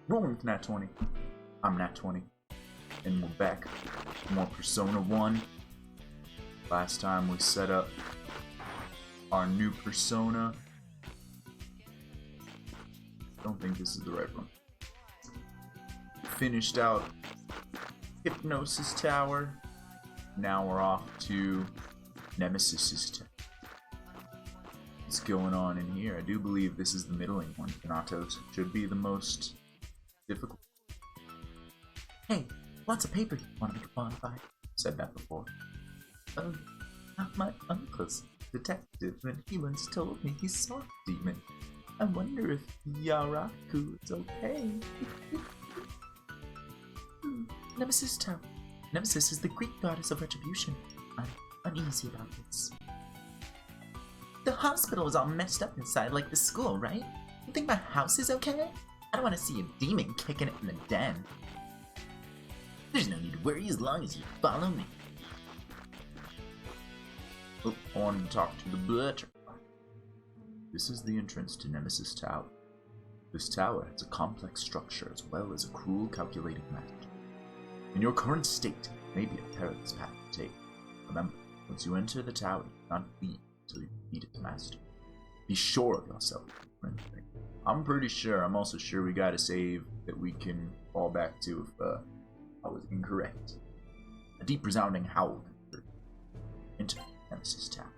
Rolling with Nat 20. I'm Nat 20. And we're back. More Persona 1. Last time we set up our new persona. Don't think this is the right one. Finished out Hypnosis Tower. Now we're off to Nemesis Tower. What's going on in here? I do believe this is the middling one. Thanatos should be the most difficult. Hey, lots of paper. Want to make a bonfire? Said that before. My uncle's detective, and he once told me he saw a demon. I wonder if Yaraku is okay. Nemesis Tower. Nemesis is the Greek goddess of retribution. I'm uneasy about this. The hospital is all messed up inside, like the school, right? You think my house is okay? I don't want to see a demon kicking it in the den. There's no need to worry as long as you follow me. Oh, I wanted to talk to the butcher. This is the entrance to Nemesis Tower. This tower has a complex structure as well as a cruel, calculating master. In your current state, it may be a perilous path to take. Remember, once you enter the tower, you cannot leave until you defeat its master. Be sure of yourself. I'm pretty sure, I'm also sure we got a save that we can fall back to if I was incorrect. A deep resounding howl into Nemesis Tower.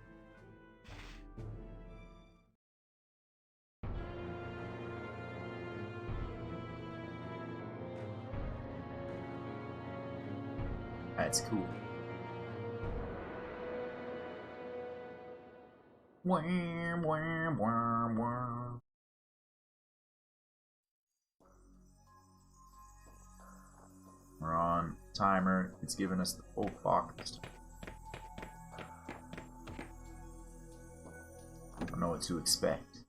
That's cool. Wham, wham, wham, wham. We're on timer. It's giving us the full clock this time. I don't know what to expect.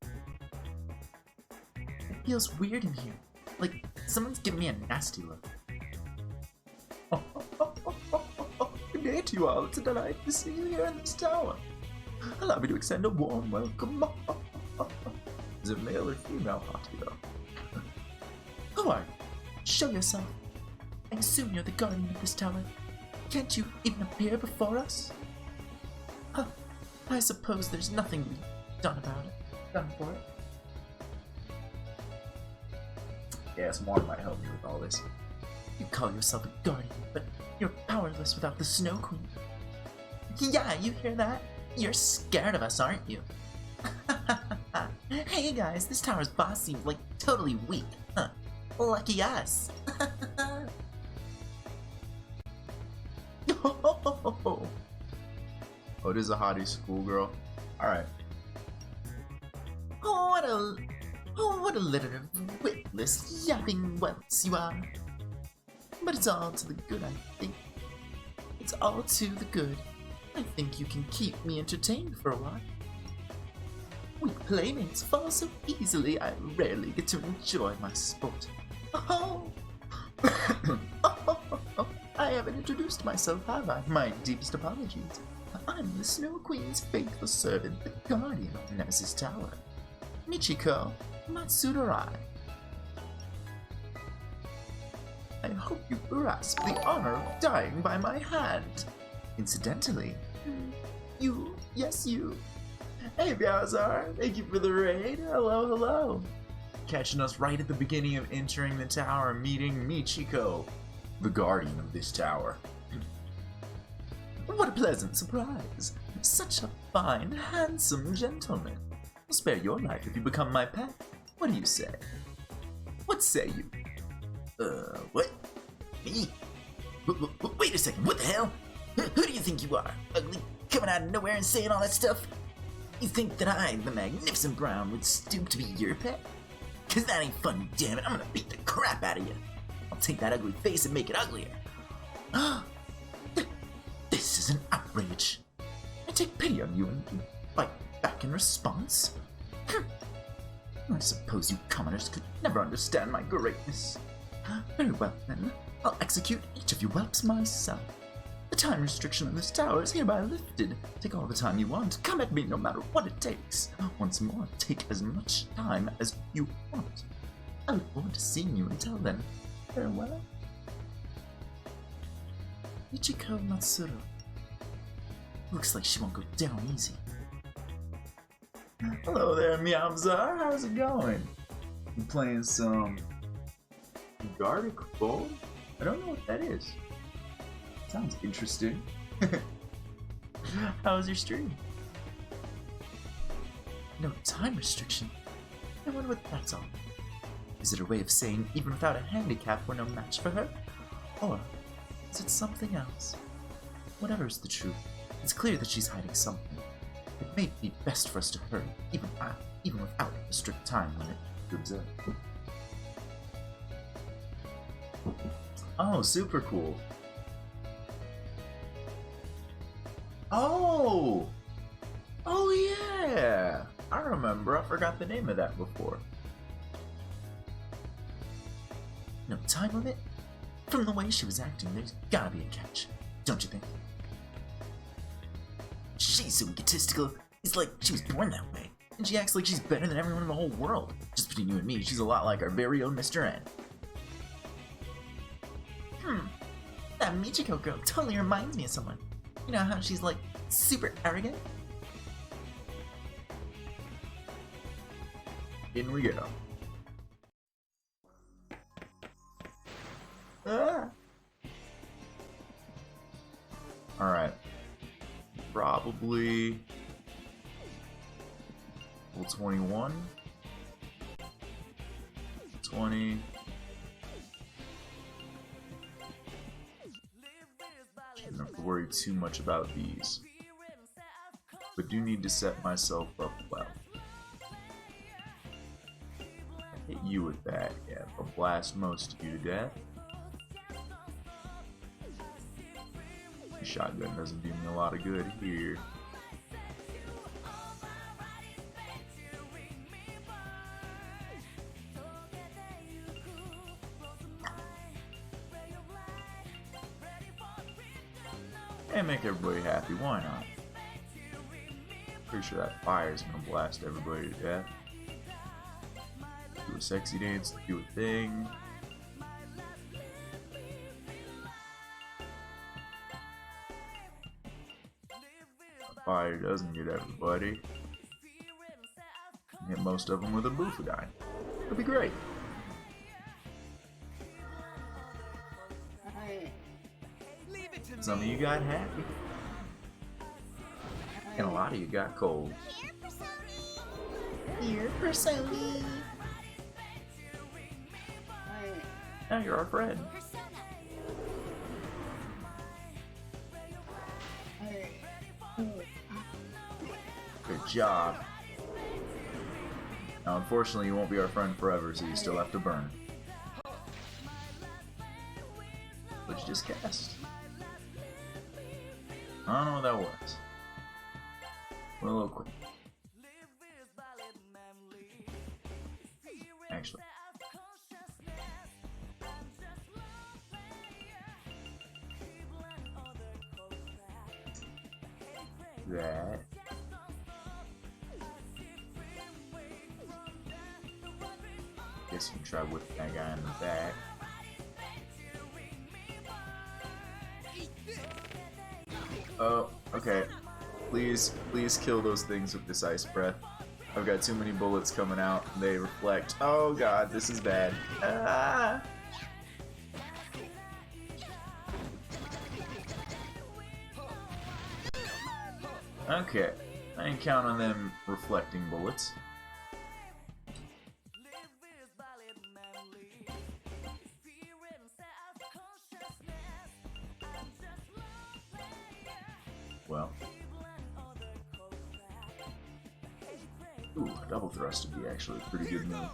It feels weird in here. Like someone's giving me a nasty look. Good day to you all. It's a delight to see you here in this tower. Allow me to extend a warm welcome. Is it male or female party though? Who are you? Show yourself. I assume you're the guardian of this tower. Can't you even appear before us? Huh. I suppose there's nothing we've done about it. Done for it. Yeah, someone might help me with all this. You call yourself a guardian, but you're powerless without the Snow Queen. Yeah, you hear that? You're scared of us, aren't you? Hey guys, this tower's boss seems like totally weak. Huh. Lucky us. Oh, it is a hottie schoolgirl. Alright. Oh, what a litter of witless, yapping whelps you are. But it's all to the good, I think. It's all to the good. I think you can keep me entertained for a while. Weak playmates fall so easily, I rarely get to enjoy my sport. Oh! I haven't introduced myself, have I? My deepest apologies. I'm the Snow Queen's faithful servant, the guardian of Nemesis Tower. Michiko Matsudarai. I hope you grasp the honor of dying by my hand. Incidentally, yes you. Hey Biazar, thank you for the raid. Hello, hello. Catching us right at the beginning of entering the tower, meeting Michiko, the guardian of this tower. What a pleasant surprise. Such a fine, handsome gentleman. I'll spare your life if you become my pet. What do you say? What say you? What? Me? Wait a second, what the hell? Who do you think you are? Ugly, coming out of nowhere and saying all that stuff? You think that I, the magnificent Brown, would stoop to be your pet? Cause that ain't funny, damn it, I'm gonna beat the crap out of you. I'll take that ugly face and make it uglier. This is an outrage. I take pity on you and you fight back in response. I suppose you commoners could never understand my greatness. Very well then, I'll execute each of you whelps myself. The time restriction on this tower is hereby lifted. Take all the time you want. Come at me no matter what it takes. Once more, take as much time as you want. I look forward to seeing you. Until then, farewell. Ichiko Matsuru. Looks like she won't go down easy. Hello there, Meowzar. How's it going? You playing some Gartic Bowl? I don't know what that is. Sounds interesting. How was your stream? No time restriction. I wonder what that's all. Is it a way of saying even without a handicap we're no match for her? Or is it something else? Whatever is the truth, it's clear that she's hiding something. It may be best for us to hurry, even without a strict time limit to observe. Oh, super cool. Oh! Oh yeah! I remember, I forgot the name of that before. No time limit? From the way she was acting, there's gotta be a catch, don't you think? She's so egotistical. It's like she was born that way. And she acts like she's better than everyone in the whole world. Just between you and me, she's a lot like our very own Mr. N. That Michiko girl totally reminds me of someone. You know how she's like super arrogant? In we go. Ah. Alright. Probably level 21, 20. I don't have to worry too much about these, but do need to set myself up well. Hit you with that, yeah, I'll blast most of you to death. The shotgun doesn't do me a lot of good here. And make everybody happy, why not? Pretty sure that fire is gonna blast everybody to death. Do a sexy dance, do a thing. Fire doesn't get everybody. Hit most of them with a Bufudine. It'll be great. Some of you got happy, and a lot of you got cold. Here, Persona. Now you're our friend. Good job. Now, unfortunately, you won't be our friend forever, so you still have to burn. What'd you just cast? I don't know what that was. Went a little quick. Actually. That. Guess you can try whipping that guy in the back. Oh, okay. Please kill those things with this ice breath. I've got too many bullets coming out. They reflect. Oh god, this is bad. Ah! Okay, I didn't count on them reflecting bullets. Well. Ooh, double thrust would be actually a pretty good move.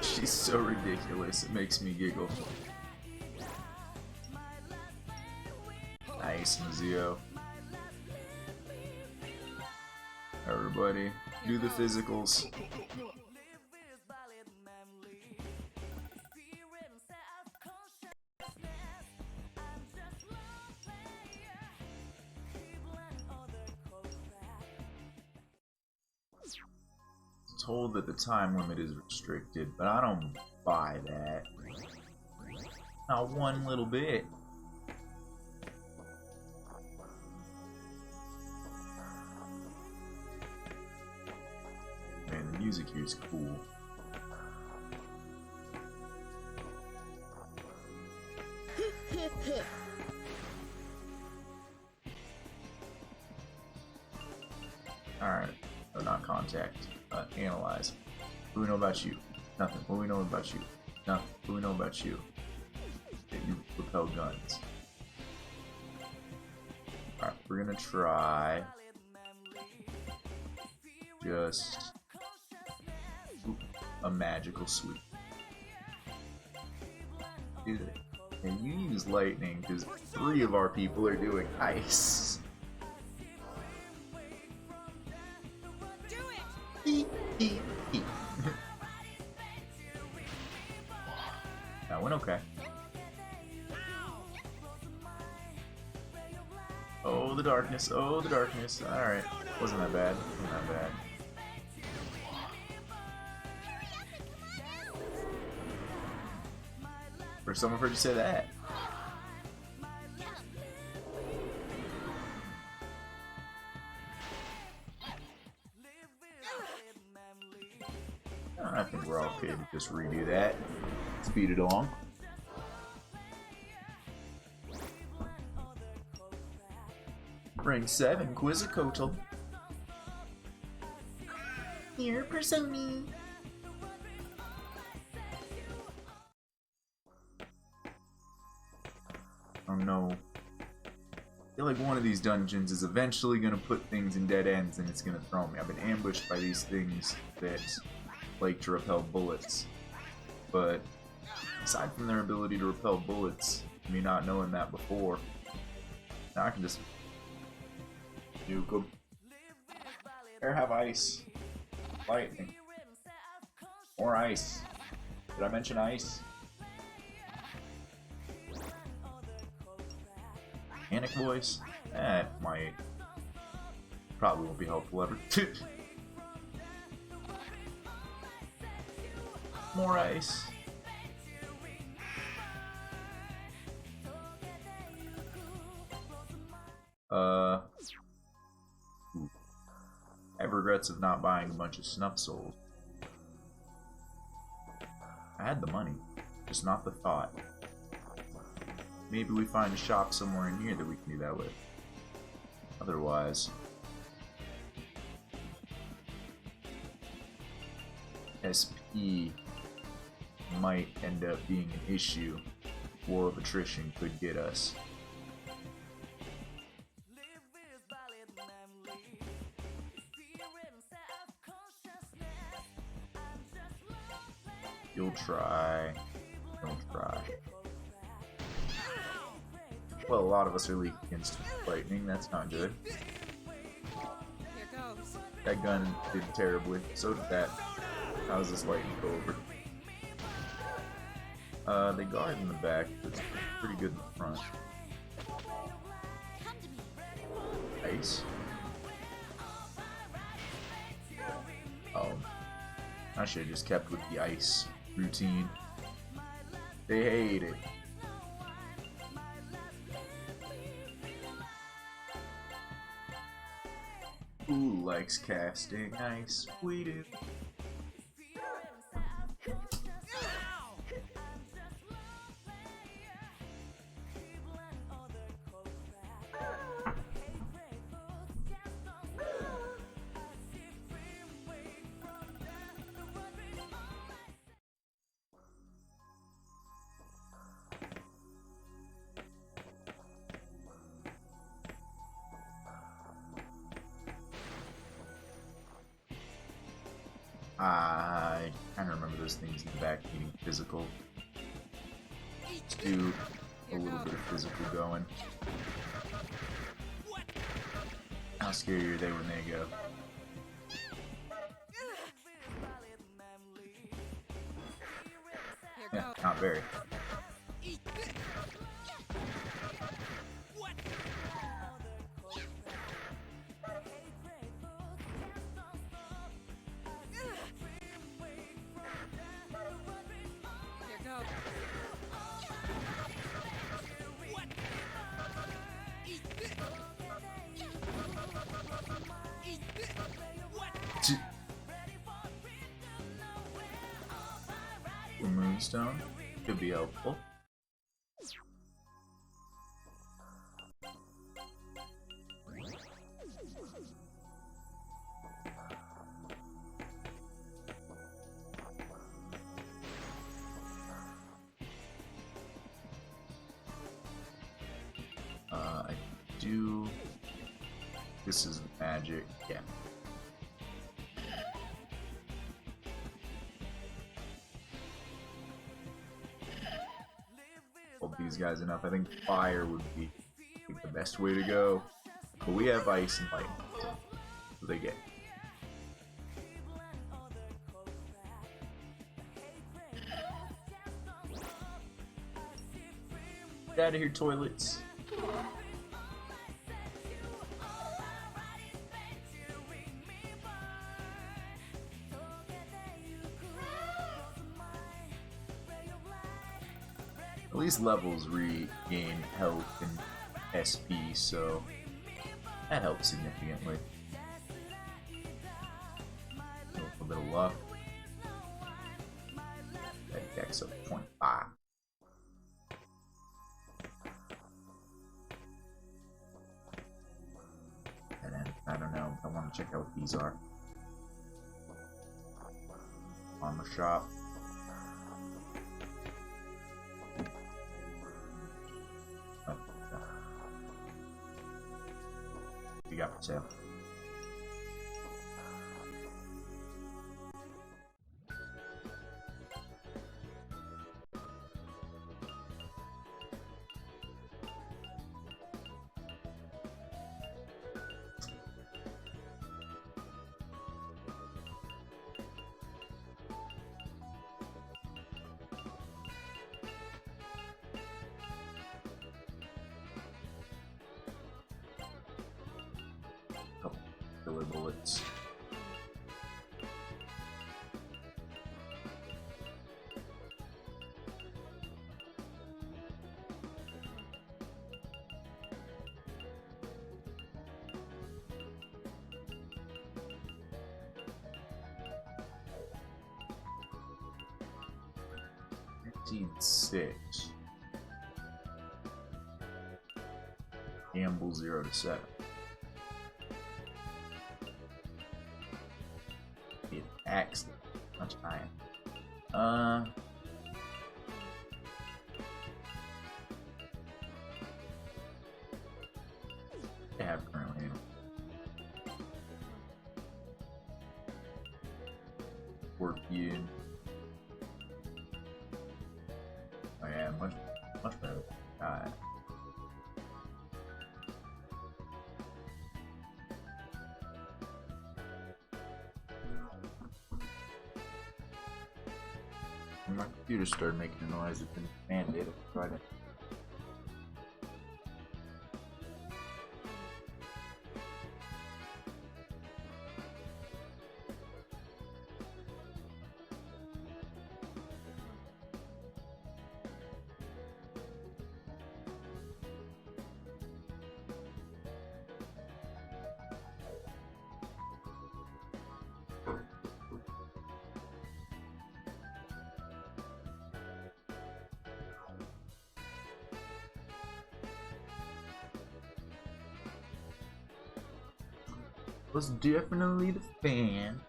She's so ridiculous, it makes me giggle. Nice, Mazio. everybody. Do the physicals. Told that the time limit is restricted, but I don't buy that. Not one little bit. Man, the music here is cool. Alright, oh, not contact. Analyze. What do we know about you? Nothing. What do we know about you? Nothing. What do we know about you? That you repel guns. Alright, we're gonna try just a magical sweep. And you use lightning because 3 of our people are doing ice. That went okay. Oh, the darkness. Oh, the darkness. Alright. Wasn't that bad. Wasn't that bad. First time I've heard you say that. I think we're okay to just redo that. Speed it along. Ring 7, Quizzicoatl. Here, Personi. Oh no. I feel like one of these dungeons is eventually gonna put things in dead ends and it's gonna throw me. I've been ambushed by these things that like to repel bullets. But aside from their ability to repel bullets, me not knowing that before, now I can just nuke them. There, have ice. Lightning. More ice. Did I mention ice? Panic voice? That might. Probably won't be helpful ever. More ice. I have regrets of not buying a bunch of snuff souls. I had the money, just not the thought. Maybe we find a shop somewhere in here that we can do that with. Otherwise, SP might end up being an issue. War of attrition could get us. You'll try. Don't try. Well, a lot of us are weak against lightning. That's not good. Here goes. That gun did terribly. So did that. How does this lightning go over? They guard in the back. That's pretty good in the front. Ice. Oh. I should have just kept with the ice routine. They hate it. Who likes casting ice? We do. I kind of remember those things in the back being physical. Let's do a little bit of physical going. How scary are they when they go? Yeah, not very. Moonstone could be helpful. I do. This is magic. Yeah. Hold these guys enough. I think fire would be the best way to go. But we have ice and light. So they get. Get out of here, toilets. At least levels regain health and SP, so that helps significantly. A little luck. That deck's up 25. And then, I don't know, I want to check out what these are. Armor shop. You got for sale. Killer bullets. $15.6. Gamble 0 to 7. It acts much higher. I have currently. Scorpion. Oh yeah, much better. My computer started making a noise. It's been mandated. I tried it. Was definitely the fan.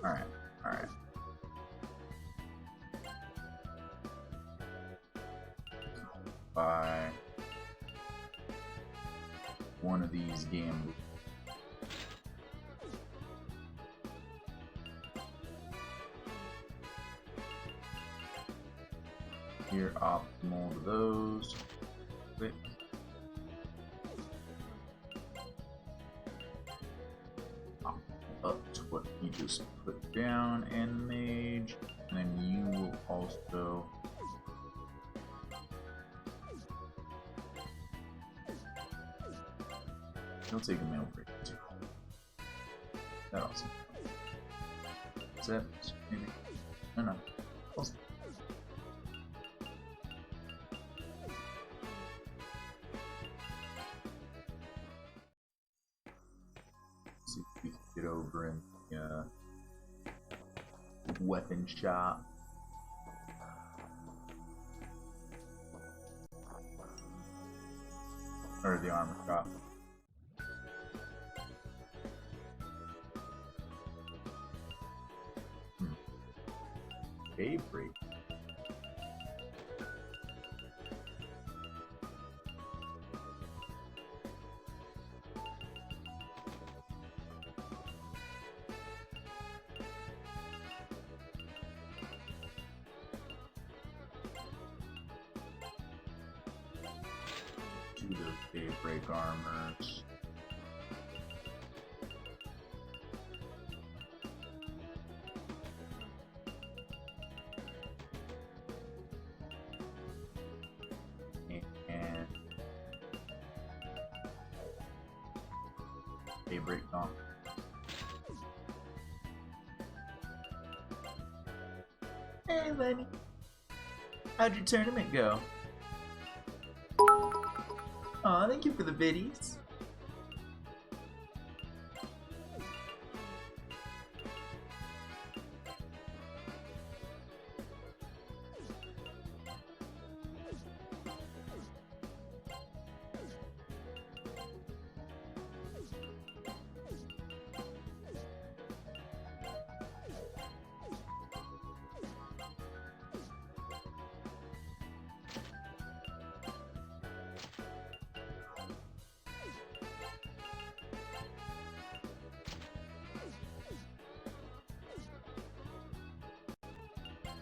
Alright, alright. Bye. One of these gambles. here, optimal to those. Click. Up to what you just put down, and mage, and then you will also you'll take a meal break too. That also. Except maybe no. Also. See if we can get over in the weapon shop. Or the armor shop. Daybreak. To those daybreak armors. And daybreak gauntlet. Hey, buddy. How'd your tournament go? Aw, thank you for the biddies.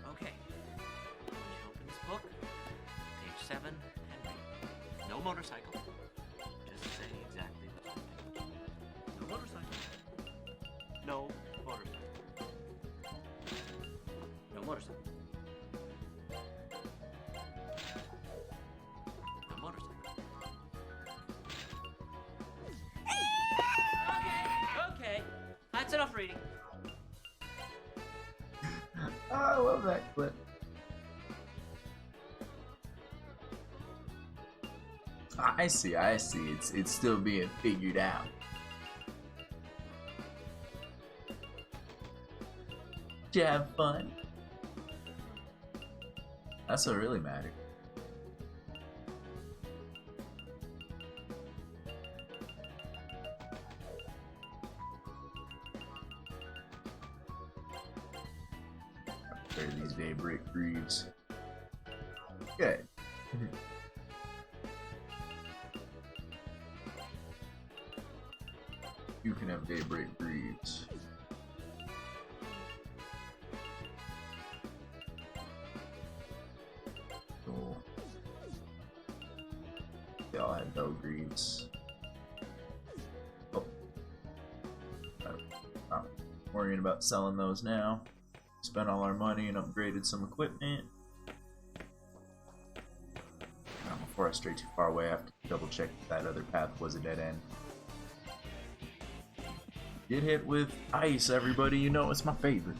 Okay. Open this book, page 7, and read. No motorcycle. Just say exactly what's on the page. No motorcycle. No motorcycle. No motorcycle. No motorcycle. Okay. That's enough reading. Oh, I love that clip. I see. It's still being figured out. Did you have fun? That's what really matters. Trade these daybreak greaves. Good. You can have daybreak greaves. Cool. They all had bow greaves. Oh. I'm worrying about selling those now. Spent all our money and upgraded some equipment. Now, before I stray too far away, I have to double check that other path was a dead end. Get hit with ice, everybody. You know it's my favorite.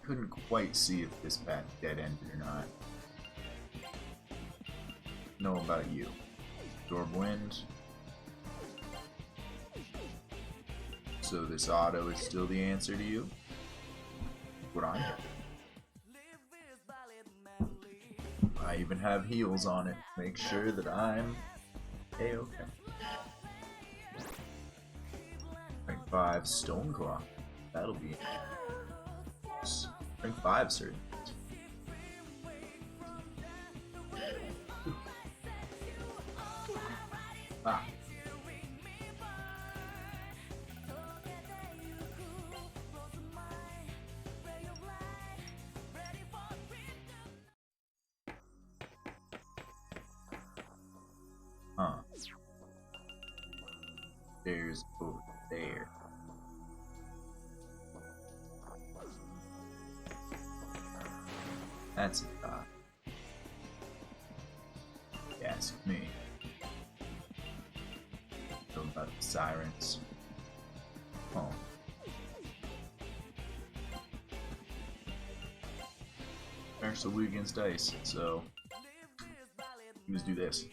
Couldn't quite see if this path dead ended or not. Know about you. Absorb wind. So this auto is still the answer to you? What I'm even have heals on it. Make sure that I'm A-okay. Rank 5 Stone Claw. That'll be rank 5, sir. Ah. Huh. There's over there. That's a thought. Ask me. Know about the sirens. Oh. They're so weak against ice, so let's do this.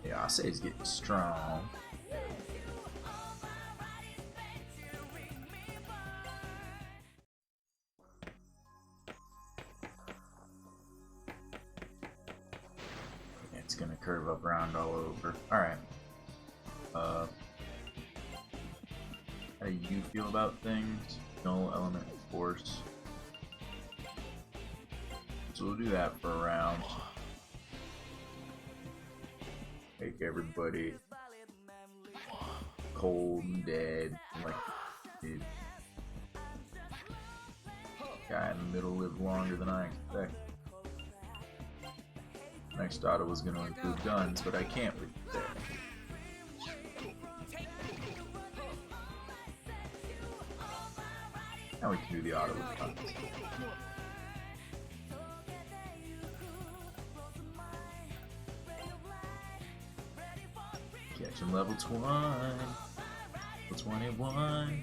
Yeah, I say he's getting strong. Yeah, it's gonna curve up around all over. Alright. How do you feel about things? Null element force. So we'll do that for a round. Make everybody cold and dead, like the guy in the middle lived longer than I expect. Next auto was going to include guns, but I can't leave it there. Now we can do the auto with guns. Catching level 20. Level 21.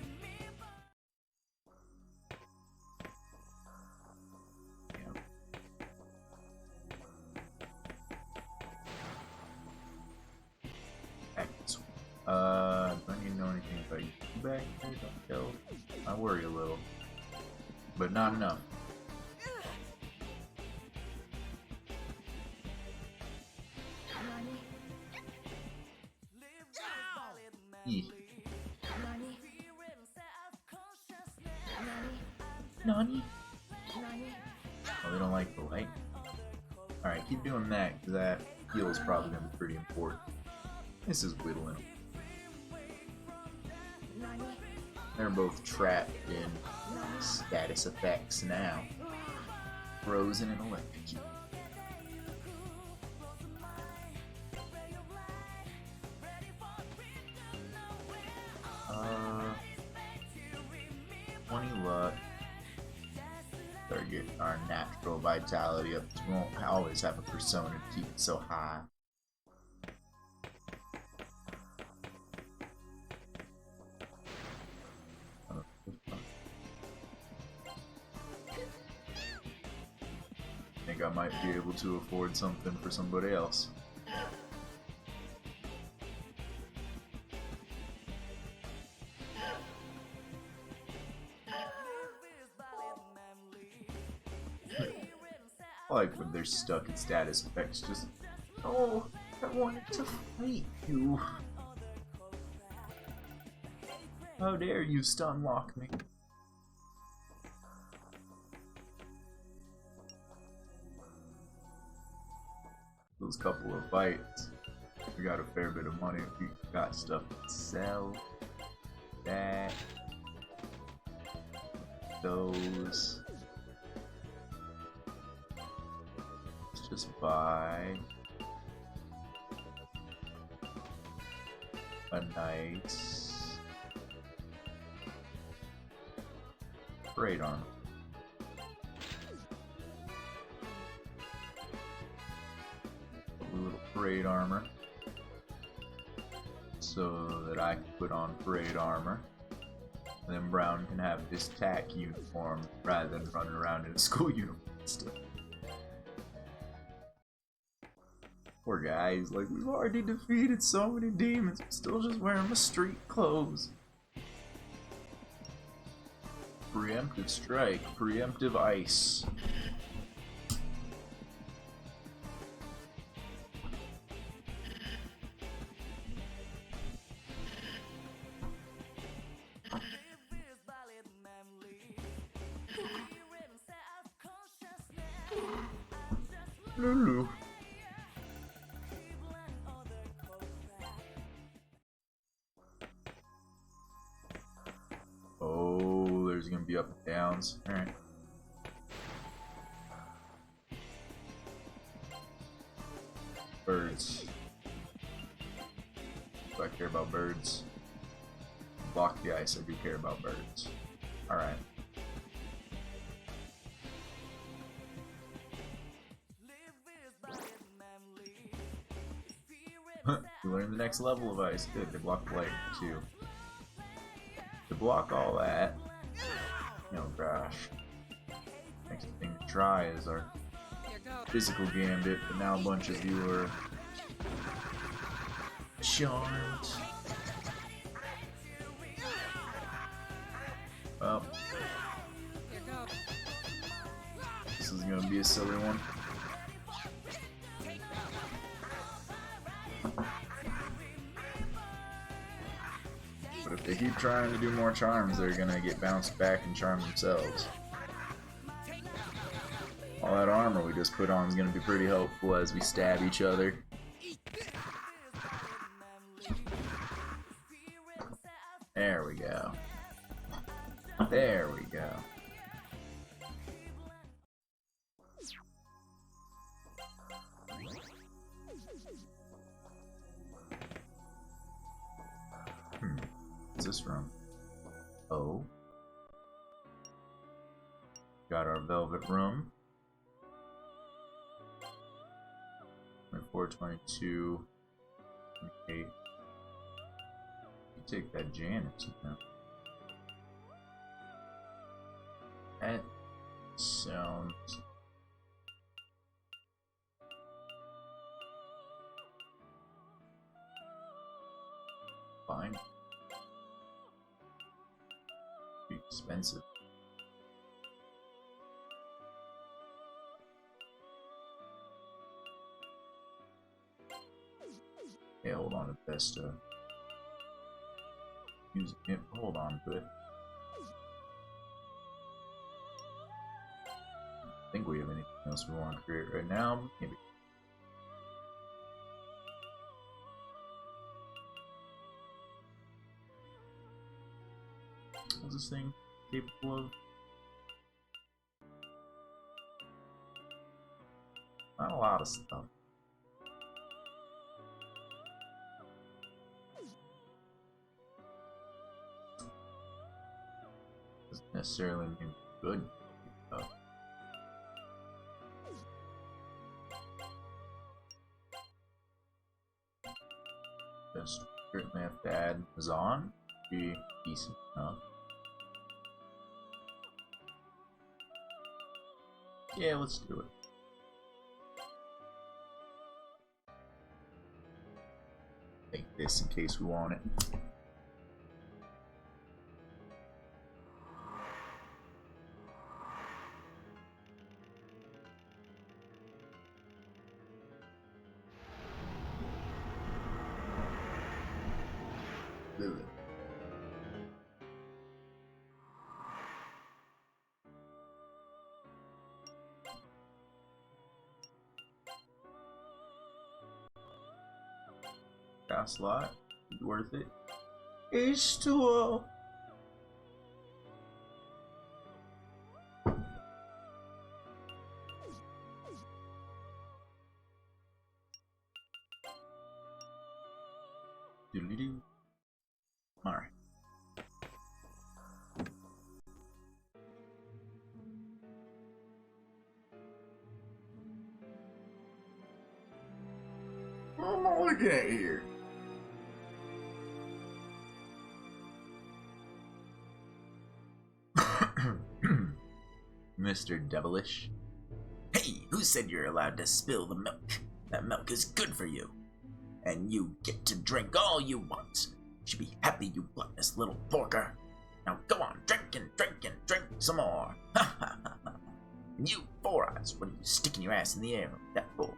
Yeah. Do I need to know anything about you back there? Don't kill. I worry a little. But not enough. Nani? Oh, they don't like the light? Alright, keep doing that, because that heal is probably going to be pretty important. This is whittling them. They're both trapped in status effects now. Frozen and electrocuted. Uh, 20 luck. Better get our natural vitality up. We won't always have a persona to keep it so high. I think I might be able to afford something for somebody else. I like when they're stuck in status effects, just, oh, I wanted to fight you. How dare you stun lock me? Those couple of fights, we got a fair bit of money if you got stuff to sell. That. Those. Let's just buy a nice parade armor. A little parade armor so that I can put on parade armor. And then Brown can have this tack uniform rather than running around in a school uniform and stuff. Poor guys, like, we've already defeated so many demons, I'm still just wearing my street clothes. Preemptive strike, preemptive ice. Lulu. Oh, there's gonna be up and downs. Alright. Birds. Do I care about birds? Block the ice, I do care about birds. Alright. We learned the next level of ice. Good, they block light too. To block all that. Oh gosh. Next thing to try is our physical gambit, but now a bunch of you are charmed. Well, this is gonna be a silly one. But if they keep trying to do more charms, they're gonna get bounced back and charm themselves. All that armor we just put on is gonna be pretty helpful as we stab each other. There we go. There we go. What's this from? Oh. Got our velvet room. 24, 22, 28. You take that Janet, you know. That sounds fine. Be expensive. Yeah, hold on to best use it. Hold on to it. I think we have anything else we want to create right now. Maybe. What's this thing capable of? Not a lot of stuff. Doesn't necessarily mean good stuff. Just certainly have to add Zon. Be decent enough. Yeah, let's do it. Take this in case we want it. Gas lot, worth it. H2O. Doodly-doo. Alright. What am I looking at here? Mr. Devilish. Hey, who said you're allowed to spill the milk? That milk is good for you. And you get to drink all you want. You should be happy, you gluttonous little porker. Now go on, drink some more. And you, Four Eyes, what are you sticking your ass in the air like that for?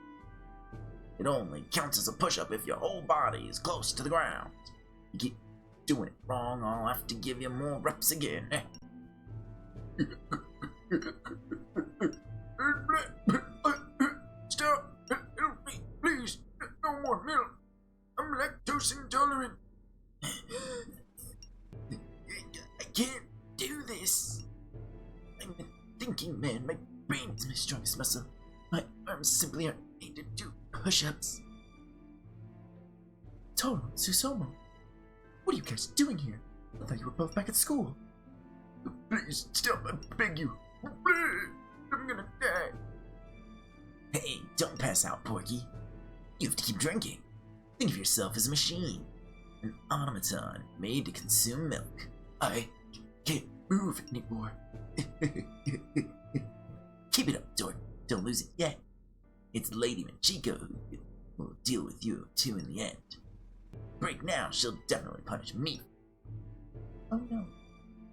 It only counts as a push-up if your whole body is close to the ground. You keep doing it wrong, I'll have to give you more reps again. Stop! Help me, please! No more milk! I'm lactose intolerant! I can't do this. I'm a thinking man. My brain is my strongest muscle. My arms simply aren't made to do push-ups. Toro, Susomo, what are you guys doing here? I thought you were both back at school. Please, stop, I beg you! Please, I'm gonna die! Hey, don't pass out, Porky. You have to keep drinking. Think of yourself as a machine. An automaton made to consume milk. I can't move anymore. Keep it up, Dork. Don't lose it yet. It's Lady Machiko who will deal with you two in the end. Break now, she'll definitely punish me. Oh no,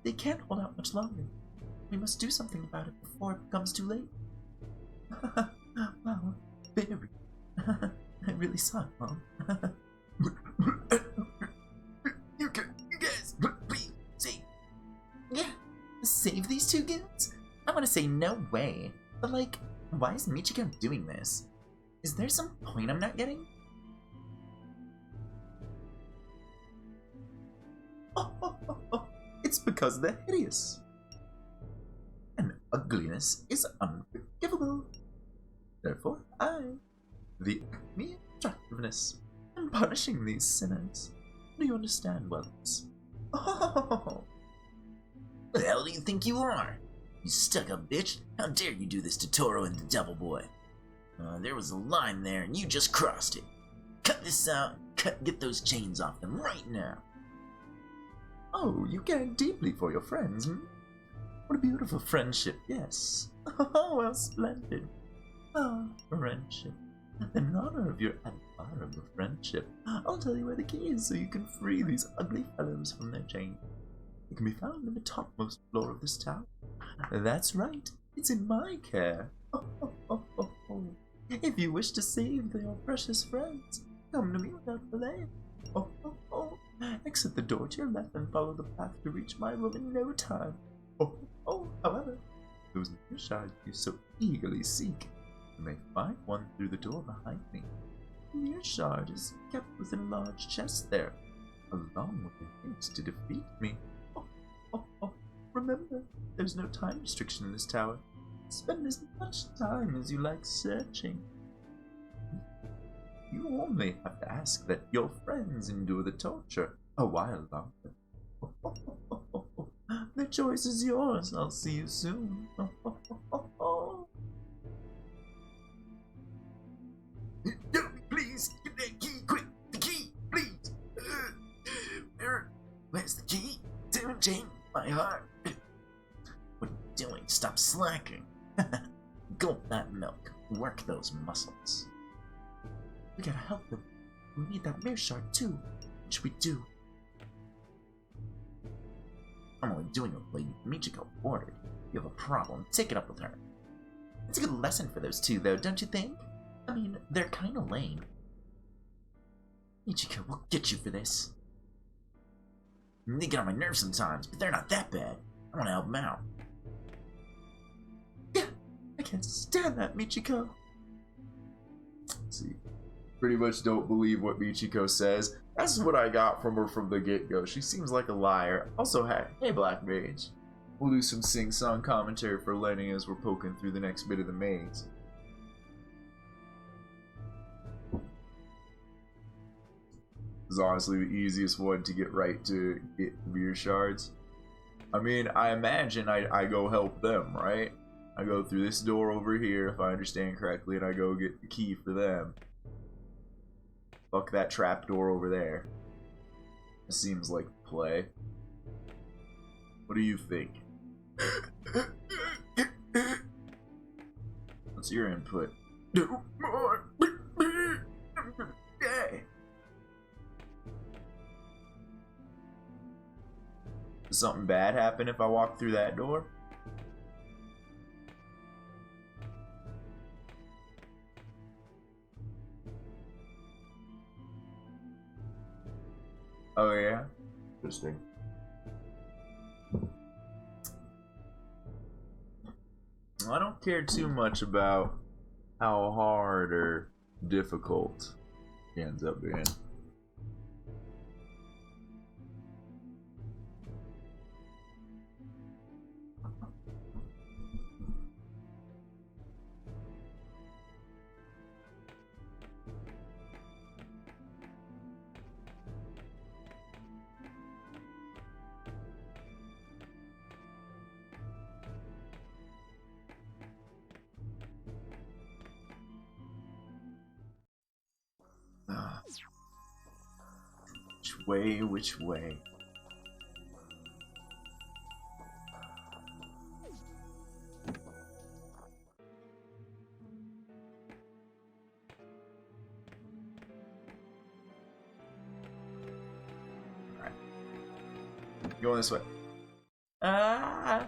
they can't hold out much longer. We must do something about it before it becomes too late. Wow, very. I really saw it, Mom. You guys, please, see. Yeah, save these two kids? I'm gonna say no way. But like, why is Michiko doing this? Is there some point I'm not getting? It's because they're hideous. And ugliness is unforgivable. Therefore, I, the me attractiveness, am punishing these sinners. Do you understand, Wells? Oh. What the hell do you think you are? You stuck-up bitch! How dare you do this to Toro and the Devil Boy? There was a line there and you just crossed it. Cut this out, get those chains off them right now. Oh, you care deeply for your friends, hmm? What a beautiful friendship, yes. Oh, how splendid. Ah, friendship. In honor of your admirable friendship, I'll tell you where the key is so you can free these ugly fellows from their chains. It can be found in the topmost floor of this tower. That's right, it's in my care. Oh. If you wish to save your precious friends, come to me without delay. Oh. Exit the door to your left and follow the path to reach my room in no time. However, those near shards you so eagerly seek, you may find one through the door behind me. The near shard is kept within a large chest there, along with the hints to defeat me. Remember, there's no time restriction in this tower. Spend as much time as you like searching. You only have to ask that your friends endure the torture a while longer. The choice is yours. I'll see you soon. Please, get that key, quick! The key, please! Where's the key? Don't change my heart. What are you doing? Stop slacking. Gulp that milk. Work those muscles. We gotta help them. We need that mirror shard too. What should we do? I'm only doing what Lady Michiko ordered. You have a problem, take it up with her. It's a good lesson for those two, though, don't you think? I mean, they're kinda lame. Michiko will get you for this. They get on my nerves sometimes, but they're not that bad. I want to help them out. Yeah, I can't stand that, Michiko. See, pretty much don't believe what Michiko says. That's what I got from her from the get-go. She seems like a liar. Also, hey Black Mage. We'll do some sing-song commentary for Lenny as we're poking through the next bit of the maze. This is honestly the easiest one to get right to get beer shards. I mean, I imagine I go help them, right? I go through this door over here, if I understand correctly, and I go get the key for them. Fuck that trap door over there. It seems like play. What do you think? What's your input? No more Does something bad happen if I walk through that door? Oh yeah? Interesting. I don't care too much about how hard or difficult it ends up being. Which way, which way? Alright. Going this way. Ah!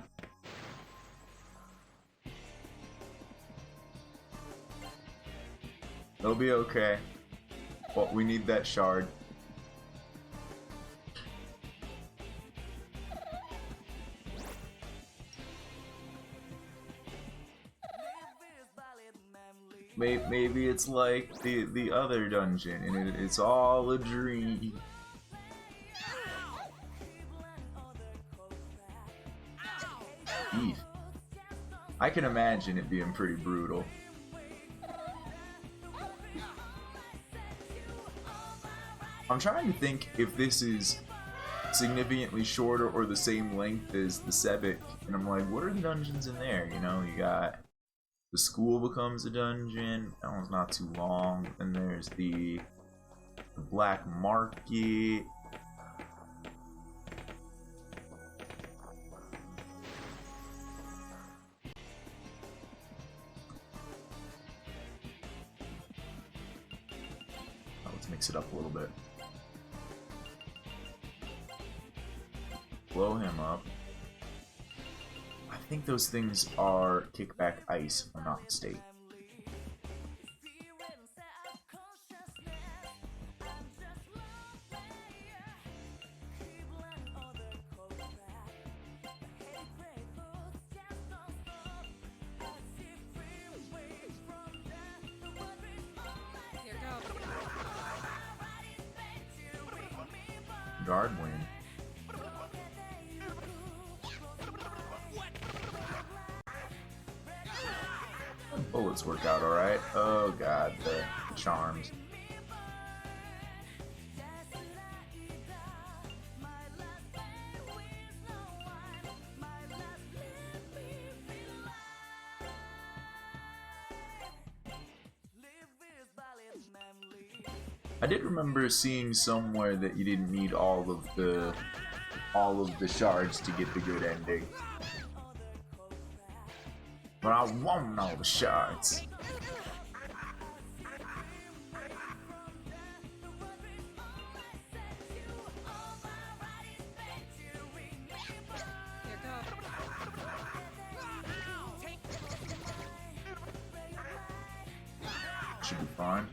It'll be okay. Well, we need that shard. Maybe it's like the other dungeon, and it's all a dream. Eef. I can imagine it being pretty brutal. I'm trying to think if this is significantly shorter or the same length as the Sebek, and I'm like, what are the dungeons in there? You know, you got the school becomes a dungeon. That one's not too long. And there's the black market. Oh, let's mix it up a little bit. Blow him up. I think those things are kickback ice, if I'm not mistaken. Guard win. Bullets work out alright. Oh god, the charms. I did remember seeing somewhere that you didn't need all of the shards to get the good ending. But I want all the shards. Should be fine.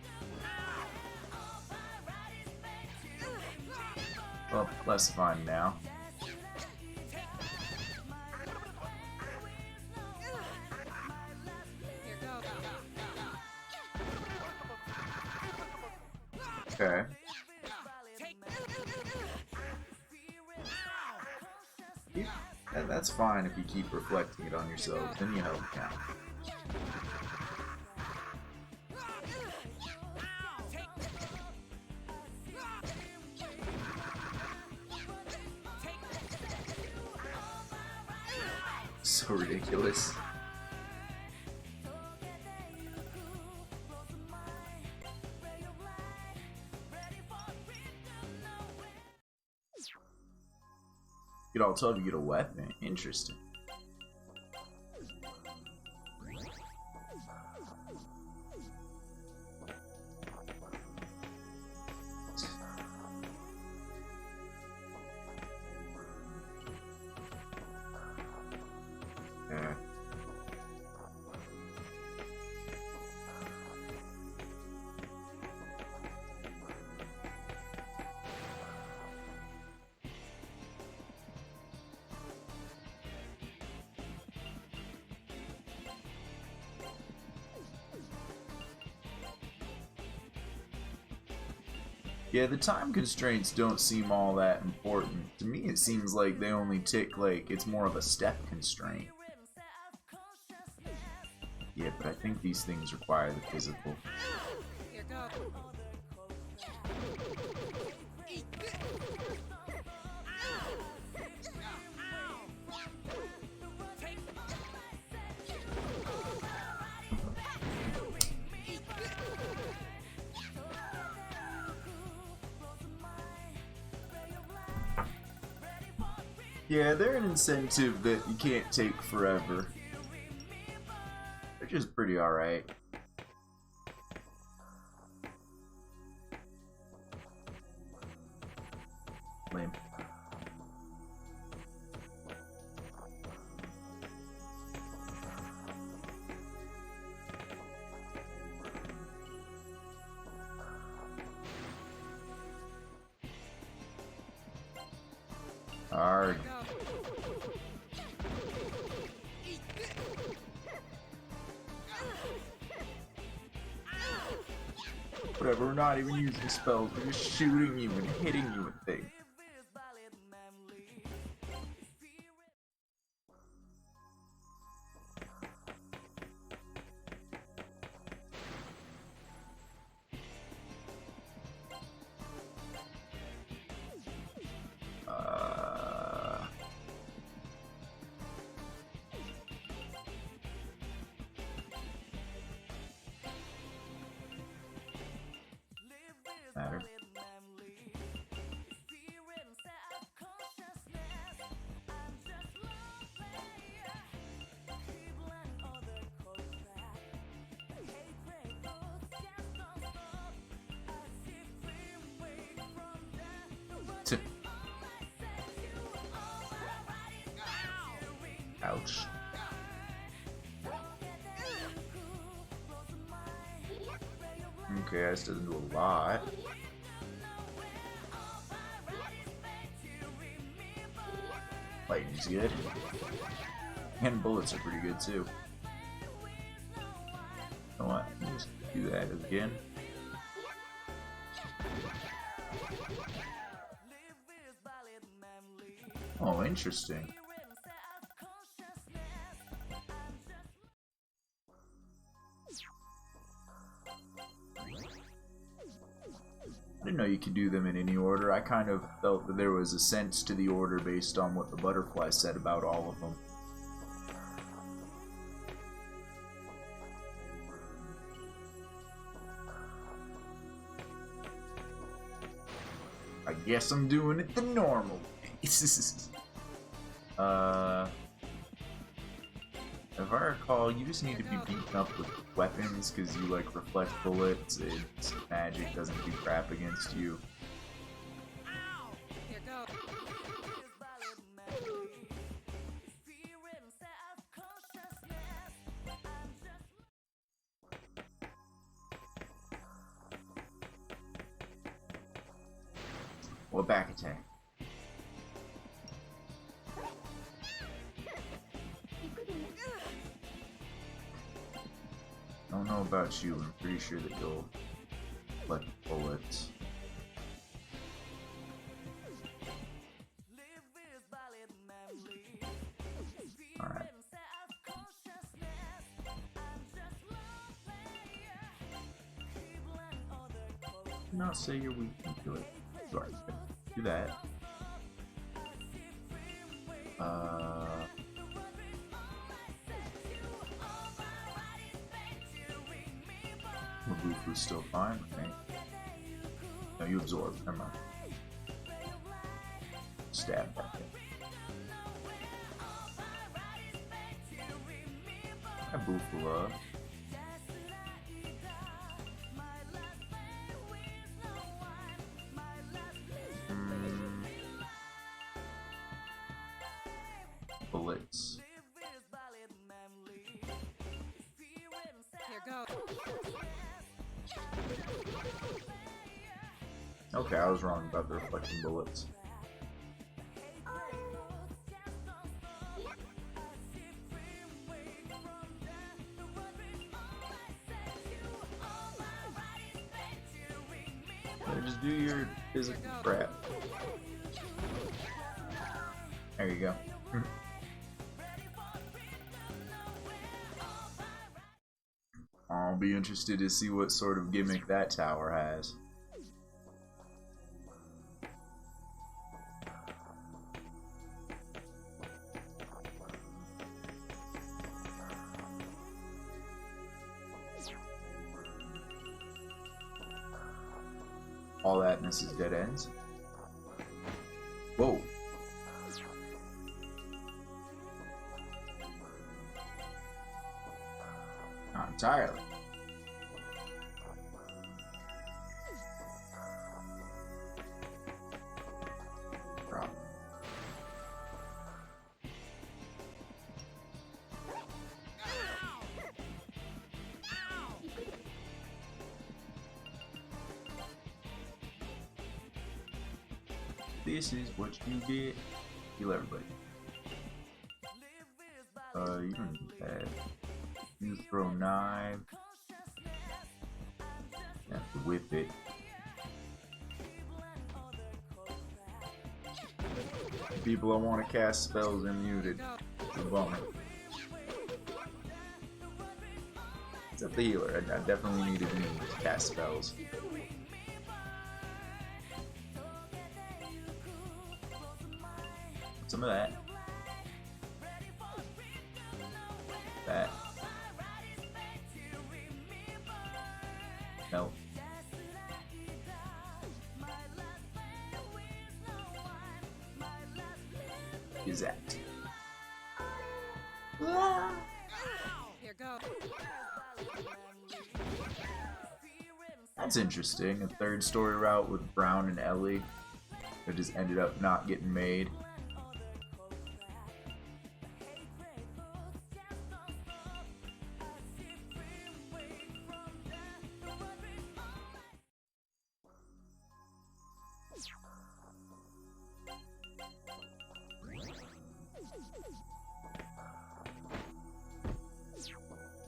Well, less fine now. Okay. And that's fine if you keep reflecting it on yourself, then you help count. So ridiculous. Get all tough, you get a weapon. Interesting. Yeah, the time constraints don't seem all that important. To me, it seems like they only tick, like, it's more of a step constraint. Yeah, but I think these things require the physical. Yeah, they're an incentive that you can't take forever. They're just pretty alright. Lame. Hard. Whatever, we're not even using spells, we're just shooting you and hitting you with things. Matter. Ouch. Okay, this doesn't do a lot. Lightning's good. And bullets are pretty good too. You know what? Let's do that again. Oh, interesting. I didn't know you could do them in any order. I kind of felt that there was a sense to the order based on what the butterfly said about all of them. I guess I'm doing it the normal way. If I recall, you just need to be beaten up with weapons because you like reflect bullets. It's magic doesn't do crap against you. Well, back attack. I don't know about you, I'm pretty sure that you'll let bullets. Alright. Do not say you're weak to it. You are. Do that. Mabuf was still fine, okay. No, you absorb. Never mind. Stab that thing. I Bufula. Bullets. Okay, I was wrong about the reflecting bullets. Just do your physical crap. There you go. I'll be interested to see what sort of gimmick that tower has. All that, and this is dead ends. Whoa. Not entirely. Problem. This is what you get. Heal everybody. You don't need that. You throw knife. You have to whip it. People that want to cast spells are muted. It's a bummer. Except the healer. I definitely needed me to cast spells. Some of that. That. No. Is that? Here goes. That's interesting. A third story route with Brown and Ellie that just ended up not getting made.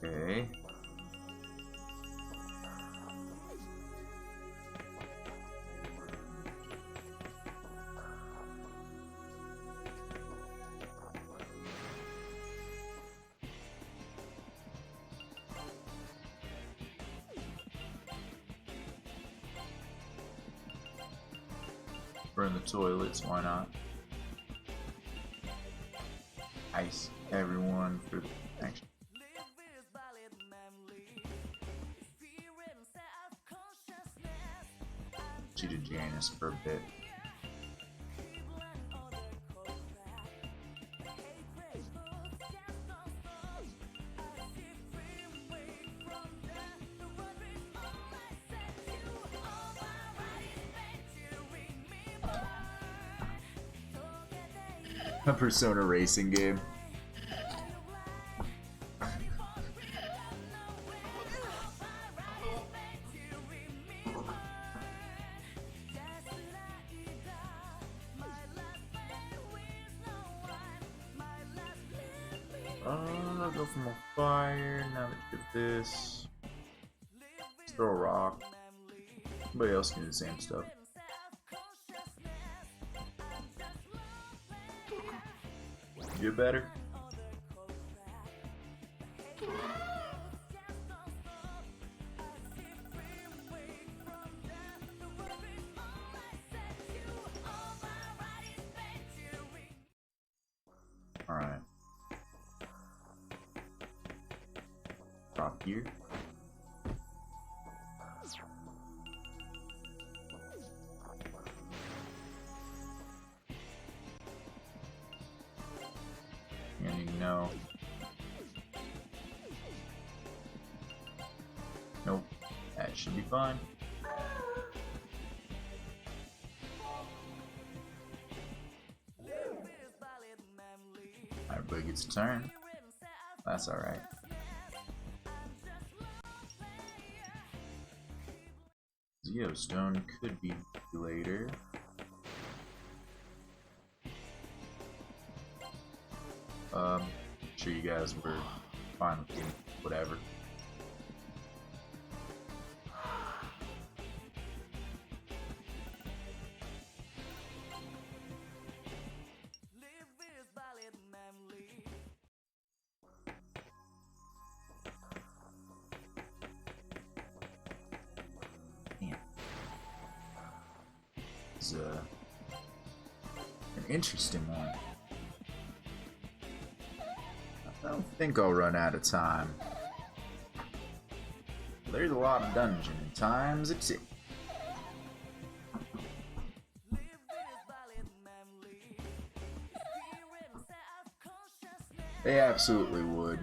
Okay. Burn the toilets, why not? Ice everyone for the action. Cheated Janice for a bit. A Persona racing game. I'll go for more fire. Now that you get this, let's throw a rock. Somebody else can do the same stuff. You better. All right. Drop here. No. Nope. That should be fine. Everybody gets a turn. That's alright. Geostone could be later. Sure you guys were fine with it, whatever. is an interesting one. I don't think I'll run out of time. There's a lot of dungeon and times it's it. They absolutely would.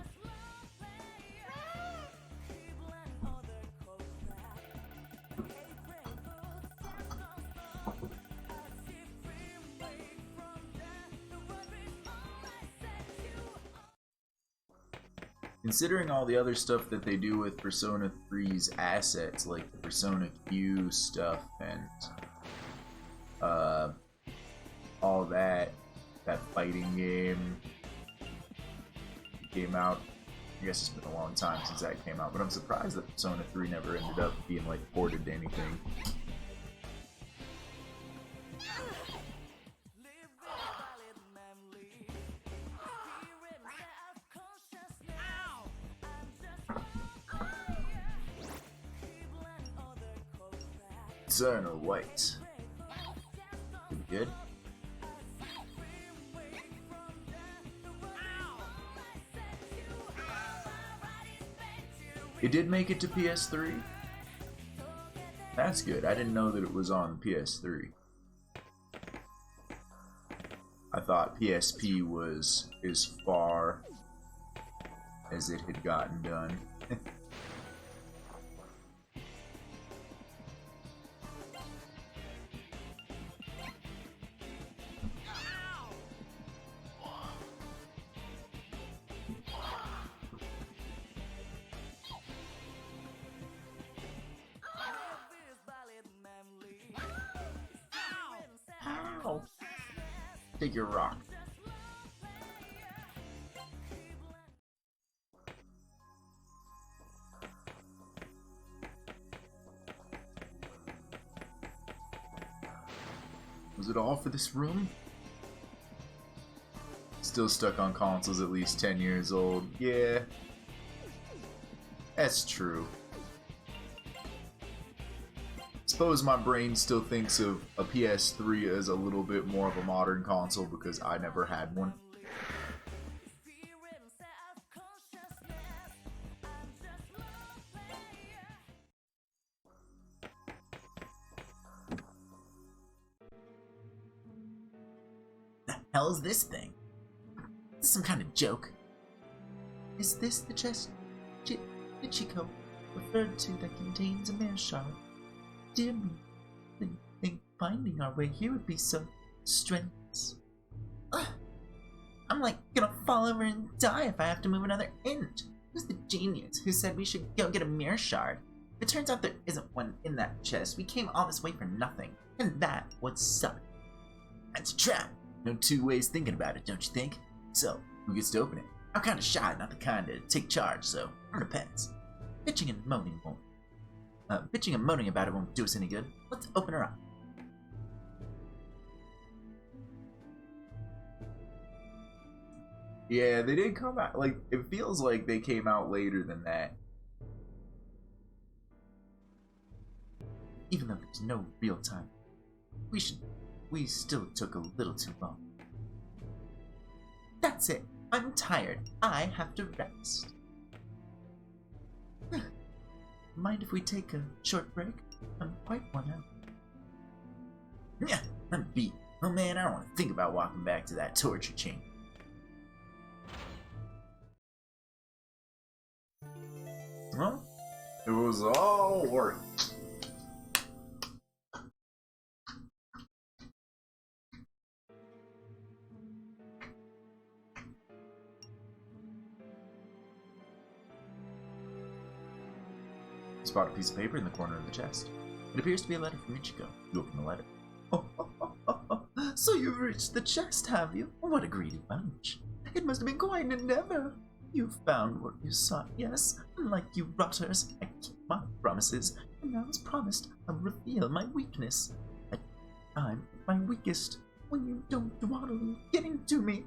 Considering all the other stuff that they do with Persona 3's assets, like the Persona Q stuff and all that fighting game came out. I guess it's been a long time since that came out, but I'm surprised that Persona 3 never ended up being like ported to anything. Eternal White. Pretty good. It did make it to PS3. That's good. I didn't know that it was on PS3. I thought PSP was as far as it had gotten done. Take your rock. Was it all for this room? Still stuck on consoles at least 10 years old. Yeah. That's true. Suppose my brain still thinks of a PS3 as a little bit more of a modern console because I never had one. The hell's this thing? Is this some kind of joke? Is this the chest Ichiko referred to that contains a mirror shard? Dear me, didn't think finding our way here would be so strenuous. I'm like gonna fall over and die if I have to move another inch. Who's the genius who said we should go get a mirror shard? If it turns out there isn't one in that chest, we came all this way for nothing, and that would suck. That's a trap. No two ways thinking about it, don't you think? So, who gets to open it? I'm kinda shy, not the kind to take charge, so it depends. Bitching and moaning about it won't do us any good. Let's open her up. Yeah, they did come out, like, it feels like they came out later than that. Even though there's no real time, we still took a little too long. That's it. I'm tired. I have to rest. Mind if we take a short break? I'm quite worn out. Yeah, I'm beat. Oh man, I don't want to think about walking back to that torture chamber. Well, it was all worth it. Spot a piece of paper in the corner of the chest. It appears to be a letter from Ichiko. You open the letter. So you've reached the chest, have you? What a greedy bunch. It must have been quite an endeavor. You found what you sought, yes? Unlike you rotters, I keep my promises, and now as promised, I'll reveal my weakness. I'm my weakest when you don't dawdle in getting to me.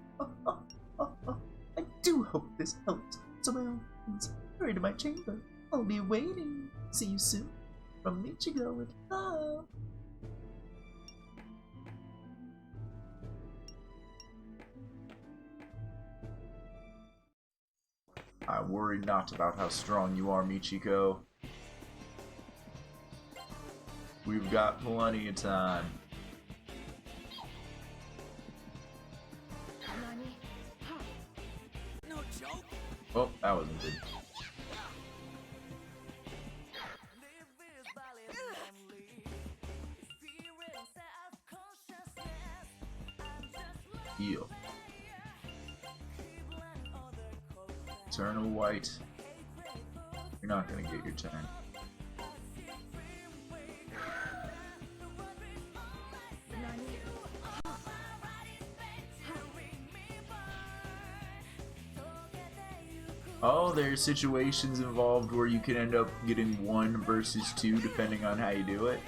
I do hope this helped. So by all means, hurry to my chamber. I'll be waiting. See you soon. From Michigo with love. I worry not about how strong you are, Michiko. We've got plenty of time. No joke. Oh, that wasn't good. Heal. Eternal White. You're not gonna get your turn. Oh, there's situations involved where you can end up getting 1 versus 2 depending on how you do it.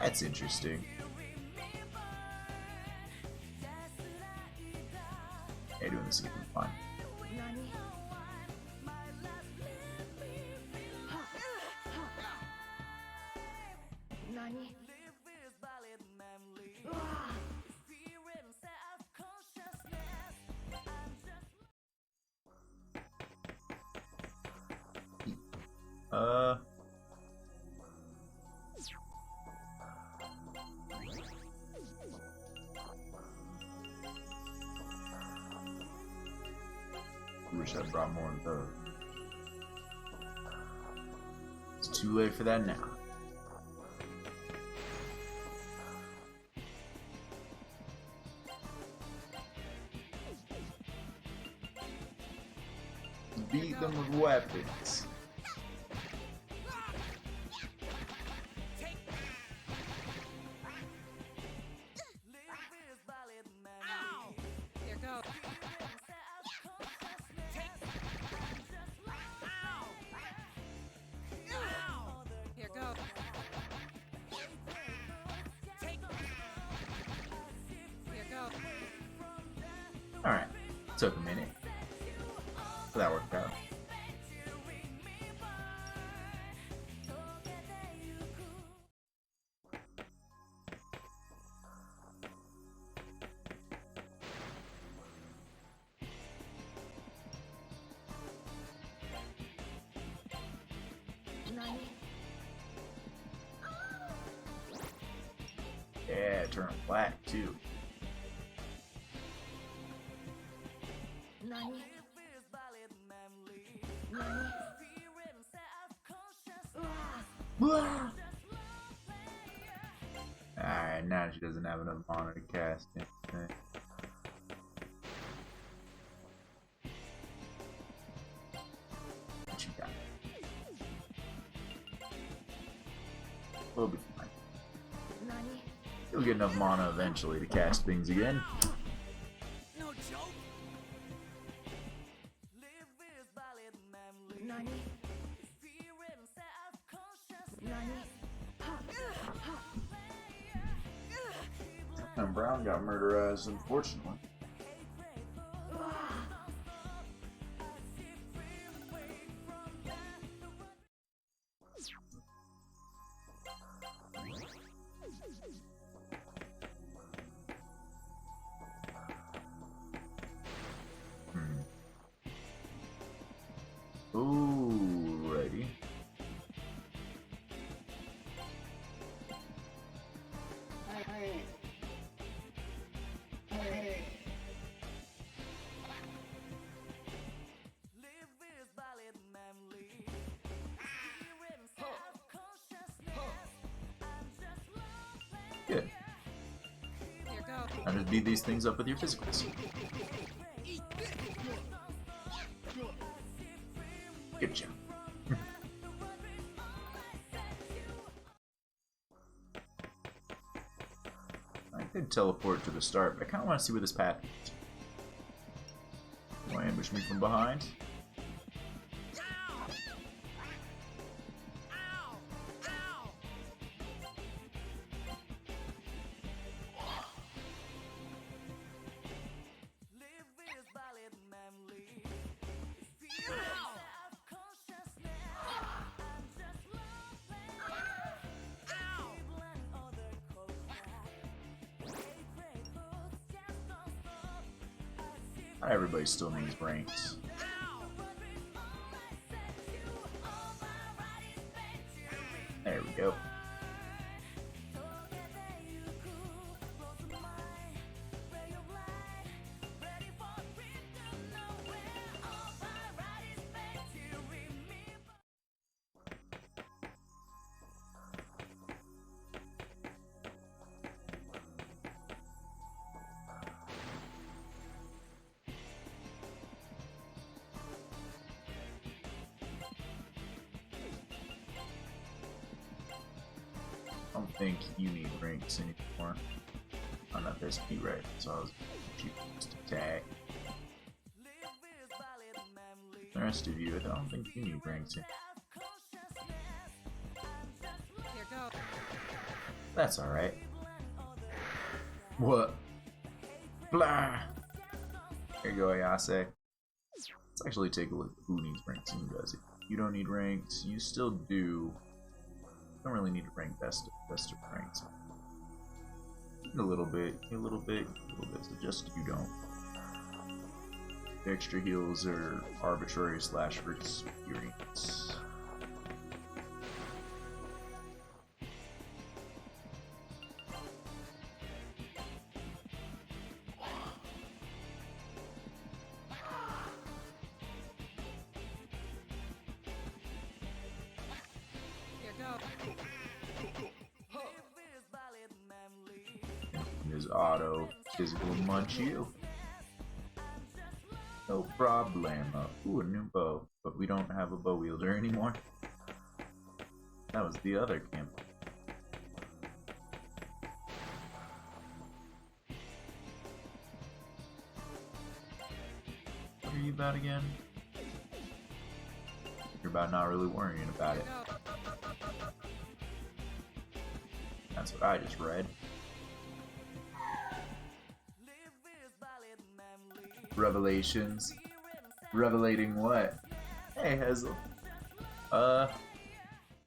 That's interesting. Hey, doing this again, fine. Wish I brought more of those. It's too late for that now. Beat them with weapons. Here go. Here go. Here go. Alright, took a minute. But that worked out. Yeah, turn black too. Alright, now she doesn't have enough mana to cast anything. What you got? We'll be fine. You'll get enough mana eventually to cast things again. No joke. And Brown got murderized, unfortunately. Ooh, righty. Good. Here go. Now just beat these things up with your physicals. Good job. I could teleport to the start, but I kind of want to see where this path is. Want to ambush me from behind? Not everybody still needs brains. think you need ranks anymore. Oh, not this key, right? So I was just attack. The rest of you, I don't think you need ranks. Here goes. That's alright. What? Blah! Here you go, Ayase. Let's actually take a look at who needs ranks and who does it. You don't need ranks, you still do. You don't really need to rank best of ranks. A little bit, a little bit, a little bit, so just you don't. The extra heals are arbitrary / for experience. Here goes. His auto physical munch you. No problema. Ooh, a new bow. But we don't have a bow wielder anymore. That was the other camp. What are you about again? You're about not really worrying about it. Here goes. That's what I just read. Revelations. Revelating what? Hey, Hazel.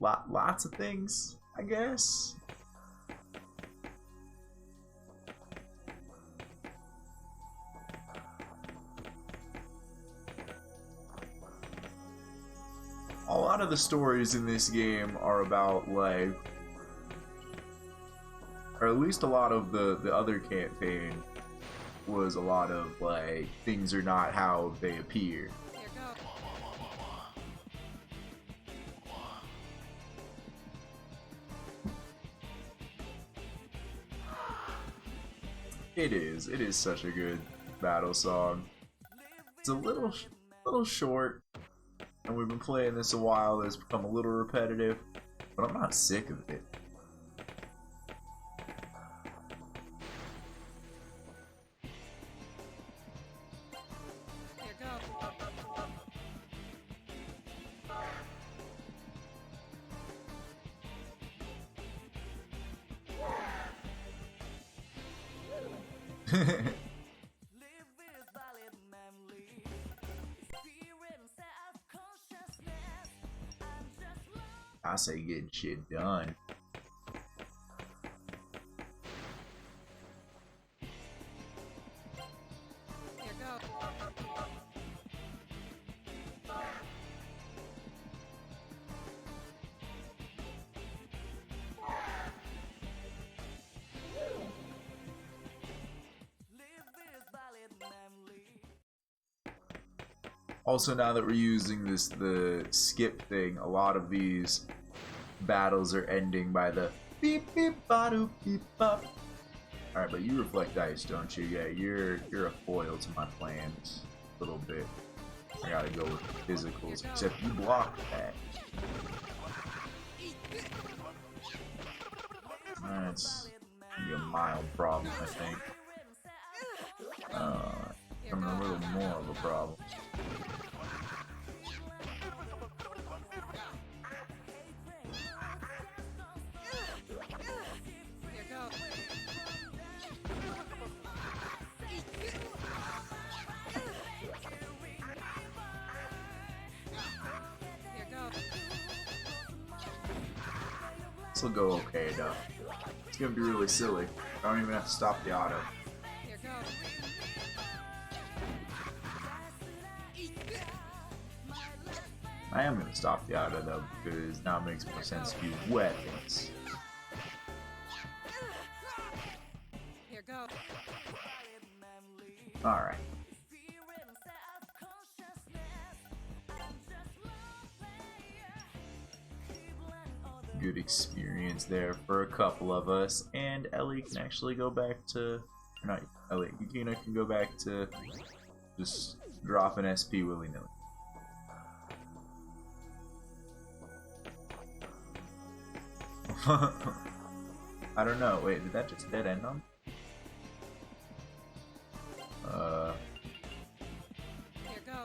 Lots of things, I guess. A lot of the stories in this game are about, like, or at least a lot of the other campaign was a lot of, like, things are not how they appear. Here goes. It is such a good battle song. It's a little short, and we've been playing this a while. It's become a little repetitive, but I'm not sick of it. Here goes. I say getting shit done. Here goes. Also, now that we're using the skip thing, a lot of these battles are ending by the beep beep ba-doo beep bop. Alright, but you reflect ice, don't you? Yeah, you're a foil to my plans a little bit. I gotta go with the physicals, except you block that. That's gonna be a mild problem, I think. Becoming a little more of a problem. Here goes. Here goes. This will go okay though. It's gonna be really silly. I don't even have to stop the auto. Here goes. I am gonna stop the auto though because now it makes more sense to use weapons. Here goes. Alright. Good experience there for a couple of us, and Ellie can actually go back to, or not Ellie, Yukina can go back to just dropping SP willy-nilly. I don't know. Wait, did that just dead end on? Here go.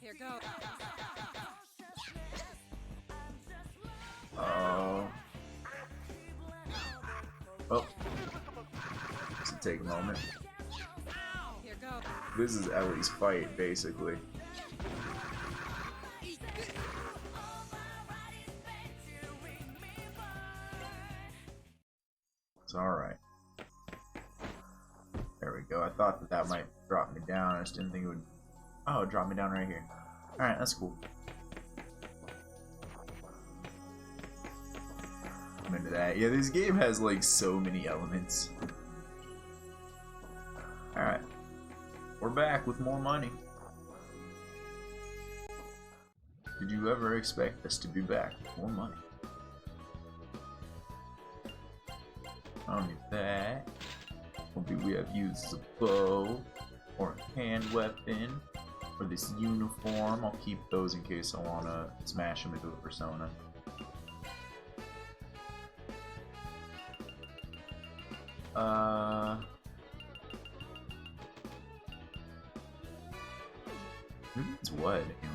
Here go. Oh. Oh. Just take a moment. Here go. This is Ellie's fight, basically. It's alright. There we go. I thought that that might drop me down. I just didn't think it would... Oh, it dropped me down right here. Alright, that's cool. I'm into that. Yeah, this game has like so many elements. Alright. We're back with more money. Did you ever expect us to be back with more money? I don't need that. Maybe we have used a bow or a hand weapon or this uniform. I'll keep those in case I want to smash them into a persona. Maybe it's what? You know?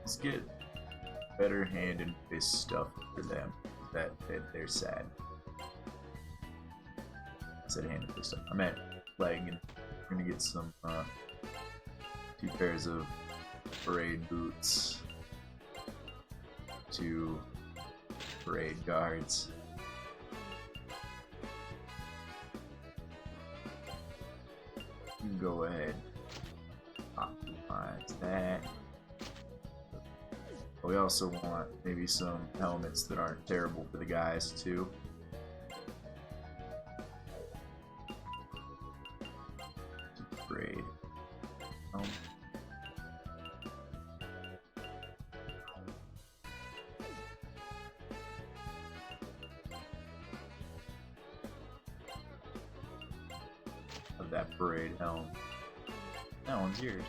Let's get better hand and fist stuff for them. That they're sad. I said hand and fist stuff. I meant leg, and we're gonna get some 2 pairs of parade boots, 2 parade guards. You can go ahead, optimize that. But we also want maybe some helmets that aren't terrible for the guys too. Parade. Of that parade helm. That one's yours.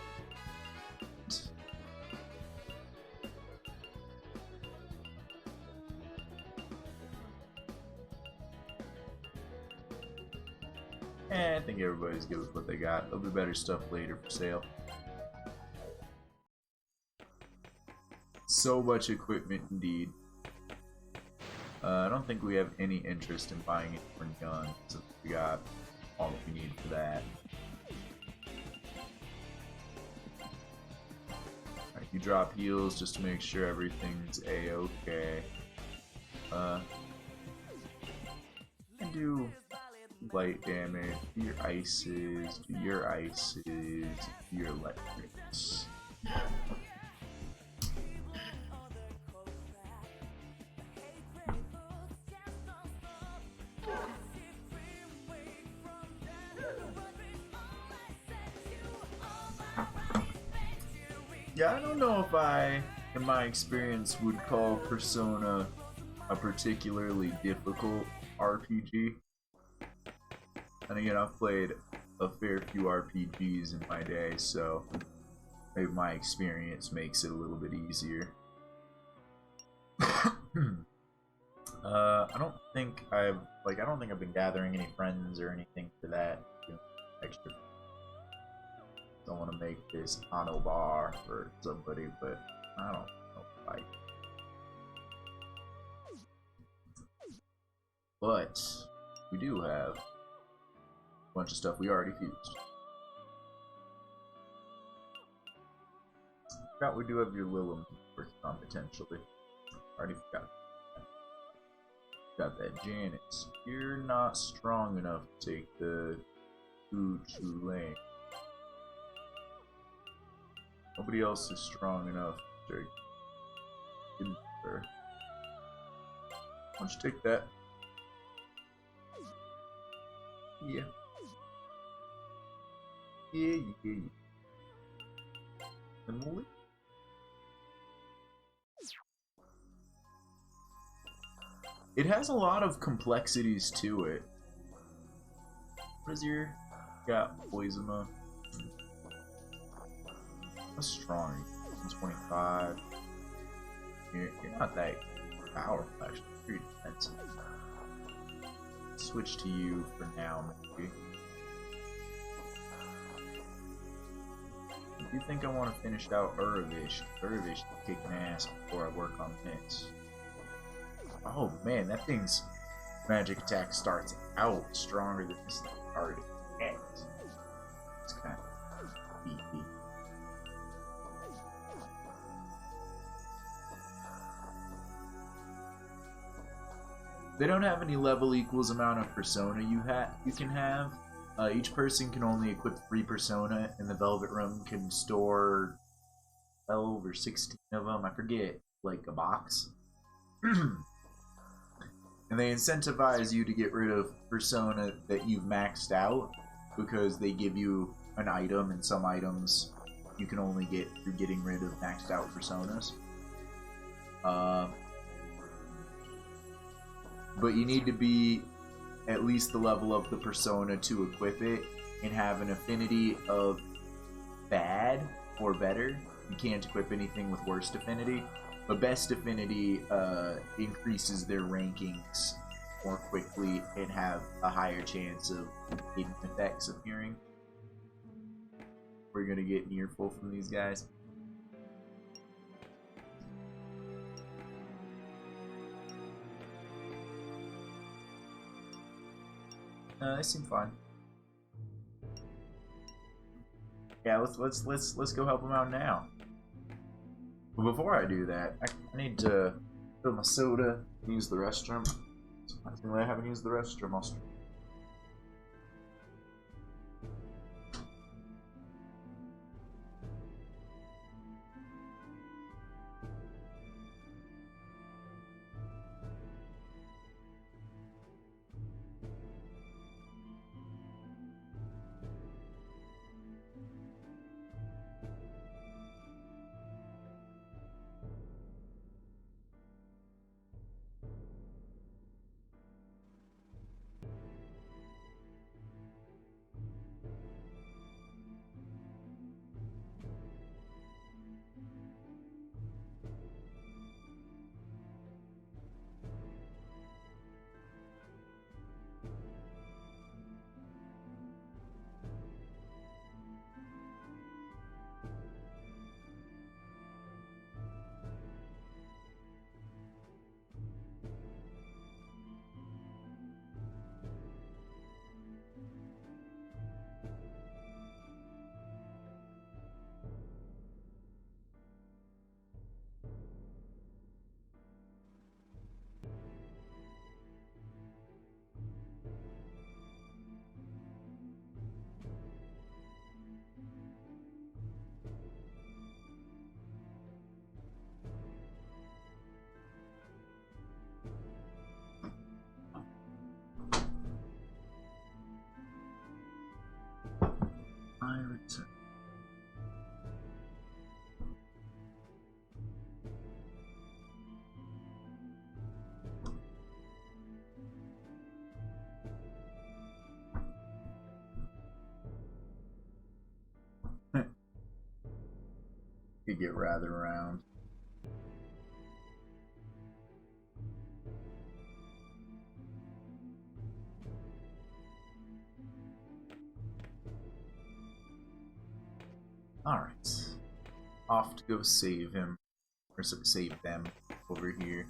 I think everybody's good with what they got. There'll be better stuff later for sale. So much equipment indeed. I don't think we have any interest in buying it for guns since we got all that we need for that. Alright, you drop heals just to make sure everything's a-okay. And do light damage, do your ices, do your ices, do your electrics. Yeah, I don't know if I, in my experience, would call Persona a particularly difficult RPG. And again, I've played a fair few RPGs in my day, so maybe my experience makes it a little bit easier. I don't think I've been gathering any friends or anything for that. You know, extra. Don't want to make this auto bar for somebody, but I don't know if I. But we do have a bunch of stuff we already fused. Forgot we do have your Lilum working on potentially. Already forgot. Got that Janice. You're not strong enough to take the Chu lane. Nobody else is strong enough to get her. Why don't you take that? Yeah. Yeah, yeah, yeah. Emily? It has a lot of complexities to it. What is your... Got Poisima. How strong are you? 125. You're not that powerful, actually. Pretty defensive. Switch to you for now, maybe. I do think I want to finish out Uravish. Uravish is kicking ass before I work on this. Oh man, that thing's magic attack starts out stronger than this card ends. It's kind of beefy. They don't have any level equals amount of persona you can have. Each person can only equip 3 persona, and the Velvet Room can store 12 or 16 of them. I forget, like a box. And they incentivize you to get rid of persona that you've maxed out because they give you an item, and some items you can only get through getting rid of maxed out personas. But you need to be at least the level of the persona to equip it and have an affinity of bad or better. You can't equip anything with worst affinity. But best affinity increases their rankings more quickly and have a higher chance of hidden effects appearing. We're gonna get an earful from these guys. They seem fine. Yeah, let's go help them out now. But before I do that, I need to fill my soda, use the restroom. I haven't used the restroom. I'll start. I return. You get rather around. Alright. Off to go save him. Or save them over here.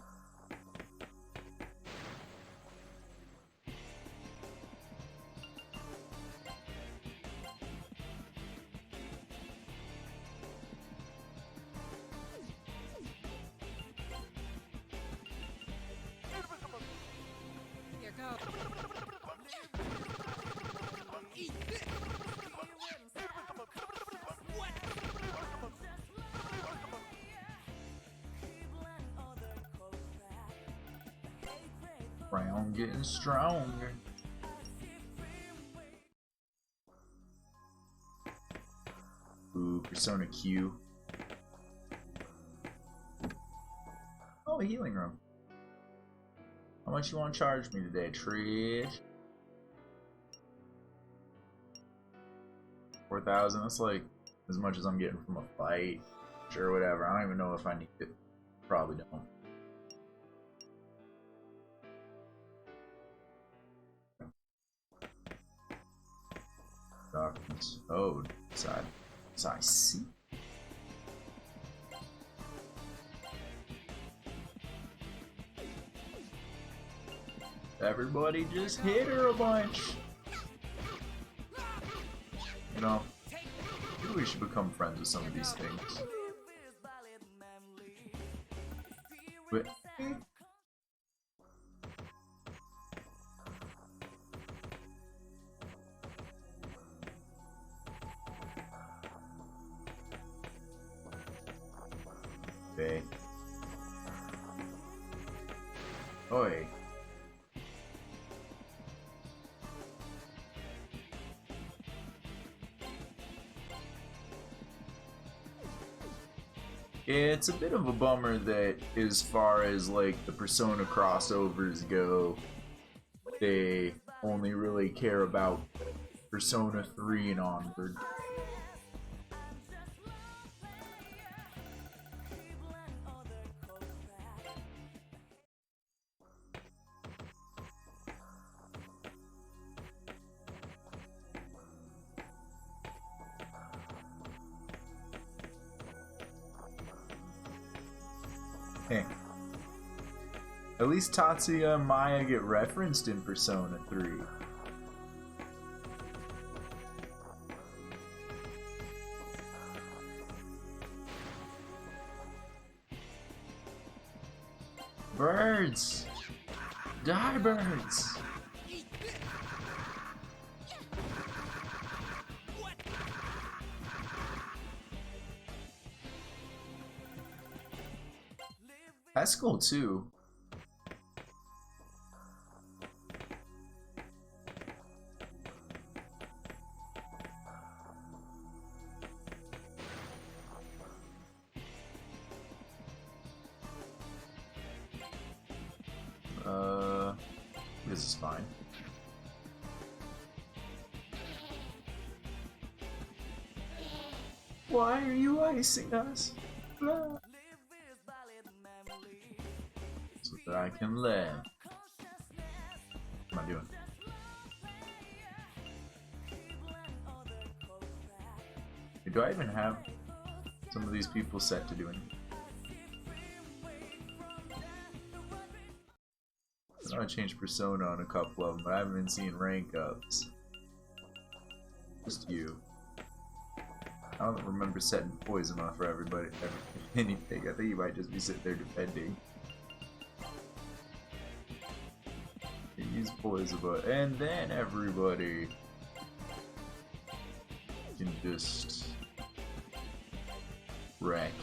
Here goes. Brown getting stronger. Persona Q. Oh, a healing room. How much you want to charge me today, Trish? 4,000. That's like as much as I'm getting from a fight. Sure, whatever. I don't even know if I need it. Probably don't. Darkness. Oh, side. So I see. Everybody just hit her a bunch. You know, maybe we should become friends with some of these things. But, okay. Oi. It's a bit of a bummer that as far as like the Persona crossovers go, they only really care about Persona 3 and onward. Hey. At least Tatsuya and Maya get referenced in Persona 3. Birds! Die, birds! That's cool too. This is fine. Why are you icing us? Blah. So that I can live. What am I doing? Do I even have some of these people set to do anything? I know I changed Persona on a couple of them, but I haven't been seeing rank ups. Just you. I don't remember setting poison off for everybody, anything. I think you might just be sitting there defending. You use poison, but and then everybody can just wreck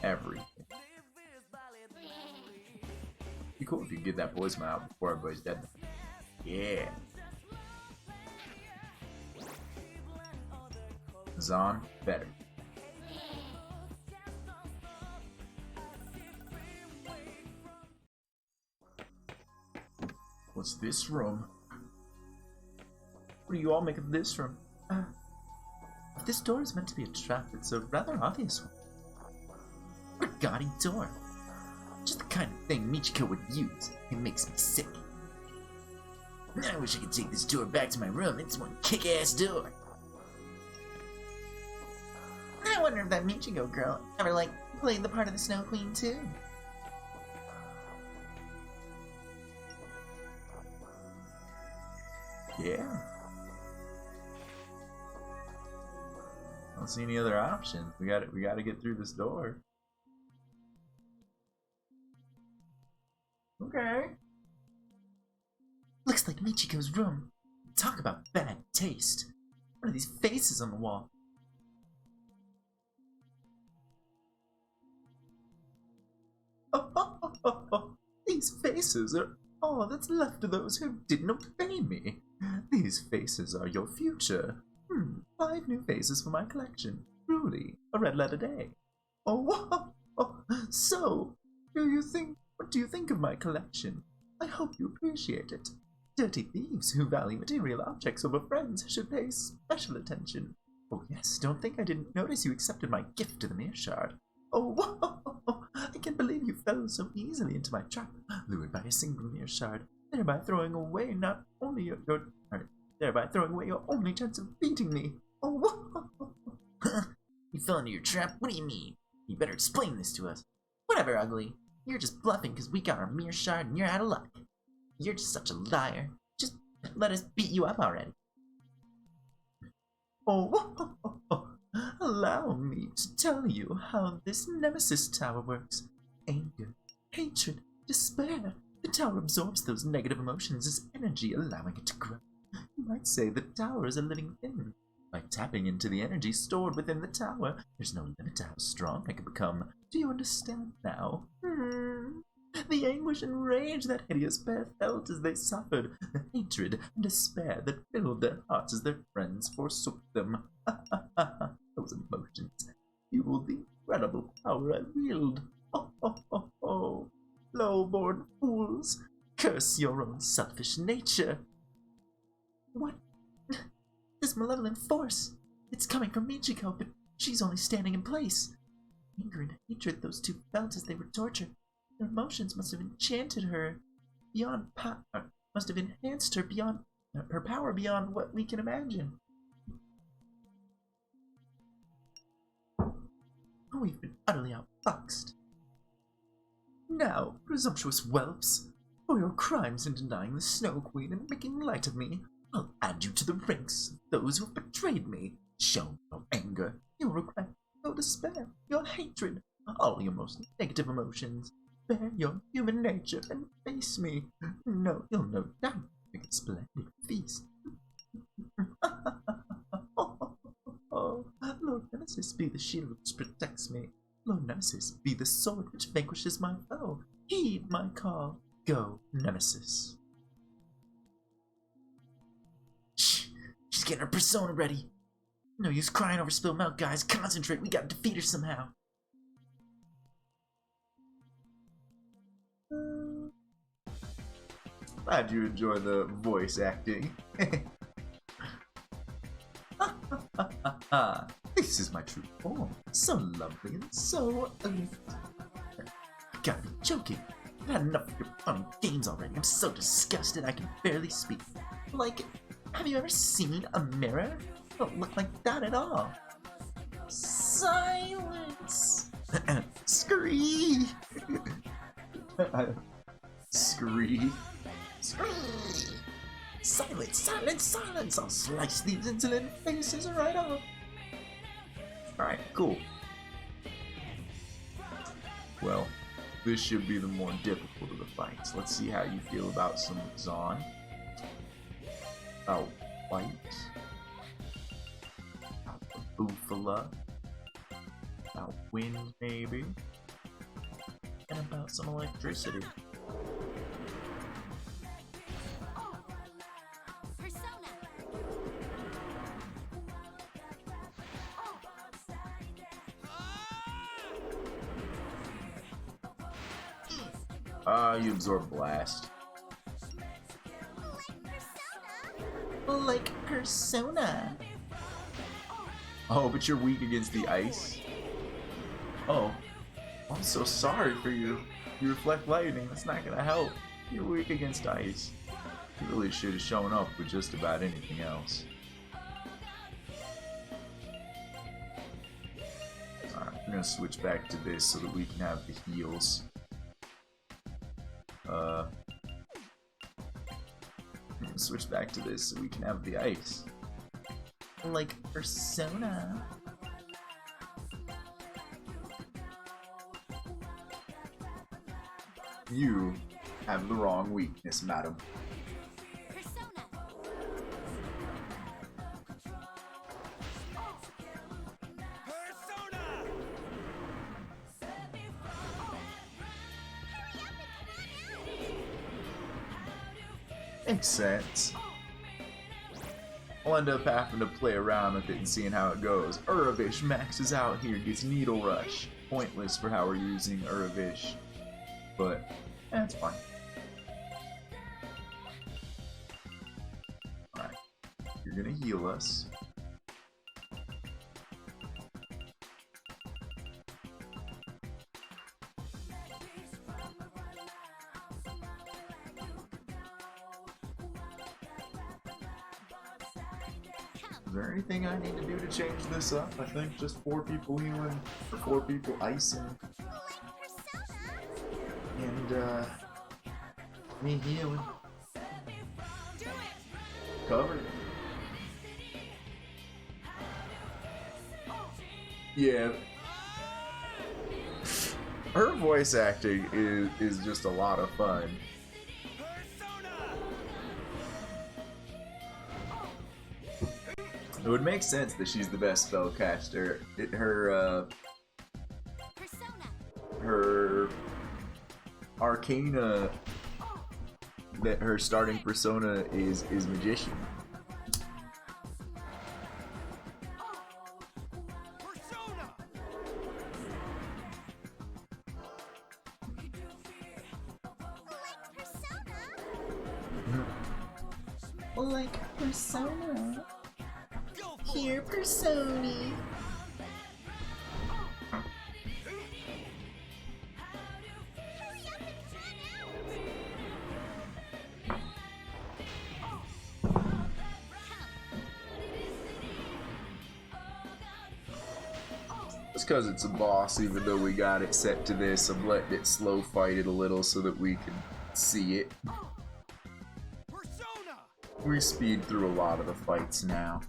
everything. Be cool if you get that poison out before everybody's dead. Yeah. Zon, better. What's this room? What do you all make of this room? If this door is meant to be a trap, it's a rather obvious one. What a gaudy door. Just the kind of thing Michiko would use. It makes me sick. I wish I could take this door back to my room. It's one kick-ass door. I wonder if that Michiko girl ever, like, played the part of the Snow Queen, too. Yeah. I don't see any other options. We gotta get through this door. Okay. Looks like Michiko's room. Talk about bad taste. What are these faces on the wall? These faces are all that's left of those who didn't obey me. These faces are your future. 5 new faces for my collection. Truly, a red letter day. Oh, so, what do you think of my collection? I hope you appreciate it. Dirty thieves who value material objects over friends should pay special attention. Oh yes, don't think I didn't notice you accepted my gift to the Mere Shard. Oh, I can't believe you fell so easily into my trap, lured by a single Mere Shard, thereby throwing away your only chance of beating me. Oh, You fell into your trap? What do you mean? You better explain this to us. Whatever, Ugly. You're just bluffing because we got our Mere Shard and you're out of luck. You're just such a liar. Just let us beat you up already. oh, allow me to tell you how this Nemesis tower works. Anger, hatred, despair. The tower absorbs those negative emotions as energy, allowing it to grow. You might say the tower is a living thing. By tapping into the energy stored within the tower, there's no limit to how strong I can become. Do you understand now? The anguish and rage that hideous pair felt as they suffered, the hatred and despair that filled their hearts as their friends forsook them. Those emotions fueled the incredible power I wield. Low-born fools, curse your own selfish nature. What? This malevolent force, it's coming from Michiko, but she's only standing in place. Anger and hatred those two felt as they were tortured. Their emotions must have enchanted her beyond must have enhanced her beyond her power beyond what we can imagine. We've been utterly outfoxed. Now, presumptuous whelps, for your crimes in denying the Snow Queen and making light of me, I'll add you to the ranks of those who have betrayed me. Show your anger, your regret, your despair, your hatred, all your most negative emotions. Bear your human nature and face me. No, you'll no doubt make a splendid feast. Lord Nemesis, be the shield which protects me. Lord Nemesis, be the sword which vanquishes my foe. Heed my call. Go, Nemesis. Shh! She's getting her persona ready. No use crying over spilled milk, guys. Concentrate. We gotta defeat her somehow. Glad you enjoy the voice acting. This is my true form. So lovely and so ugly. You gotta be joking. I've had enough of your funny games already. I'm so disgusted I can barely speak. Like, have you ever seen a mirror? Don't look like that at all. Silence! Scree! Scree. Scree! Silence, silence, silence! I'll slice these insolent faces right off. Alright, cool. Well, this should be the more difficult of the fights. Let's see how you feel about some Zon. About White. About the Bufala. About Wind, maybe. And about some electricity. You absorb Blast. Like Persona. Oh, but you're weak against the ice? Oh. I'm so sorry for you. You reflect lightning, that's not gonna help. You're weak against ice. You really should have shown up with just about anything else. Alright, we're gonna switch back to this so that we can have the heals. I'm gonna switch back to this so we can have the ice. Like Persona. You have the wrong weakness, madam. Makes sense. I'll end up having to play around with it and seeing how it goes. Uravish maxes out here, gets Needle Rush. Pointless for how we're using Uravish. But, that's fine. Alright. You're gonna heal us. Is there anything I need to do to change this up? I think just 4 people healing, or 4 people icing. And, me healing. Covered. Yeah. Her voice acting is just a lot of fun. It would make sense that she's the best spellcaster. Her arcana, that her starting persona is magician. Like persona. Here, persona. Just because it's a boss, even though we got it set to this, I'm letting it slow fight it a little so that we can see it. We speed through a lot of the fights now.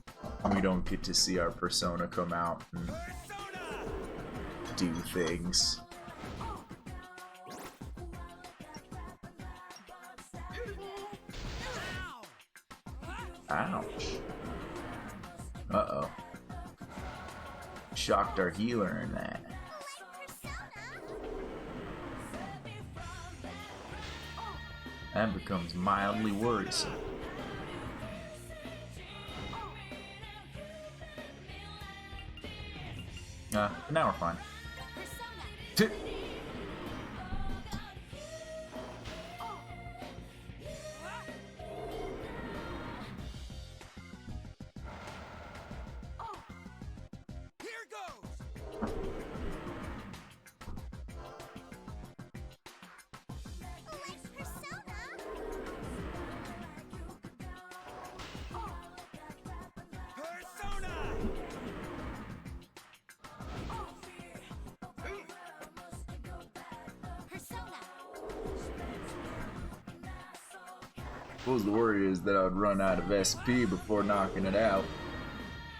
We don't get to see our persona come out and do things. Ouch. Uh-oh. Shocked our healer in that. That becomes mildly worrisome. Now we're fine. I suppose the worry is that I would run out of SP before knocking it out.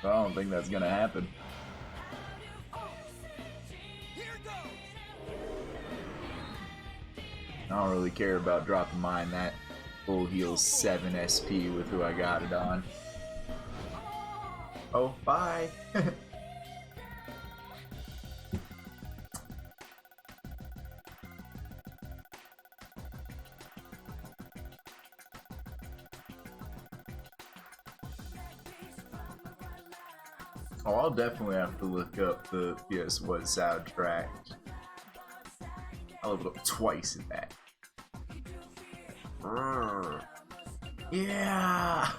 But I don't think that's gonna happen. I don't really care about dropping mine. That full heals 7 SP with who I got it on. Oh, bye! Oh, I'll definitely have to look up the PS1 soundtrack. I leveled up twice in that. Yeah!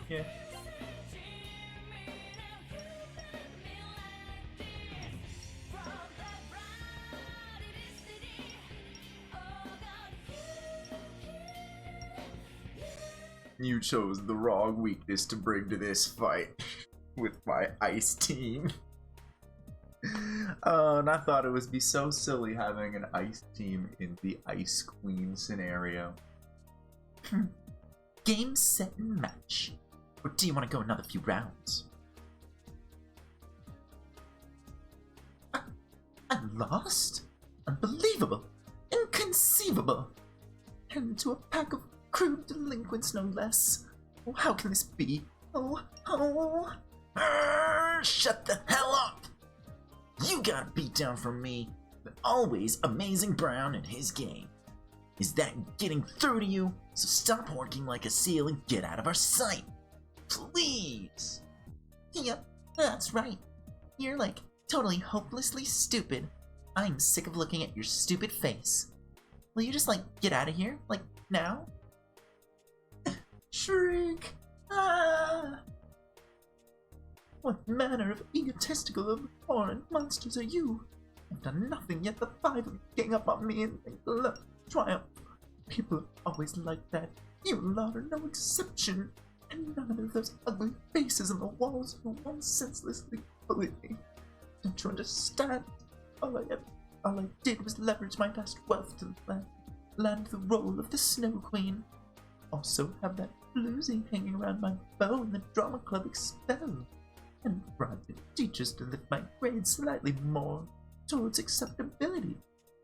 yeah. You chose the wrong weakness to bring to this fight with my ice team. And I thought it would be so silly having an ice team in the Ice Queen scenario. Game, set, and match. Or do you want to go another few rounds? I lost? Unbelievable! Inconceivable! And to a pack of crude delinquents, no less. Oh, how can this be? Oh. Shut the hell up! you got a beatdown from me, but always Amazing Brown and his gang. Is that getting through to you? So stop working like a seal and get out of our sight. Please! Yep, that's right. You're like totally hopelessly stupid. I'm sick of looking at your stupid face. Will you just like get out of here? Like now? Shriek! Ah! What manner of egotistical abhorrent monsters are you? I've done nothing yet the five of you gang up on me and think love triumph. People are always like that. You lot are no exception. And none of those ugly faces on the walls who once senselessly bullied me. Don't you understand? All I did was leverage my vast wealth to land the role of the Snow Queen. Also have that bluesy hanging around my bow in the drama club expelled. And bribe the teachers to lift my grades slightly more towards acceptability.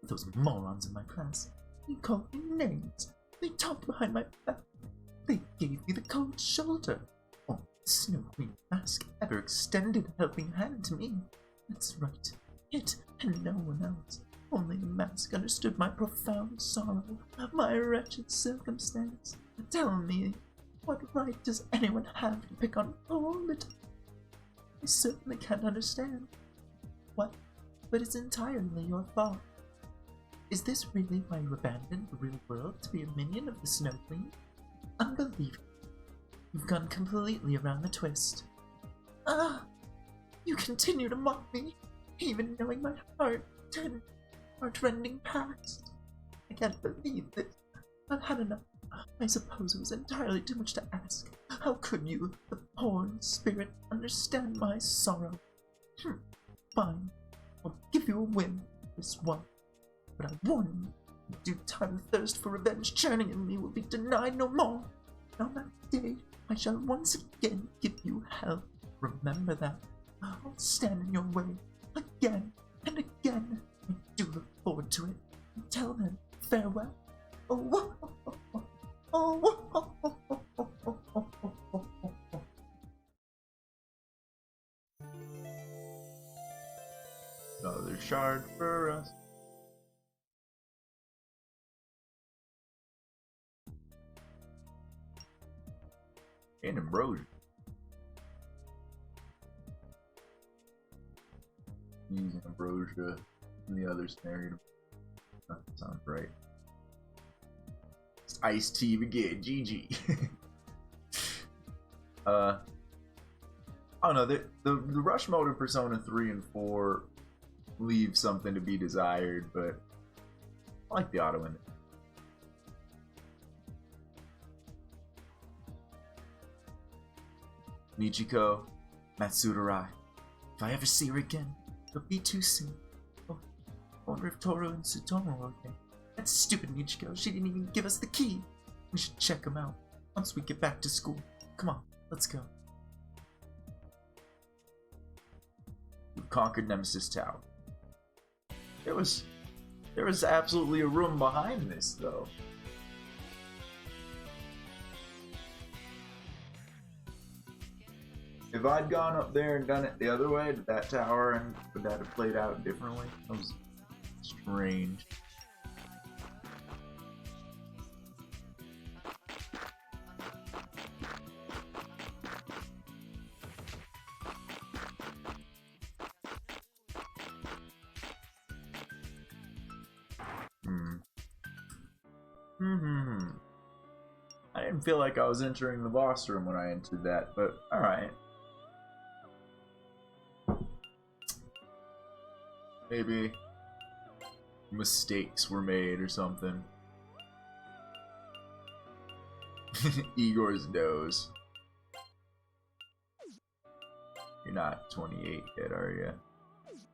Those morons in my class, they called me names. They talked behind my back. They gave me the cold shoulder. Oh, the Snow Queen mask ever extended a helping hand to me. That's right. It and no one else. Only the mask understood my profound sorrow, my wretched circumstance. Tell me, what right does anyone have to pick on poor little... I certainly can't understand. What? But it's entirely your fault. Is this really why you abandoned the real world to be a minion of the Snow Queen? Unbelievable. You've gone completely around the twist. Ah! You continue to mock me, even knowing my heart-rending past. I can't believe this. I've had enough. I suppose it was entirely too much to ask. How could you, the poor in spirit, understand my sorrow? Fine. I'll give you a win, this one. But I warn you, in due time the thirst for revenge churning in me will be denied no more. And on that day, I shall once again give you hell. Remember that. I'll stand in your way, again and again. I do look forward to it. Until then, farewell. Oh, Another shard for us. And ambrosia. Using ambrosia in the other scenario. That sounds right. It's iced tea again, GG. I don't know, the rush mode of Persona 3 and 4 leave something to be desired, but I like the auto ending. Michiko Matsudarai. If I ever see her again, it'll be too soon. Oh, I wonder if Toro and Tsutomu are okay. That stupid Michiko, she didn't even give us the key. We should check them out once we get back to school. Come on, let's go. We've conquered Nemesis Tower. There was absolutely a room behind this, though. If I'd gone up there and done it the other way to that tower, and would that have played out differently? That was strange. I didn't feel like I was entering the boss room when I entered that, but alright. Maybe mistakes were made or something. Igor's nose. You're not 28 yet, are you?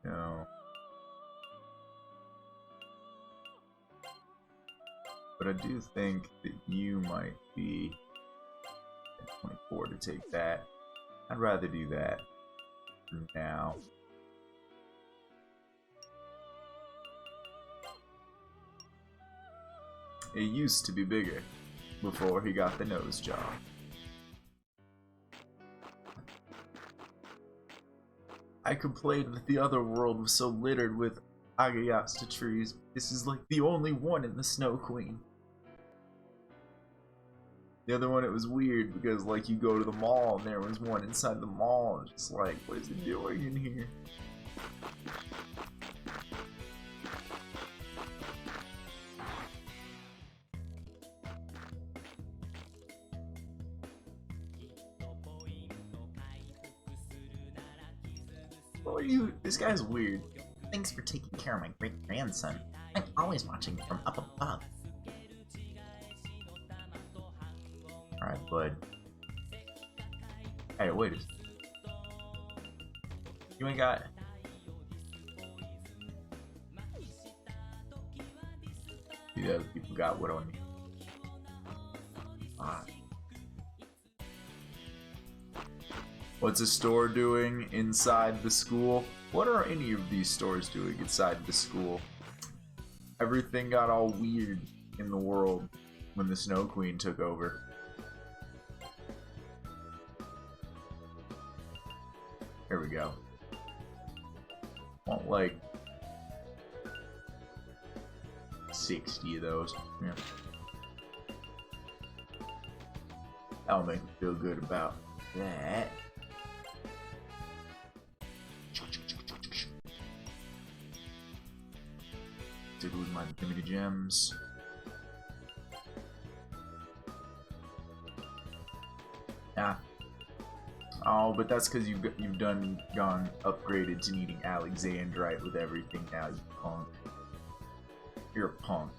No. But I do think that you might be at 24 to take that. I'd rather do that for now. It used to be bigger before he got the nose job. I complained that the other world was so littered with Agayasta trees. This is like the only one in the Snow Queen. The other one, it was weird because like you go to the mall and there was one inside the mall and it's like, what is it doing in here? What are you? This guy's weird. Thanks for taking care of my great-grandson. I'm always watching from up above. Alright, bud. Hey, wait. You ain't got... The other people got what on me. What's a store doing inside the school? What are any of these stores doing inside the school? Everything got all weird in the world when the Snow Queen took over. Here we go. Want like 60 of those. Yeah. That'll make me feel good about that. Take a look at my limited gems. Yeah. Oh, but that's because you've gone upgraded to needing Alexandrite with everything now, you punk. You're a punk.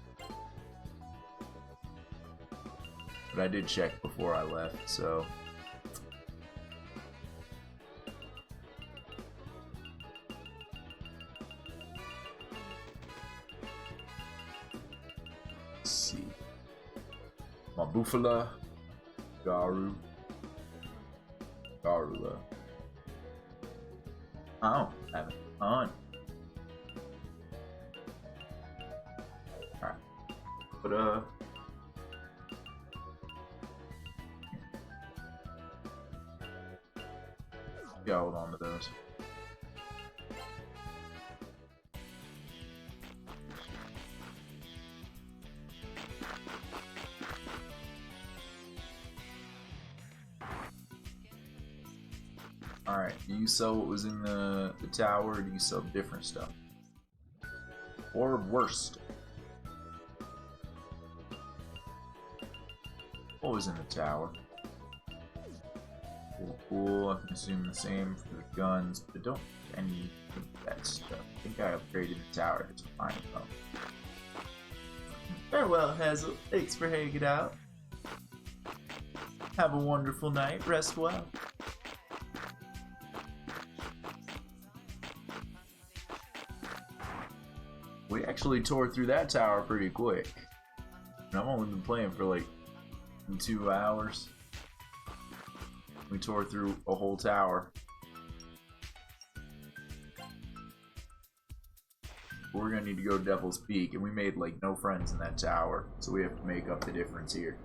But I did check before I left, so. Let's see. Mabufala, Garula. Oh, having fun. Alright. But, yeah, hold on to those. Alright, do you sell what was in the tower, or do you sell different stuff? Or worst? What was in the tower? Cool, I can assume the same for the guns, but don't get any of that stuff. I think I upgraded the tower to fine though. Farewell, Hazel. Thanks for hanging out. Have a wonderful night. Rest well. We actually tore through that tower pretty quick. And I've only been playing for like 2 hours. We tore through a whole tower. We're gonna need to go to Devil's Peak, and we made like no friends in that tower, so we have to make up the difference here.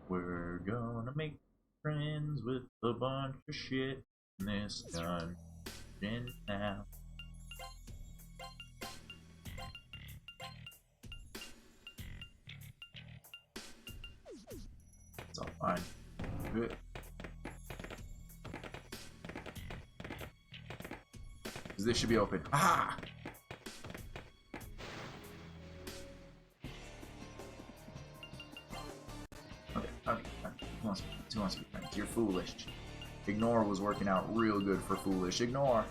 We're gonna make friends with a bunch of shit in this dungeon now. It's all fine. Good. Because this should be open. Ah! Okay. Who wants to be friends? You're foolish. Ignore was working out real good for foolish. Ignore.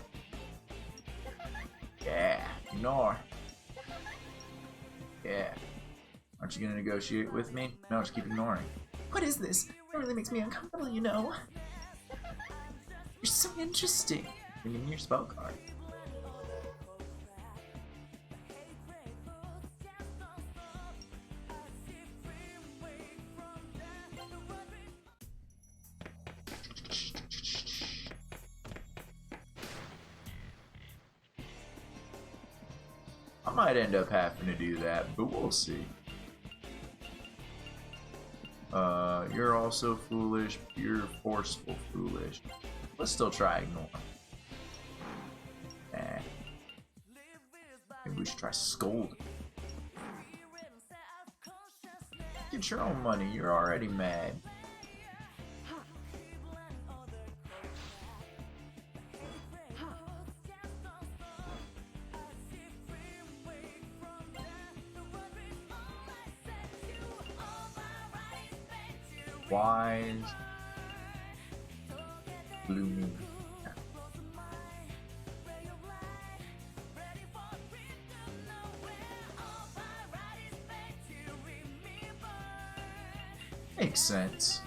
Yeah. Ignore. Yeah. Aren't you gonna negotiate with me? No, just keep ignoring. What is this? It really makes me uncomfortable, you know. You're so interesting. Give me your spell card. I might end up having to do that, but we'll see. You're also foolish. You're forceful foolish. Let's still try ignore. Eh. Maybe we should try scold. Get your own money. You're already mad. Wise, gloomy. Makes sense.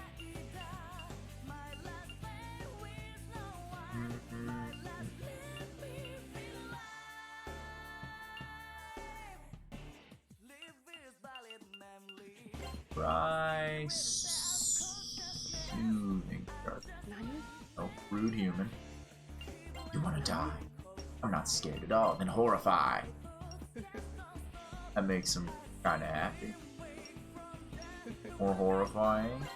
Soothing dark. Oh, rude human. You wanna die? I'm not scared at all, then horrify. That makes him kinda happy. More horrifying.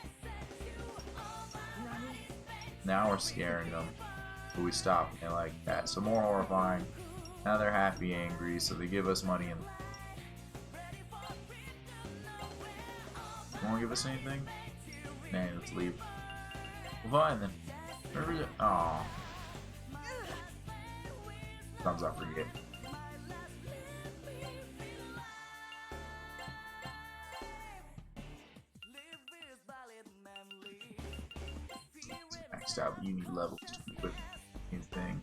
Now we're scaring them. But we stop and they like that. So more horrifying. Now they're happy, angry, so they give us money and you wanna give us anything? Nah, let's leave. Well, fine then. Where is it? Aww. Thumbs up, forget. Maxed out, but you need levels to equip anything.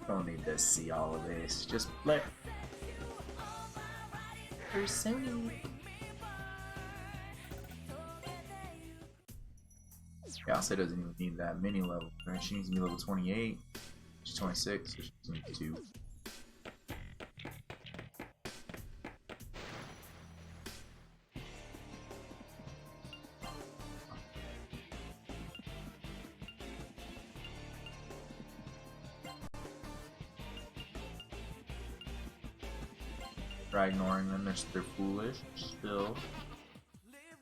Don't need to see all of this. Just let Persona. Yase doesn't even need that many level. Right? She needs to be level 28. She's 26, so she needs 2. Try ignoring them, they're foolish still.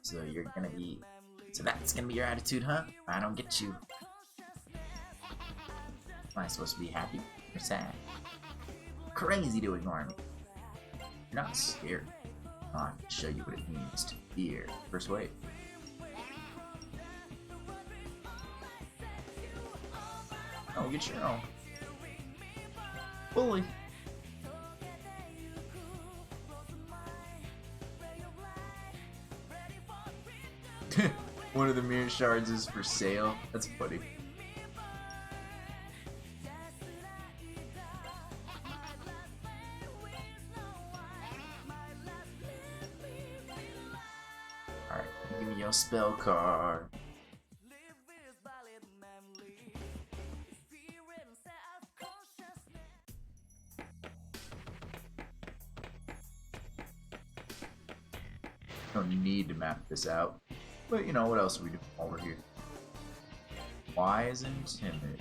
So you're gonna be... So that's gonna be your attitude, huh? I don't get you. Am I supposed to be happy or sad? Crazy to ignore me. You're not scared. I can show you what it means to fear. Persuade. Oh, get your own. Bully. One of the mirror shards is for sale. That's funny. Alright, give me your spell card. Don't need to map this out. But you know, what else are we doing while we're here? Wise and timid.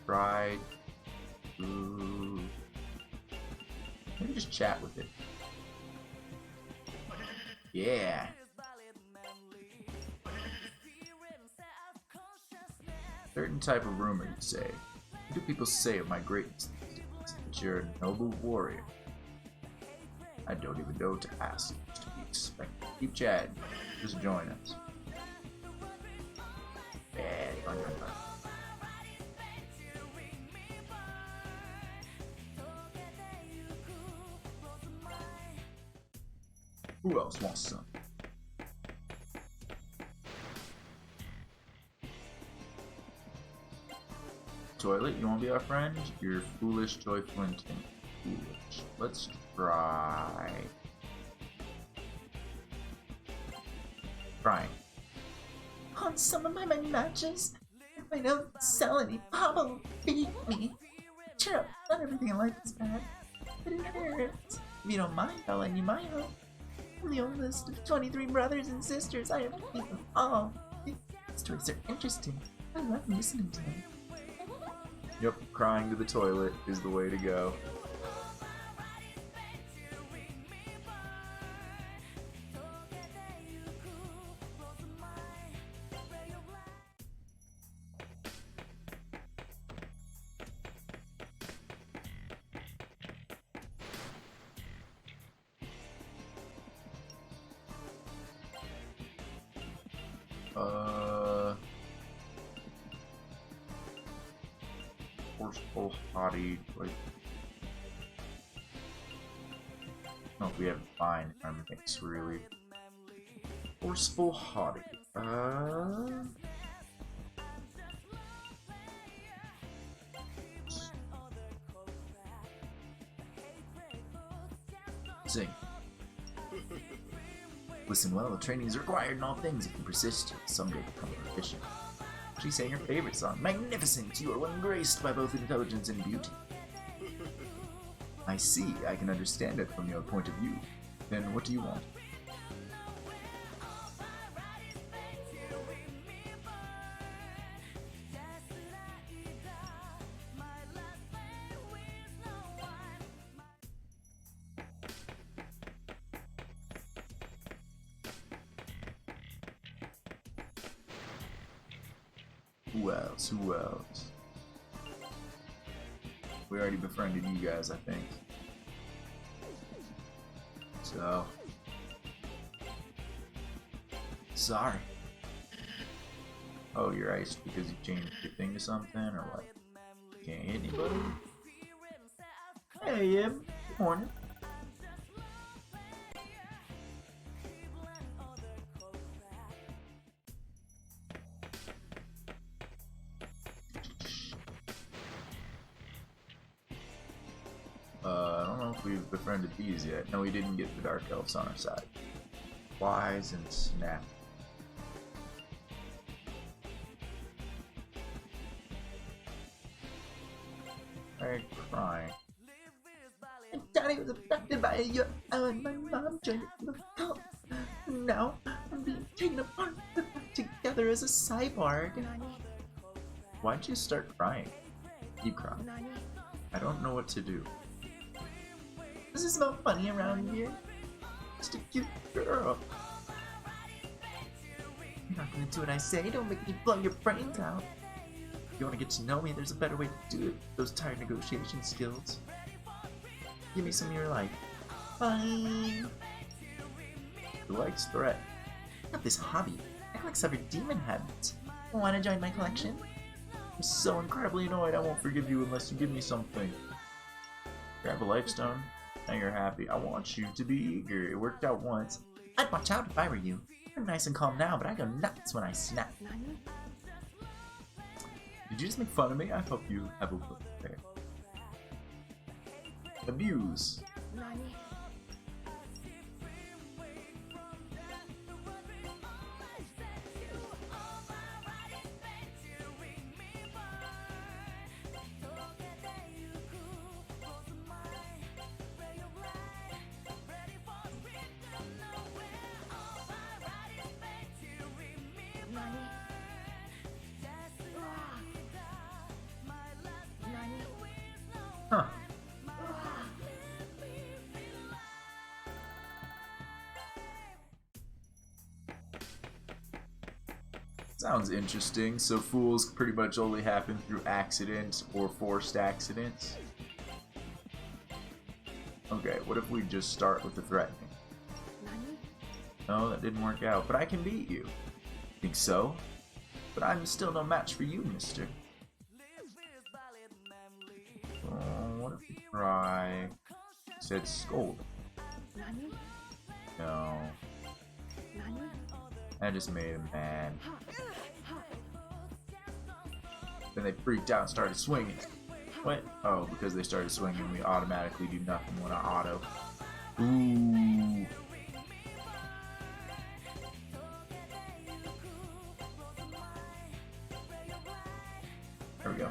Pride. Ooh. Maybe just chat with it. Yeah. Certain type of rumor, you'd say. What do people say of my greatness these days? That you're a noble warrior. I don't even know to ask. It's to be expected. Keep chatting. Just join us. Yeah, join. Who else wants some? Toilet, you wanna be our friend? You're foolish, joyful, and timid. Foolish. Let's try. Trying. On some of my matches, if I don't sell any, Papa will beat me. Cheer up, not everything in life is bad, but it hurts. If you don't mind, I'll lend you my help. I'm the oldest of 23 brothers and sisters. I have to feed them all. These stories are interesting. I love listening to them. Yep, crying to the toilet is the way to go. Forceful, haughty, like... I don't know if we have fine in our mix, really. Forceful, haughty. Sing. Listen well, training is required in all things. If you persist, you'll someday become proficient. She sang her favorite song, Magnificent! You are one graced by both intelligence and beauty. I see, I can understand it from your point of view. Then what do you want? Who else? Who else? We already befriended you guys, I think. So... Sorry. Oh, you're iced because you changed your thing to something, or what? Can't hit anybody? Hey, yeah. Good morning. I don't know if we've befriended these yet. No, we didn't get the Dark Elves on our side. Wise and Snap. Very crying. And Daddy was affected by your and my mom joined the cult. Now I'm being taken apart but back together as a cyborg. Why'd you start crying? Keep crying. I don't know what to do. Does it smell funny around here? Just a cute girl. You're not gonna do what I say. Don't make me blow your brains out. If you want to get to know me, there's a better way to do it. Those tired negotiation skills. Give me some of your life. Fine. Who likes threat? I have this hobby. I collect severed demon heads. Want to join my collection? I'm so incredibly annoyed. I won't forgive you unless you give me something. Grab a life stone. Now you're happy. I want you to be eager. It worked out once. I'd watch out if I were you. I'm nice and calm now, but I go nuts when I snap. Did you just make fun of me? I hope you have a look there. Abuse. Huh. Sounds interesting. So fools pretty much only happen through accidents or forced accidents. Okay, what if we just start with the threatening? No, that didn't work out, but I can beat you. Think so? But I'm still no match for you, mister. What if we try... Said scold. No. I just made him mad. Then they freaked out and started swinging. What? Oh, because they started swinging, we automatically do nothing when I auto. Ooh. There we go.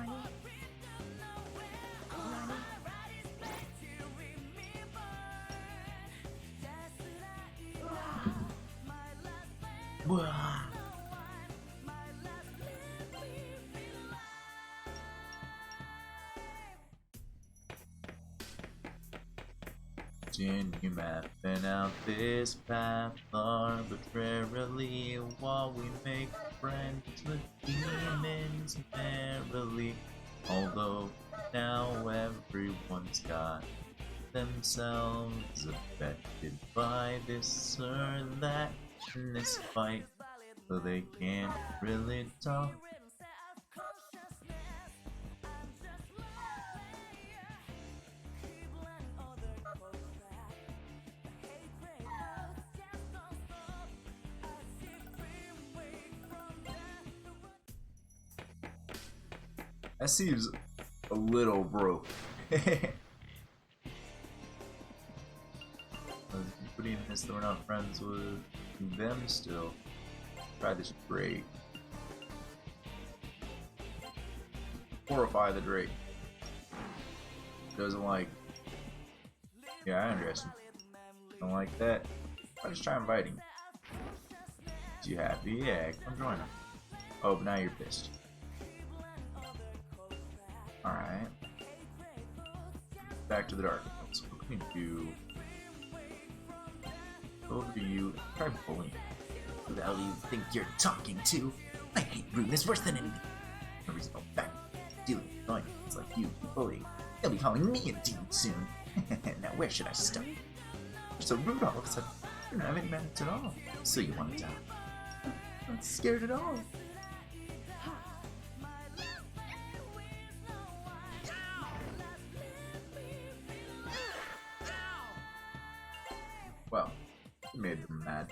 continue mapping out this path arbitrarily while we make friends with demons merrily. Although now everyone's got themselves affected by this or that in this fight, so they can't really talk. That seems a little broke. Putting this that we're not friends with them still. Try this Drake. Horrify the Drake. Doesn't like. Yeah, I understand. Don't like that. I'll just try inviting. Is you happy? Yeah, come join him. Oh, but now you're pissed. Alright. Back to the dark. So what can we do? Go over to you. Try bullying. Who the hell do you think you're talking to? I hate rudeness worse than anything. No reason to go back. Dealing with annoying things like you, bullying. They'll be calling me a demon soon. Now where should I start? You're so rude all of a sudden. You're not even mad at all. So you want to die? I'm not scared at all. Well, you made them mad.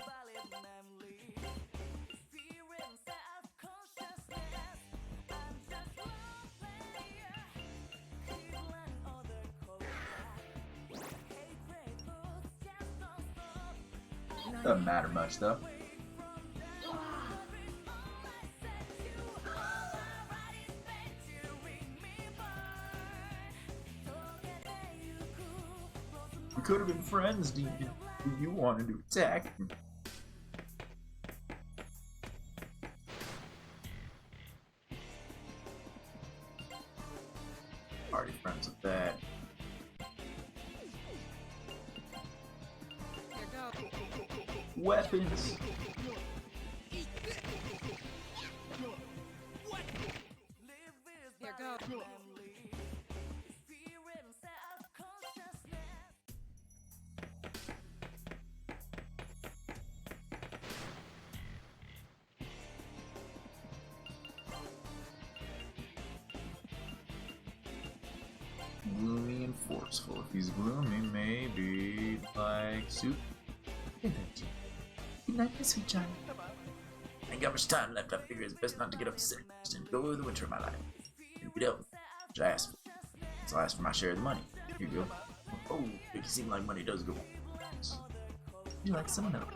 Doesn't matter much though. We could have been friends, Deacon. You wanted to attack me. Already friends with that. Here go. Weapons! Here go. Gloomy and forceful. If he's gloomy, maybe like soup. Good night, my sweet child. I ain't got much time left. I figure it's best not to get upset. Just enjoy the winter of my life. Here we go. Which I asked for. So I asked for my share of the money. Here you go. Oh, make it seem like money does go. You like some milk?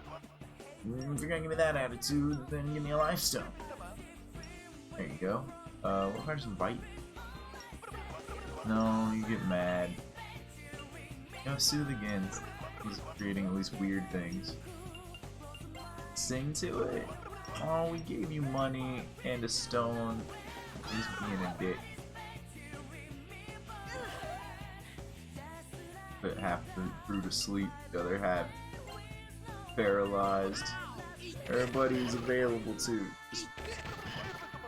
If you're gonna give me that attitude, then give me a lifestone. There you go. What if I just invite? No, you get mad. You know, soothe again. He's creating all these weird things. Sing to it. Oh, we gave you money and a stone. He's being a dick. Put half the crew to sleep, the other half paralyzed. Everybody's available too. Just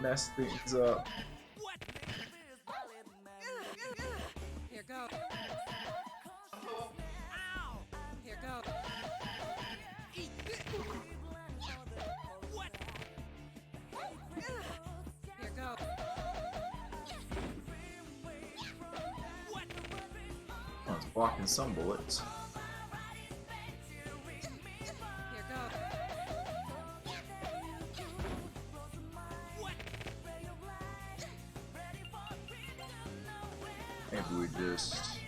mess things up. Here go. Here go. Here go. Oh, it's blocking some bullets. Here go. Maybe we just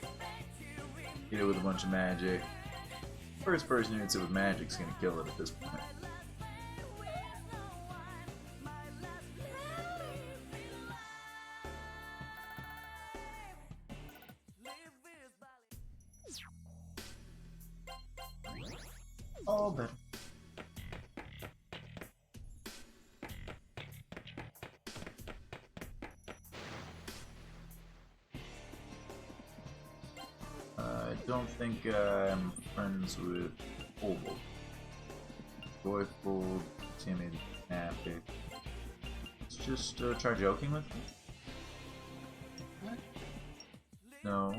hit it with a bunch of magic. First person who hits it with magic's gonna kill it at this point. All better. don't think I'm friends with Oval. Joyful, timid, happy. Let's just try joking with me. No.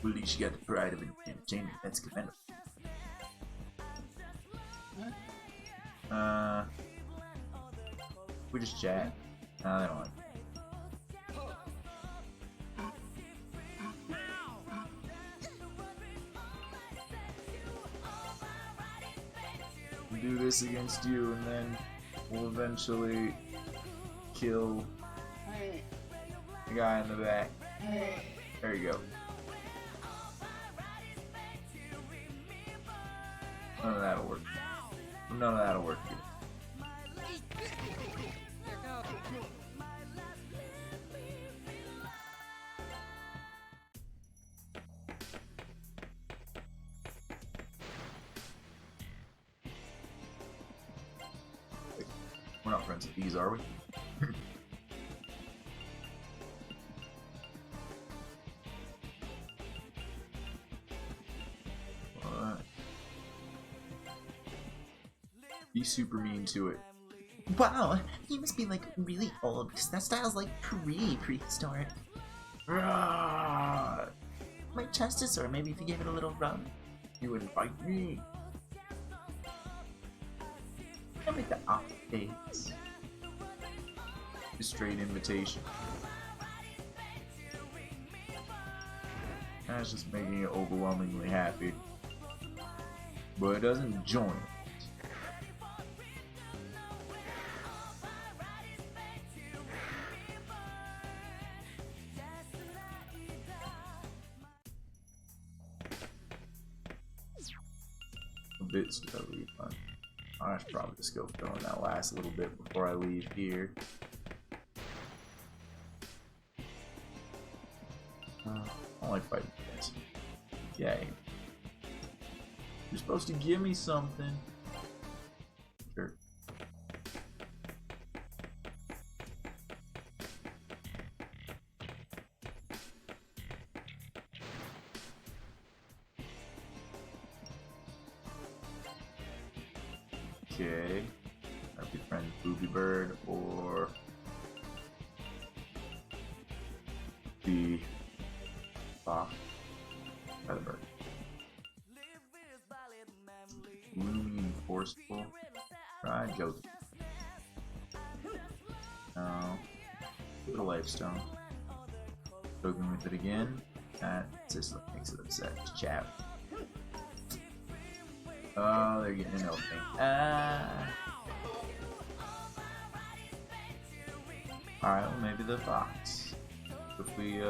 Well, at least you got the pride of an entertainer. That's commendable. We just chat. No, they don't like do this against you, and then we'll eventually kill the guy in the back. There you go. None of that'll work. None of that'll work either. Here goes. We're not friends with these, are we? Alright. Be super mean to it. Wow, you must be like really old because that style's like prehistoric. Ah, My chest is sore. Maybe if you gave it a little rub. you invite me. I'll make the opposite face. A straight invitation. That's just making it overwhelmingly happy. But it doesn't join it. A bit slowly, but I should probably just go fill in that last little bit before I leave here. I don't like fighting this. Yay. You're supposed to give me something. Sure. Okay. I'll be friends with Booby Bird or the fox by the bird. Gloomy and forceful. Try joking. No. Give it a lifestone. Joking with it again. That just makes it upset. Chat. Oh, they're getting an opening. Alright, well, maybe the fox. If we,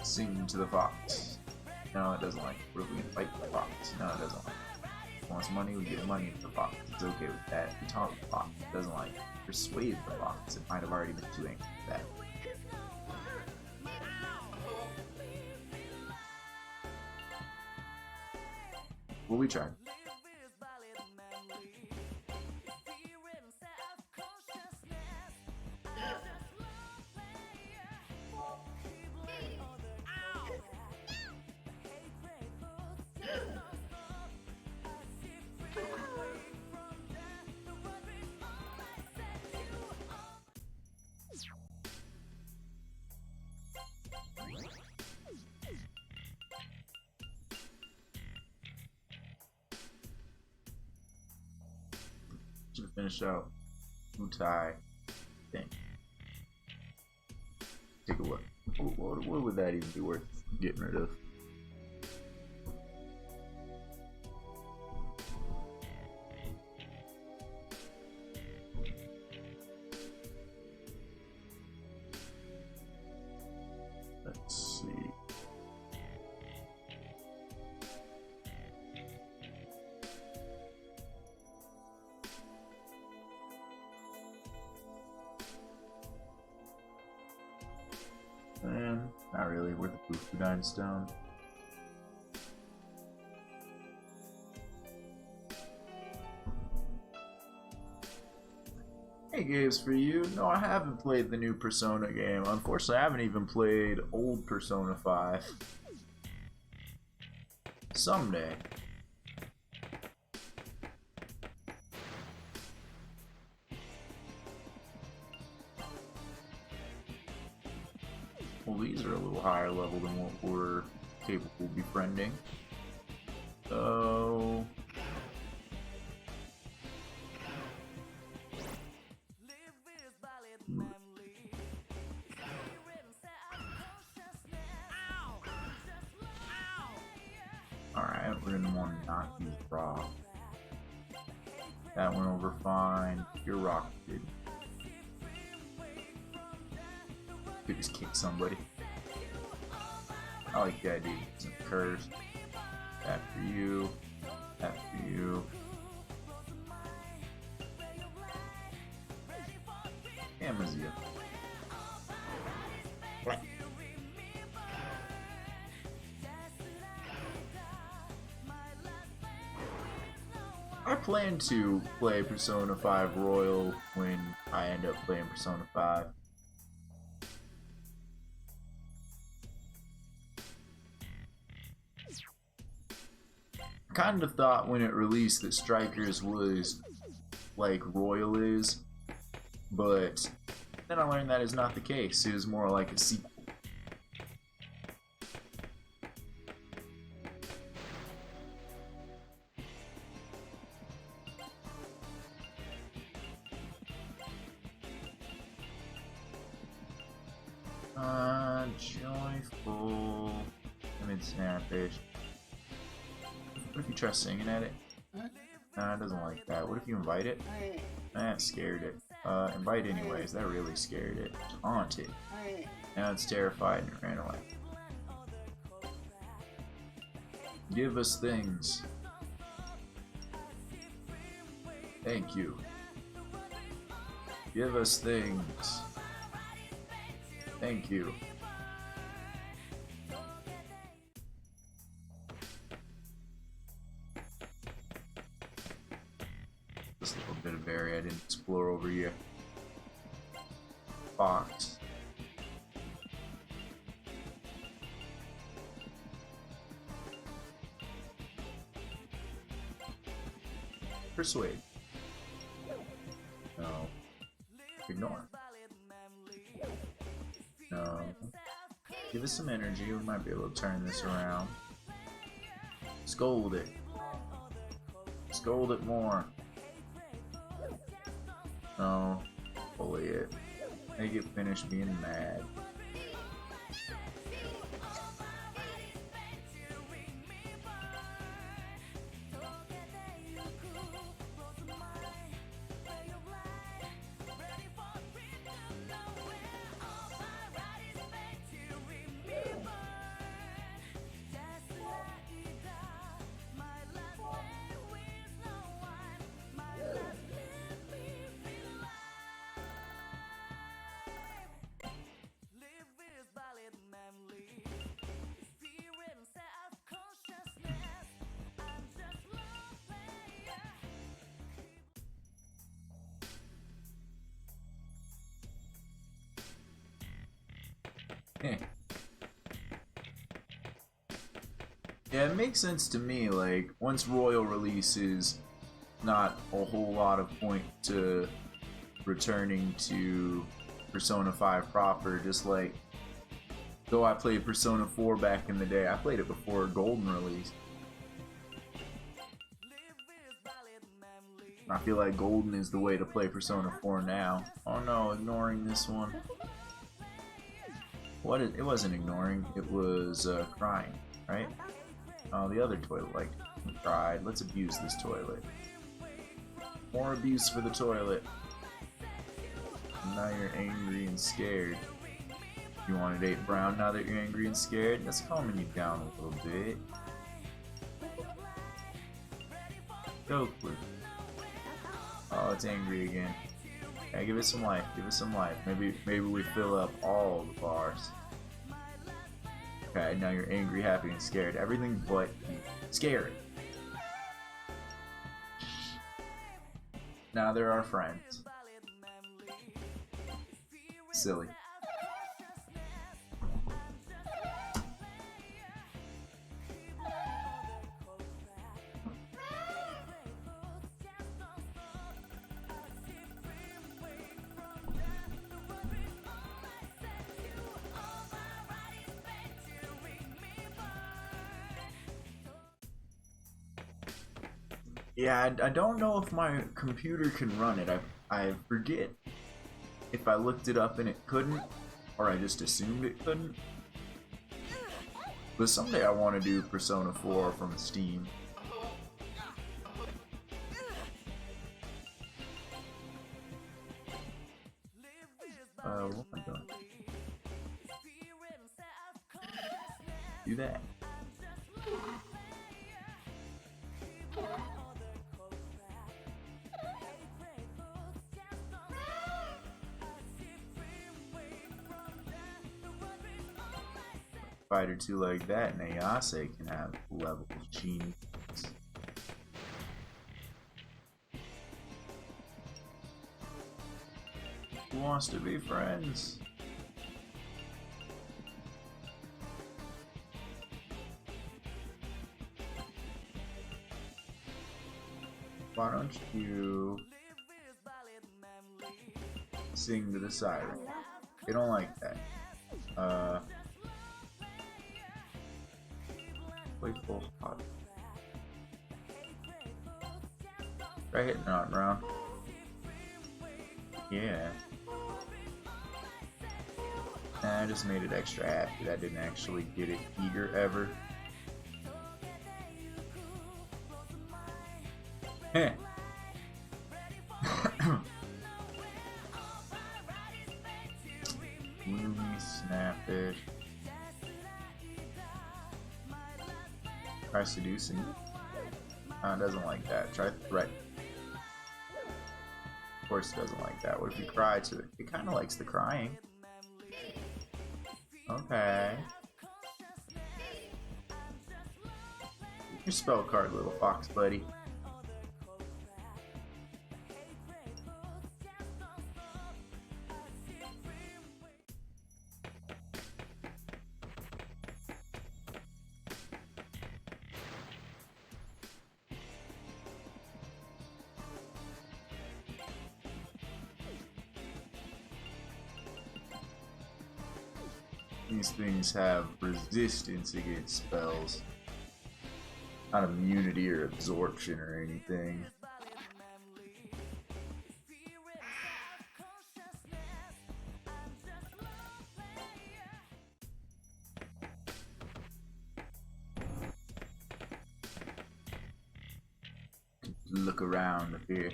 sing to the fox. No, it doesn't like it. What if we can fight the fox? No, it doesn't like it. If it wants money, we give money to the fox. It's okay with that. If we taunt the fox, it doesn't like it. Persuade the fox. It might have already been too angry with that. Well, we tried. Should finish out Mutai thing. Take a look. What would that even be worth getting rid of? Let's see. Not really worth the Fudan Stone. Hey, games for you. No, I haven't played the new Persona game. Unfortunately, I haven't even played old Persona 5. Someday. Well, these are a little higher level than what we're capable of befriending. So... Alright, we're gonna want to not use rock. That went over fine. Your rock did. Could just kick somebody. I like the idea of some curves. That for you. That for you. Amazia. I plan to play Persona 5 Royal when I end up playing Persona 5. I kind of thought when it released that Strikers was like Royal is, but then I learned that is not the case. It was more like a sequel. Joyful. I mean, snapfish. What if you try singing at it? Nah, it doesn't like that. What if you invite it? That scared it. Invite anyways. That really scared it. Taunt it. Now it's terrified and it ran away. Give us things. Thank you. Give us things. Thank you. This little bit of area I didn't explore over here. Fox. Persuade. No. Ignore. No. Give us some energy. We might be able to turn this around. Scold it. Scold it more. No. Bully it. Make it finish being mad. Yeah, it makes sense to me, like, once Royal releases, not a whole lot of point to returning to Persona 5 proper, just like, though I played Persona 4 back in the day, I played it before Golden released. I feel like Golden is the way to play Persona 4 now. Oh no, ignoring this one. It wasn't ignoring, it was crying, right? Oh, the other toilet like cried. Let's abuse this toilet. More abuse for the toilet. And now you're angry and scared. You wanted 8 brown now that you're angry and scared? That's calming you down a little bit. Go, Clue. Oh, it's angry again. Yeah, give it some life. Give it some life. Maybe we fill up all the bars. Okay, now you're angry, happy, and scared. Everything but scared. Now they're our friends. silly. Yeah, I don't know if my computer can run it. I forget if I looked it up and it couldn't, or I just assumed it couldn't. But someday I want to do Persona 4 from Steam. What am I doing? Do that. Fighter 2 like that, and Ayase can have level genius. Who wants to be friends? Why don't you sing to the siren? They don't like that. Playful hot. Try hitting on around. Yeah. I just made it extra happy that I didn't actually get it eager ever. Heh. Gloomy, snappish. Try seducing. It doesn't like that. Try threat. Of course it doesn't like that. What if you cry to it? It kind of likes the crying. Okay. Your spell card, little fox buddy. These things have resistance against spells, not immunity or absorption or anything. Look around here.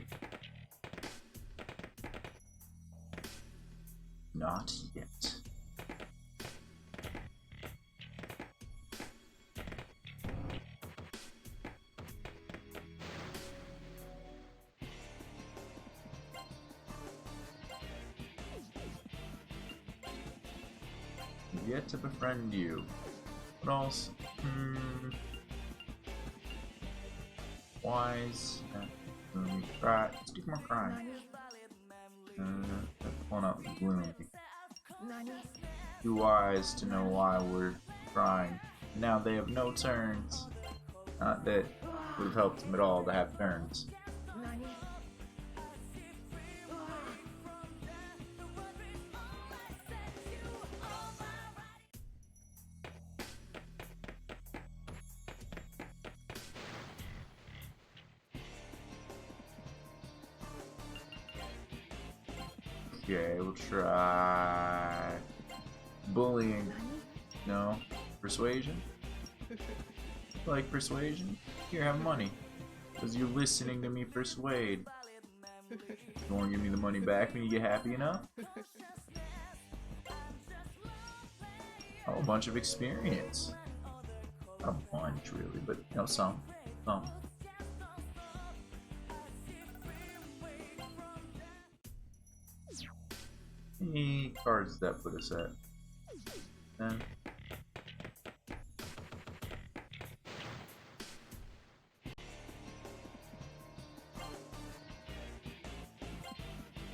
Not yet. Yet to befriend you. What else? Wise. Cry. Let's do more crying. Pulling up gloomy. Too wise to know why we're crying. Now they have no turns. Not that would have helped them at all to have turns. Okay, we'll try bullying. No. Persuasion? Like persuasion? Here, have money. Because you're listening to me persuade. You want to give me the money back when you get happy enough? Oh, a bunch of experience. Not a bunch, really, but you know, some. Some. Any cards that put us at 10.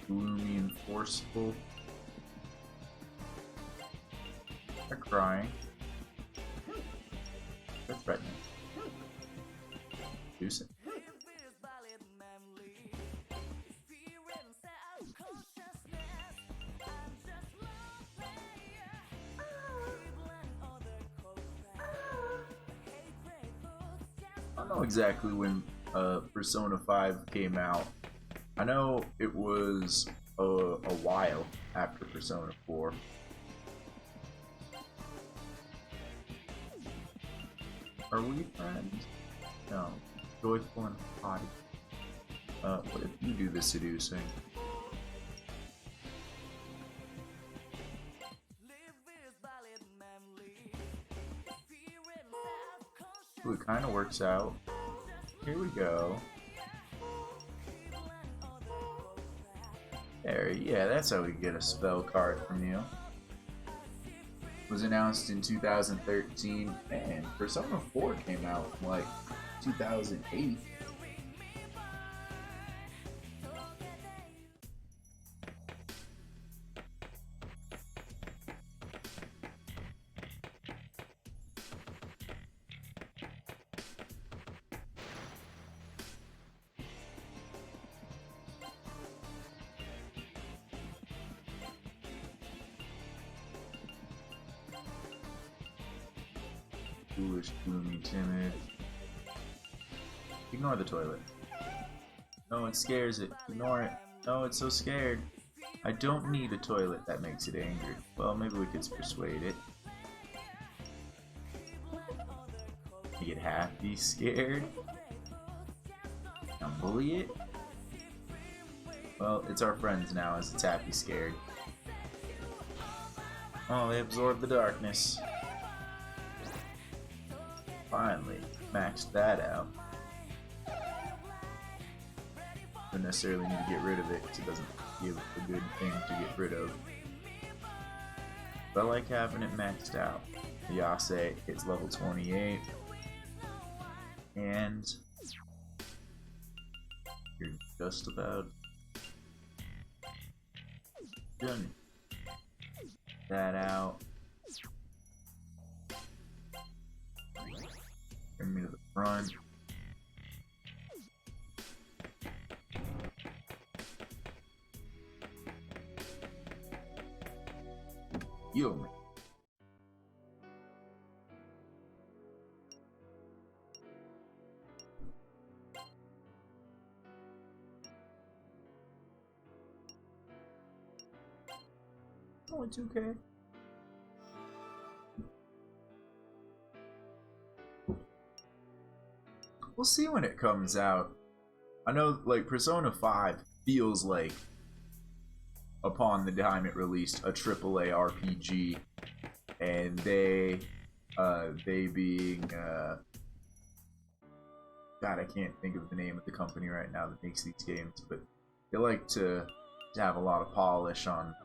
Gloomy and forceful. crying. They're threatening. Do it. I don't know exactly when Persona 5 came out. I know it was a while after Persona 4. Are we friends? No. Joyful and haughty. What if you do the seducing? Ooh, it kind of works out. Here we go. There, yeah, that's how we get a spell card from you. It was announced in 2013, and Persona 4 came out in like 2008. Foolish, gloomy, timid. Ignore the toilet. No, it scares it. Ignore it. No, it's so scared. I don't need a toilet that makes it angry. Well, maybe we could persuade it. Make it happy, scared. Now bully it. Well, it's our friends now as it's happy, scared. Oh, they absorb the darkness. Finally, maxed that out. Don't necessarily need to get rid of it because it doesn't give a good thing to get rid of. But I like having it maxed out. Yase hits level 28. And you're just about done. That out. Bring me to the front. Heal me. Only 2K. We'll see when it comes out. I know, like, Persona 5 feels like, upon the time it released, a AAA RPG, and they being, God, I can't think of the name of the company right now that makes these games, but they like to have a lot of polish on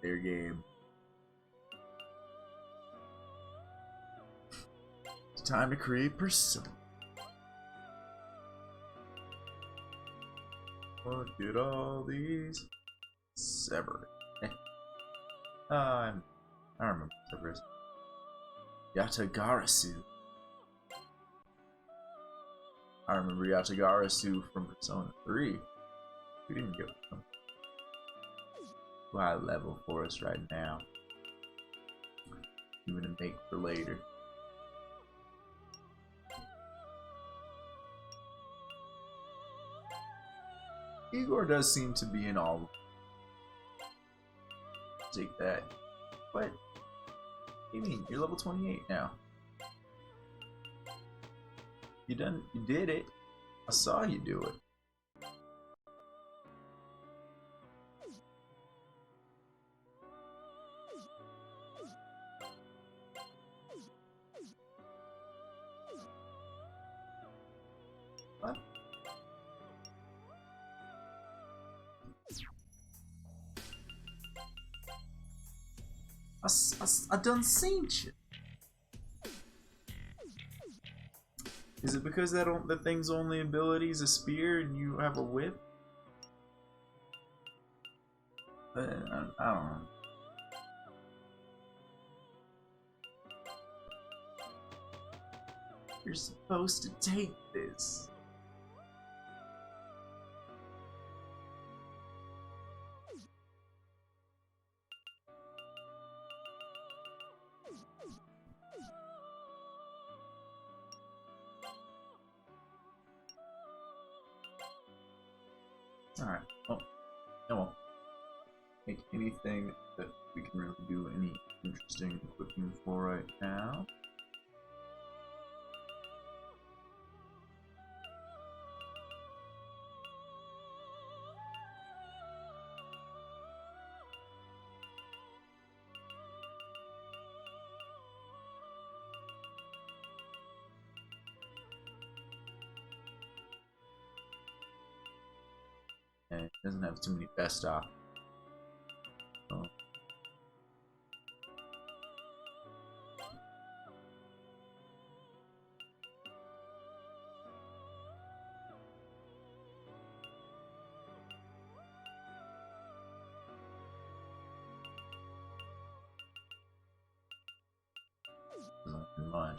their game. It's time to create Persona. Look at all these Sever. I remember Severus. Yatagarasu. I remember Yatagarasu from Persona 3. We didn't get them. Too high level for us right now. Even a make for later. Igor does seem to be in all. Take that. What? What do you mean? You're level 28 now. You did it. I saw you do it. What? I done seen you. Is it because the thing's only ability is a spear and you have a whip? I don't know. You're supposed to take this. Alright, well, no, well. Make anything that we can really do any interesting equipping for right now. And it doesn't have too many best op. So. Doesn't do much.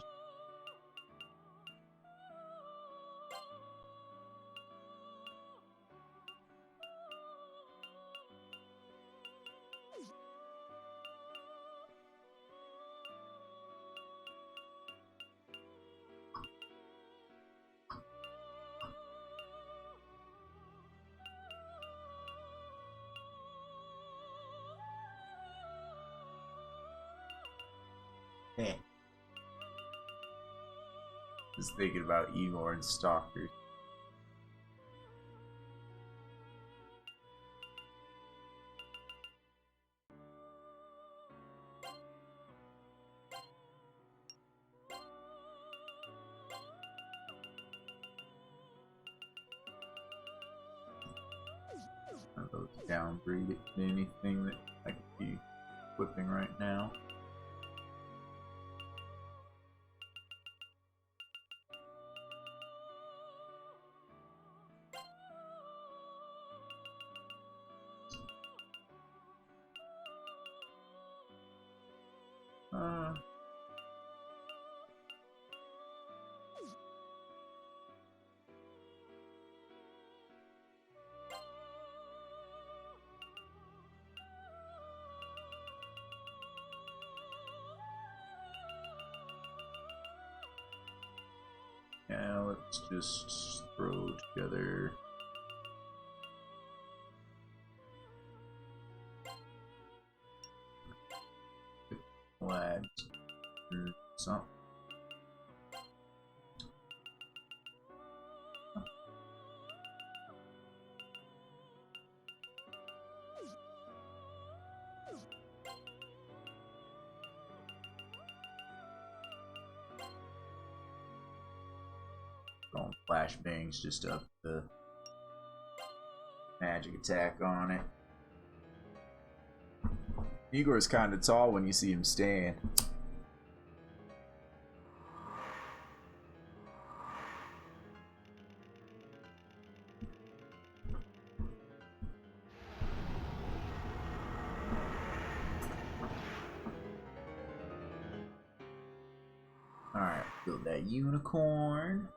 Eh. Just thinking about Igor and Stalker. I'm about to downgrade it to anything that I could be equipping right now. Uh, yeah, let's just throw together. Flags or something. Throwing flashbangs just up the magic attack on it. Igor's kind of tall when you see him stand. Alright, build that unicorn.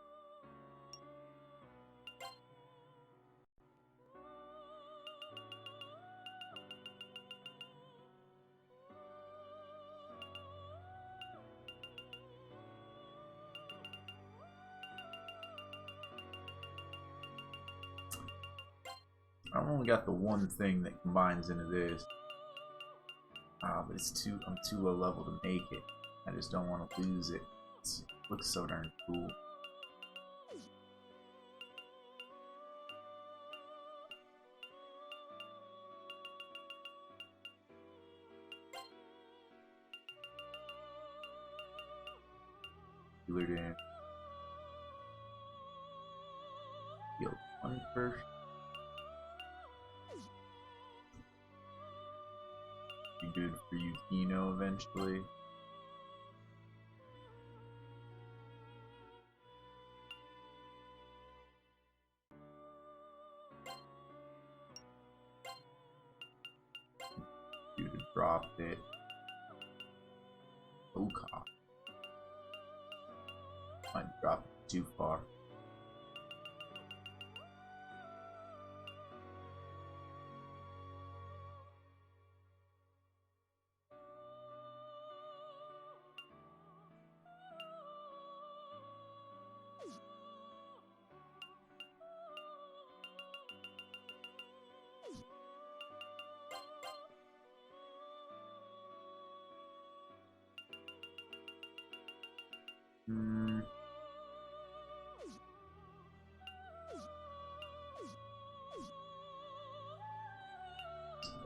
I've only got the one thing that combines into this. But I'm too low level to make it. I just don't want to lose it. It looks so darn cool. Healer damage. Heal one first. Be good for Yukino eventually. You to drop it. Oh, cock. Might drop it too far.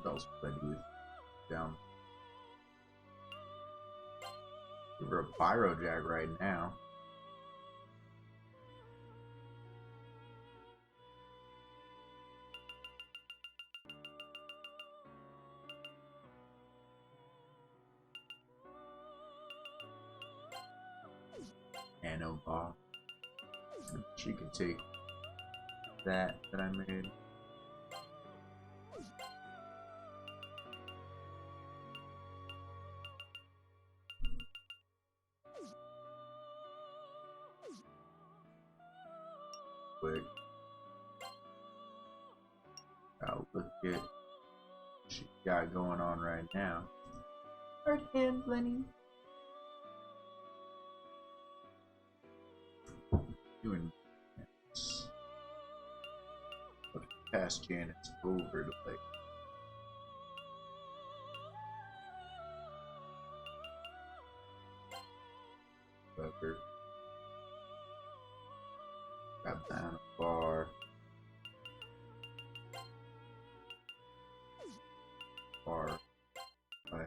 What else would I do? Down. Give her a Pyro Jag right now. Nano Bar. She can take that I made. Quick. I'll look at what she got going on right now. Hard hand, Lenny. Doing this. Looking past Janet's over to play. Fucker. Got down a bar. Bar. Right.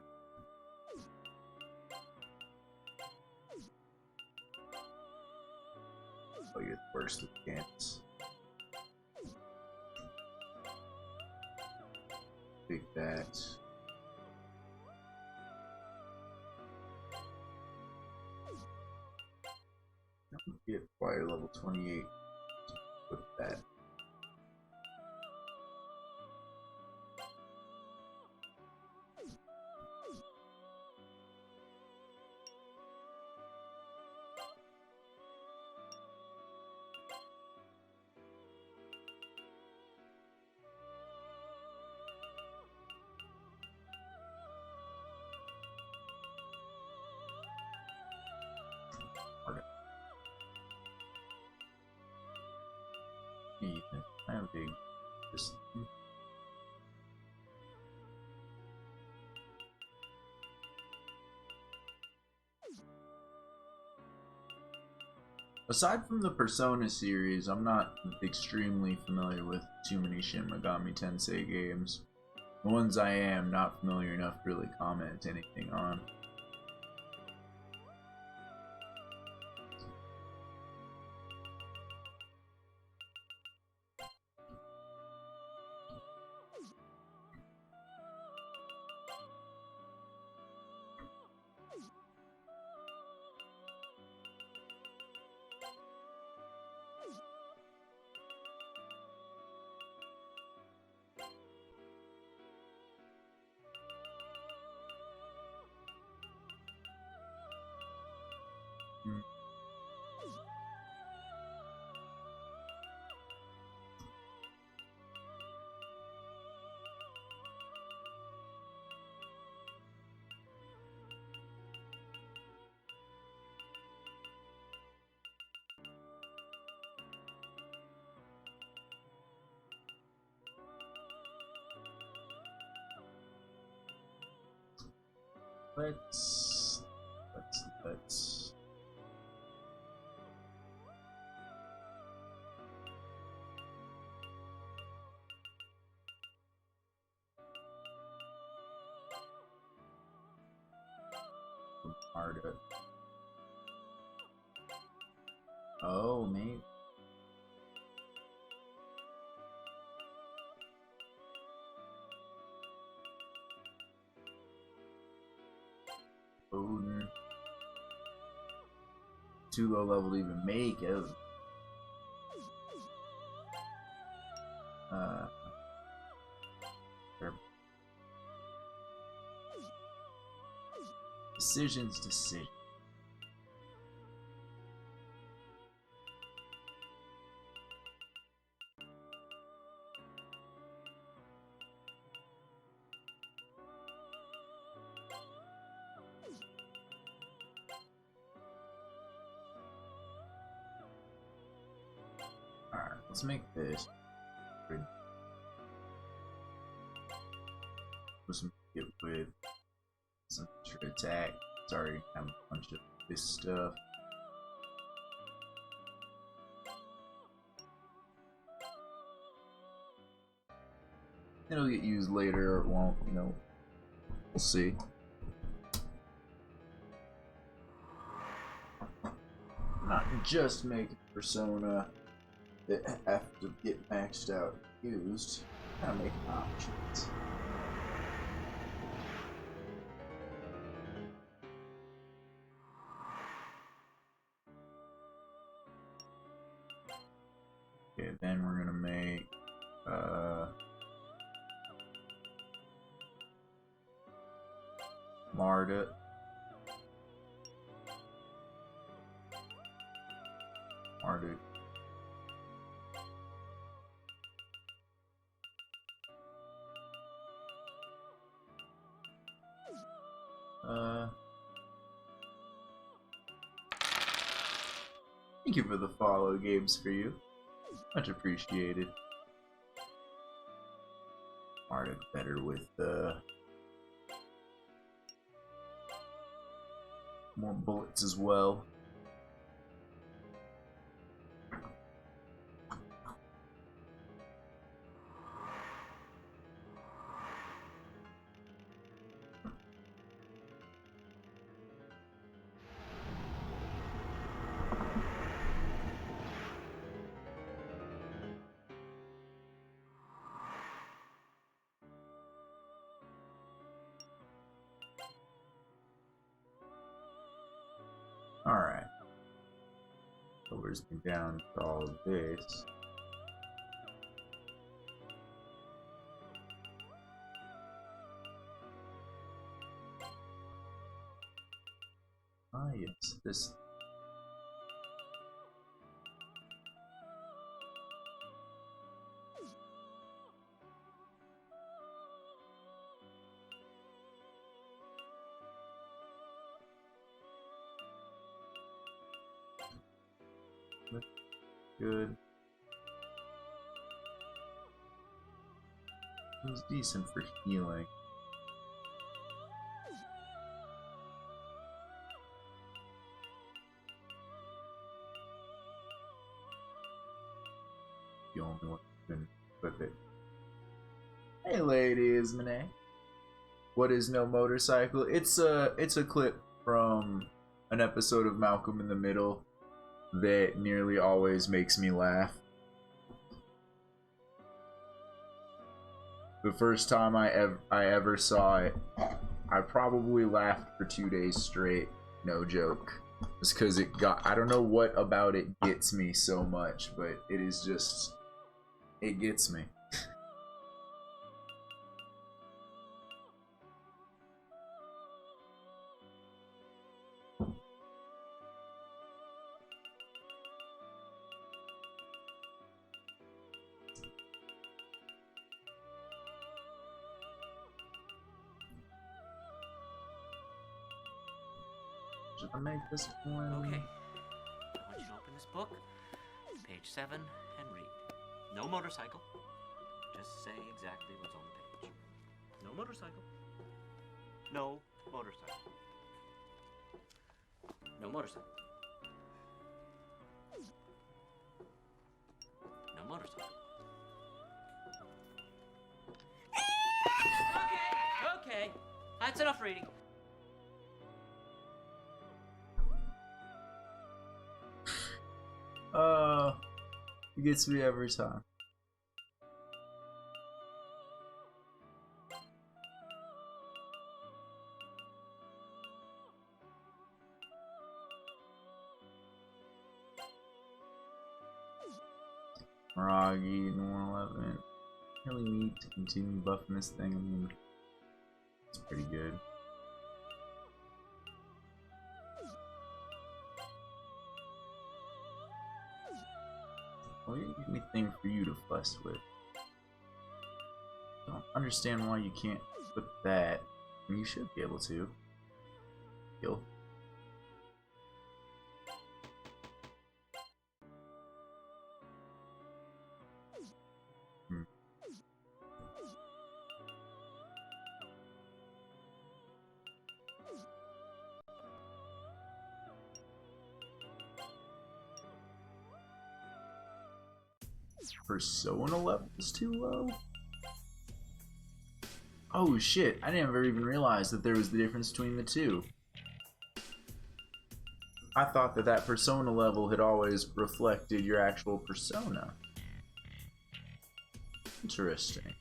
Oh, you're the worst of the chance. Take that. Get fire level 28. With that. I am big. This. Aside from the Persona series, I'm not extremely familiar with too many Shin Megami Tensei games. The ones I am not familiar enough to really comment anything on. Let's harder. Oh, maybe. Odin. Too low level to even make it. Decisions. Let's make this. Let's make it with some extra attack. Sorry, have a bunch of this stuff. It'll get used later, or it won't, you know. We'll see. Not just make a persona that have to get maxed out and used. Gotta make options. Okay, then we're gonna make Marduk. Marduk. Thank you for the follow, games for you. Much appreciated. Marduk better with more bullets as well. Alright. Lowers me down to all of this. Ah, yes, this. Good. It was decent for healing. The only one who can equip it. Hey ladies, Monet. What is no motorcycle? It's a clip from an episode of Malcolm in the Middle that nearly always makes me laugh. The first time I ever saw it, I probably laughed for 2 days straight. No joke. Just because it got, I don't know what about it gets me so much, but it is just, it gets me. Should I make this one? Okay. I want you to open this book, page 7, and read. No motorcycle. Just say exactly what's on the page. No motorcycle. No motorcycle. No motorcycle. No motorcycle. Okay. That's enough reading. It gets me every time. Miragi, 111. Really need to continue buffing this thing. I mean, it's pretty good. Well, anything for you to fuss with. Don't understand why you can't put that. And you should be able to. Heal. persona level is too low? Oh shit, I never even realized that there was the difference between the two. I thought that that persona level had always reflected your actual persona. Interesting.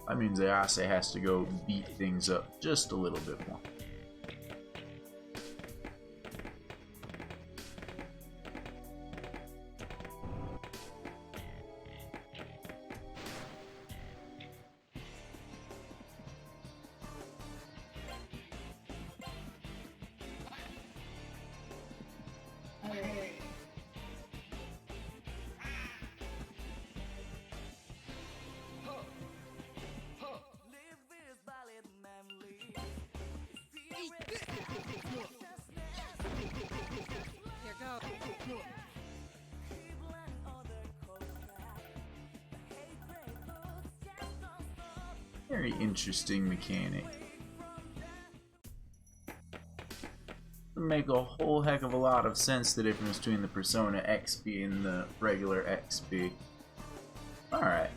That means Ayase has to go beat things up just a little bit more. Here go. Very interesting mechanic. Would make a whole heck of a lot of sense, the difference between the Persona XP and the regular XP. Alright.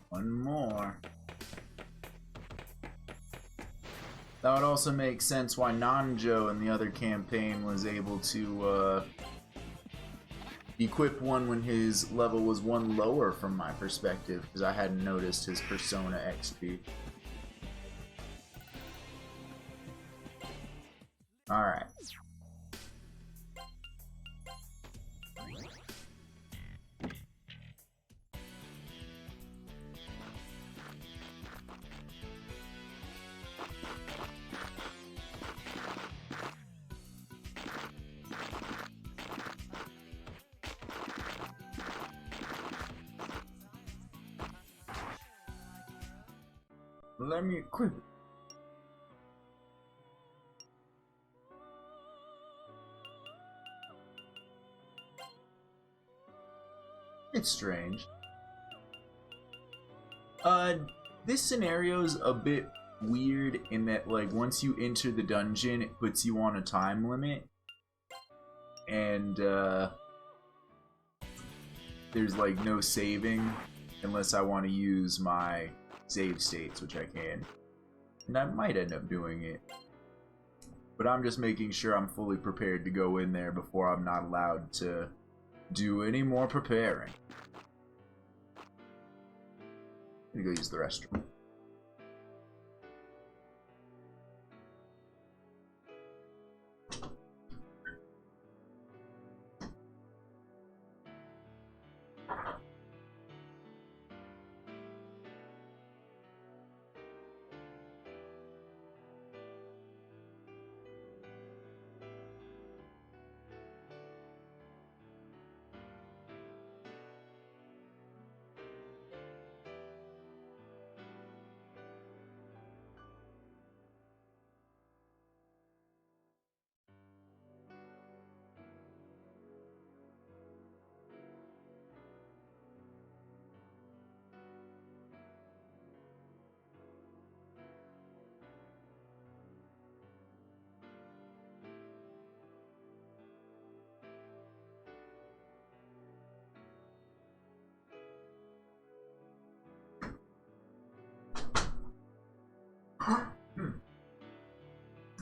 One more. That would also make sense why Nanjo in the other campaign was able to equip one when his level was one lower from my perspective, because I hadn't noticed his Persona XP. Alright. Let me equip it. It's strange. This scenario's a bit weird in that, like, once you enter the dungeon, it puts you on a time limit. And, there's, like, no saving unless I want to use my save states, which I can. And I might end up doing it. But I'm just making sure I'm fully prepared to go in there before I'm not allowed to do any more preparing. I'm gonna go use the restroom.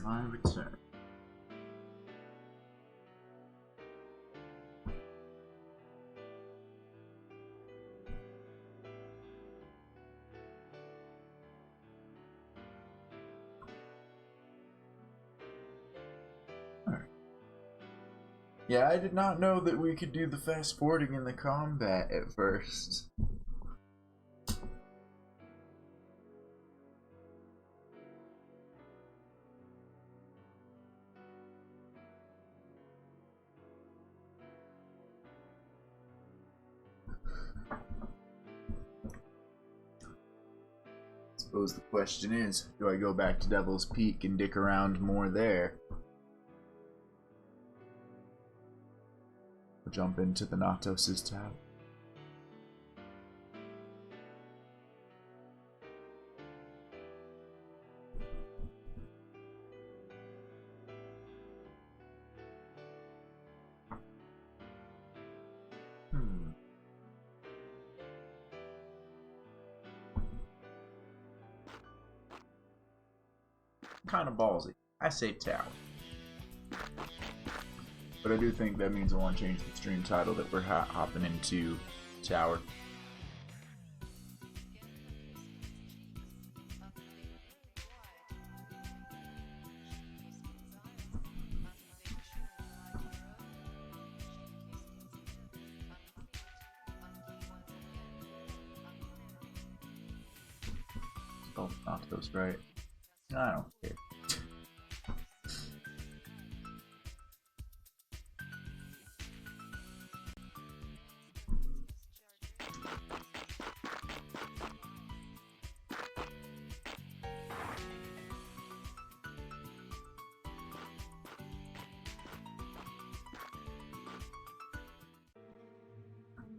My return. Yeah, I did not know that we could do the fast forwarding in the combat at first. suppose the question is, do I go back to Devil's Peak and dick around more there? Or jump into Thanatos' tower? Kind of ballsy. I say tower. But I do think that means I want to change the stream title that we're hopping into tower. Oh, not those, right? I don't care.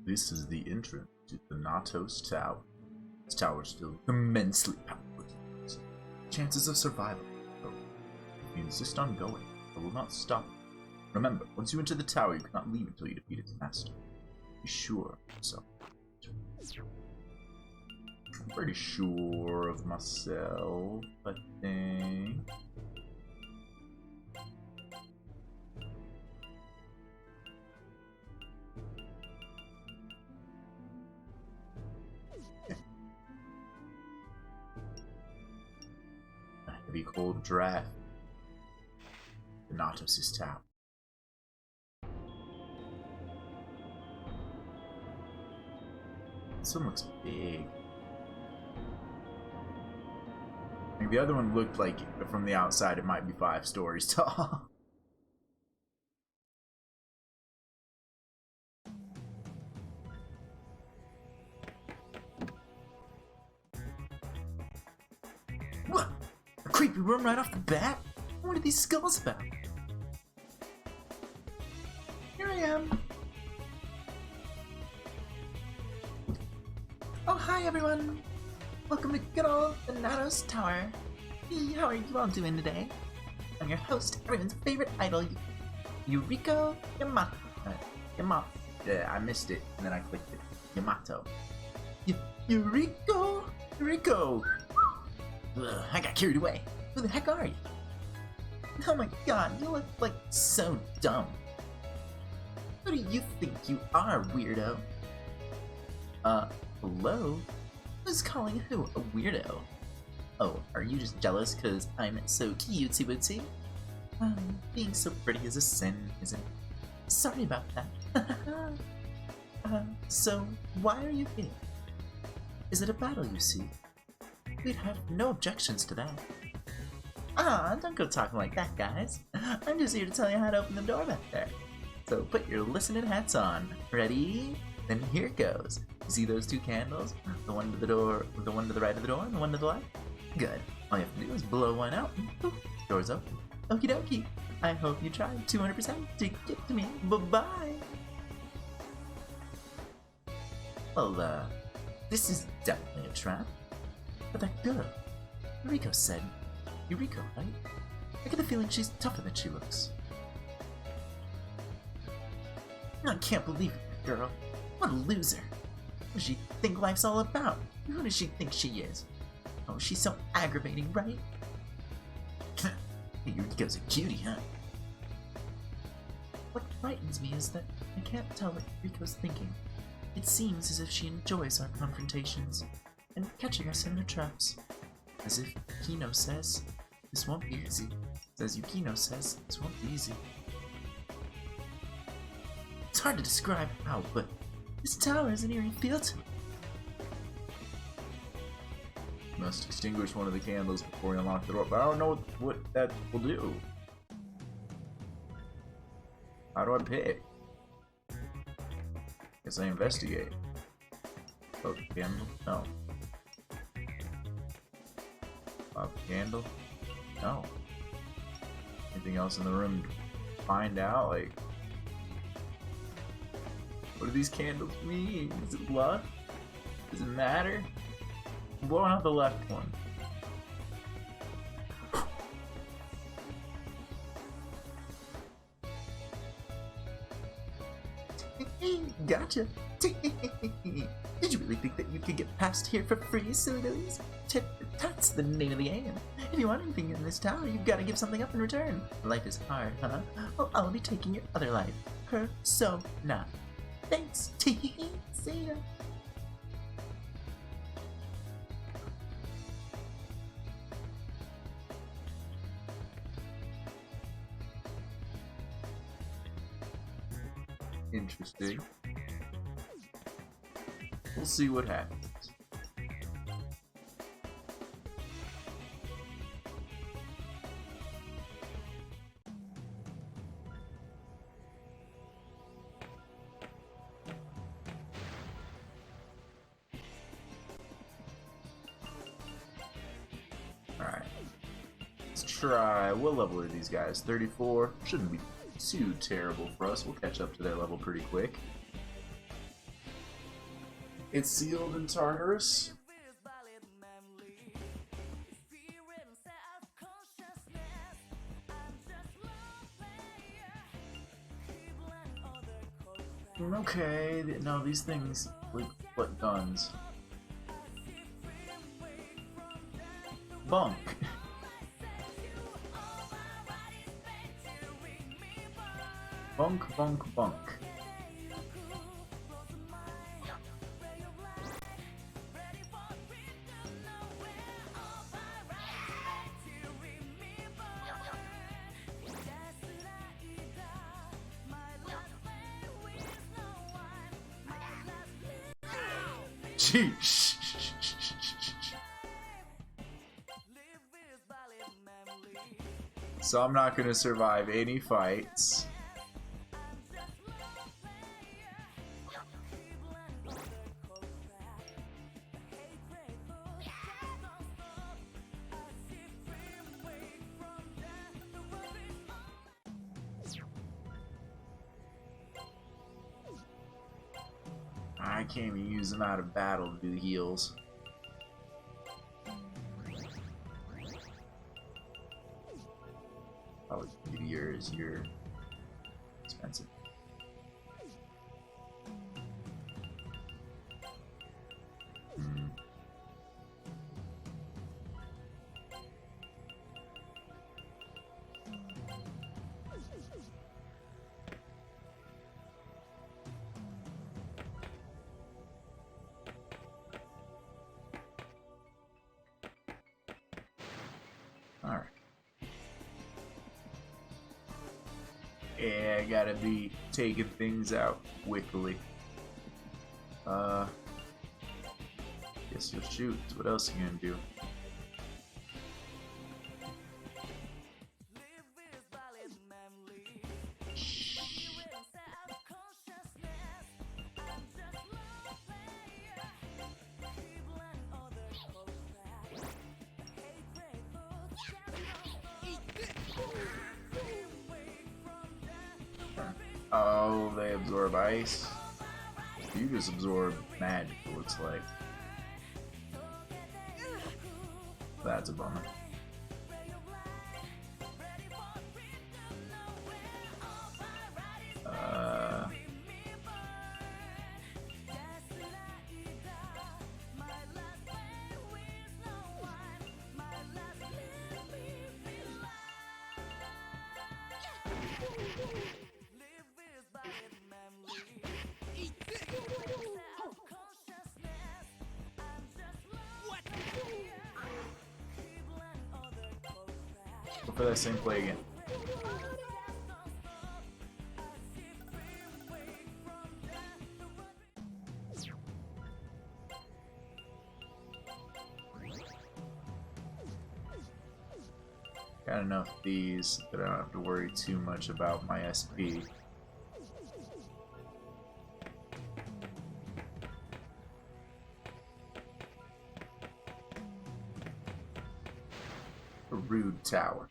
This is the entrance to Thanatos Tower. This tower is still immensely powerful. Chances of survival. So, if you insist on going, I will not stop. Remember, once you enter the tower, you cannot leave until you defeat its master. Be sure of yourself. I'm pretty sure of myself, I think. Heavy cold draft. Thanatos' tower. This one looks big. Like the other one looked like from the outside it might be 5 stories tall. What? A creepy room right off the bat? What are these skulls about? Here I am. Oh, hi everyone. Welcome to good old Thanatos Tower. Hey, how are you all doing today? I'm your host, everyone's favorite idol, Yuriko Yamato. Yamato. Yeah, I missed it, and then I clicked it. Yamato. Yuriko! Yuriko! Ugh, I got carried away. Who the heck are you? Oh my god, you look like so dumb. Who do you think you are, weirdo? Hello? Who's calling who a weirdo? Oh, are you just jealous because I'm so cutesy wootsy? Being so pretty is a sin, isn't it? Sorry about that. So, why are you here? Is it a battle you see? We'd have no objections to that. Don't go talking like that, guys. I'm just here to tell you how to open the door back there. So put your listening hats on. Ready? Then here goes. You see those 2 candles? The one to the door, the one to the right of the door, and the one to the left? Good. All you have to do is blow one out, and poof, door's open. Okie dokie. I hope you tried 200% to get to me. Bye-bye. Well, this is definitely a trap. But that girl, Yuriko said, Yuriko, right? I get the feeling she's tougher than she looks. I can't believe it, girl. What a loser. What does she think life's all about? Who does she think she is? Oh, she's so aggravating, right? Yuriko's a cutie, huh? What frightens me is that I can't tell what Yuriko's thinking. It seems as if she enjoys our confrontations and catching us in her traps. As if Kino says, this won't be easy. As Yukino says, this won't be easy. It's hard to describe how, but this tower has an eerie feel to it. Must extinguish one of the candles before you unlock the door, but I don't know what that will do. How do I pick? Guess I investigate. Oh, candle? No. Pop candle? No. Anything else in the room to find out? Like, what do these candles mean? Is it luck? Does it matter? I'm blowing out the left one. Gotcha. Did you really think that you could get past here for free, silly billies? That's the name of the game. If you want anything in this tower, you've got to give something up in return. Life is hard, huh? Well, I'll be taking your other life. Persona. Thanks. See ya. Interesting. We'll see what happens. Alright. Let's try. What level are these guys? 34? Shouldn't be too terrible for us. We'll catch up to their level pretty quick. It's sealed in Tartarus. Okay, no, these things like guns. Bunk. Bunk, bunk, bunk. Sheesh. So I'm not gonna survive any fights. I can't even use them out of battle to do the heals. Probably do yours. You're expensive. Alright. Yeah, I gotta be taking things out quickly. Guess you'll shoot. What else are you gonna do? Oh, they absorb ice. You just absorb magic, it looks like. That's a bummer. Go for that same play again. Got enough of these that I don't have to worry too much about my SP. rude tower.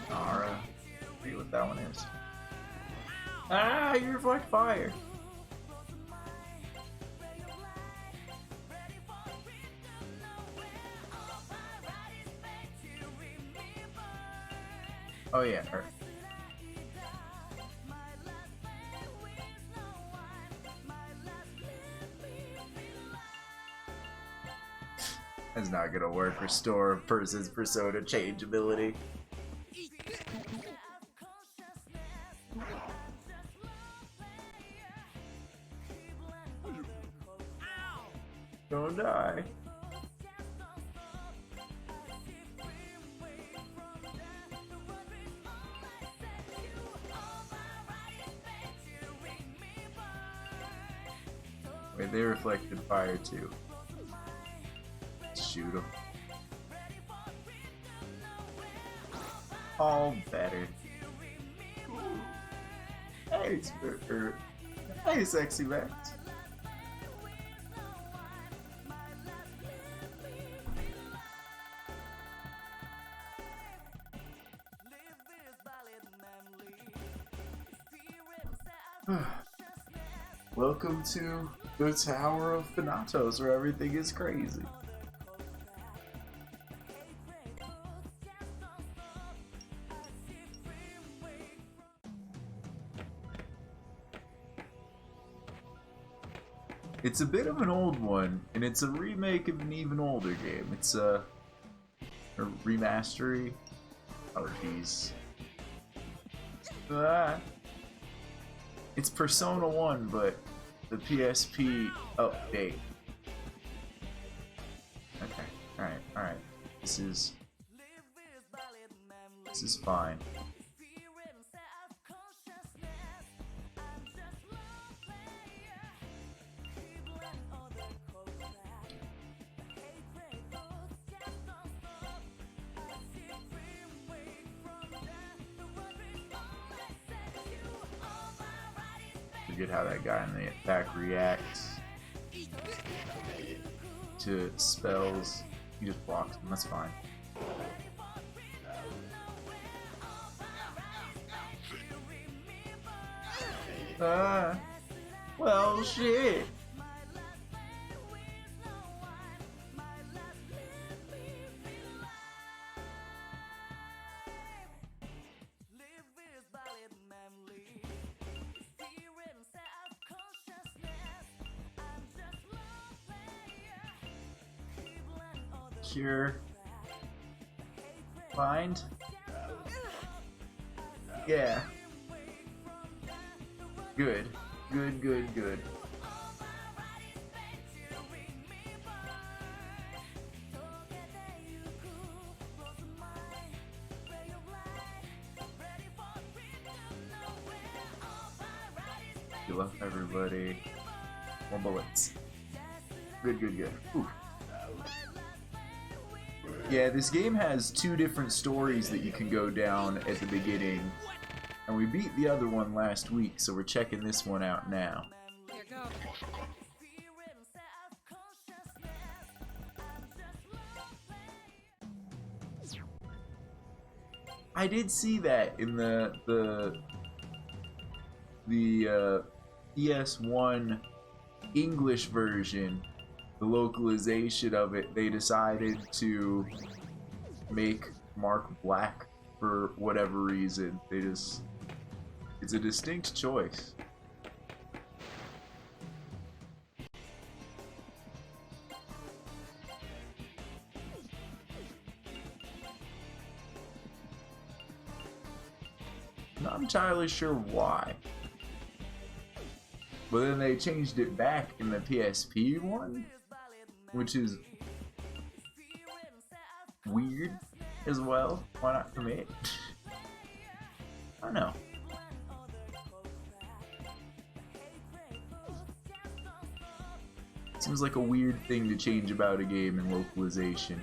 Nara. See what that one is. Ah, you reflect fire. Oh yeah, her. That's not gonna work. Restore a person's persona changeability. Don't die. Wait, they reflected fire too. Shoot them. All better. Hey, hey, sexy Max. Welcome to the Tower of Thanatos, where everything is crazy. It's a bit of an old one, and it's a remake of an even older game. It's a remastery. Oh, jeez. It's Persona 1, but the PSP update. Okay, alright. This is fine. Forget how that guy in the attack reacts to spells. He just blocks them, that's fine. Well, shit. Cure. Find. Yeah. Good. Good. You left everybody. More bullets. Good. Ooh. Yeah, this game has two different stories that you can go down at the beginning. And we beat the other one last week, so we're checking this one out now. Here goes. I did see that in the PS1 English version, the localization of it, they decided to make Mark black for whatever reason. It's a distinct choice. Not entirely sure why. But then they changed it back in the PSP one, which is weird as well. Why not commit? I don't know. Seems like a weird thing to change about a game in localization.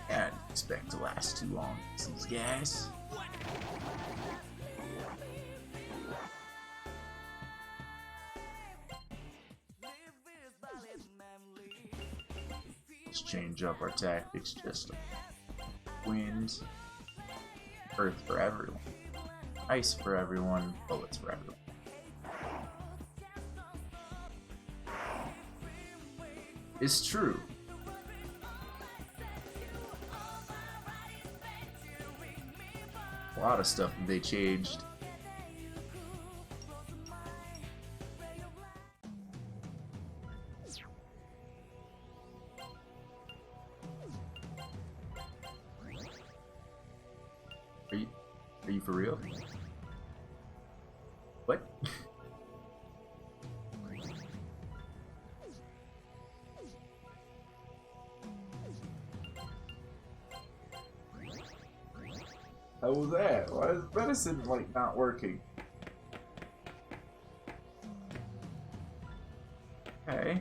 I didn't expect to last too long, these guys. Let's change up our tactics just a wind, earth for everyone, ice for everyone, bullets for everyone. It's true. A lot of stuff that they changed. Are you for real? What? How was that? Why is medicine like not working? Okay.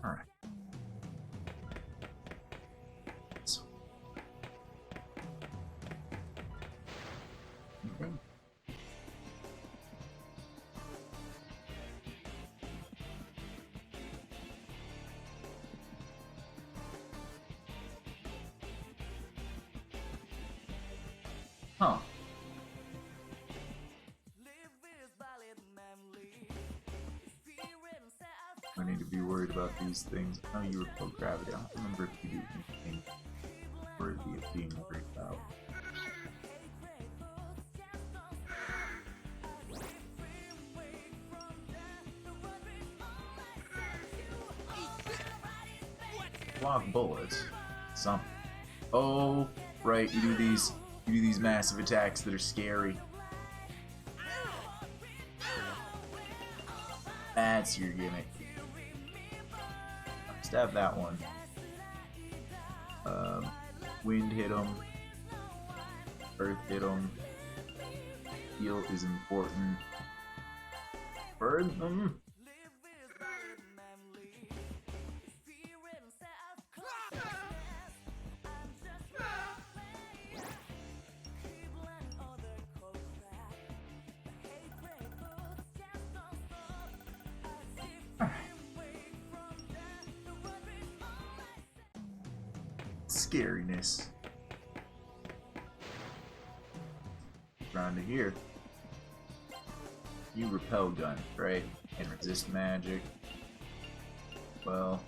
Alright. So. Okay. Huh. I need to be worried about these things. I know you repel gravity. I don't remember if you do anything worthy of being worried about. Block bullets. Something. Oh, right. You do these massive attacks that are scary. That's your gimmick. Stab that one. Wind hit him. Earth hit him. Heal is important. Burn them. Scariness. Around to here. You repel gun, right? And resist magic. Well,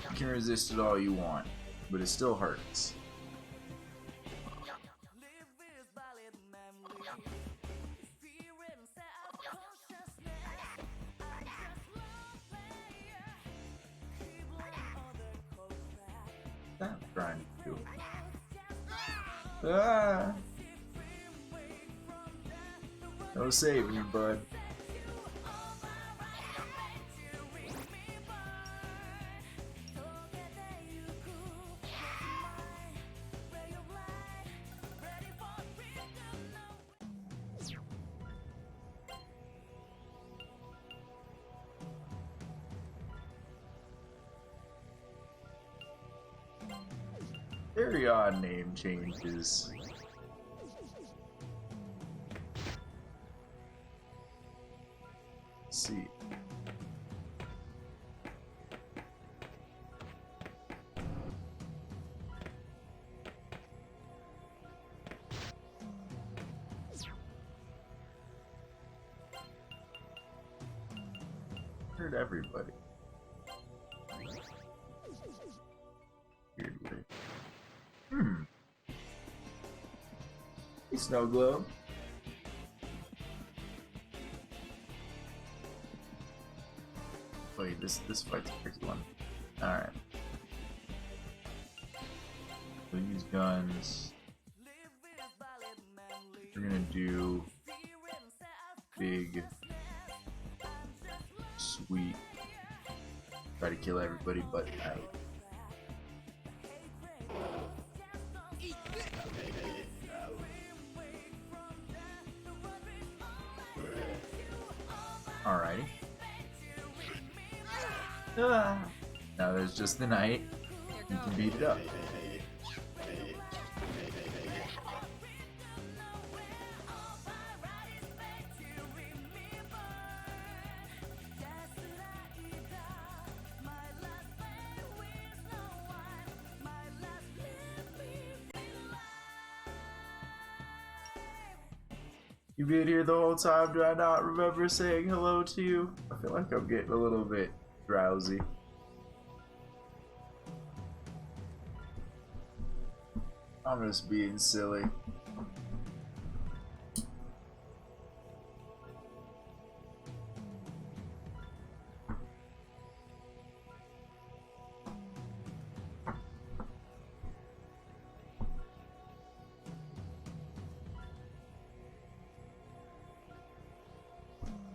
you can resist it all you want, but it still hurts. What's that trying to do? Ah! No saving you, bud. Very odd name changes. Let's see. Heard everybody. Weird way. Hey, Snow Globe. Wait, this fight's a tricky one. Alright. We'll use guns. We're gonna do big sweep. Try to kill everybody but out. Alrighty. Now there's just the knight. You can beat it up. You've been here the whole time, do I not remember saying hello to you? I feel like I'm getting a little bit drowsy. I'm just being silly.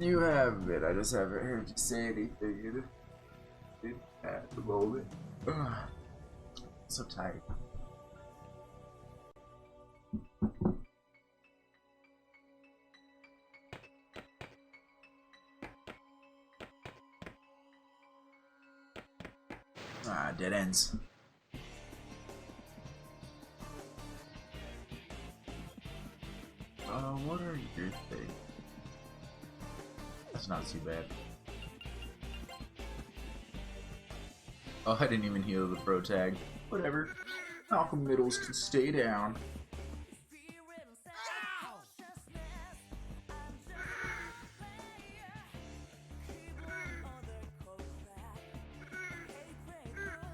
You have it. I just haven't heard you say anything at the moment. Ugh. So tired. Ah, dead ends. What are your things? That's not too bad. Oh, I didn't even heal the pro tag. Whatever. Malcolm Middles can stay down.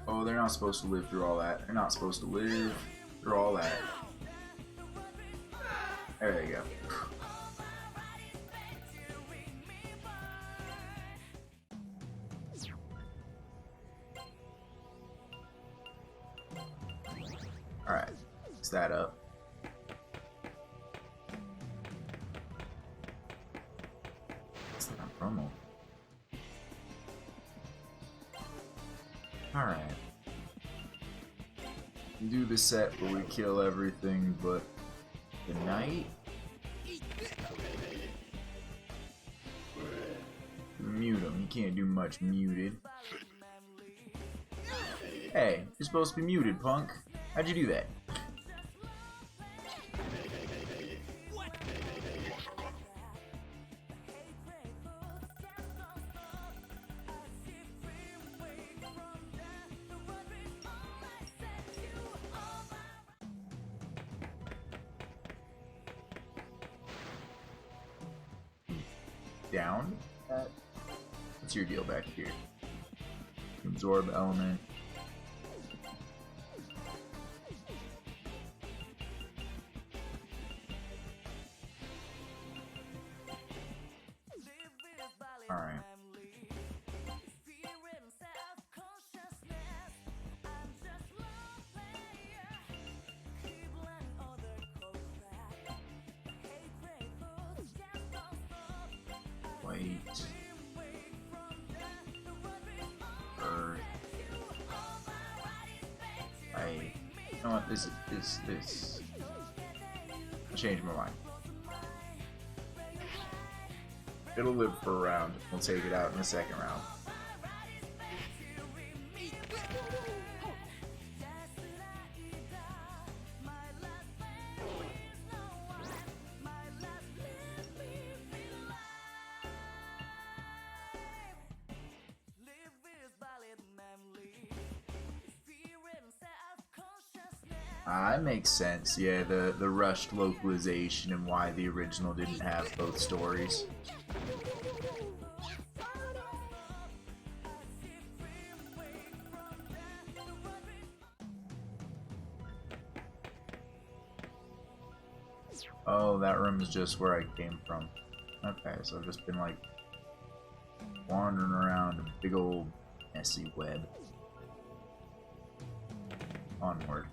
Oh, they're not supposed to live through all that. They're not supposed to live through all that. There you go. Alright, fix that up. It's not a promo. Alright. We do the set where we kill everything but the knight. Mute him. You can't do much muted. Hey, you're supposed to be muted, punk. How'd you do that? Down? What's your deal back here? Absorb element. Alright. Wait. Earth. You know what? This. I changed my mind. It'll live for a round. We'll take it out in the second round. Makes sense. Yeah, the rushed localization and why the original didn't have both stories. Oh, that room is just where I came from. Okay, so I've just been like wandering around a big old messy web. Onward.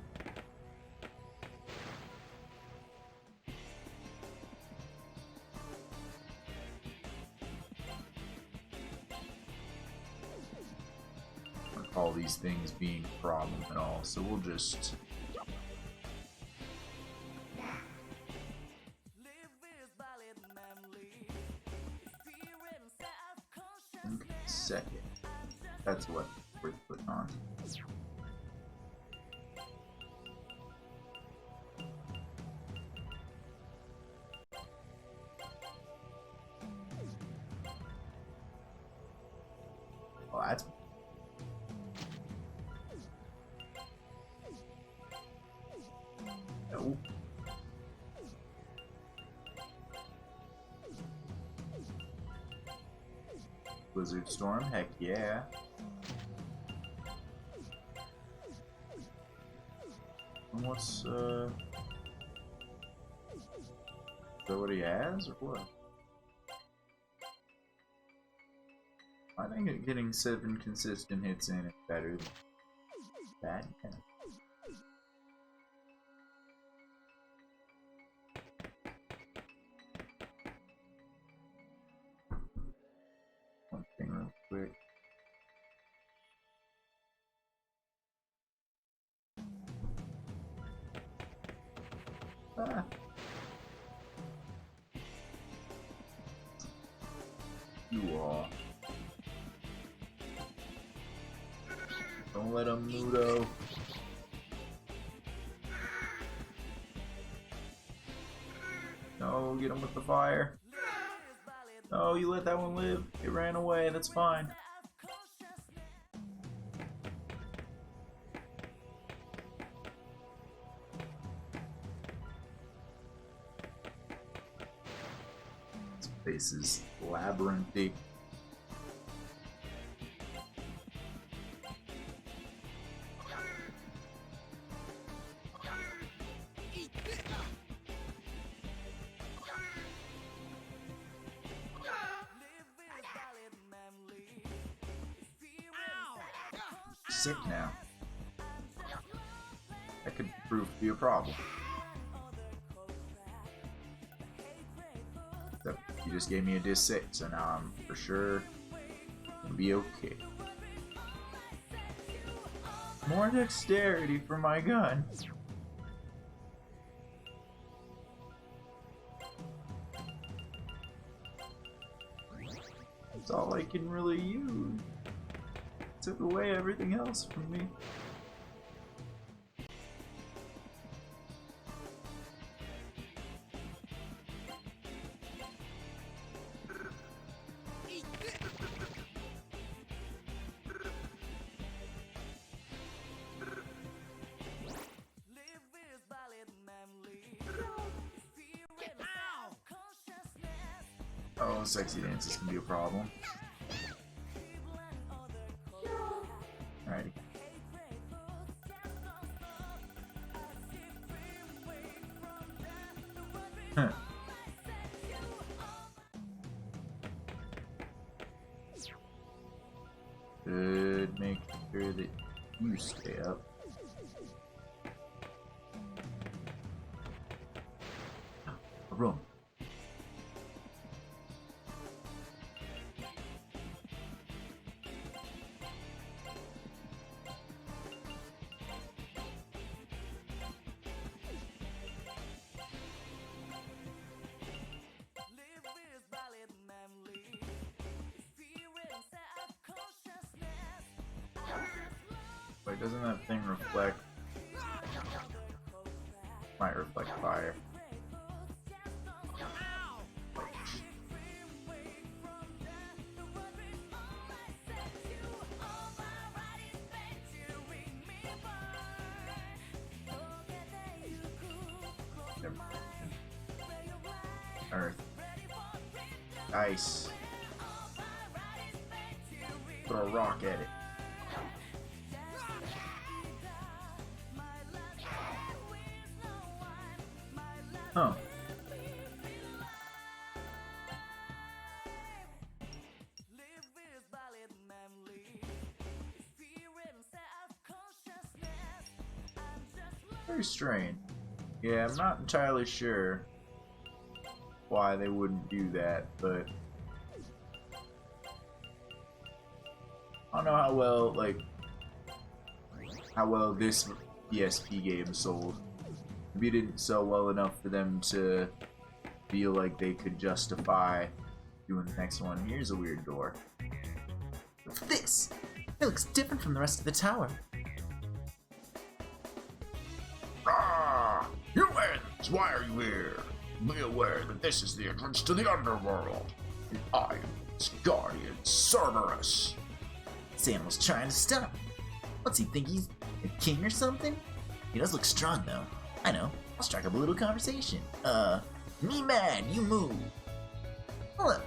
All these things being a problem at all, so we'll just think a second. That's what we're putting on. Oh, that's no. Blizzard Storm, heck yeah. And what's is that what he has or what? I think getting 7 consistent hits in is better than that. Yeah. One thing real quick. Ah. You are. Don't let him Mudo. No, get him with the fire. No, you let that one live. It ran away, that's fine. This place is labyrinthic. Sick now. That could prove to be a problem. Except you just gave me a dis 6, so now I'm for sure gonna be okay. More dexterity for my gun. That's all I can really use. Took away everything else from me. Oh, sexy dances can be a problem. Alrighty. Huh. Should make sure that you stay up. A room. Wait, doesn't that thing reflect? Might reflect fire. Earth. Nice. Throw a rock at it. Huh. Very strange. Yeah, I'm not entirely sure why they wouldn't do that, but I don't know how well, like, how well this PSP game sold. Maybe it didn't sell well enough for them to feel like they could justify doing the next one. Here's a weird door. What's this? It looks different from the rest of the tower. Ah! Humans, why are you here? Be aware that this is the entrance to the underworld. And I am its guardian, Cerberus. Sam was trying to stop him. What's he think, he's a king or something? He does look strong though. I know, I'll strike up a little conversation. Me man, you move. Look,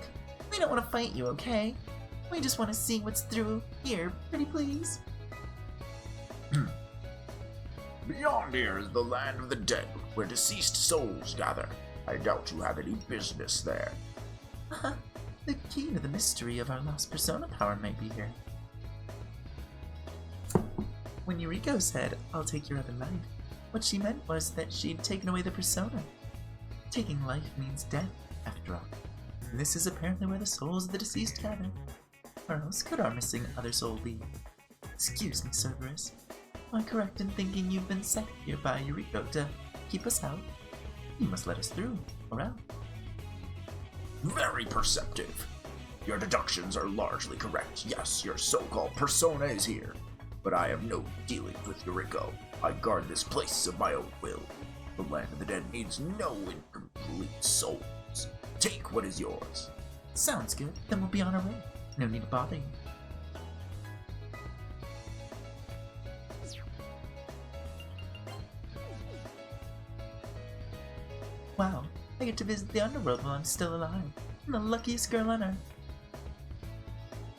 we don't want to fight you, okay? We just want to see what's through here, pretty please. Beyond here is the land of the dead, where deceased souls gather. I doubt you have any business there. The key to the mystery of our lost persona power might be here. When Yuriko said, I'll take your other life, what she meant was that she'd taken away the persona. Taking life means death, after all. And this is apparently where the souls of the deceased gather. Where else could our missing other soul be? Excuse me, Cerberus. Am I correct in thinking you've been sent here by Yuriko to keep us out? You must let us through, or out. Very perceptive. Your deductions are largely correct. Yes, your so-called persona is here. But I have no dealings with Yuriko. I guard this place of my own will. The land of the dead needs no incomplete souls. Take what is yours. Sounds good. Then we'll be on our way. No need to bother you. Wow, I get to visit the underworld while I'm still alive. I'm the luckiest girl on earth.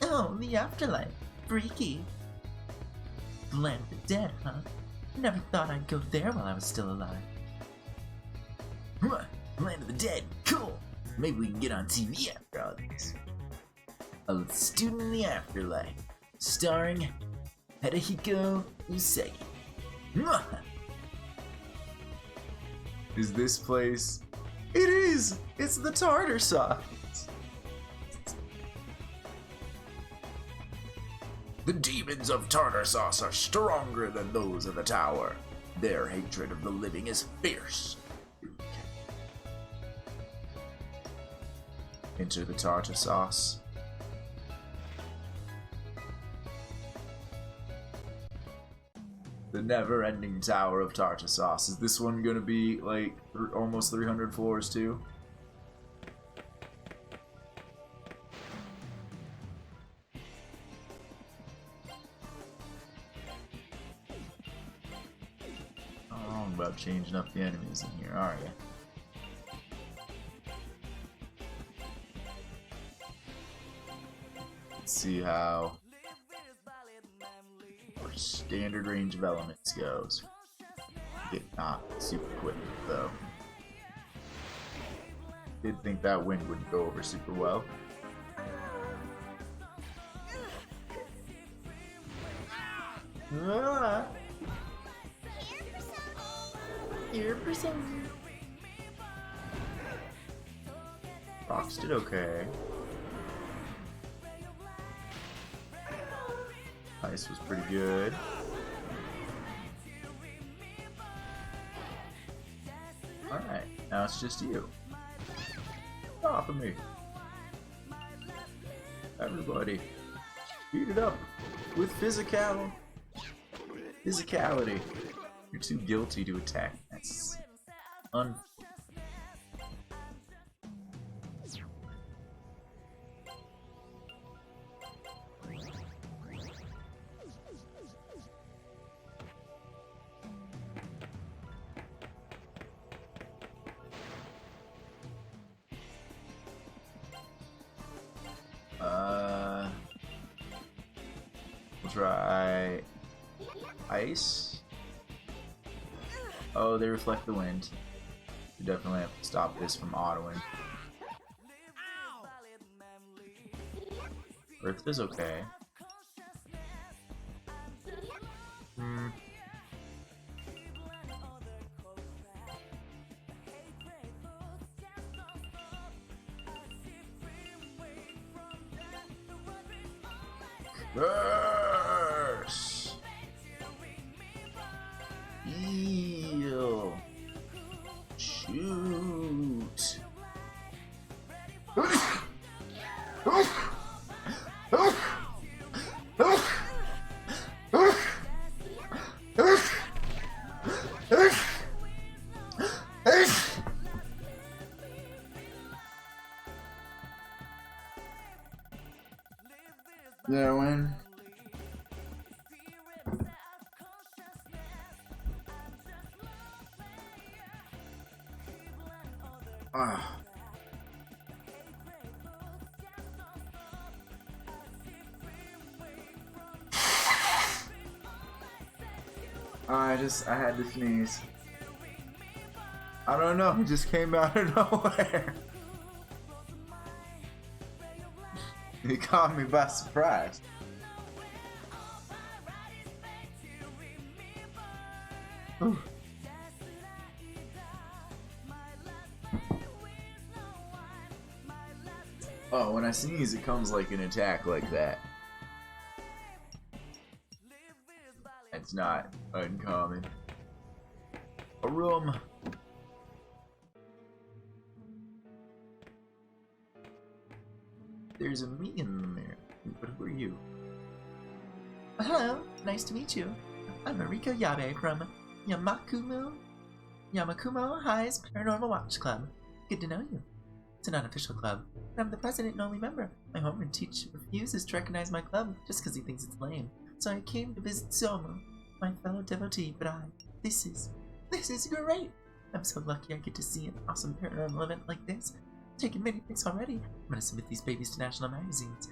Oh, the afterlife. Freaky. The land of the dead, huh? Never thought I'd go there while I was still alive. Huh, land of the dead, cool. Maybe we can get on TV after all this. A Student in the Afterlife, starring Hedahiko Usagi. Mwah! Is this place? It is! It's the tartar sauce! The demons of tartar sauce are stronger than those of the tower. Their hatred of the living is fierce. Enter the tartar sauce. The never-ending tower of tartar sauce. Is this one gonna be like almost 300 floors too? Not wrong about changing up the enemies in here, are you? Let's see how our standard range of elements goes. Get not super quick though. Did think that wind wouldn't go over super well. Ah! Rocks did okay. Ice was pretty good. Alright, now it's just you. Get off of me. Everybody, beat it up with physicality. You're too guilty to attack. That's We'll try ice. Oh, they reflect the wind. We definitely have to stop this from autoing. Earth is okay. Curse! Heal! Shoot! Did I win? Ah. I had to sneeze. I don't know, it just came out of nowhere. It caught me by surprise. Ooh. Oh, when I sneeze, it comes like an attack like that. It's not uncommon. A room. There's a me in there. But who are you? Hello, nice to meet you. I'm Mariko Yabe from Yamakumo High's Paranormal Watch Club. Good to know you. It's an unofficial club, and I'm the president and only member. My homeroom teacher refuses to recognize my club just because he thinks it's lame. So I came to visit Somo, my fellow devotee, but this is great! I'm so lucky I get to see an awesome paranormal event like this. I've taken many pics already. I'm gonna submit these babies to national magazines.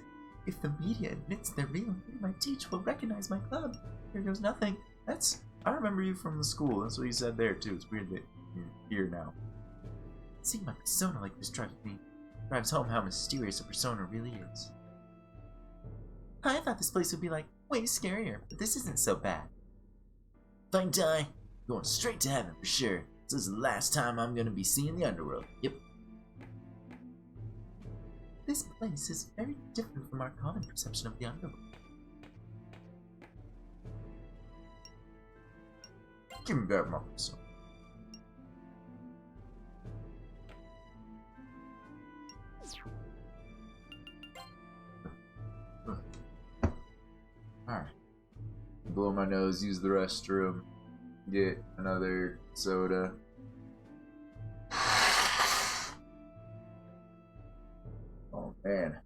If the media admits they're real, maybe my teacher will recognize my club. Here goes nothing. I remember you from the school. That's what you said there too. It's weird that you're here now. Seeing my persona like this drives home how mysterious a persona really is. I thought this place would be like way scarier, but this isn't so bad. If I die, going straight to heaven for sure. This is the last time I'm gonna be seeing the underworld. Yep. This place is very different from our common perception of the underworld. Give me back my persona. Alright. Blow my nose, use the restroom, get another soda. Oh man.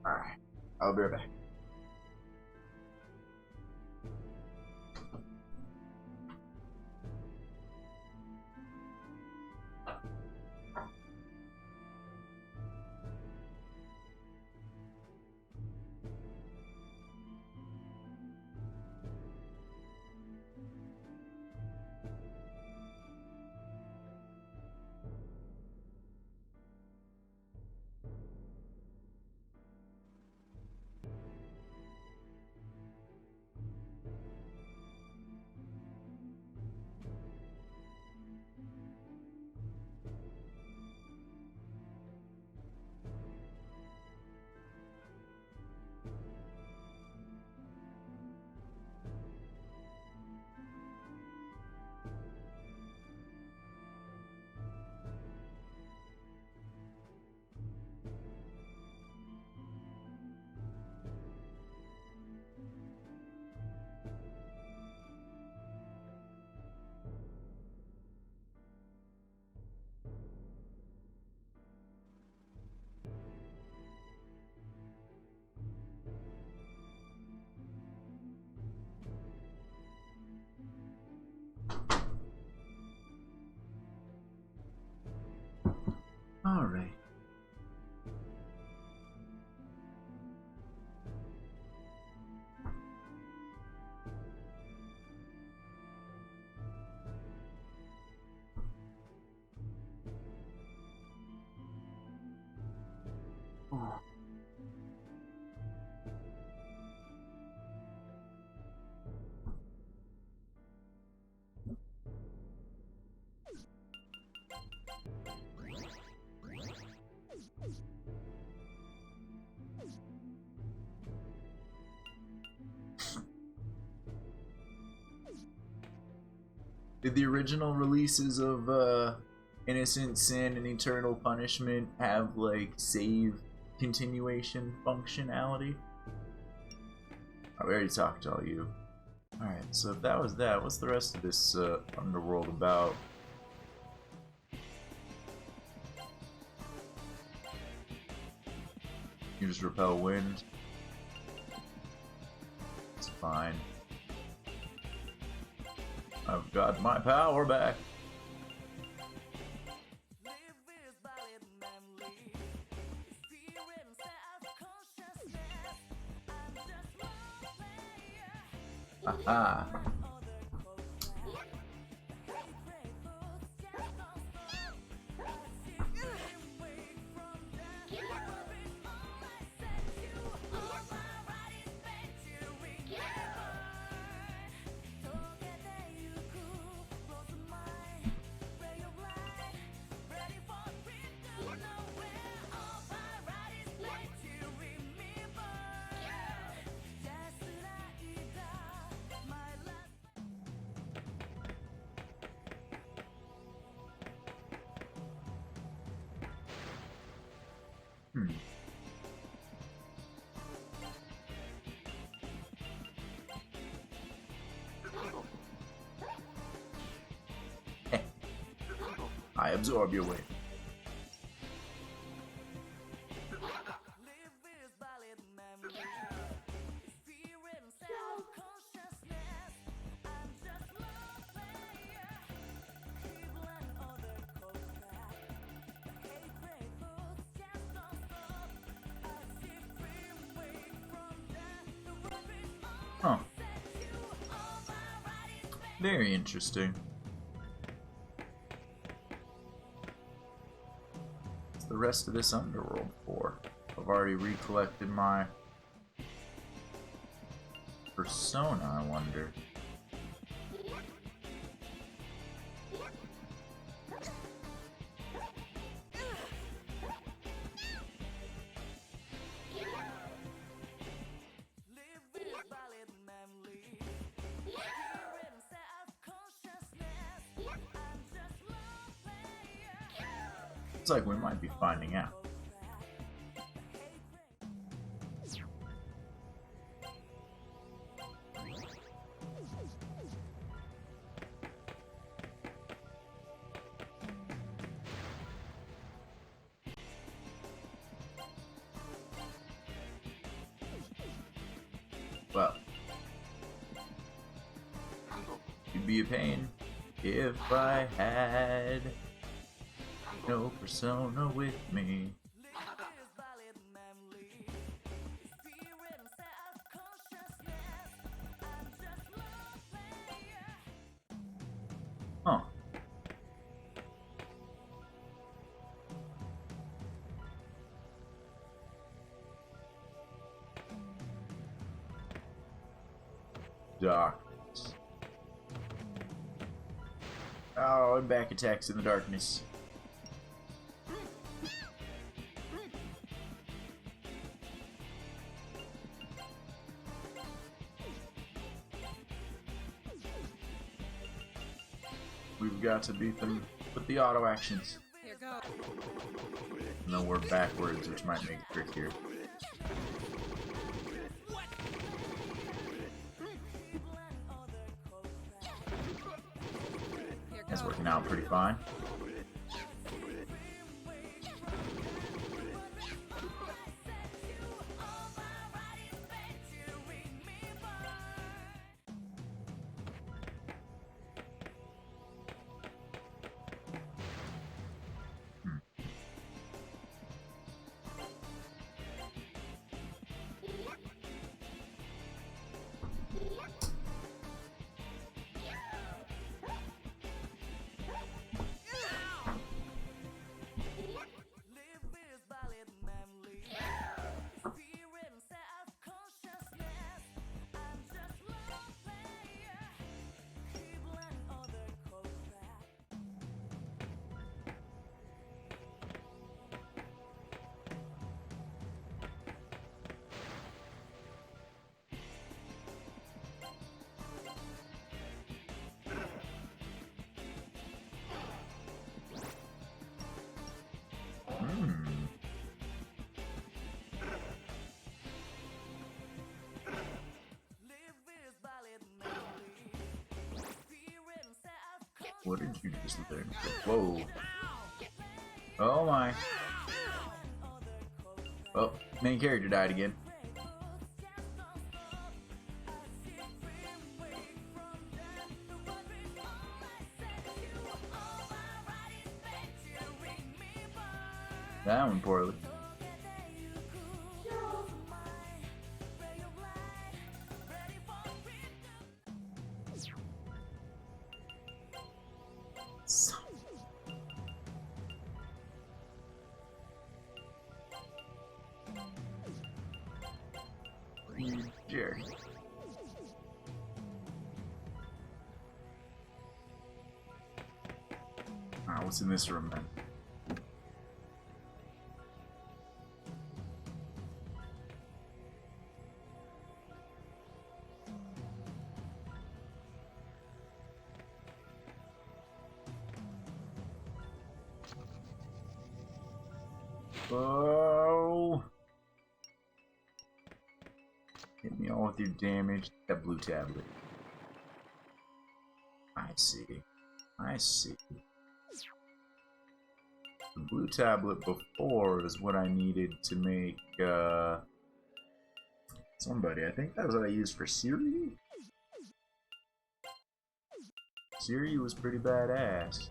Alright, I'll be right back. Alright. Did the original releases of Innocent Sin and Eternal Punishment have like save continuation functionality? I already talked to all you. Alright, so if that was that, what's the rest of this underworld about? You just repel wind. It's fine. I've got my power back. Aha. I absorb your weight. Huh. Very interesting. What's the rest of this underworld for? I've already recollected my persona, I wonder. Looks like we might be finding out. Well, it'd be a pain if I had no persona with me. Huh. Darkness. Oh, and back attacks in the darkness. We've got to beat them with the auto actions. Here go. No, we're backwards, which might make it trickier. Here That's go. working out pretty fine. What did you just learn? Whoa. Oh my. Oh, main character died again. That one poorly. Jerry. Ah, what's in this room then? Oh! Hit me all with your damage. That blue tablet. I see. I see. The blue tablet before is what I needed to make, somebody. I think that was what I used for Siri? Siri was pretty badass.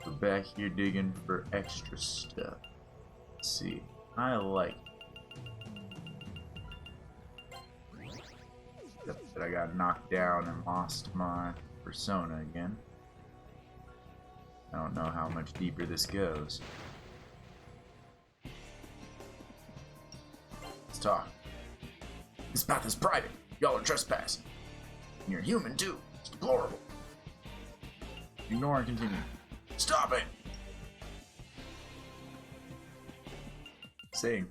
We're back here digging for extra stuff. Let's see. I like that I got knocked down and lost my persona again. I don't know how much deeper this goes. Let's talk. This path is private. Y'all are trespassing. And you're human too. It's deplorable. Ignore and continue. Stop it! Same.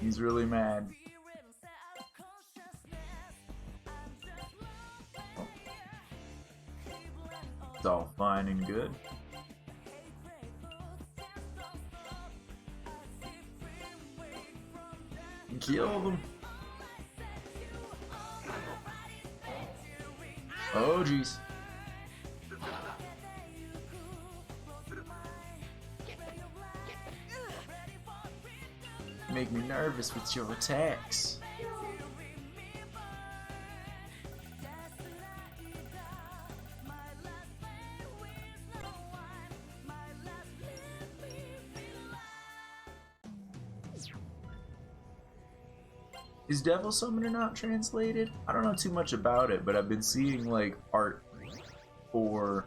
He's really mad. Oh. It's all fine and good. Kill them. Oh jeez. Make me nervous with your attacks. Is Devil Summoner not translated? I don't know too much about it, but I've been seeing like art for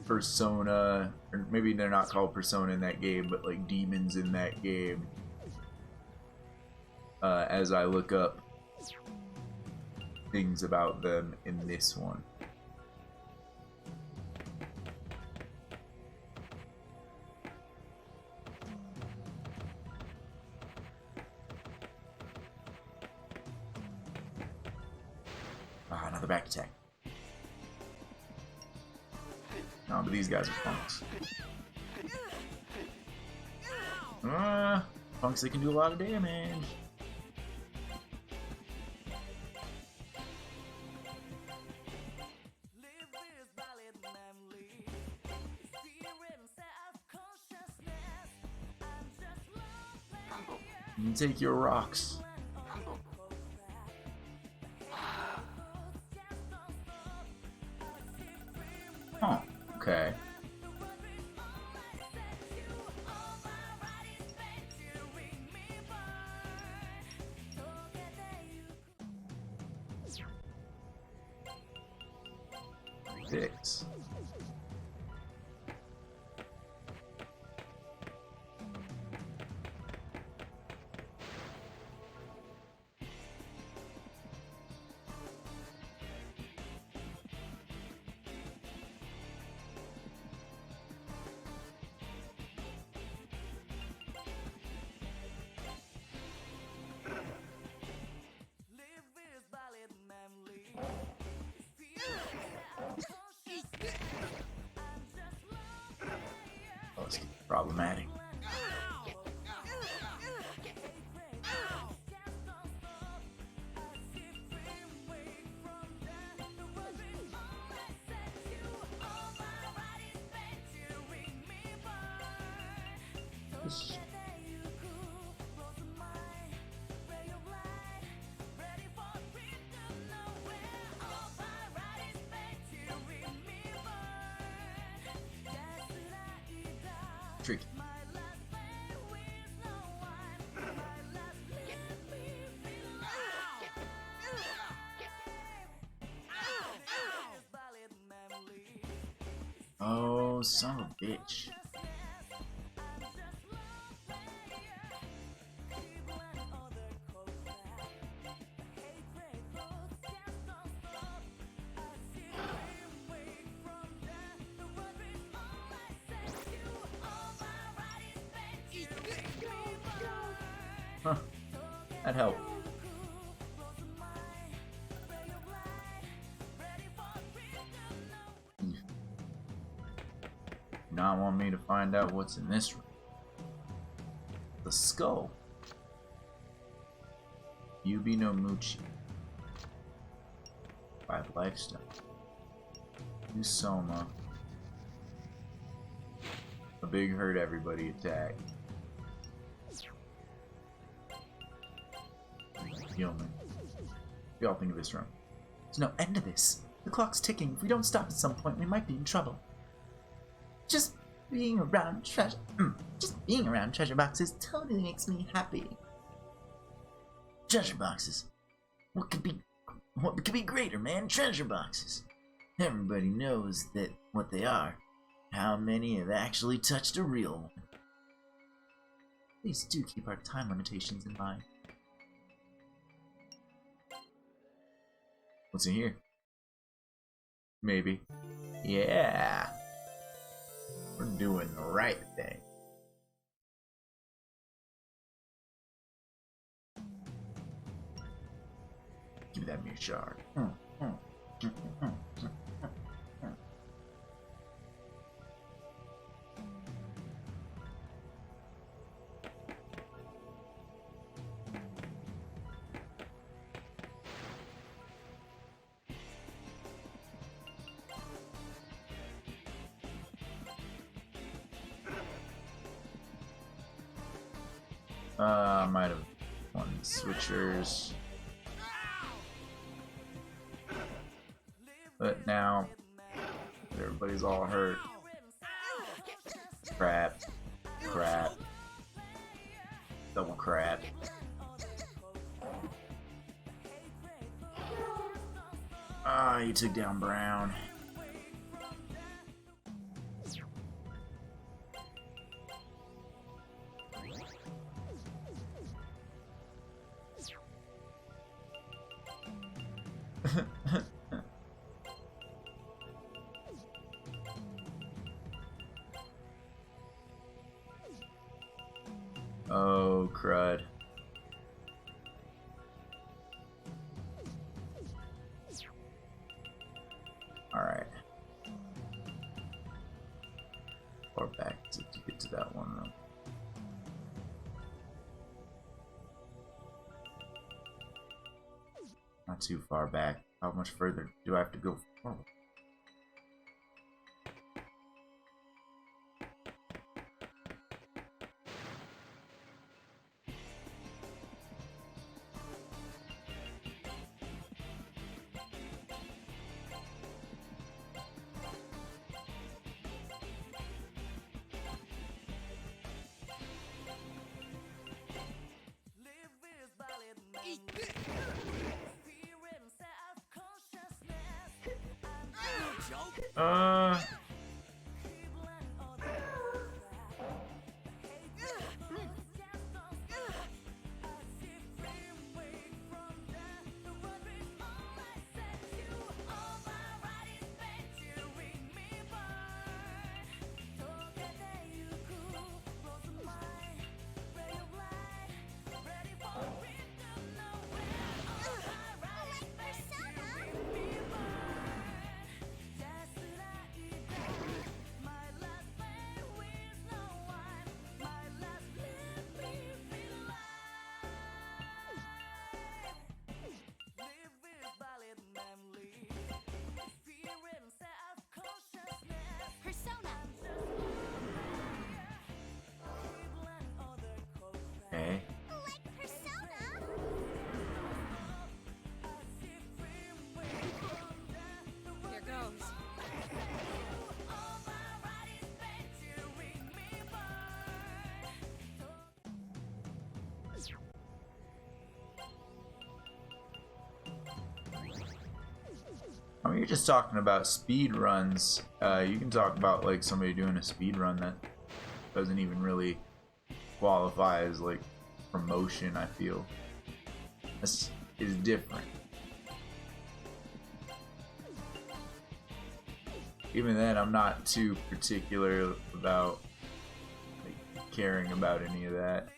Persona, or maybe they're not called Persona in that game, but like demons in that game. As I look up things about them in this one. Ah, another back attack. No, but these guys are punks. Punks, they can do a lot of damage. You take your rocks. Oh, okay. Six. Oh, it's problematic. Tricky. Oh, son of a bitch. Huh. That helped. Not want me to find out what's in this room. The skull. Yubi no Muchi. 5 lifestyle. Usoma. A big hurt everybody attack. Yeoman. What y'all think of this room? There's no end to this. The clock's ticking. If we don't stop at some point, we might be in trouble. Just being around treasure boxes totally makes me happy. Treasure boxes. What could be greater, man? Treasure boxes. Everybody knows that what they are. How many have actually touched a real one? Please do keep our time limitations in mind. What's in here? Maybe. Yeah. We're doing the right thing. Give me that mirror shard. I might have won switchers. But now everybody's all hurt. Crap. Crap. Double crap. Ah, you took down Brown. Oh, crud. Alright. Or back to get to that one room. Not too far back. How much further do I have to go forward? when you're just talking about speed runs, you can talk about like somebody doing a speed run that doesn't even really qualify as like promotion. I feel this is different. Even then, I'm not too particular about like, caring about any of that.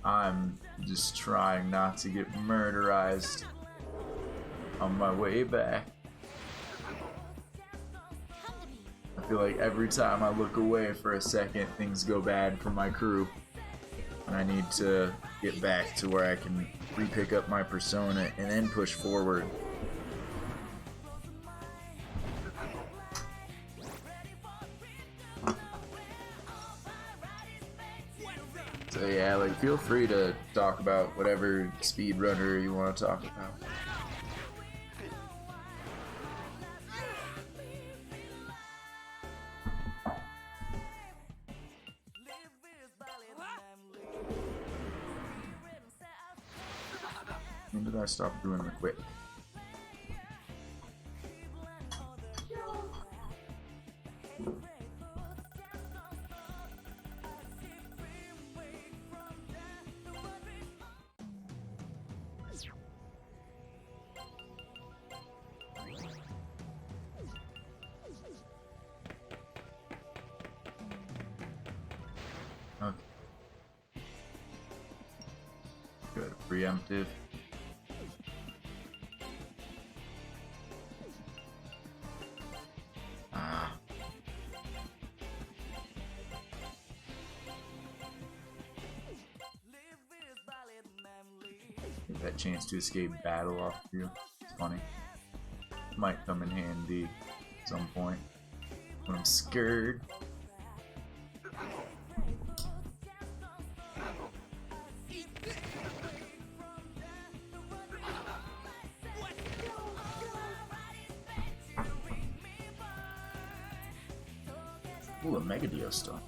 I'm just trying not to get murderized on my way back. I feel like every time I look away for a second, things go bad for my crew. And I need to get back to where I can re-pick up my persona and then push forward. So yeah, like feel free to talk about whatever speedrunner you want to talk about. When did I stop doing the quick? Okay. Good. Preemptive. That chance to escape battle off of you. It's funny. Might come in handy at some point when I'm scared. Ooh, a Mega Dio stuff.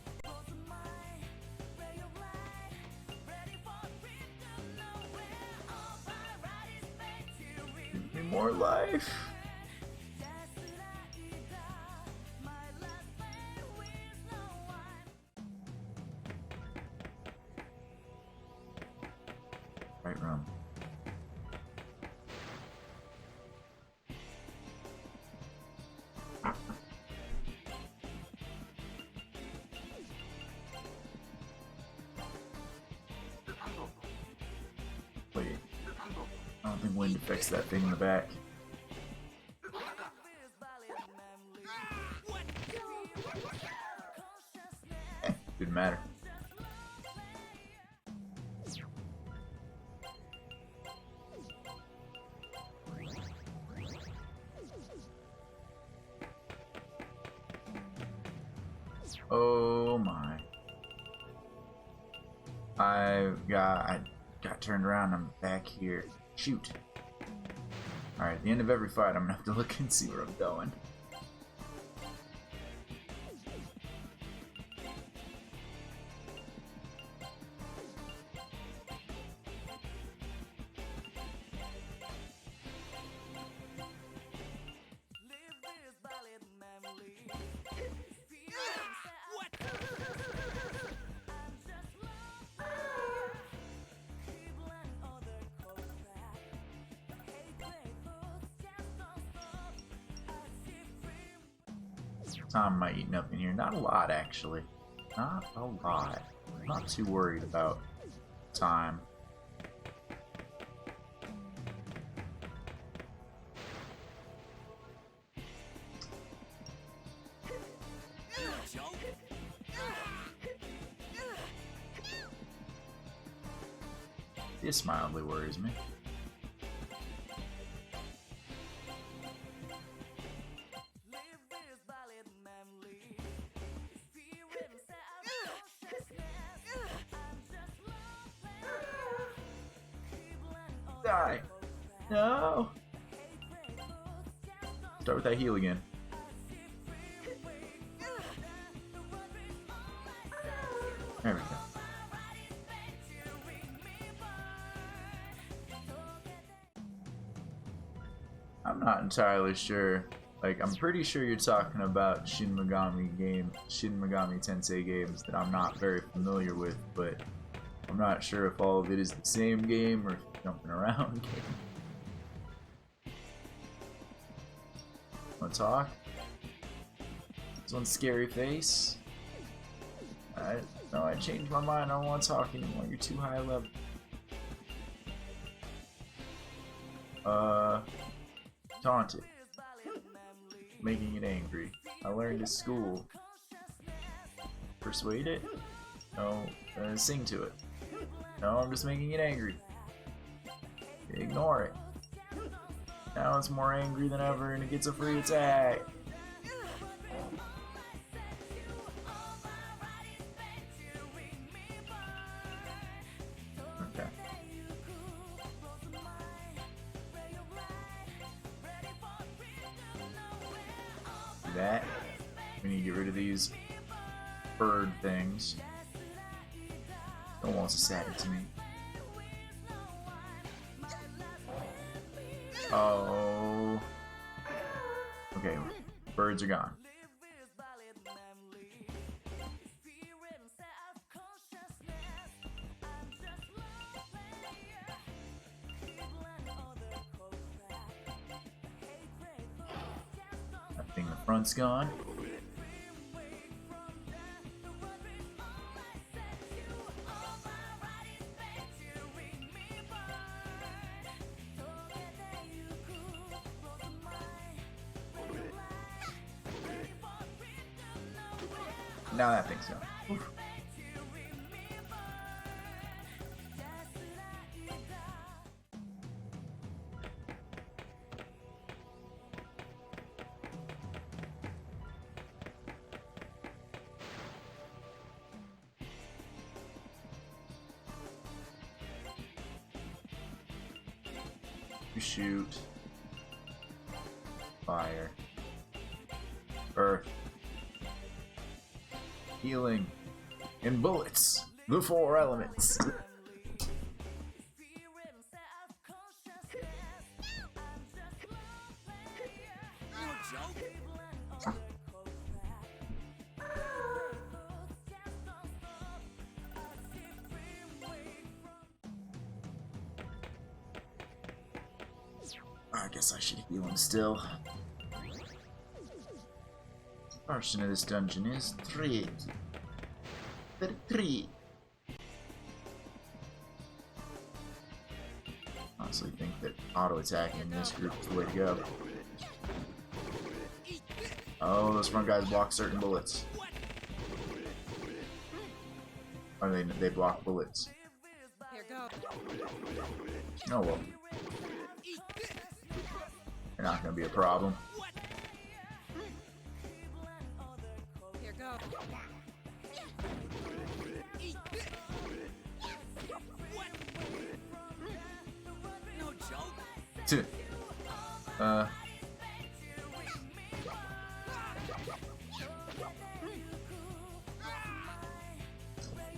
More life. Right round. Wait. I don't think wind affects that thing in the back. Didn't matter. Oh my. I got turned around. I'm back here. Shoot. Alright, at the end of every fight, I'm gonna have to look and see where I'm going. Time am I eating up in here? Not a lot, actually. Not a lot. I'm not too worried about time. This mildly worries me. Die. No. Start with that heal again. There we go. entirely sure. Like, I'm pretty sure you're talking about Shin Megami Tensei games that I'm not very familiar with, but I'm not sure if all of it is the same game or jumping around game. Wanna talk? This one's scary face. No, I changed my mind. I don't want to talk anymore. You're too high level. Taunted. Making it angry. I learned at school. Persuade it? No. Sing to it. No, I'm just making it angry. Ignore it. Now it's more angry than ever and it gets a free attack. Okay. Do that. We need to get rid of these bird things. No one wants to stab it to me. Oh. Okay, birds are gone. I think the front's gone. Now that thing's gone. Oof. You shoot. Fire. Earth. Healing. And bullets. The four elements. I guess I should heal him still. Portion of this dungeon is 3. 3. Honestly think that auto attacking in this group is the way to go. Oh, those front guys block certain bullets. Or they block bullets. Here go. Oh well. They're not gonna be a problem. Here go. No joke.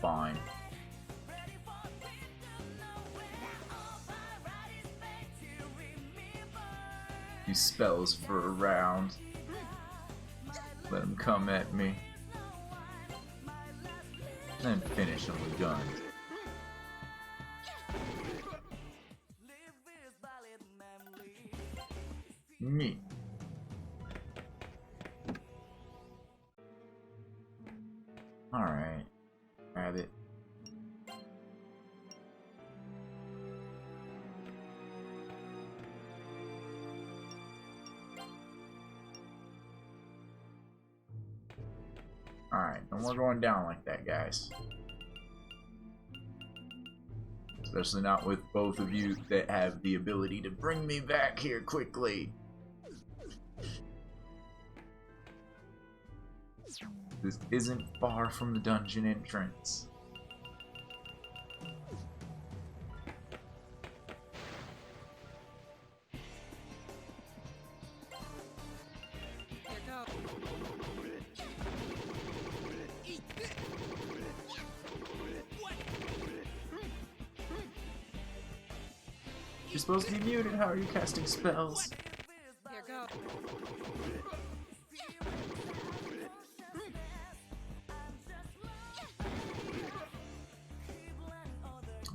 Fine. These spells for a round. Let them come at me. Then finish them with guns. Me. Alright. Grab it. Alright, and we're going down like that, guys. Especially not with both of you that have the ability to bring me back here quickly. This isn't far from the dungeon entrance. Here go. You're supposed to be muted. How are you casting spells? Here go.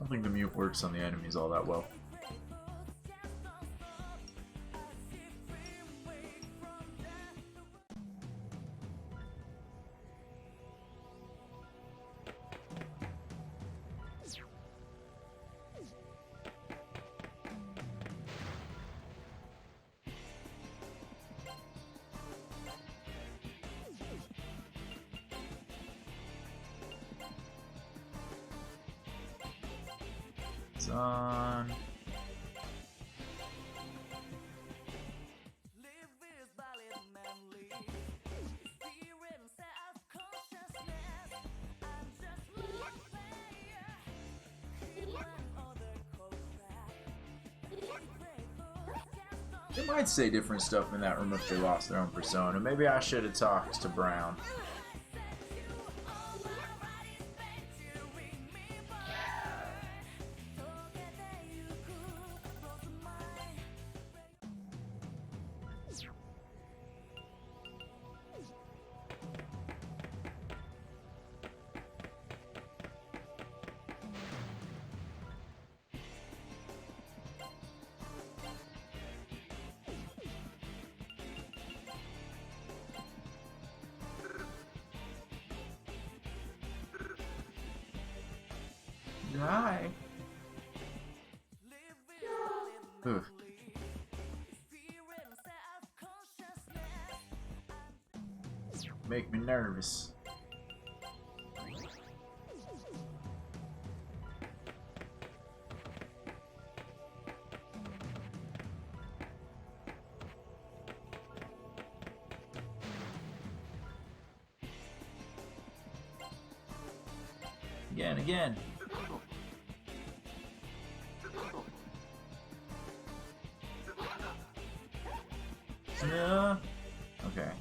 don't think the mute works on the enemies all that well. It's on. They might say different stuff in that room if they lost their own persona. Maybe I should have talked to Brown. Hi. Ugh. Make me nervous. Again. Yeah. Okay.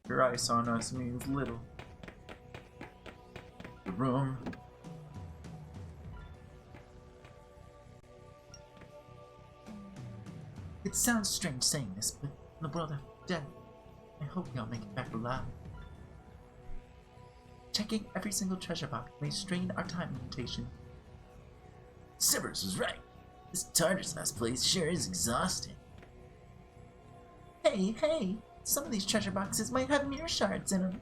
Your ice on us means little. The room. It sounds strange saying this, but in the world of death, I hope we all make it back alive. Checking every single treasure box may strain our time limitation. Cerberus was right. This Tartarus place sure is exhausting. Hey! Some of these treasure boxes might have mirror shards in them.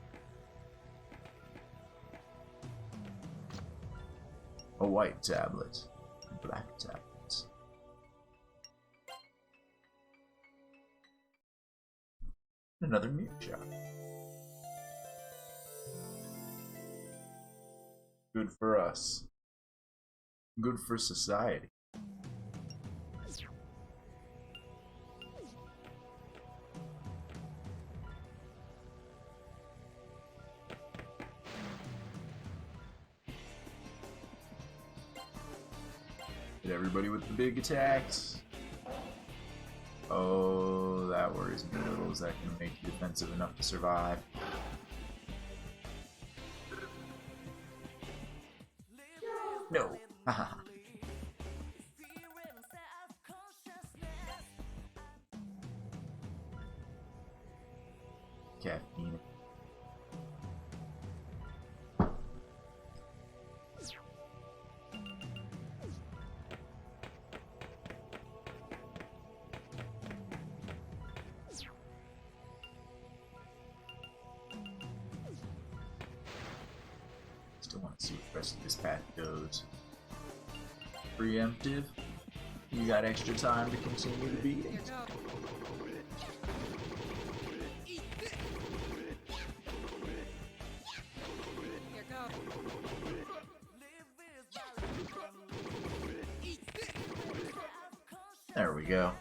A white tablet. A black tablet. Another mute shot. Good for us. Good for society. Hit everybody with the big attacks. Oh, that worries me a little. Is that going to make you defensive enough to survive? No. Haha. Caffeine. Still want to see what the rest of this path goes. Preemptive. You got extra time to continue the beating. Here go. Here go. There we go.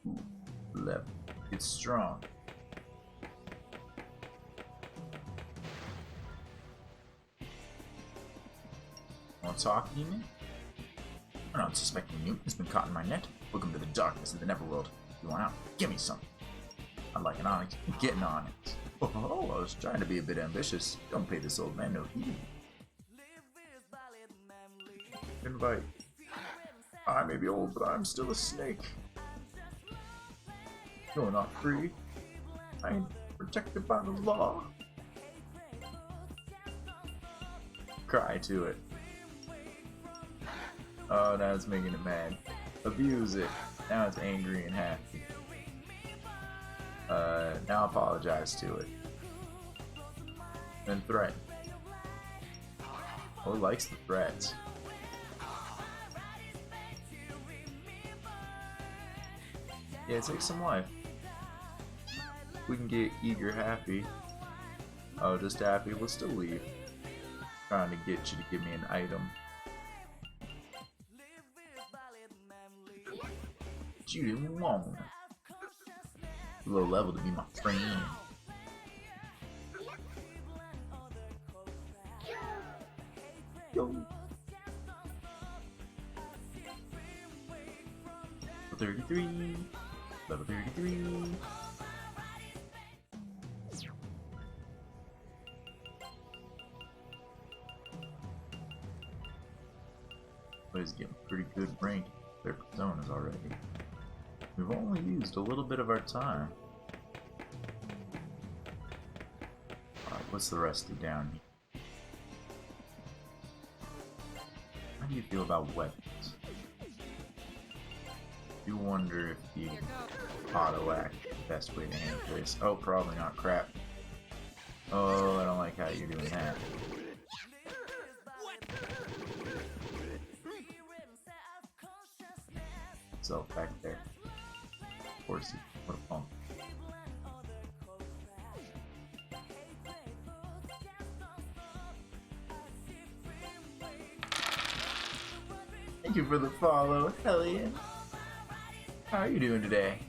Ooh, left. It's strong. Want to talk, demon? An unsuspecting mute has been caught in my net. Welcome to the darkness of the Neverworld. You want out? Give me some. I'd like an onyx. Getting on it. Oh, I was trying to be a bit ambitious. Don't pay this old man no heed. Invite. I may be old, but I'm still a snake. You're not free. I am protected by the law. Cry to it. Oh, now it's making it mad. Abuse it. Now it's angry and happy. Now apologize to it. Then threaten. Oh, it likes the threats. Yeah, take some life. We can get eager happy. Oh, just happy, we'll still leave. Trying to get you to give me an item. But you didn't want. Low level to be my friend. Yo. 33. Level 33. But he's getting pretty good rank. Their personas already. We've only used a little bit of our time. Alright, what's the rest of down here? How do you feel about weapons? You wonder if the auto-act is the best way to handle this. Oh, probably not. Crap. Oh, I don't like how you're doing that. Self back there. Horsey. What a punk. Thank you for the follow, Hellion. How are you doing today?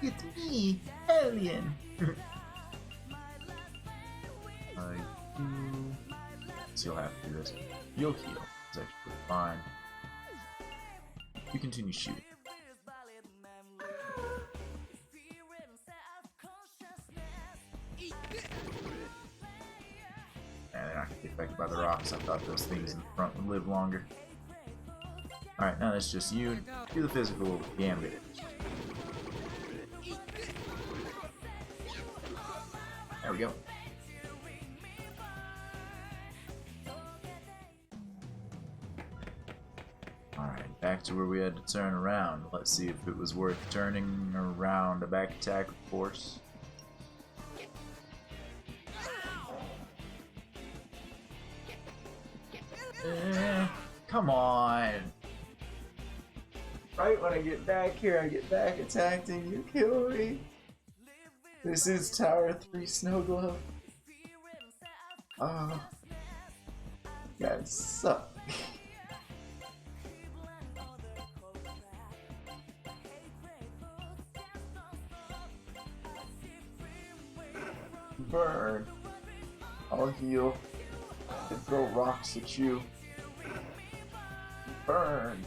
It's me, Alien. So you'll have to do this. You'll heal. It's actually fine. You continue shooting. And they're not gonna get affected by the rocks. I thought those things in the front would live longer. Alright, now that's just you. Do the physical gambit. There we go. Alright, back to where we had to turn around. Let's see if it was worth turning around a back attack force. Come on! Right when I get back here, I get back attacked and you kill me. This is Tower 3 Snow Globe. Oh, you guys suck. Burn. I'll heal. And throw rocks at you. Burn.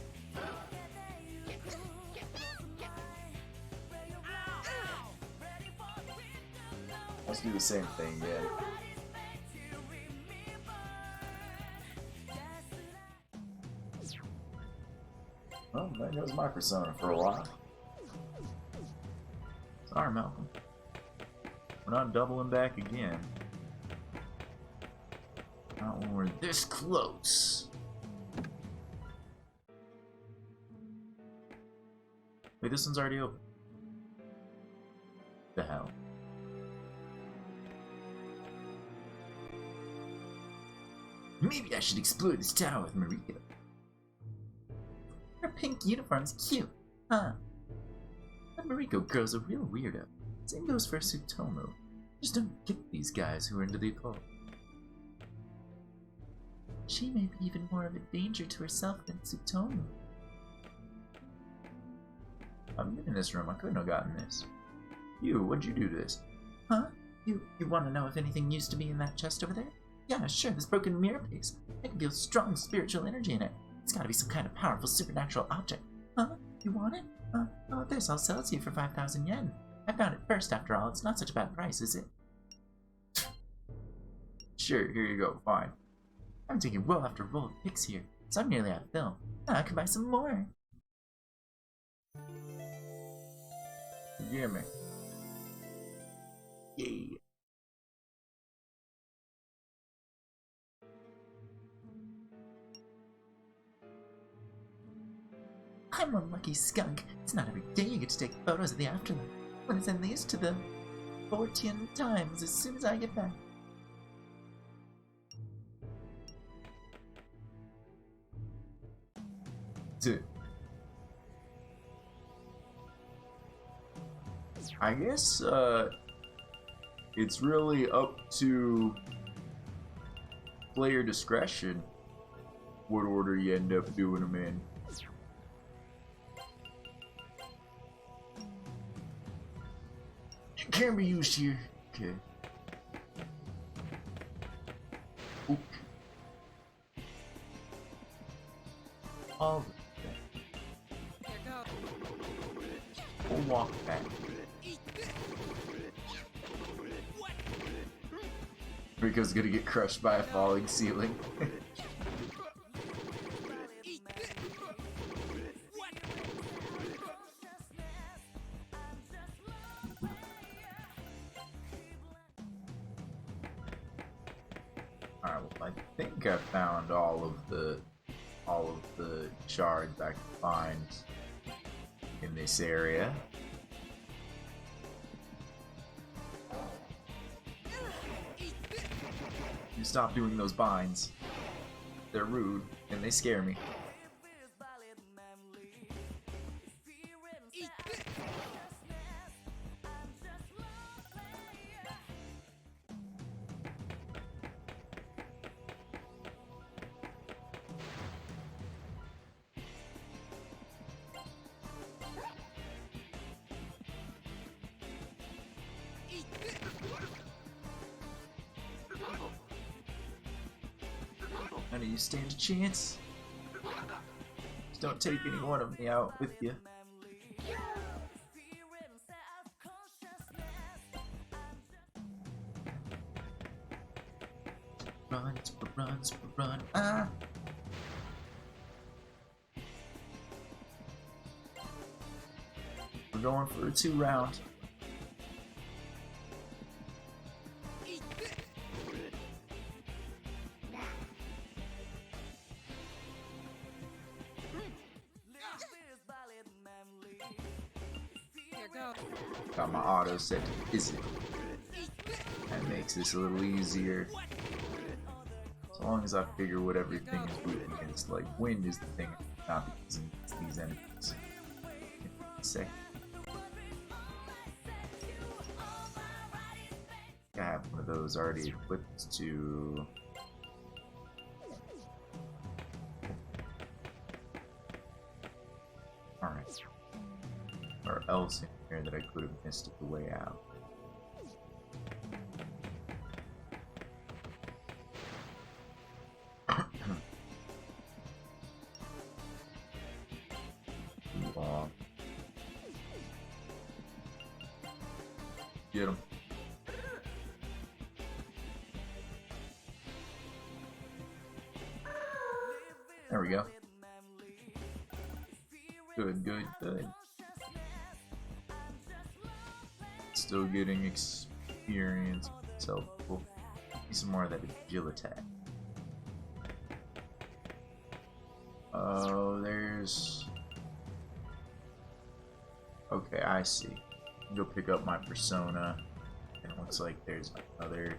Let's do the same thing again. Well, there goes my persona for a while. Sorry, Malcolm. We're not doubling back again. Not when we're this close. Wait, this one's already open. The hell? Maybe I should explore this tower with Mariko. Her pink uniform's cute, huh? That Mariko girl's a real weirdo. Same goes for Tsutomu. Just don't get these guys who are into the occult. She may be even more of a danger to herself than Tsutomu. I've been in this room. I couldn't have gotten this. You, what'd you do to this? Huh? You want to know if anything used to be in that chest over there? Yeah, sure, this broken mirror piece. I can feel strong spiritual energy in it. It's gotta be some kind of powerful supernatural object. Huh? You want it? Oh, this, I'll sell it to you for 5,000 yen. I found it first after all. It's not such a bad price, is it? Sure, here you go, fine. I'm taking roll after roll of picks here, so I'm nearly out of film. Now I can buy some more. Give me. Yeah. I'm one lucky skunk. It's not every day you get to take photos of the afterlife. When I send these to the Fortean Times as soon as I get back. Dude. I guess, it's really up to player discretion what order you end up doing them in. It can be used here. Okay. Oop. All Here goes. we'll walk back. Rico's gonna get crushed by a falling ceiling. Alright, well, I think I found all of the shards I can find in this area. You stop doing those binds. They're rude and they scare me. None of you stand a chance. Just don't take any one of me out with you. Run. Ah! We're going for a 2-round. Here goes. Got my auto set to physic. That makes this a little easier. As long as I figure what everything is weak against, like wind is the thing, not because it's these enemies. Say. I have one of those already equipped to. Alright. Or else in here that I could have missed the way out. Get him. There we go. Good. Still getting experience. So we'll see some more of that agility. Oh, there's. Okay, I see. Go pick up my persona. And it looks like there's another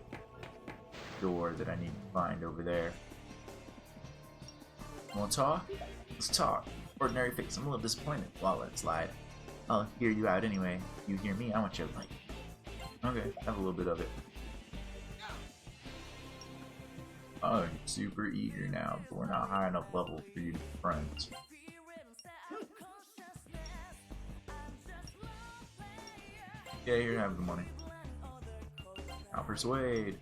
door that I need to find over there. Wanna talk? Let's talk. Ordinary fix. I'm a little disappointed. Well, let's slide. I'll hear you out anyway. You hear me? I want your light. Okay, have a little bit of it. Oh, you're super eager now, but we're not high enough level for you to be friends. Yeah, here, have the money. I'll persuade.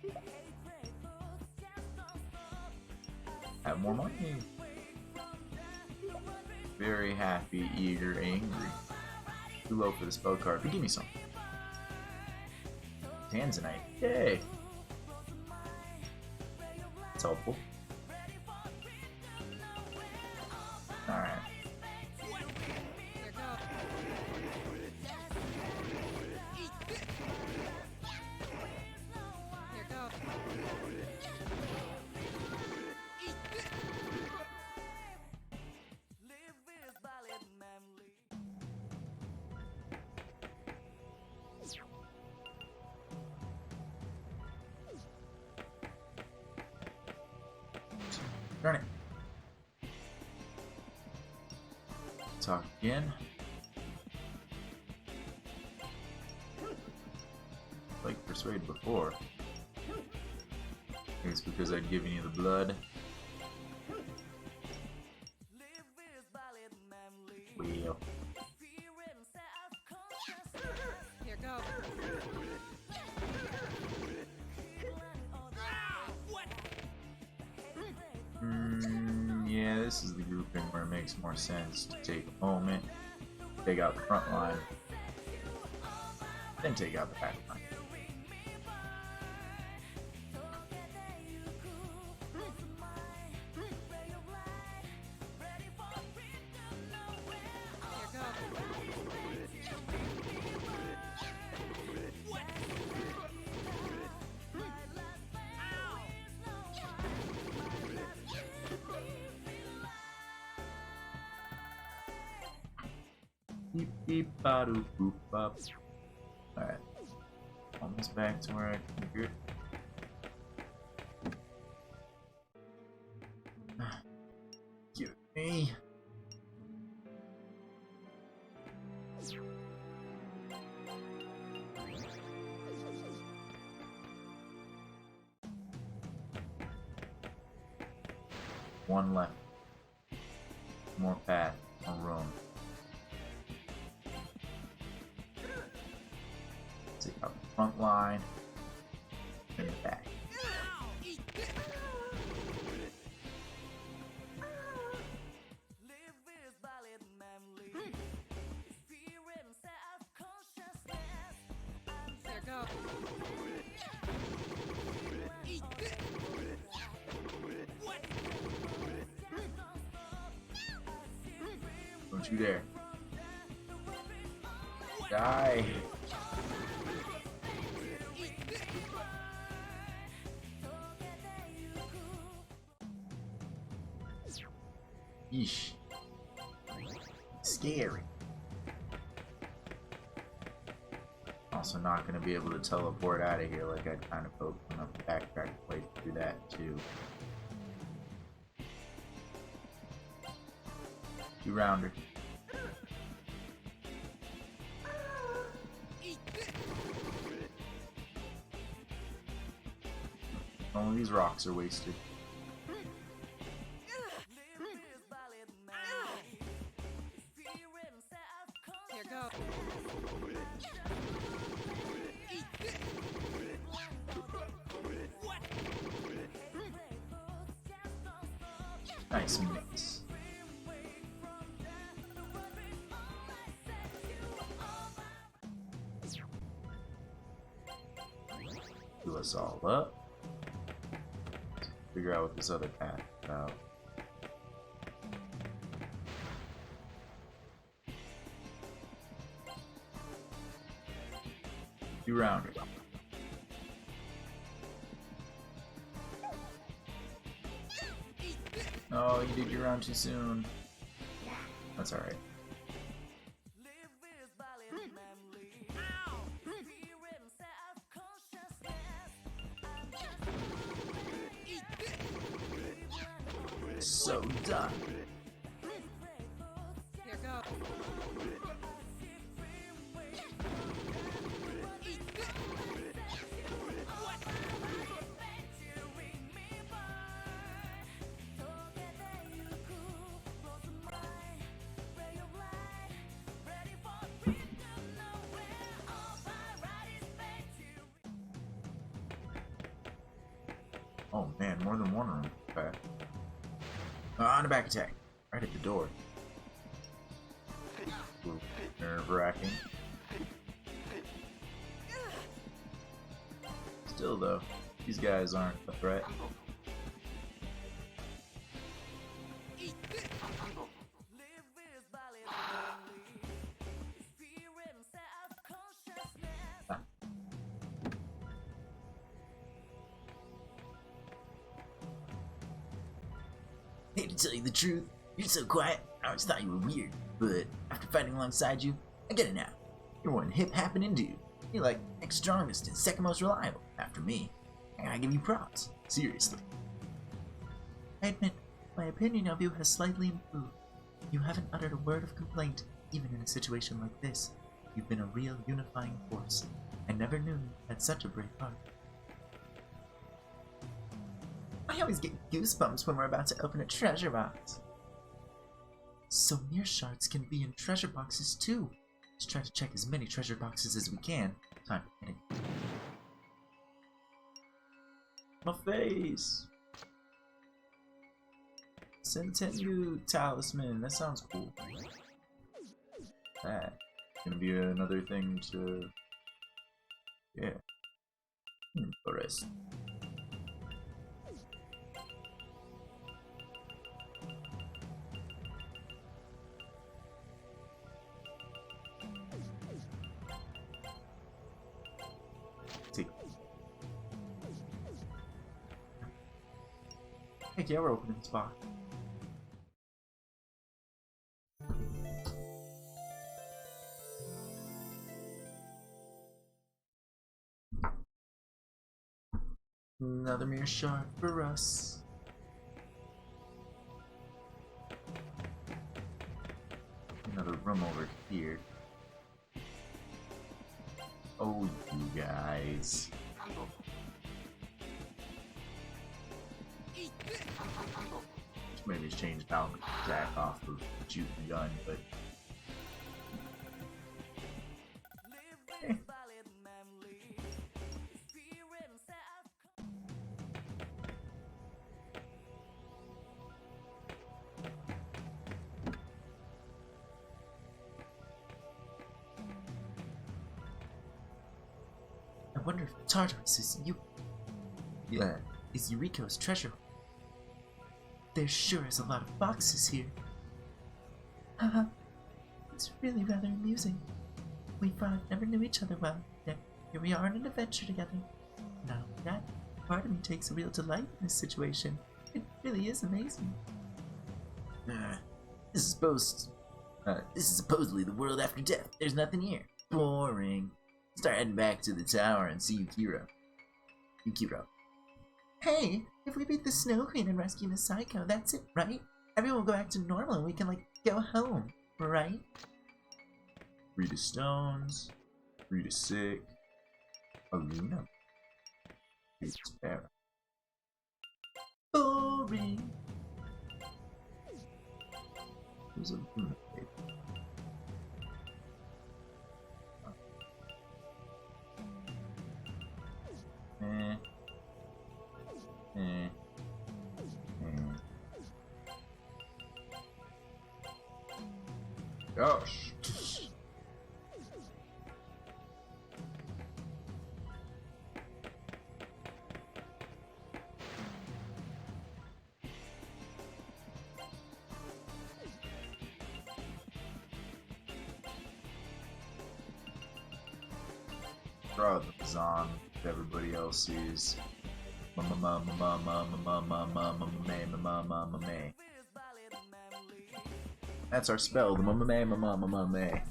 Have more money. Very happy, eager, angry. Too low for the spell card, but give me some. Tanzanite. Yay! It's helpful. Alright. Here goes. Here goes. Darn it. Talk again. Like persuade before. Maybe it's because I'd given you the blood. Wheel. Here goes. Yeah, this is the grouping where it makes more sense to take a moment, take out the front line, then take out the back line. Here goes. Beep beep ba doop boop bop. Alright. Almost back to where I can hear it. Give me. One left. More path, more room. Take out the front line and the back. Here goes. Don't you dare. Die. Yeesh. Scary. Also not going to be able to teleport out of here like I kind of hoped when I'm backtrack way to do that too. 2-rounder. Only these rocks are wasted. Here goes. Nice mix. Heal us all up. Figure out what this other path is about. Two-rounder. Oh, you did your round too soon. That's alright. So done. Here goes. Oh man, more than one room. Okay. On a back attack. Right at the door. Nerve-wracking. Still though, these guys aren't a threat. to tell you the truth, you're so quiet, I always thought you were weird. But after fighting alongside you, I get it now. You're one hip happening dude. You're like next strongest and second most reliable after me. I gotta give you props. Seriously. I admit, my opinion of you has slightly improved. You haven't uttered a word of complaint, even in a situation like this. You've been a real unifying force. I never knew you had such a brave heart. I always get goosebumps when we're about to open a treasure box. So mirror shards can be in treasure boxes too. Let's try to check as many treasure boxes as we can. Time permitting. My face! Centennial talisman, that sounds cool. That. Gonna be another thing to... Yeah. Forest. See. Heck yeah, we're opening this box. Another mirror shard for us. Another room over here. Oh, you guys. Maybe change how jack off of shooting the gun, but I wonder if Tartarus is is Yuriko's treasure. There sure is a lot of boxes here. Haha, it's really rather amusing. We five never knew each other well, yet here we are on an adventure together. Now that part of me takes a real delight in this situation. It really is amazing. This is supposedly the world after death. There's nothing here. Boring. Start heading back to the tower and see Yukiro. Hey, if we beat the Snow Queen and rescue the Psycho, that's it, right? Everyone will go back to normal and we can, go home, right? Rita Stones, Rita Sick, Aluna, Rita Sparrow. Boring. There's a Luna paper. Gosh. Throw the Zon that everybody else sees. That's our spell, the mamame.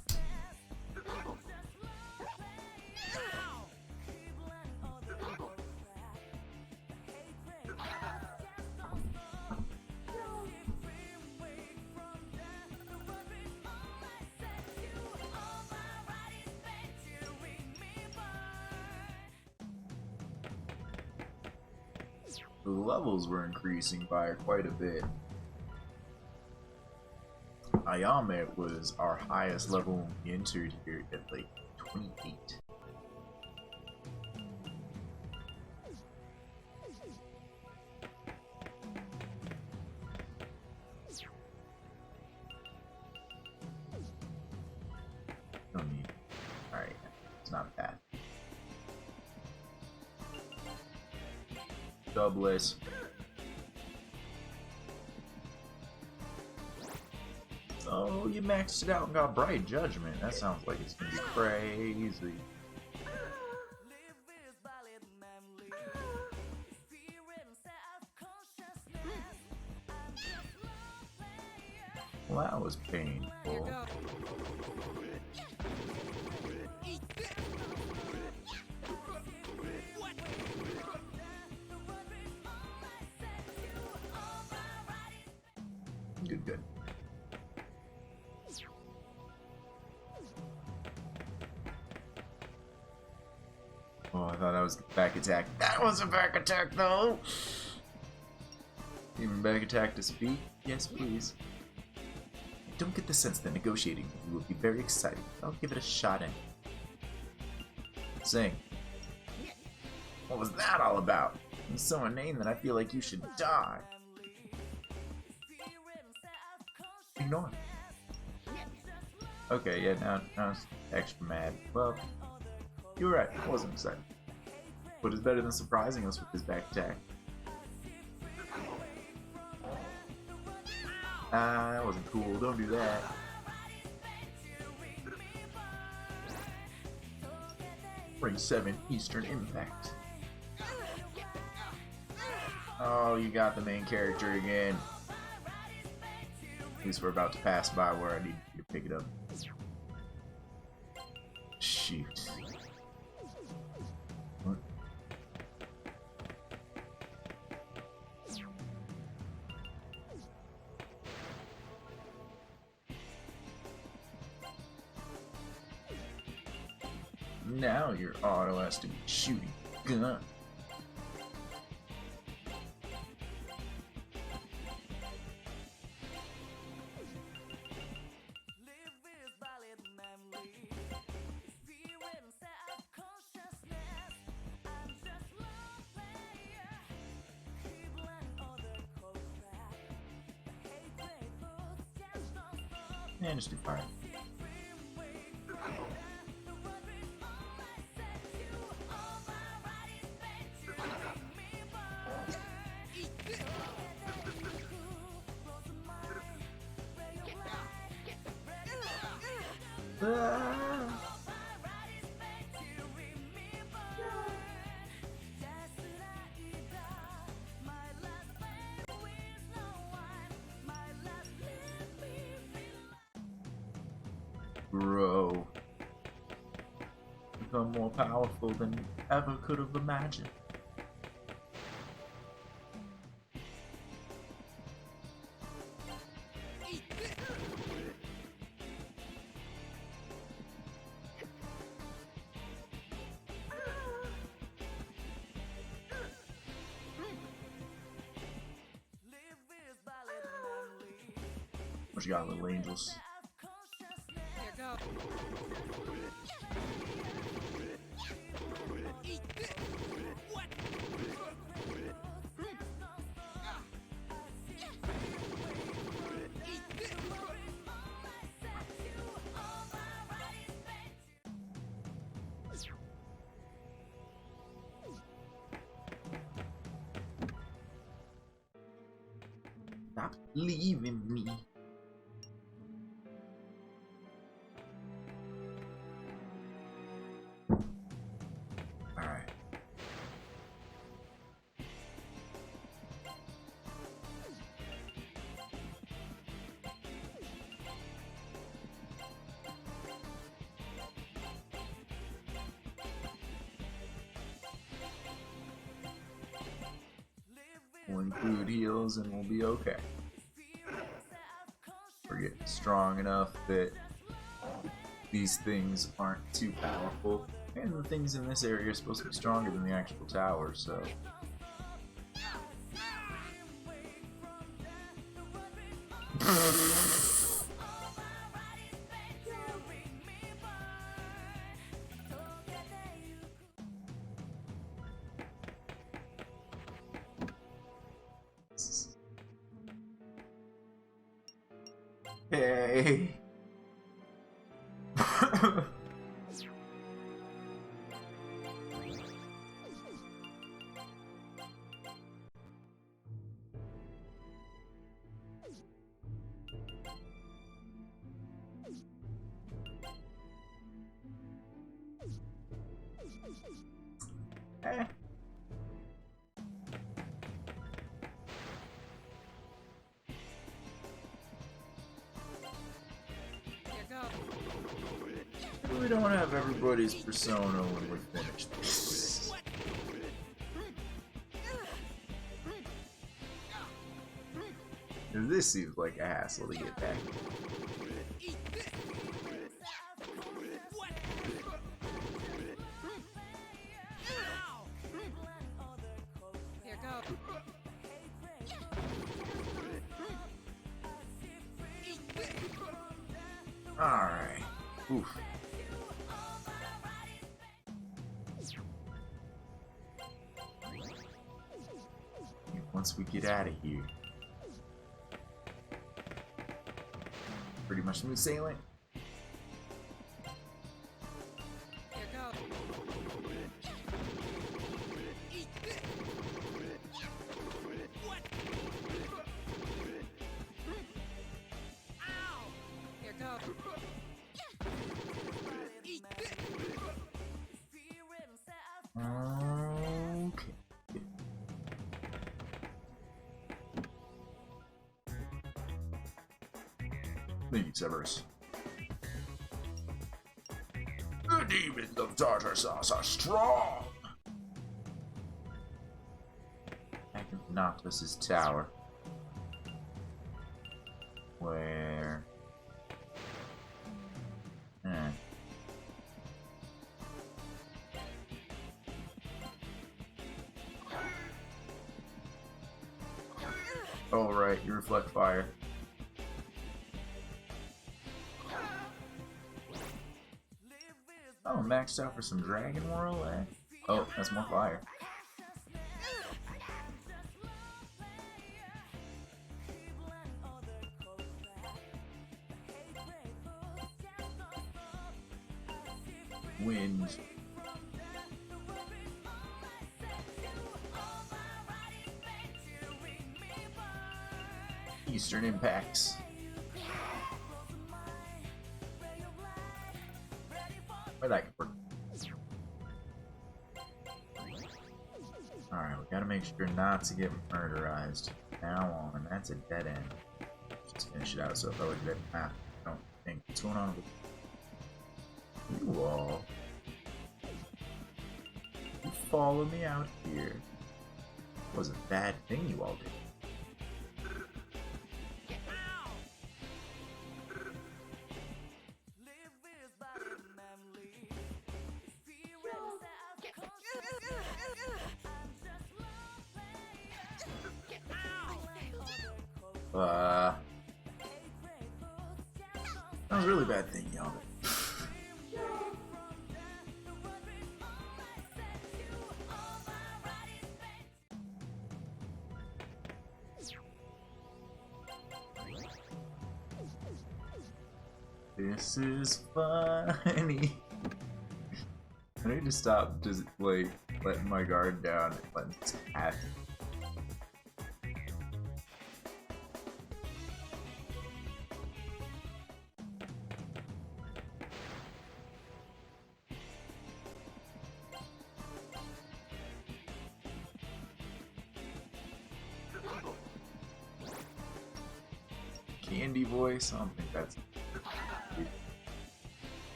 The levels were increasing by quite a bit. Ayame was our highest level when we entered here at like 28. No need. Alright, it's not bad. Doubless. Oh, you maxed it out and got Bright Judgment. That sounds like it's gonna be crazy. Well, that was Here painful. go. Good, good. Oh, I thought that was back attack. That was a back attack, though! Even back attack to speed? Yes, please. I don't get the sense that negotiating with you will be very exciting. I'll give it a shot in. Sing. What was that all about? You're so inane that I feel like you should die. Ignore. Okay, yeah, now it's extra mad. Well, you were right, I wasn't excited. But it's better than surprising us with his back attack. Ah, that wasn't cool, don't do that. Ring 7 Eastern Impact. Oh, you got the main character again. At least we're about to pass by where I need you to pick it up. Shoot. What? Now your auto has to be shooting gun. And just do fire. Bro, become more powerful than you ever could have imagined. What you got, little angels? Here go. Stop leaving me. Alright. We'll include heals and we'll be okay. We're getting strong enough that these things aren't too powerful. And the things in this area are supposed to be stronger than the actual tower, so... Hey. Eh. We don't have everybody's persona when we're finished with this. This seems like a hassle to get back. Here go. Alright. Oof. Once we get out of here, pretty much smooth sailing. Here go. Here go. Okay. Thank you, Severus. The demons of Thanatos are strong! Back in Thanatos' tower. Where... Oh, right, you reflect fire. Oh, maxed out for some Dragon Whirl, eh? Oh, that's more fire. Wind. Eastern impacts. Where that work? Alright, we gotta make sure not to get murderized. Now on, that's a dead end. Just finish it out, so if I look at that map, I don't think what's going on with you all. You follow me out here. It was a bad thing you all did. That was a really bad thing, y'all. This is funny. I need to stop just like letting my guard down and letting this happen. Candy voice? I don't think that's...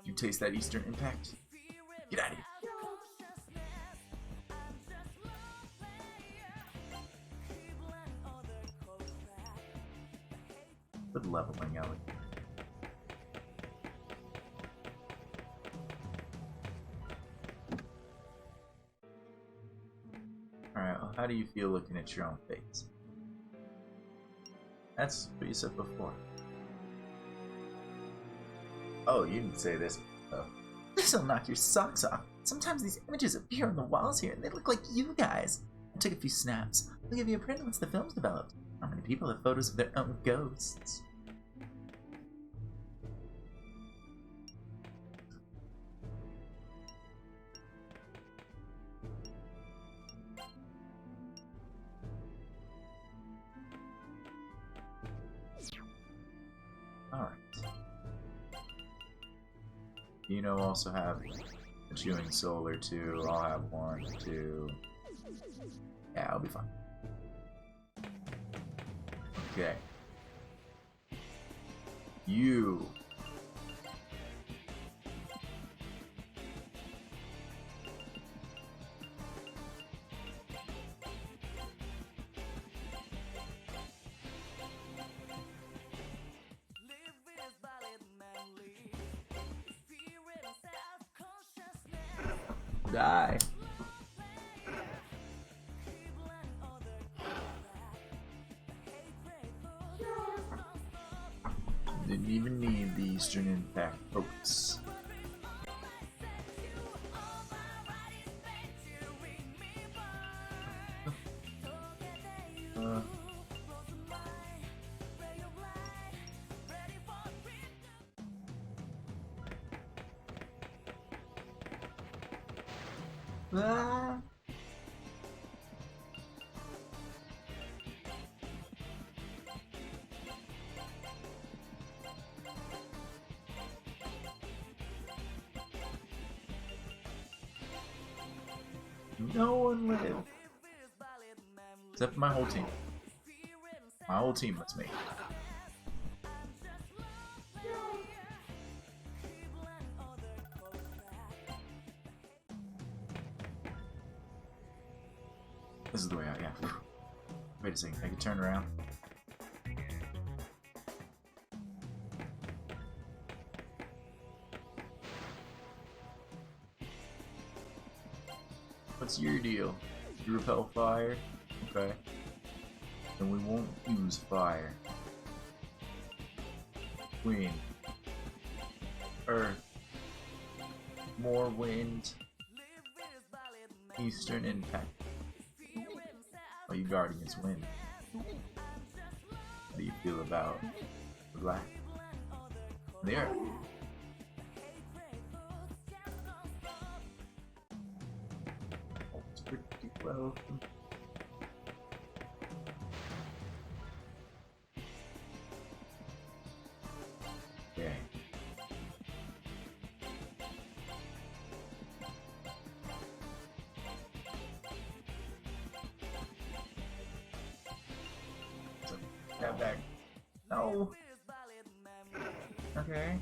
You taste that Eastern impact? Get out of here. Good leveling, Ellie. Alright, well, how do you feel looking at your own face? That's what you said before. Oh, you didn't say this, though. This'll knock your socks off. Sometimes these images appear on the walls here and they look like you guys. I took a few snaps. I'll give you a print once the film's developed. How many people have photos of their own ghosts? Alright. You know, also have a chewing soul or two. I'll have one, two. Yeah, I'll be fine. Okay. You. Die. Didn't even need the Eastern Impact focus. Ah. No one lived. Except for my whole team. My whole team was me. This is the way out, yeah. Wait a second, I can turn around. What's your deal? You repel fire? Okay. Then we won't use fire. Wind. Earth. More wind. Eastern impact. Are you guarding his wind? How do you feel about the black? The earth. Oh, it's pretty well. Okay. Got back. No. Okay.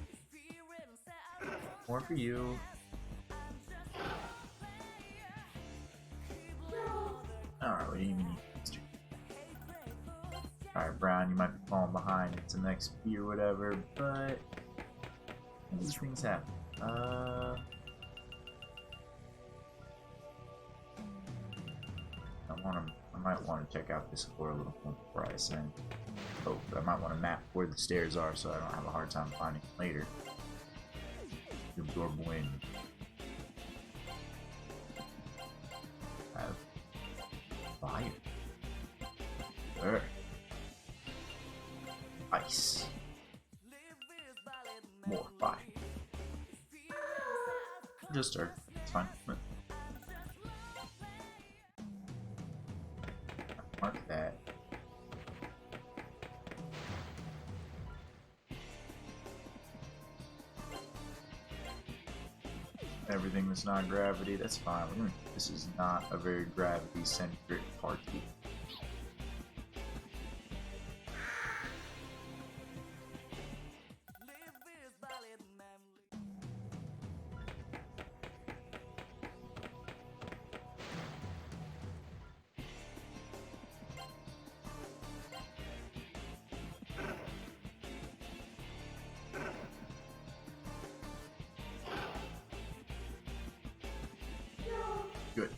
More for you. Alright, what do you mean? Alright, Brown, you might be falling behind into XP or whatever, but these things happen. I might want to check out this floor a little more before I ascend. Oh, but I might want to map where the stairs are so I don't have a hard time finding them later. To absorb wind. I have fire. Earth. Ice. More fire. Just earth. It's fine. Mark that. Everything that's not gravity, that's fine. This is not a very gravity-centric party. Good.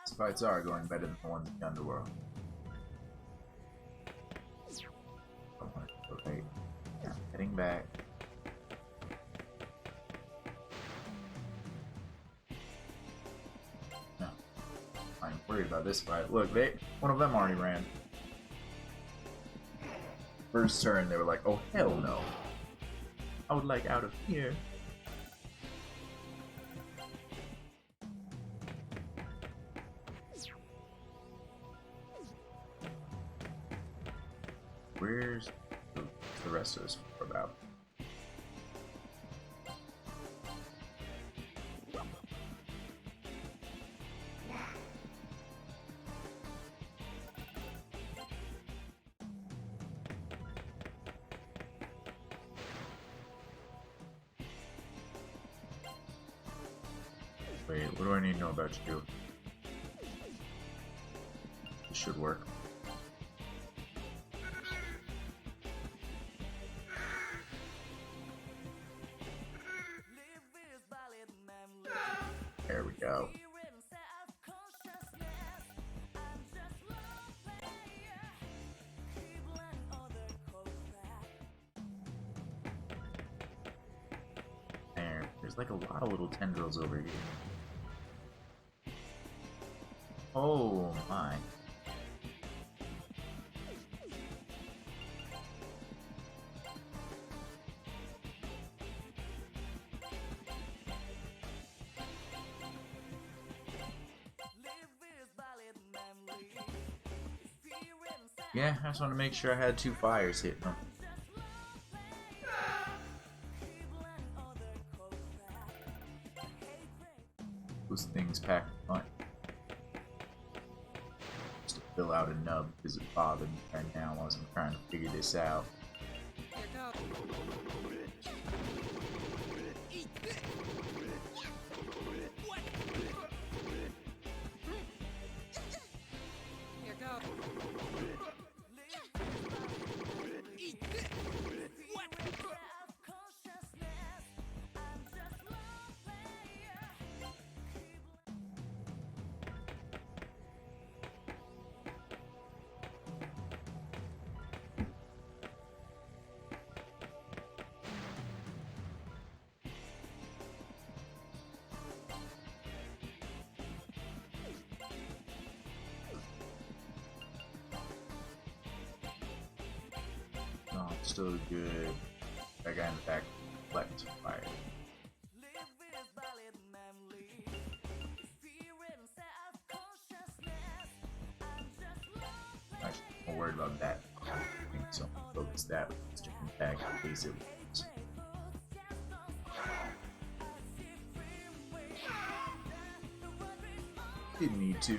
These fights are going better than the ones in the underworld. Okay, yeah, heading back. No, I'm worried about this fight. Look, one of them already ran. First turn, they were like, "Oh hell no! I would like out of here." Where's the rest of us about? Wait, what do I need to know about you? This should work. There we go. There's like a lot of little tendrils over here. Oh my. Yeah, I just want to make sure I had 2 fires hitting them. Those things pack a punch. Just to fill out a nub because it bothered me right now as I'm trying to figure this out. Here go. Here go. No, it's still good. That guy in the back left fire. I'm worried about that. I think so. Focus that with this different bag in case it was. Didn't need to.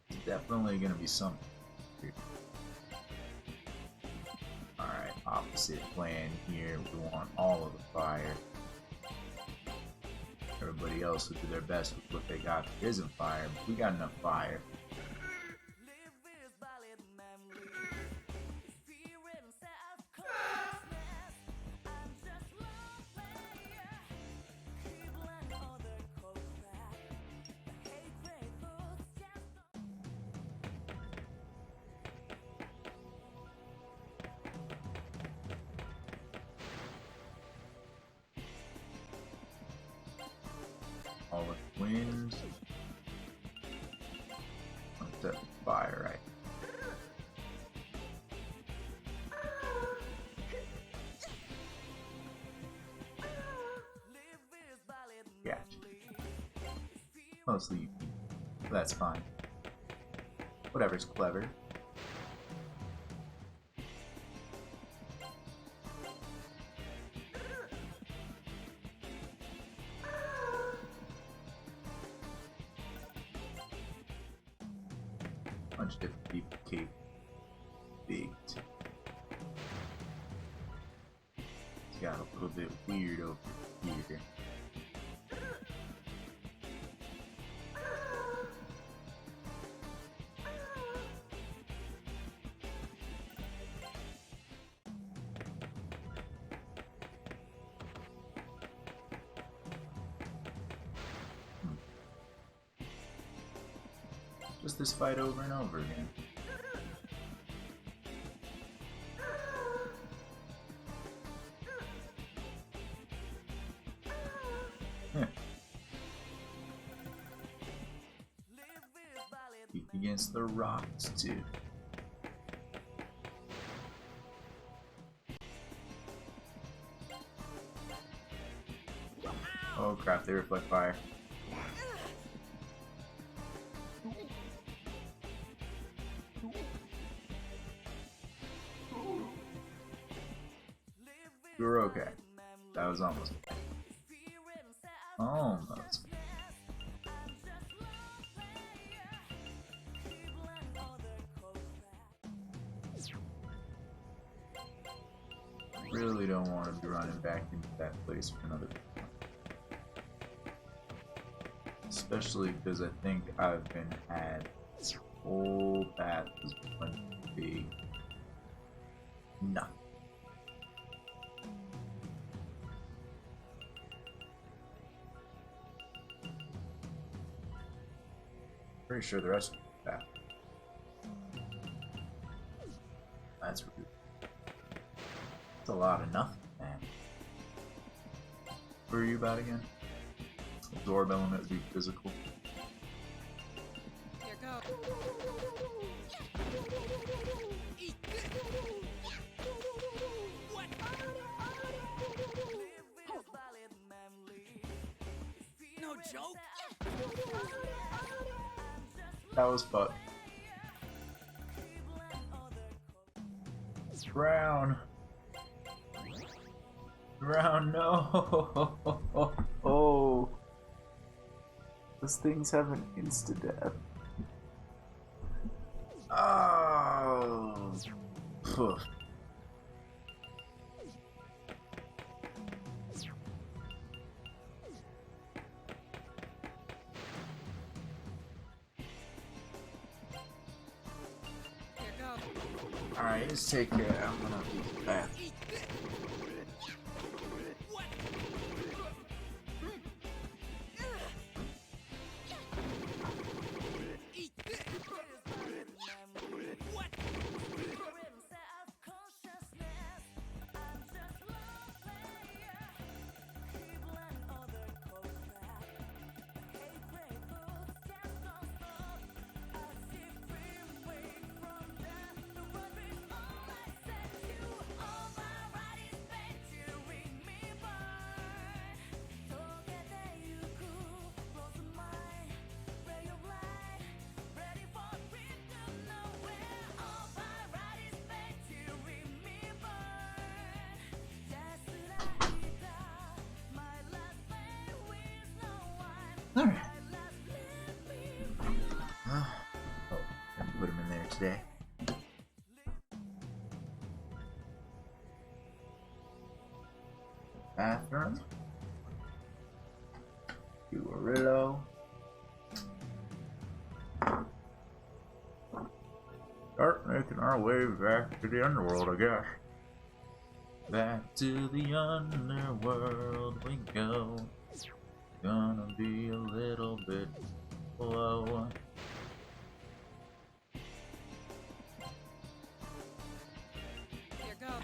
It's definitely gonna be something. Alright, opposite plan here. We want all of the fire. Everybody else will do their best with what they got that isn't fire, but we got enough fire. All with wind. Let that fire right. Yeah. Mostly, that's fine. Whatever's clever. Bunch of different people keep big. It's got a little bit weird over here. Just this fight over and over again. Keep against the rocks too. Oh crap, they reflect fire. We were okay. That was almost. Almost. really don't want to be running back into that place for another time. Especially because I think I've been had. This whole path is going to be nothing. Pretty sure the rest of the path. That's rude. That's a lot of nothing, man. What are you about again? Absorb element would be physical. Here goes. No joke. That was fun. Brown. Brown, no. Oh. Those things have an insta-death. Oh. Phew. Here goes. Alright, let's take I'm gonna use the bath. Alright. Oh, and put him in there today. Bathroom. Duarillo. Start making our way back to the underworld, I guess. Back to the underworld we go. Gonna be a little bit slow. Here goes.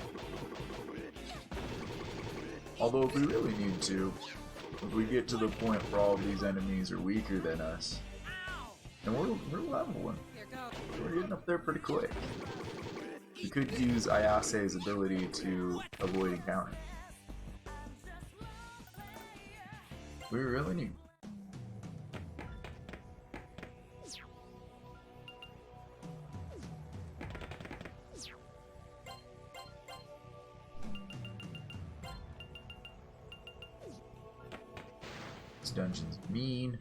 Although if we really need to, if we get to the point where all of these enemies are weaker than us, and we're leveling, Here goes. we're getting up there pretty quick. We could use Ayase's ability to avoid encountering. We really need. This dungeon's mean.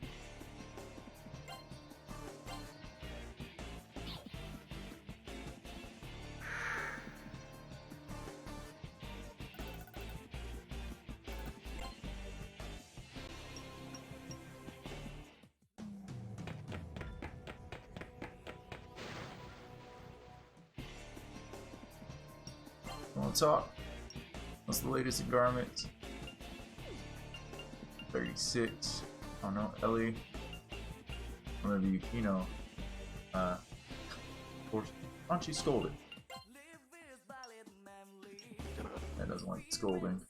Want to talk? What's the latest in garments? 36. Oh no, Ellie. One of you, of course, aren't you scolded? That doesn't like scolding.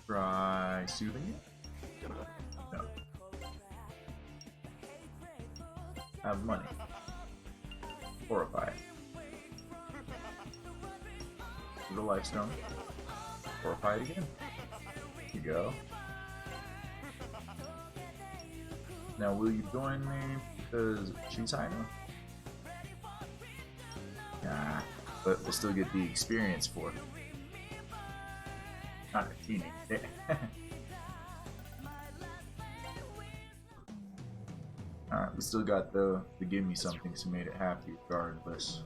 Try soothing it? No. Have money. Horrify it. The life stone. Horrify it again. Here you go. Now will you join me because she's hiding? Nah, but we'll still get the experience for it. Not a teenage. Alright, we still got the give me something, so made it happy regardless.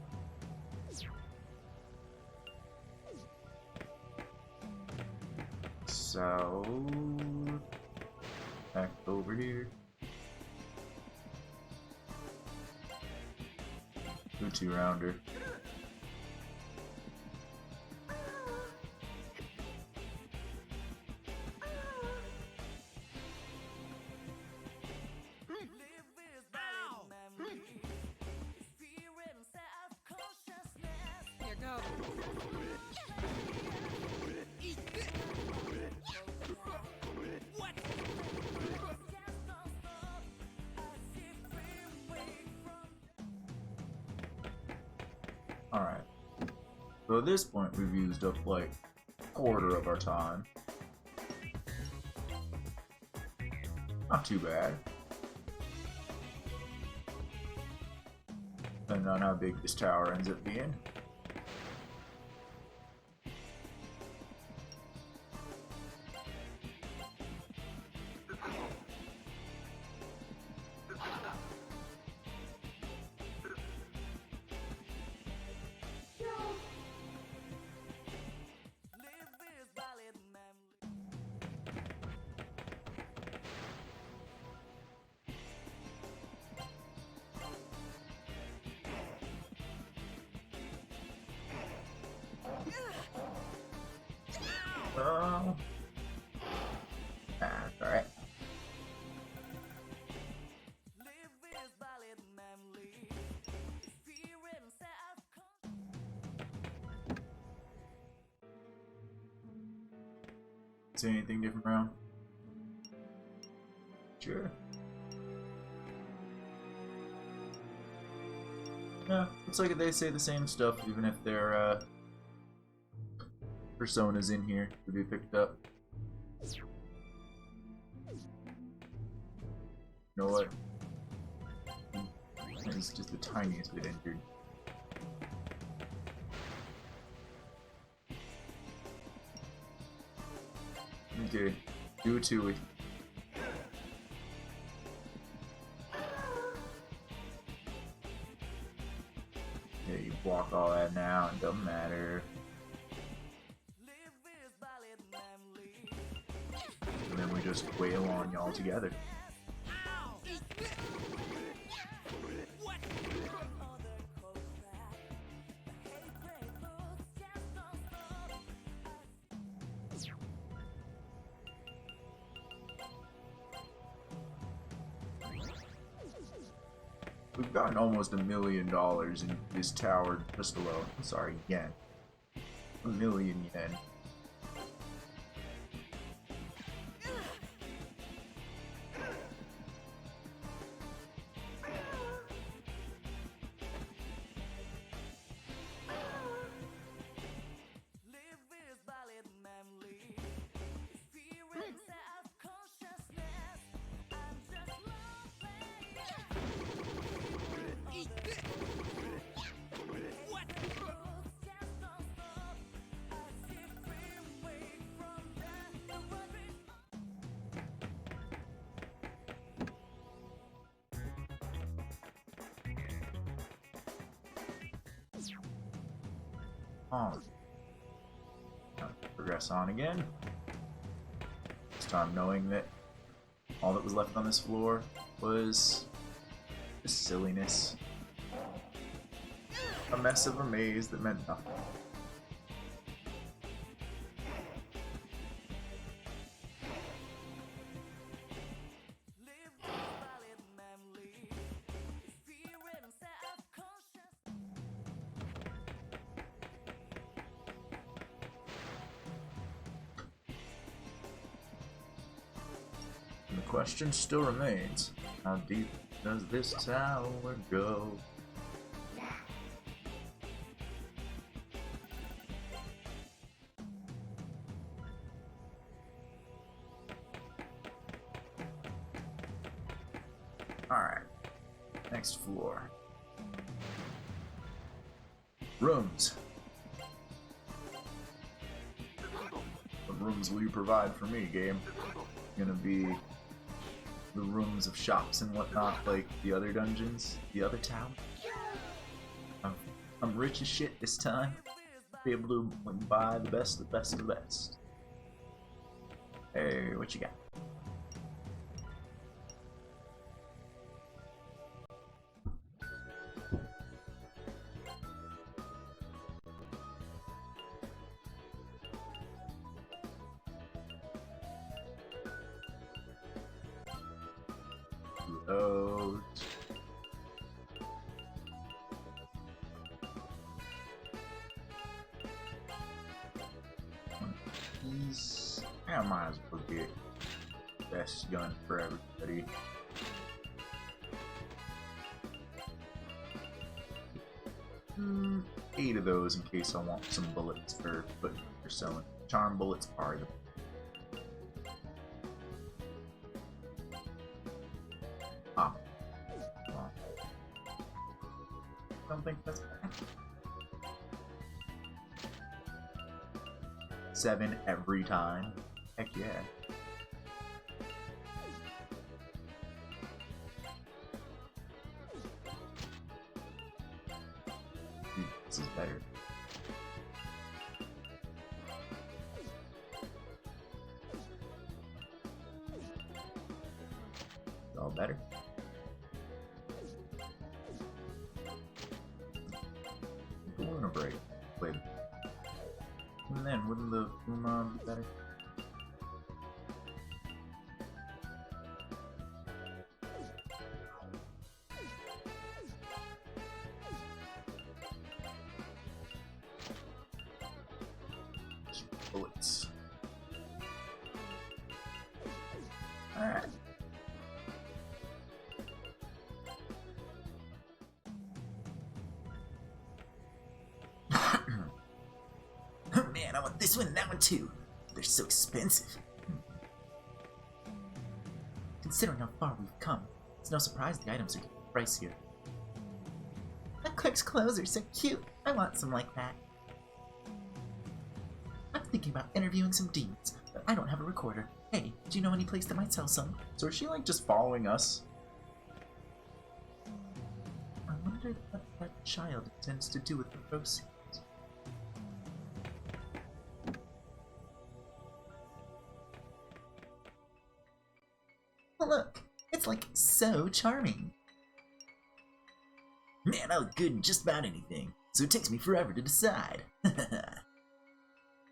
south. Back over here. Do 2-rounder. Here goes. Alright. So at this point, we've used up like a quarter of our time. Not too bad. Depending on how big this tower ends up being. That's alright. See anything different around? Sure. Yeah, looks like they say the same stuff even if their personas in here to be picked up. You know what? It's just the tiniest bit injured. Okay, do a 2-wy. Yeah, you block all that now, it doesn't matter. And then we just wail on y'all together. We've gotten almost $1 million in this tower just alone. Sorry, yen. 1 million yen. Oh. Now progress on again. This time knowing that all that was left on this floor was just silliness. A mess of a maze that meant nothing. The question still remains, how deep does this tower go? Alright, next floor. Rooms. What rooms will you provide for me, game? Gonna be the rooms of shops and whatnot, like the other dungeons, the other town. I'm rich as shit this time. Be able to buy the best of the best. Hey, what you got? Loads. These, I might as well get best gun for everybody. Eight of those in case I want some bullets for putting for selling. Charm bullets are the well, I don't think that's bad. 7 every time. Heck yeah. This is better. It's all better. Go on a break. Wait. And then wouldn't the be better? Bullets. Alright. Oh man, I want this one and that one too. They're so expensive. Considering how far we've come, it's no surprise the items are getting pricier. That clerk's clothes are so cute. I want some like that. I'm thinking about interviewing some demons, but I don't have a recorder. Hey, do you know any place that might sell some? So is she like just following us? I wonder what that child intends to do with the proceeds. Look, it's like so charming. Man, I look good in just about anything, so it takes me forever to decide.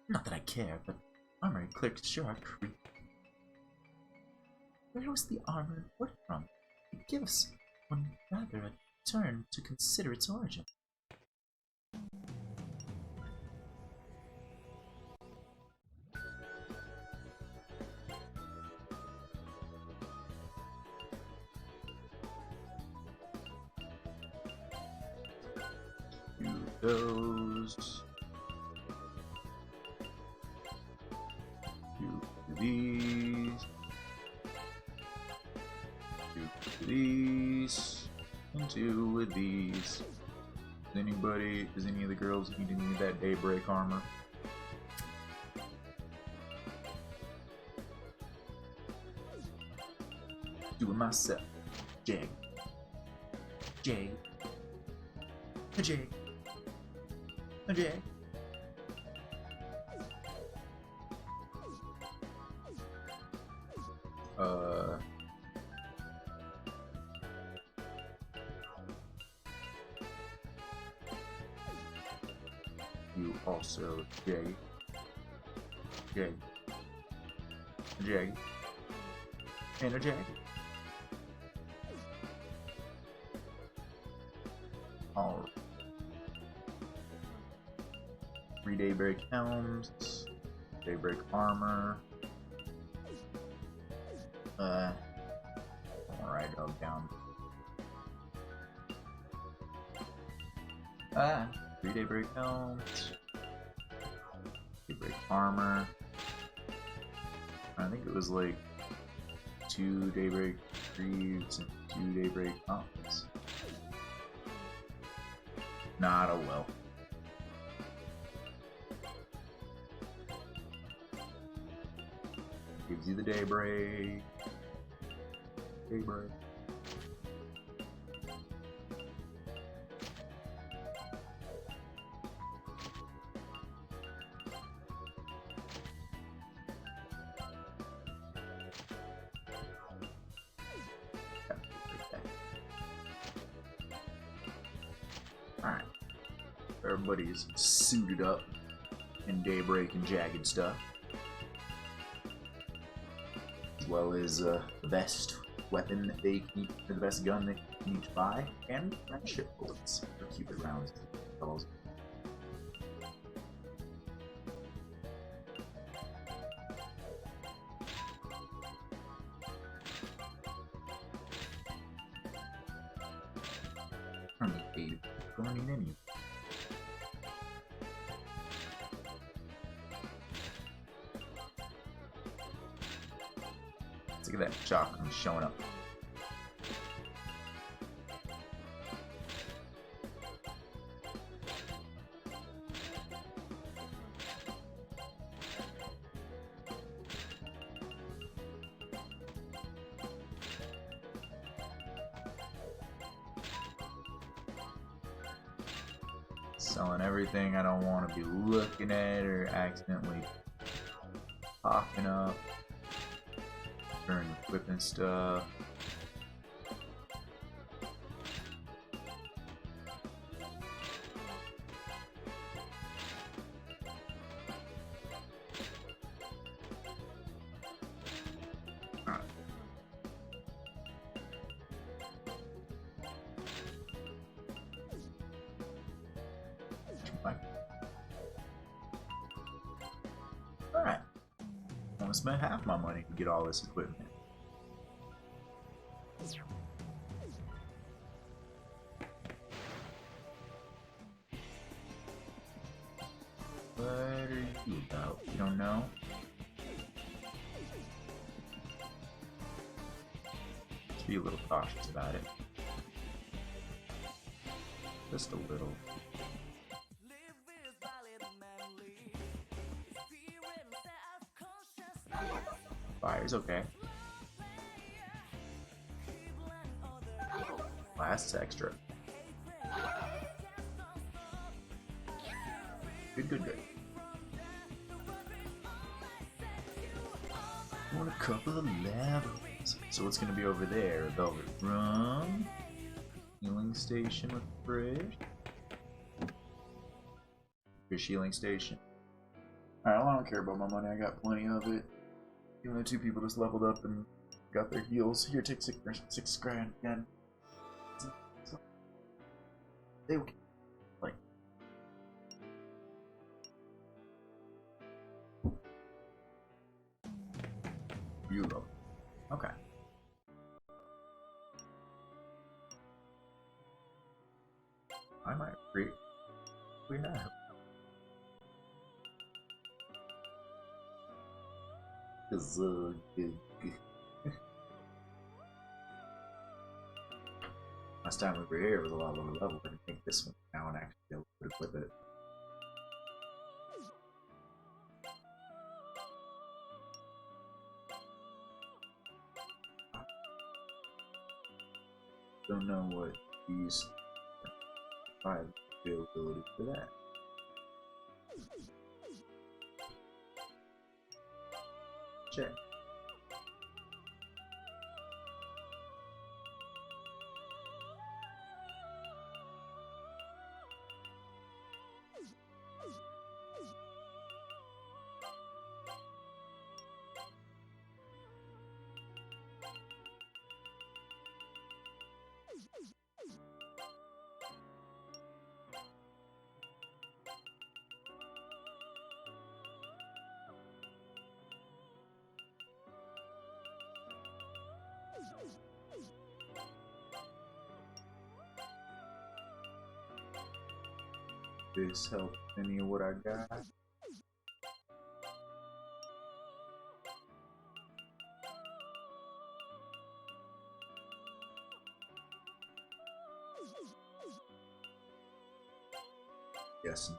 Not that I care, but armory clerks sure are creepy. Where was the armor imported from? It gives one rather a turn to consider its origin. Those. These. These. And 2 of these. Does any of the girls need any of that daybreak armor? Do it myself. Jag. Jag. A jag. A jag. You also jag. Jag. A jag. And a jag. All 3 daybreak helms, daybreak armor. Alright, I'll down. 3 daybreak helms, daybreak armor. I think it was like 2 daybreak greaves and 2 daybreak helms. Not a well. Gives you the daybreak. Daybreak. Alright. Everybody's suited up in Daybreak and Jagged stuff. As well as the best weapon that they can, or the best gun they can each buy, and friendship bullets for Cupid rounds. Fellows. I don't need any. Look at that chalk showing up. Selling everything I don't want to be looking at or accidentally popping up. Burn equipment stuff. Alright. I'm gonna spend half my money to get all this equipment. What are you about? You don't know? Just be a little cautious about it. Just a little. Fire's okay. Lasts extra. Good, good, good. I want a couple of levels. So what's gonna be over there? A velvet room? Healing station with fridge? Fish healing station. Alright, well, I don't care about my money, I got plenty of it. Even the two people just leveled up and got their heals. Here, take six grand again. So, they will like. Euro. Okay. I might create. We have. Last time we were here was a lot lower level, but I think this one now and actually be able to equip it. Don't know what these five availability for that. Check. This help any of what I got? Yes.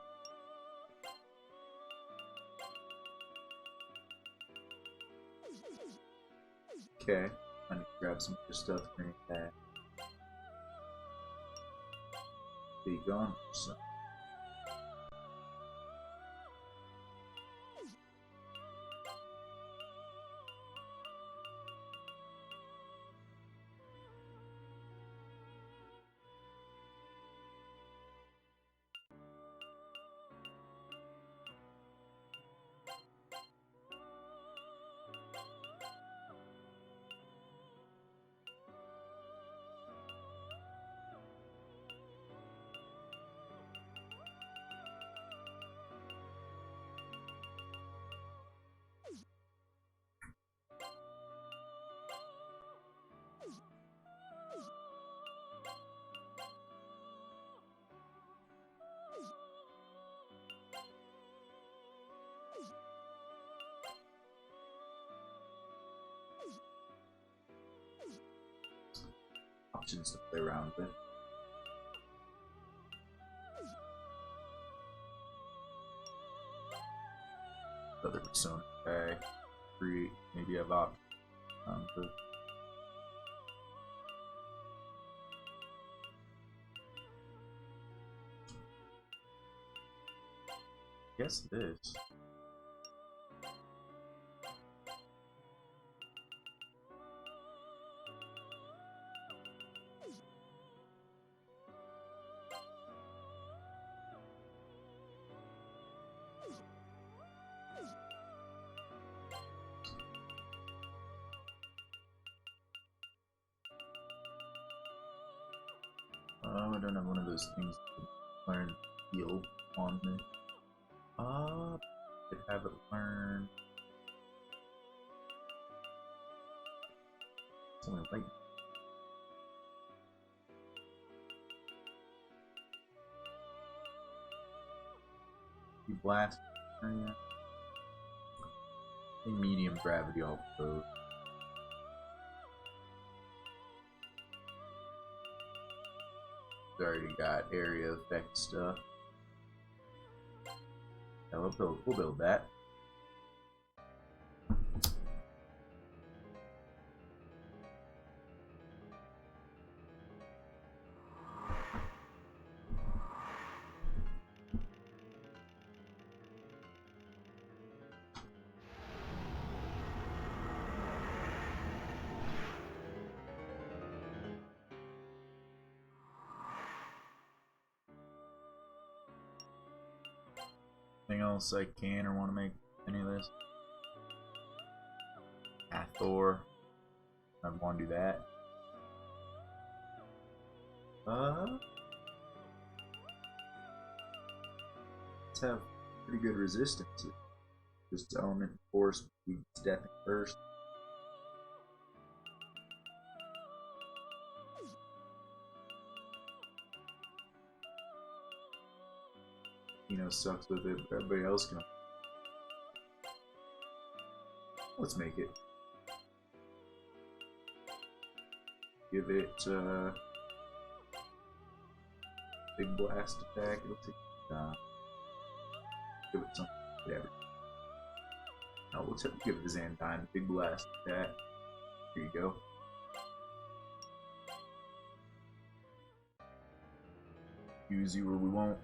Okay, I need to grab some other stuff to bring it back. Be gone for some. options to play around with. Other persona tag, create, maybe have options. But guess this. I don't have one of those things to learn heal on me. Could have it learn. Something like you blast area. Medium gravity also. Already got area effect stuff. Yeah, we'll build that. Anything else I can or want to make any of this? Hathor. I want to do that. Let's have pretty good resistance. Just element force beats death and curse. Sucks with it, but everybody else can. Let's make it. Give it big blast attack. It'll take give it something, whatever. No, we'll give it a Xandine big blast attack. Here you go. Use you or we won't.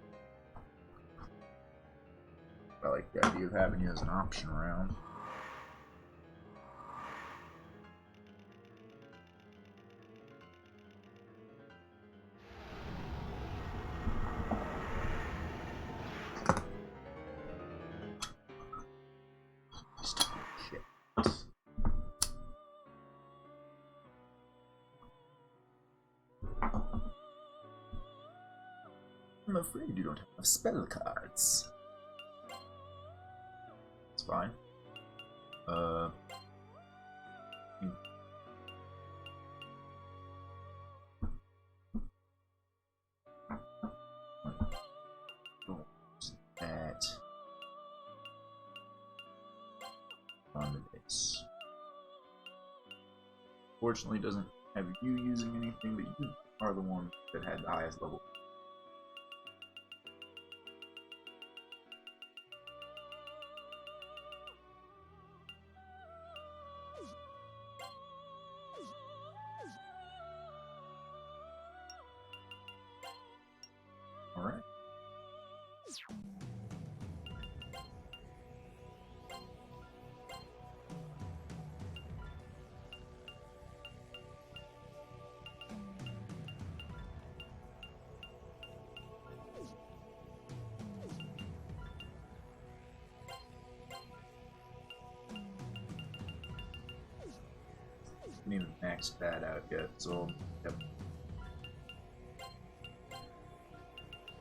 I like the idea of having you as an option around. Shit. I'm afraid you don't have spell cards. It's fine. That onto this. Fortunately, it doesn't have you using anything, but you are the one that had the highest level. Alright. Didn't even max that out yet, so yep.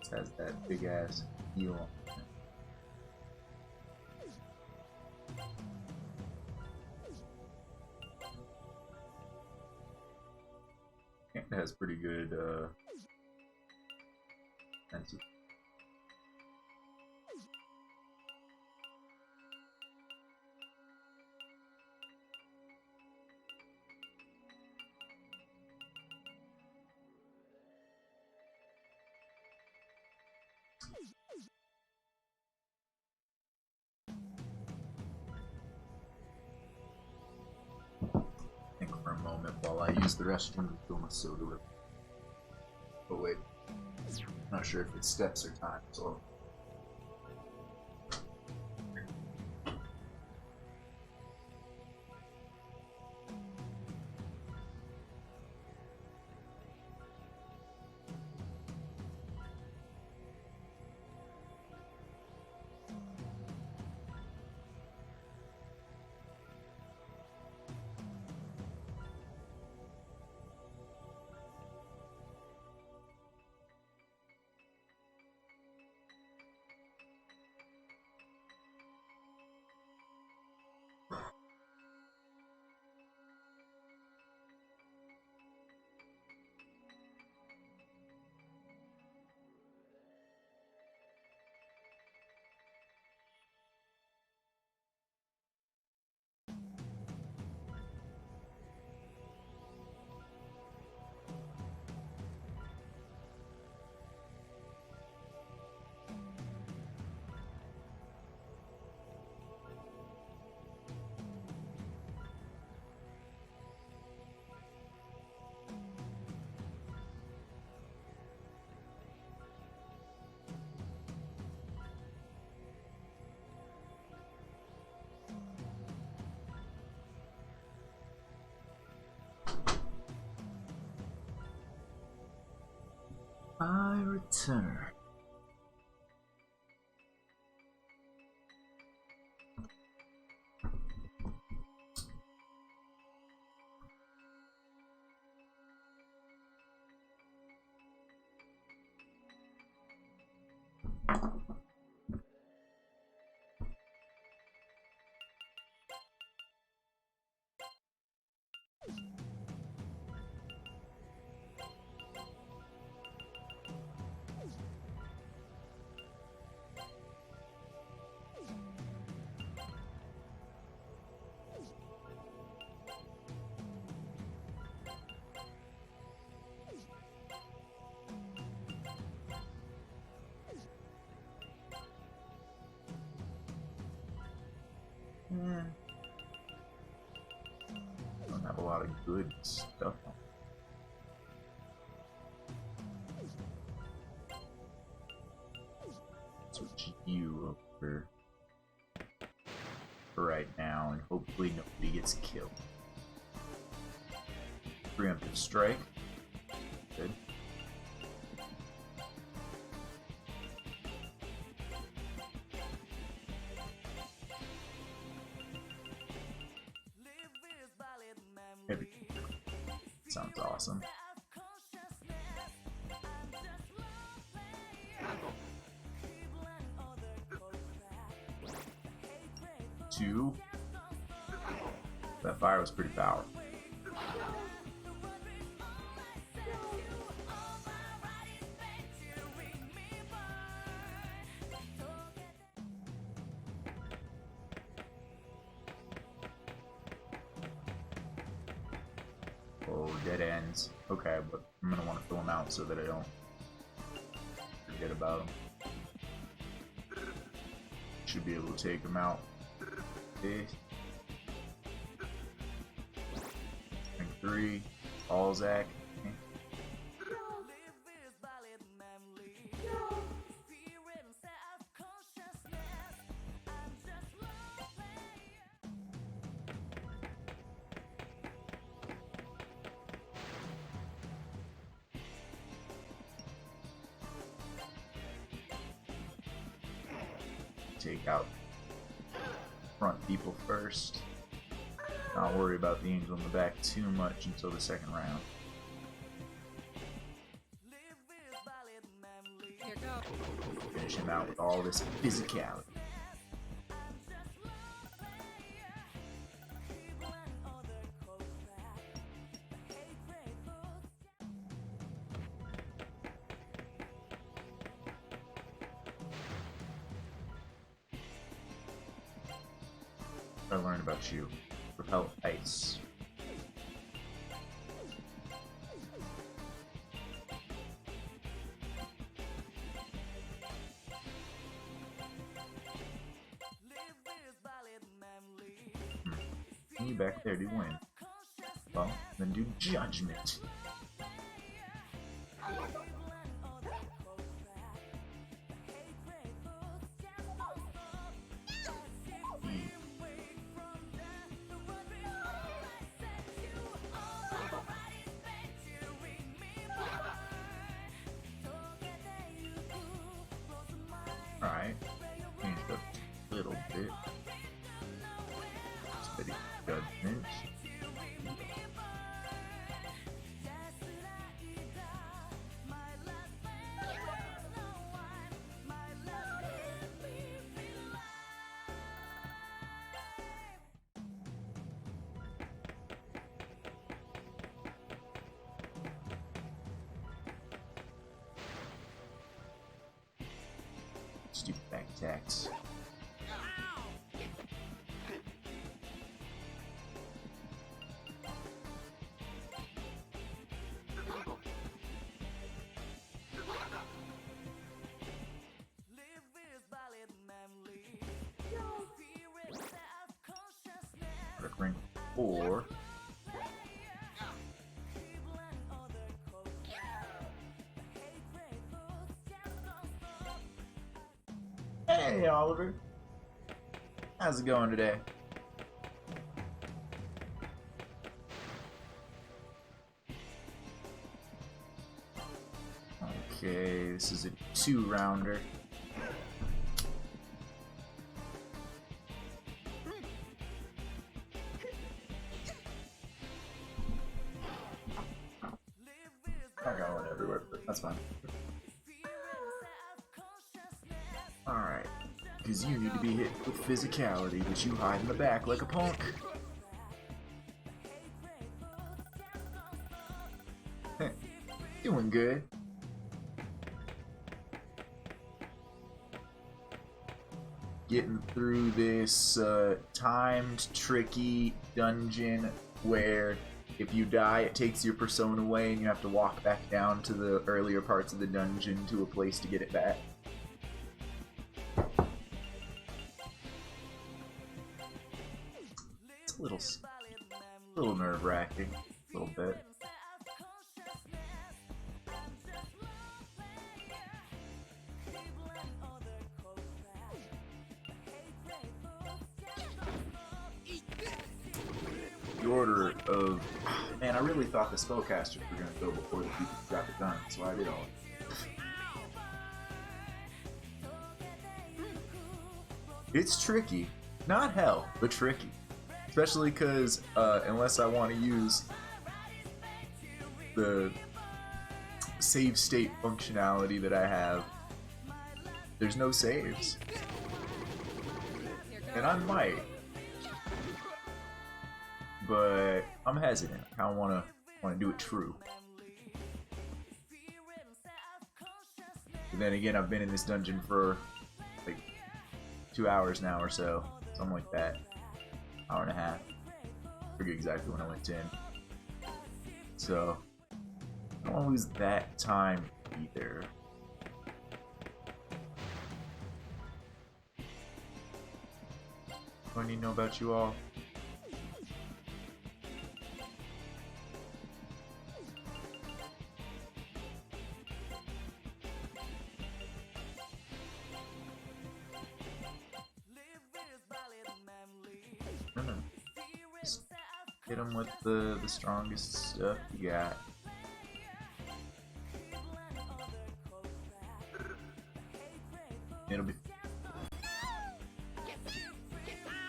This has that big ass heal on it. It has pretty good defensive. while I use the restroom to fill my soda with. Oh wait, not sure if it's steps or time, so. I return. Yeah. Don't have a lot of good stuff on. Switch you over for right now, and hopefully nobody gets killed. Preemptive strike. Good. Everything. Sounds awesome. 2. That fire was pretty powerful. Oh, dead ends. Okay, but I'm gonna want to fill them out so that I don't forget about them. Should be able to take them out. Okay. And 3. Balzac. Okay. Take out front people first. Not worry about the angel in the back too much until the second round. Here goes. Finish him out with all this physicality. I learned about you. Repel ice. You back there do win. Well, then do judgment. Alright, changed up a little bit. Steady judgment. Let's do back attacks. Rank 4. Hey, Oliver. How's it going today? Okay, this is a 2-rounder. I got one everywhere, but that's fine. Alright, because you need to be hit with physicality, but you hide in the back like a punk. Doing good. Getting through this timed, tricky dungeon where if you die, it takes your persona away and you have to walk back down to the earlier parts of the dungeon to a place to get it back. It's a little nerve-wracking, a little bit. The order of... Man, I really thought the spellcasters were going to go before the people got it done, so I did all. It's tricky. Not hell, but tricky. Especially because, unless I want to use the save state functionality that I have, there's no saves. And I might. But I'm hesitant. I kind of want to do it true. But then again, I've been in this dungeon for like 2 hours now or so, something like that. Hour and a half. I forget exactly when I went in. So I don't want to lose that time either. What do I need to know about you all? Just hit him with the strongest stuff you got. It'll be...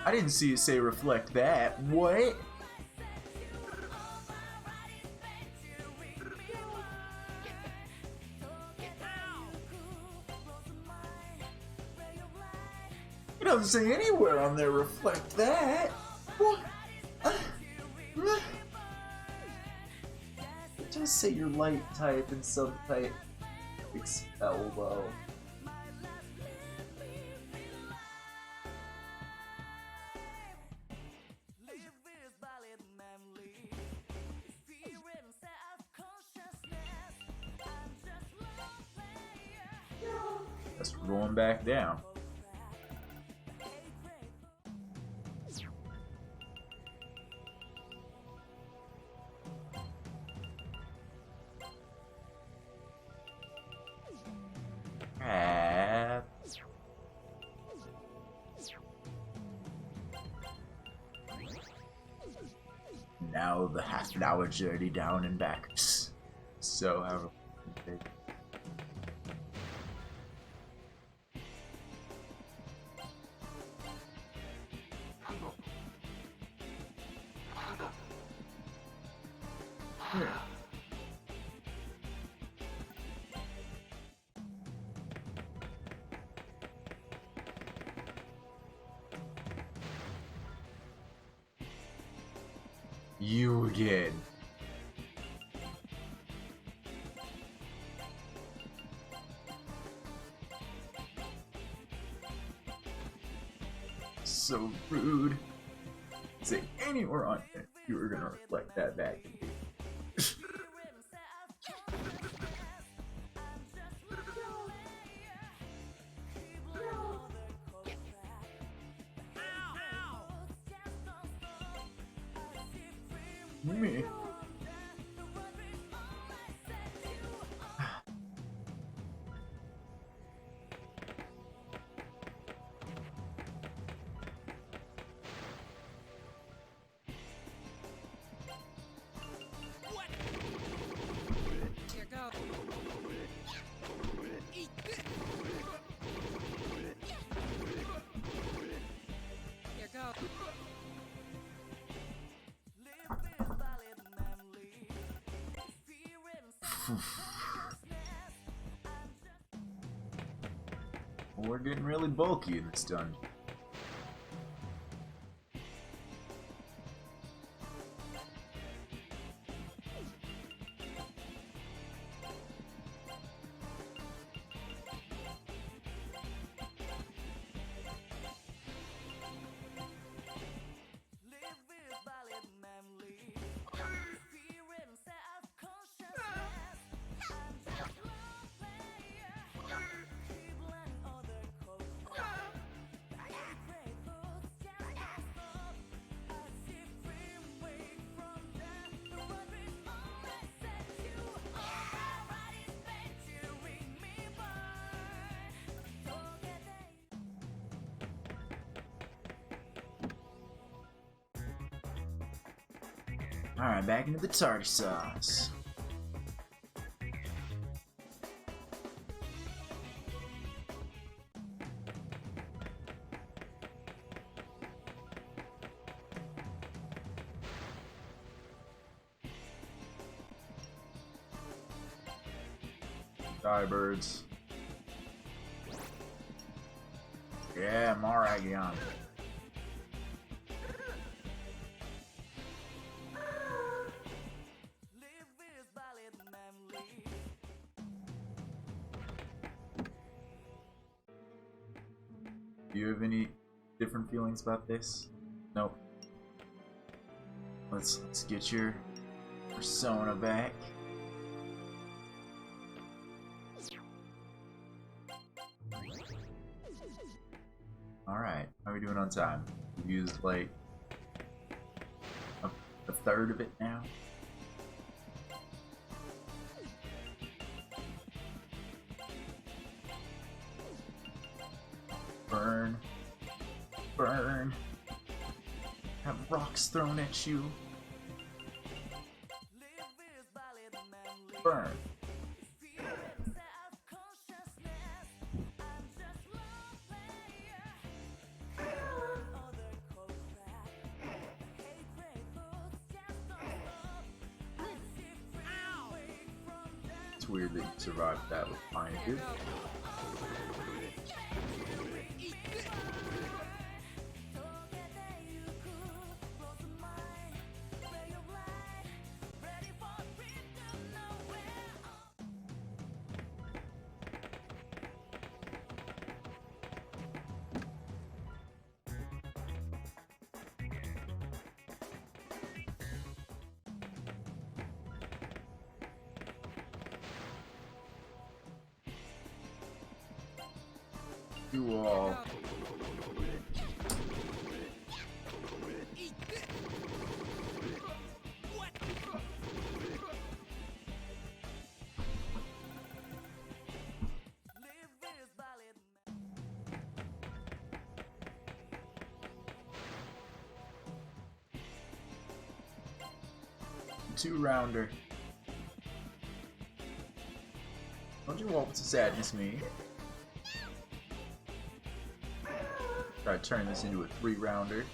I didn't see it say reflect that. What? It doesn't say anywhere on there reflect that. What? It does say your light type and subtype expel though. That's going back down. now the half an hour journey down and back. So however. You again. So rude. Say anywhere on it, you were gonna reflect that back at me. Me. Here go. Here go. We're getting really bulky in this dungeon. Alright, back into the tartar sauce. Die, birds. Yeah, more Agion. Do you have any different feelings about this? Nope. Let's get your persona back. Alright, how are we doing on time? We've used like a third of it now. Burn. Burn. Have rocks thrown at you. Burn. It's weird that you survived that with fine, dude. You all. 2-rounder. Don't you want to sadness me? Try to turn this into a 3-rounder.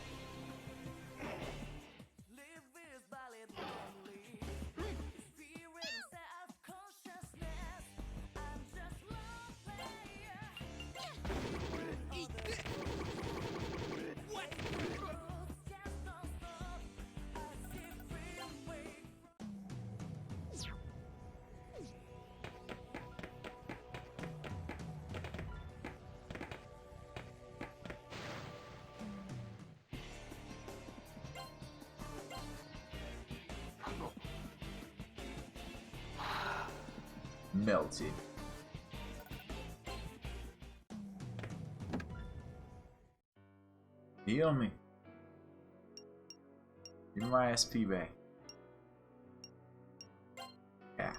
Melted. Heal me. Give me my SP back. Yeah.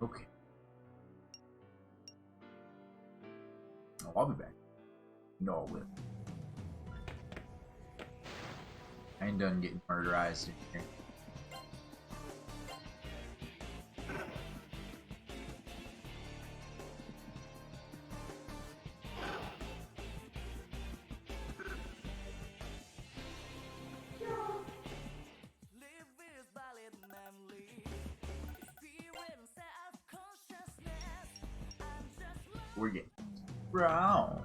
Okay. Oh, I'll be back. No, I will. I ain't done getting murderized in here. We're getting brown.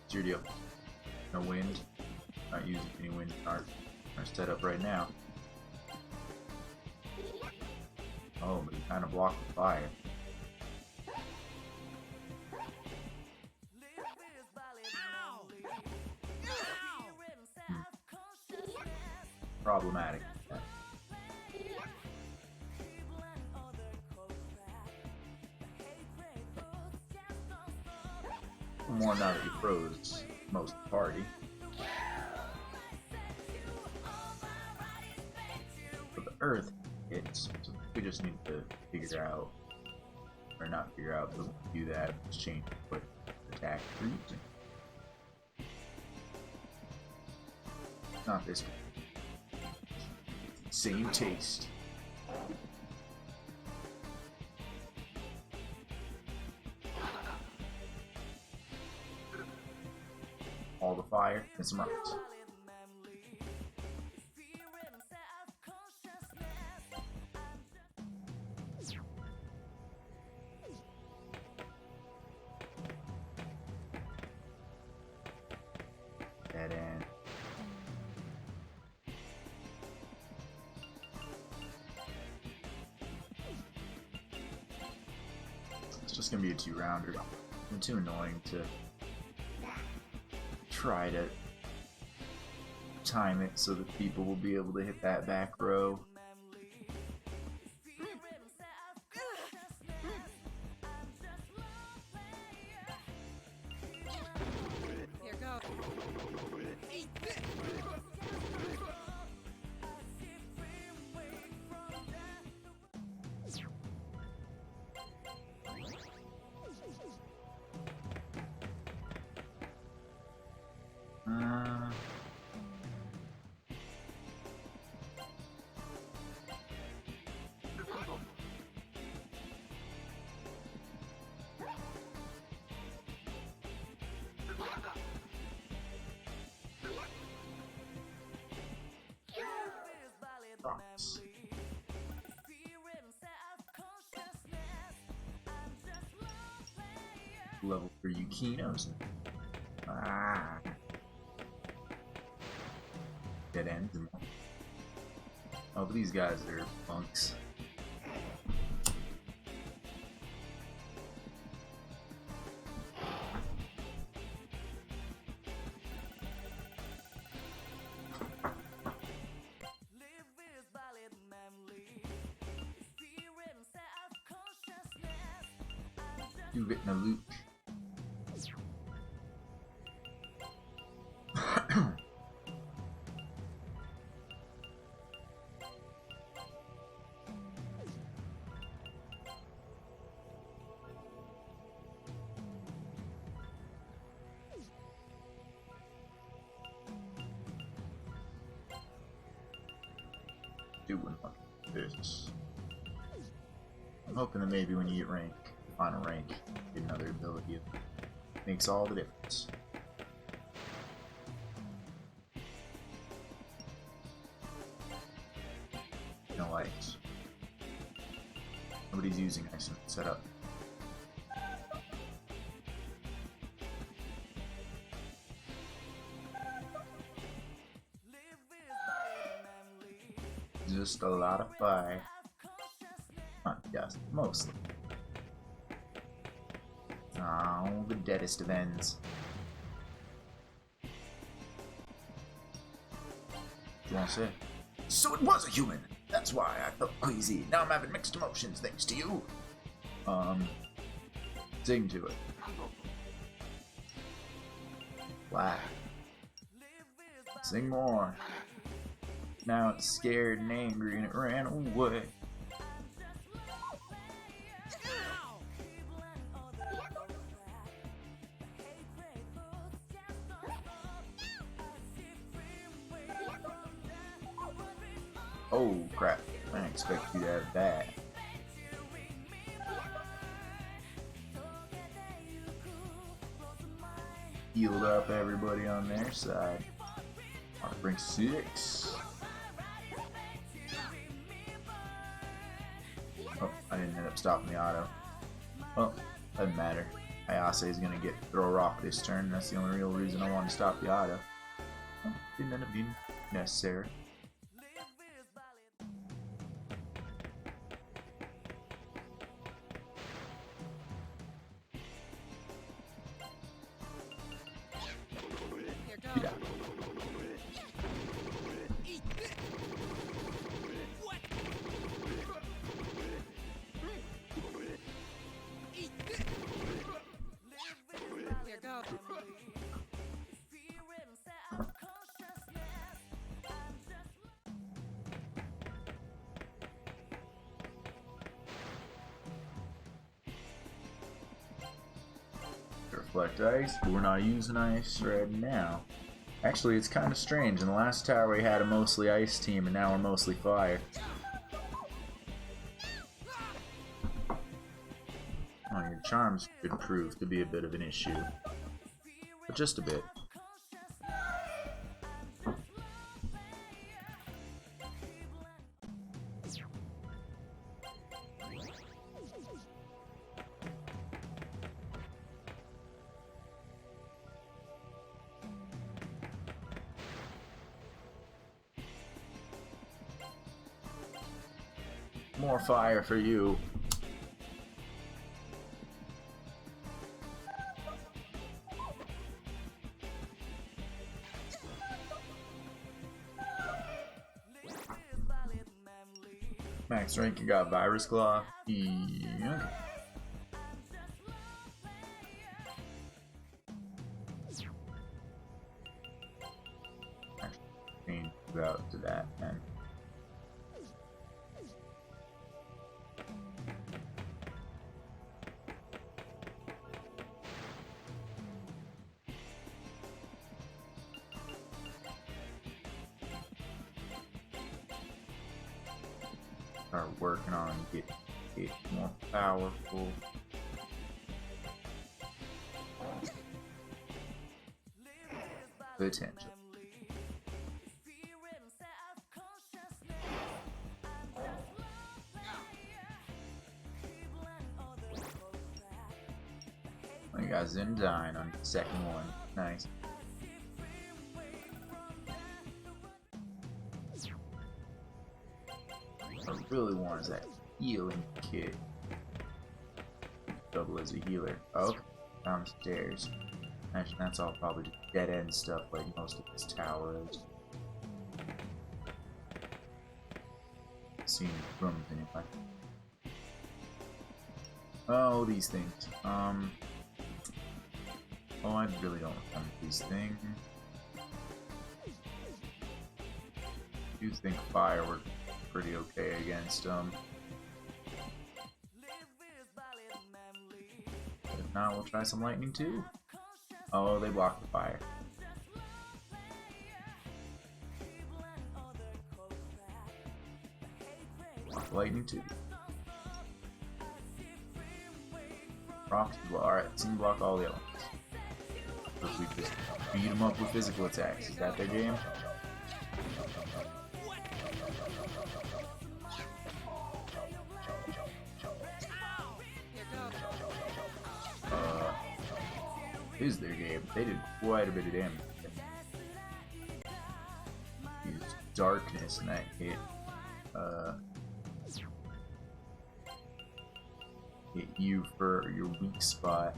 Studio. No wind. Not using any wind in our setup right now. Oh, but he kind of blocked the fire. Problematic. More now that you froze most of the party. But the earth hits, so we just need to figure out, or not figure out, but do that, change what attack we're using. Not this one. Same taste. All the fire and some rocks. Dead end. It's just gonna be a 2-rounder. I'm too annoying to try to time it so that people will be able to hit that back row. Here go. Rocks. Level 3 Yukinos. Ah. Dead ends. Oh, but these guys are punks. You getting a loot. doing much of this. I'm hoping that maybe when you get rank, final rank, you get another ability that makes all the difference. No lights. Nobody's using ice setup. Just a lot of fire. Not just, mostly. Oh, the deadest of ends. What you want to say? So it was a human. That's why I felt queasy. Now I'm having mixed emotions thanks to you. Sing to it. Wow. Sing more. Now it's scared and angry and it ran away. Oh crap, I didn't expect you to have that. Healed up everybody on their side. I'll bring 6. Oh, I didn't end up stopping the auto. Well, doesn't matter. Ayase is gonna get throw a rock this turn, and that's the only real reason I want to stop the auto. Well, didn't end up being necessary. Here goes. Yeah. Here goes. Reflect ice, but we're not using ice right now. Actually, it's kind of strange. In the last tower, we had a mostly ice team, and now we're mostly fire. Oh, your charms could prove to be a bit of an issue, but just a bit. More fire for you. Max rank, you got Virus Claw. Yeah. Actually, go out to that then. Start working on getting it more powerful. Potential. You guys didn't die on the second one. Nice. What I really want is that healing kit. Double as a healer. Oh, downstairs. Actually, that's all probably dead end stuff like most of this tower is. Seen rooms anyway. Oh, these things. Oh, I really don't want these things. I do think fire works pretty okay against them. But if not, we'll try some lightning too. Oh, they block the fire. Lightning too. Rock block. Alright, team block all the elements. So if we just beat them up with physical attacks, is that their game? Here goes. Is their game. They did quite a bit of damage. Used darkness and that hit hit you for your weak spot.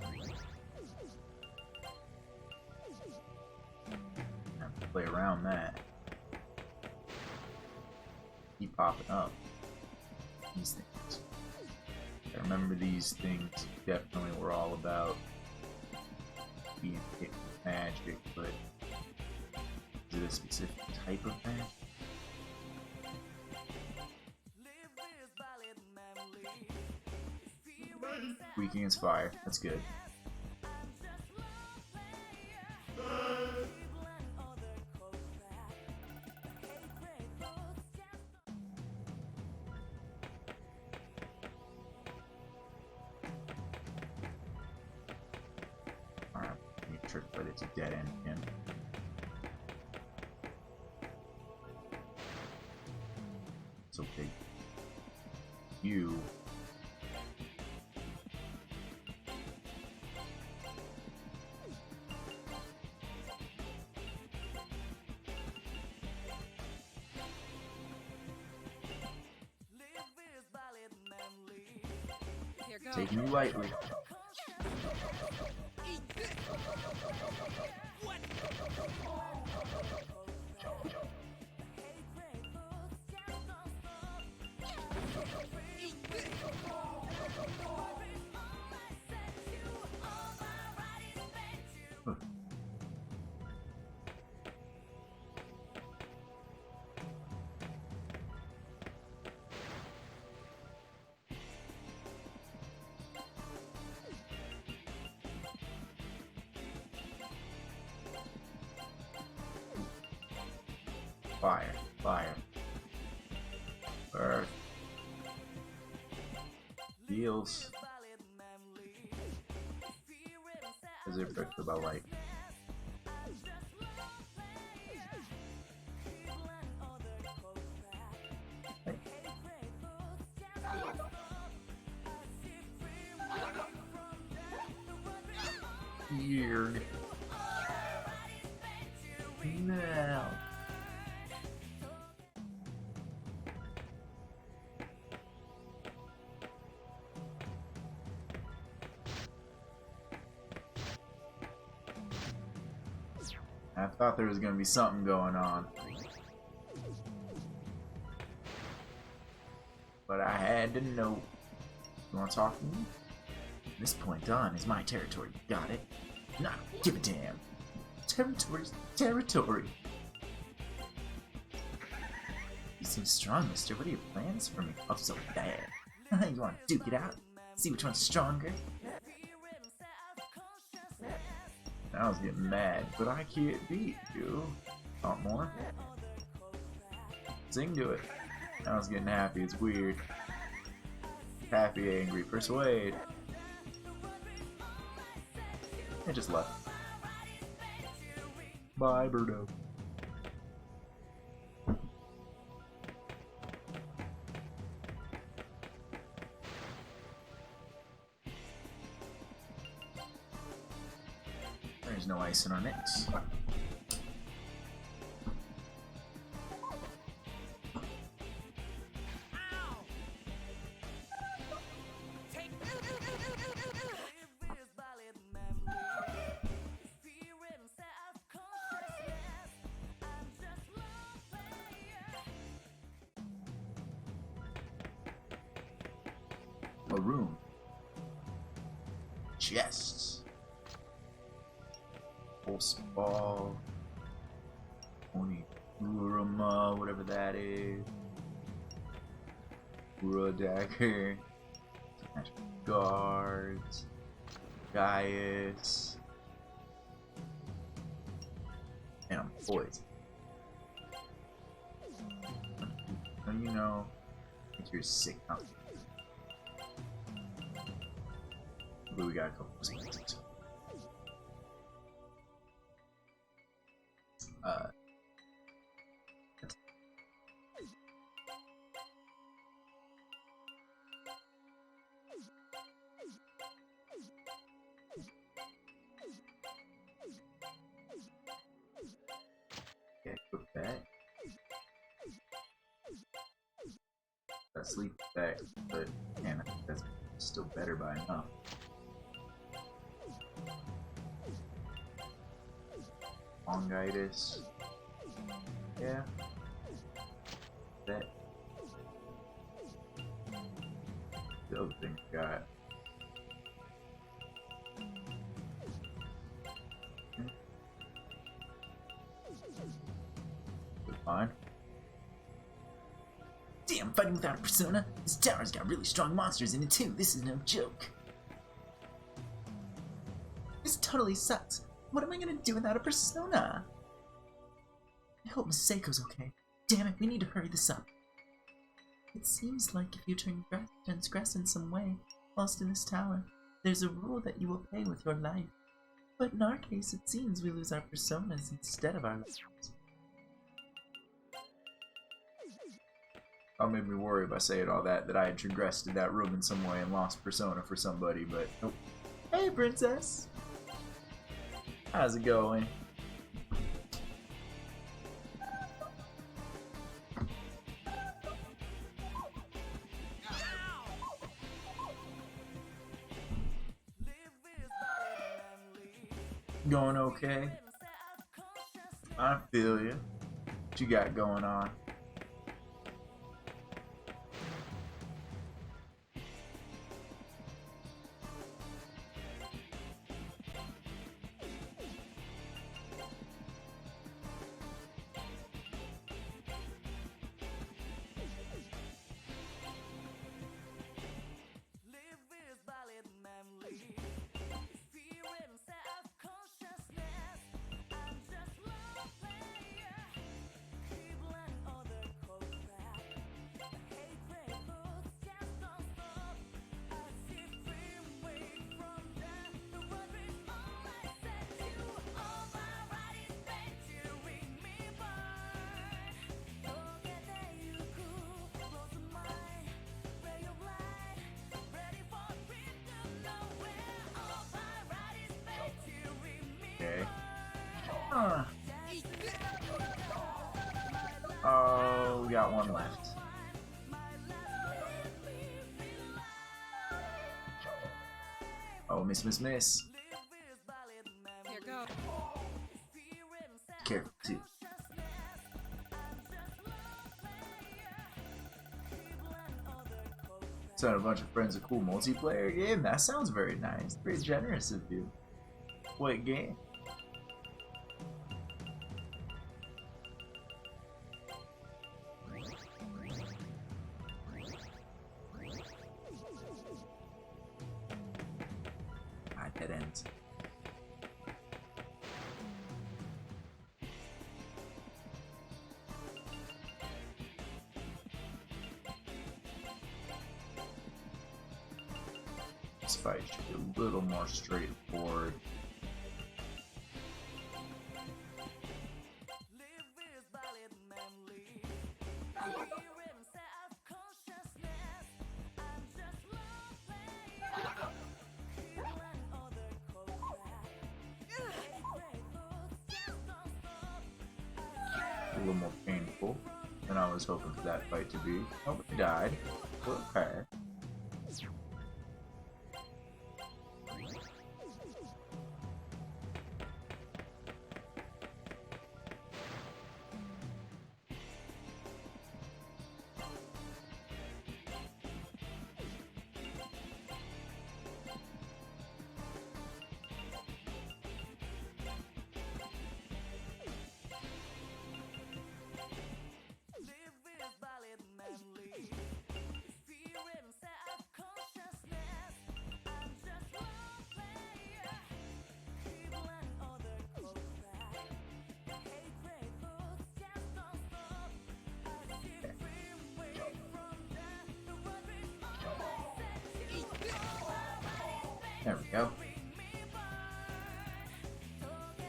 Have to play around that. Keep popping up. These things. I remember these things definitely were all about being hit with magic, but is it a specific type of magic? Weak against fire, that's good. Alright, you trick, but it's a dead end him. It's okay. You Here goes. taking you lightly. Fire, fire. Earth. Heals. Is it affected about light? Hey. Weird. No. I thought there was gonna be something going on, but I had to know. You wanna talk to me? This point on is my territory. Got it? Nah, give a damn. Territory's territory. You seem strong, mister. What are your plans for me? Oh, so bad. You wanna duke it out? See which one's stronger? I was getting mad, but I can't beat you. Want more? Sing to it. I was getting happy, it's weird. Happy, angry, persuade. I just left. Bye, Birdo. There's no ice in our mix. A room. Chests. Pulse ball. Oniguruma, whatever that is. Ura dagger. Magic guards. Gaius. And I'm poisoned. And you know, You're sick, huh? But we got a couple of sequences. Yeah, go back. That sleep back, but man, I think that's still better by enough. Longitis. Yeah. That. The other thing we got. Fine. Damn, fighting without a persona? This tower's got really strong monsters in it too. This is no joke. This totally sucks. What am I gonna do without a persona? I hope Miss Seiko's okay. Damn it, we need to hurry this up. It seems like if you transgress in some way, whilst in this tower, there's a rule that you will pay with your life. But in our case, it seems we lose our personas instead of our lives. That made me worry by saying all that I had transgressed in that room in some way and lost persona for somebody, but nope. Hey, princess! How's it going? Going okay? I feel you. What you got going on? Okay. Huh. Oh, we got one left. Oh, miss. Here go. Careful, too. So a bunch of friends, a cool multiplayer game? That sounds very nice. Very generous of you. What game? That ends. This fight should be a little more straightforward. A little more painful than I was hoping for that fight to be. Oh, he died. Okay. There we go.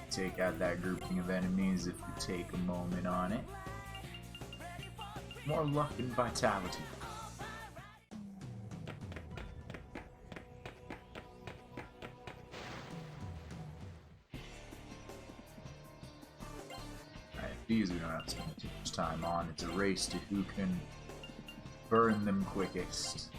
Take out that grouping of enemies if we take a moment on it. More luck and vitality. Alright, these we don't have to spend too much time on. It's a race to who can burn them quickest.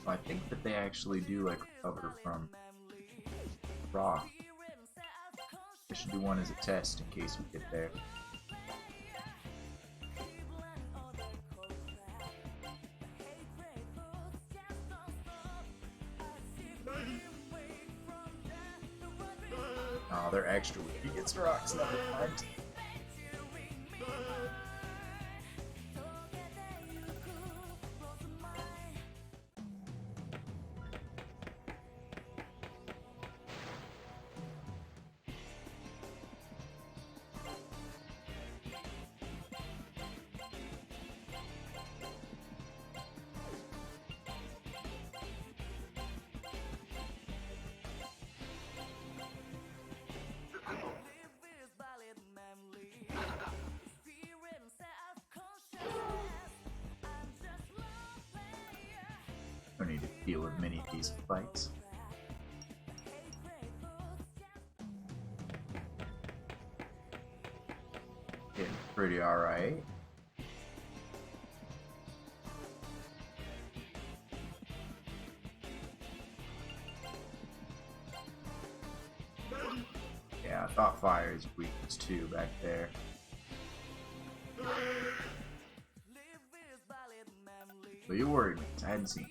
I think that they actually do like recover from rock. I should do one as a test in case we get there. Oh, they're extra weak against rocks, never mind. Don't need to deal with many of these fights. Getting pretty alright. Yeah, I thought fire is weakness too back there. But you worried me, I hadn't seen.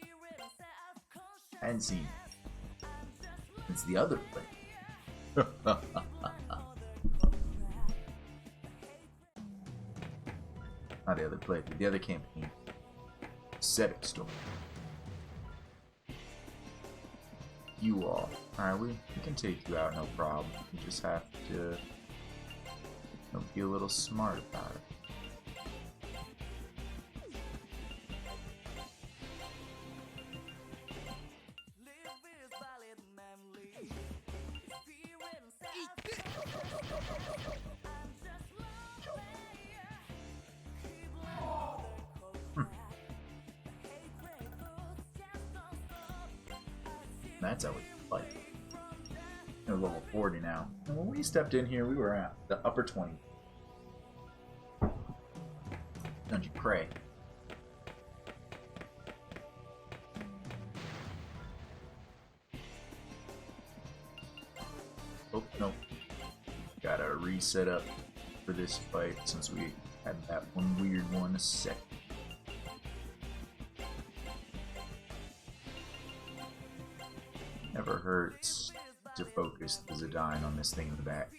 It's the other play. Not the other play, but the other campaign. Setting story. You all. Alright, we can take you out, no problem. You just have to be a little smart about it. That's how we fight. We're level 40 now. And when we stepped in here, we were at the upper 20. Don't you pray. Oh, no. Gotta reset up for this fight since we had that one weird one a sec. Never hurts to focus the Zidane on this thing in the back.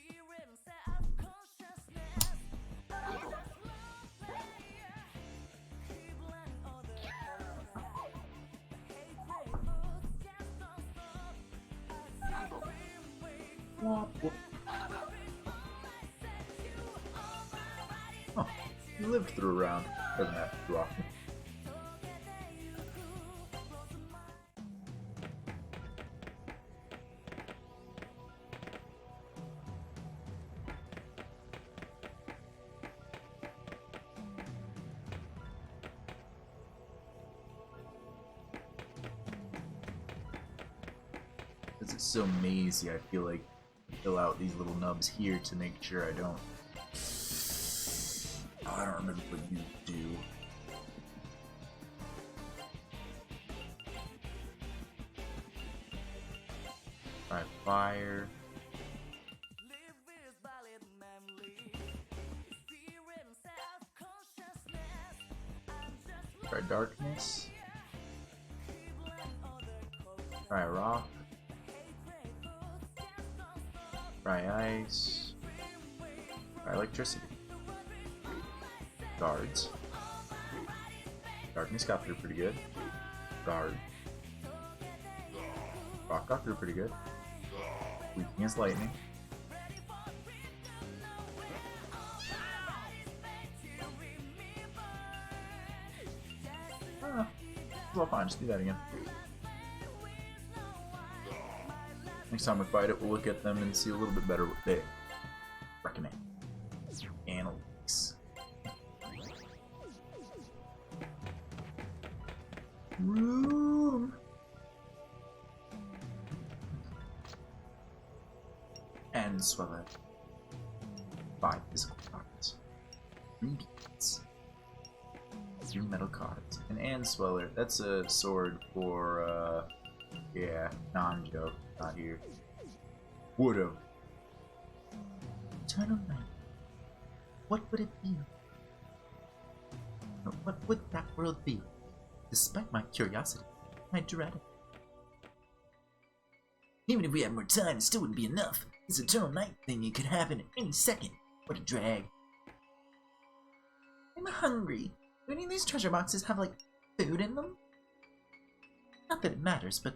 Oh, you lived through a round. Doesn't happen too often. It's so mazy, I feel like I fill out these little nubs here to make sure I don't. Oh, I don't remember what you do. Try fire. Try darkness. Try rock. Try ice. Try electricity. Guards. Darkness got through pretty good. Guard. Rock got through pretty good. Weak against lightning. Well, fine, just do that again. Next time we fight it, we'll look at them and see a little bit better what they recommend. Analytics. Room. And swallow. 5 physical cards. 3 beats. 3 metal cards. An Answeller. That's a sword for, yeah, non-joke. Not here. Would've. Eternal night. What would it be? Or what would that world be? Despite my curiosity, I dread it. Even if we had more time, it still wouldn't be enough. This eternal night thing, it could happen at any second. What a drag. I'm hungry. Do any of these treasure boxes have, like, food in them? Not that it matters, but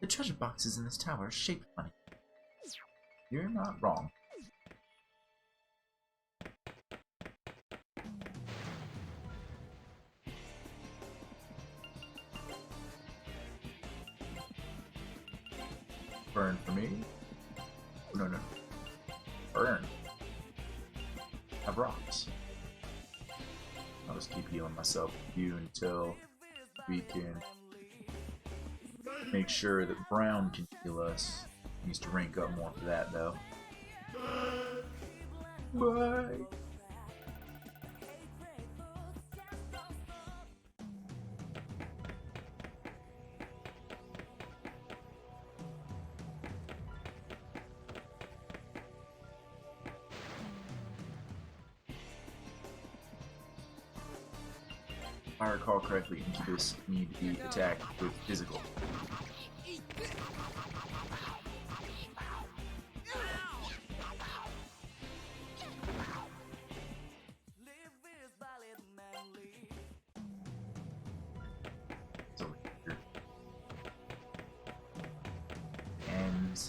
the treasure boxes in this tower are shaped funny. You're not wrong. Burn for me? No. Burn. Have rocks. I'll just keep healing myself with you until we can make sure that Brown can heal us. Needs to rank up more for that though. Bye. If I recall correctly, Incubus need to be attacked with physical. It's over here. And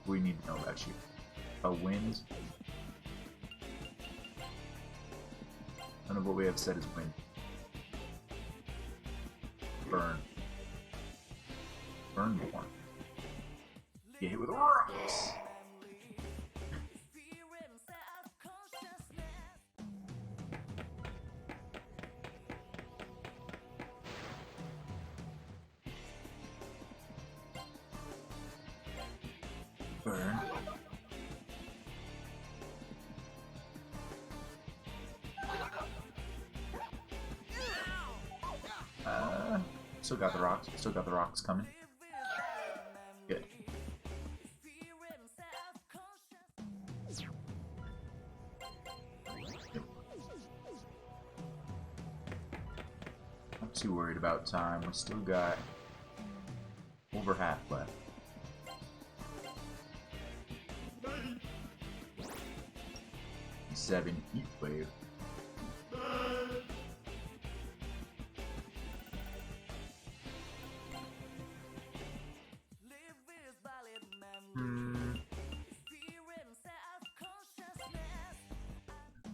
we need to know about you. A wind. None of what we have said is wind. Burn. Burn more. Get hit with rocks. Burn. Still got the rocks. Still got the rocks coming. Good. Not too worried about time. We still got over half left. Seven heat wave.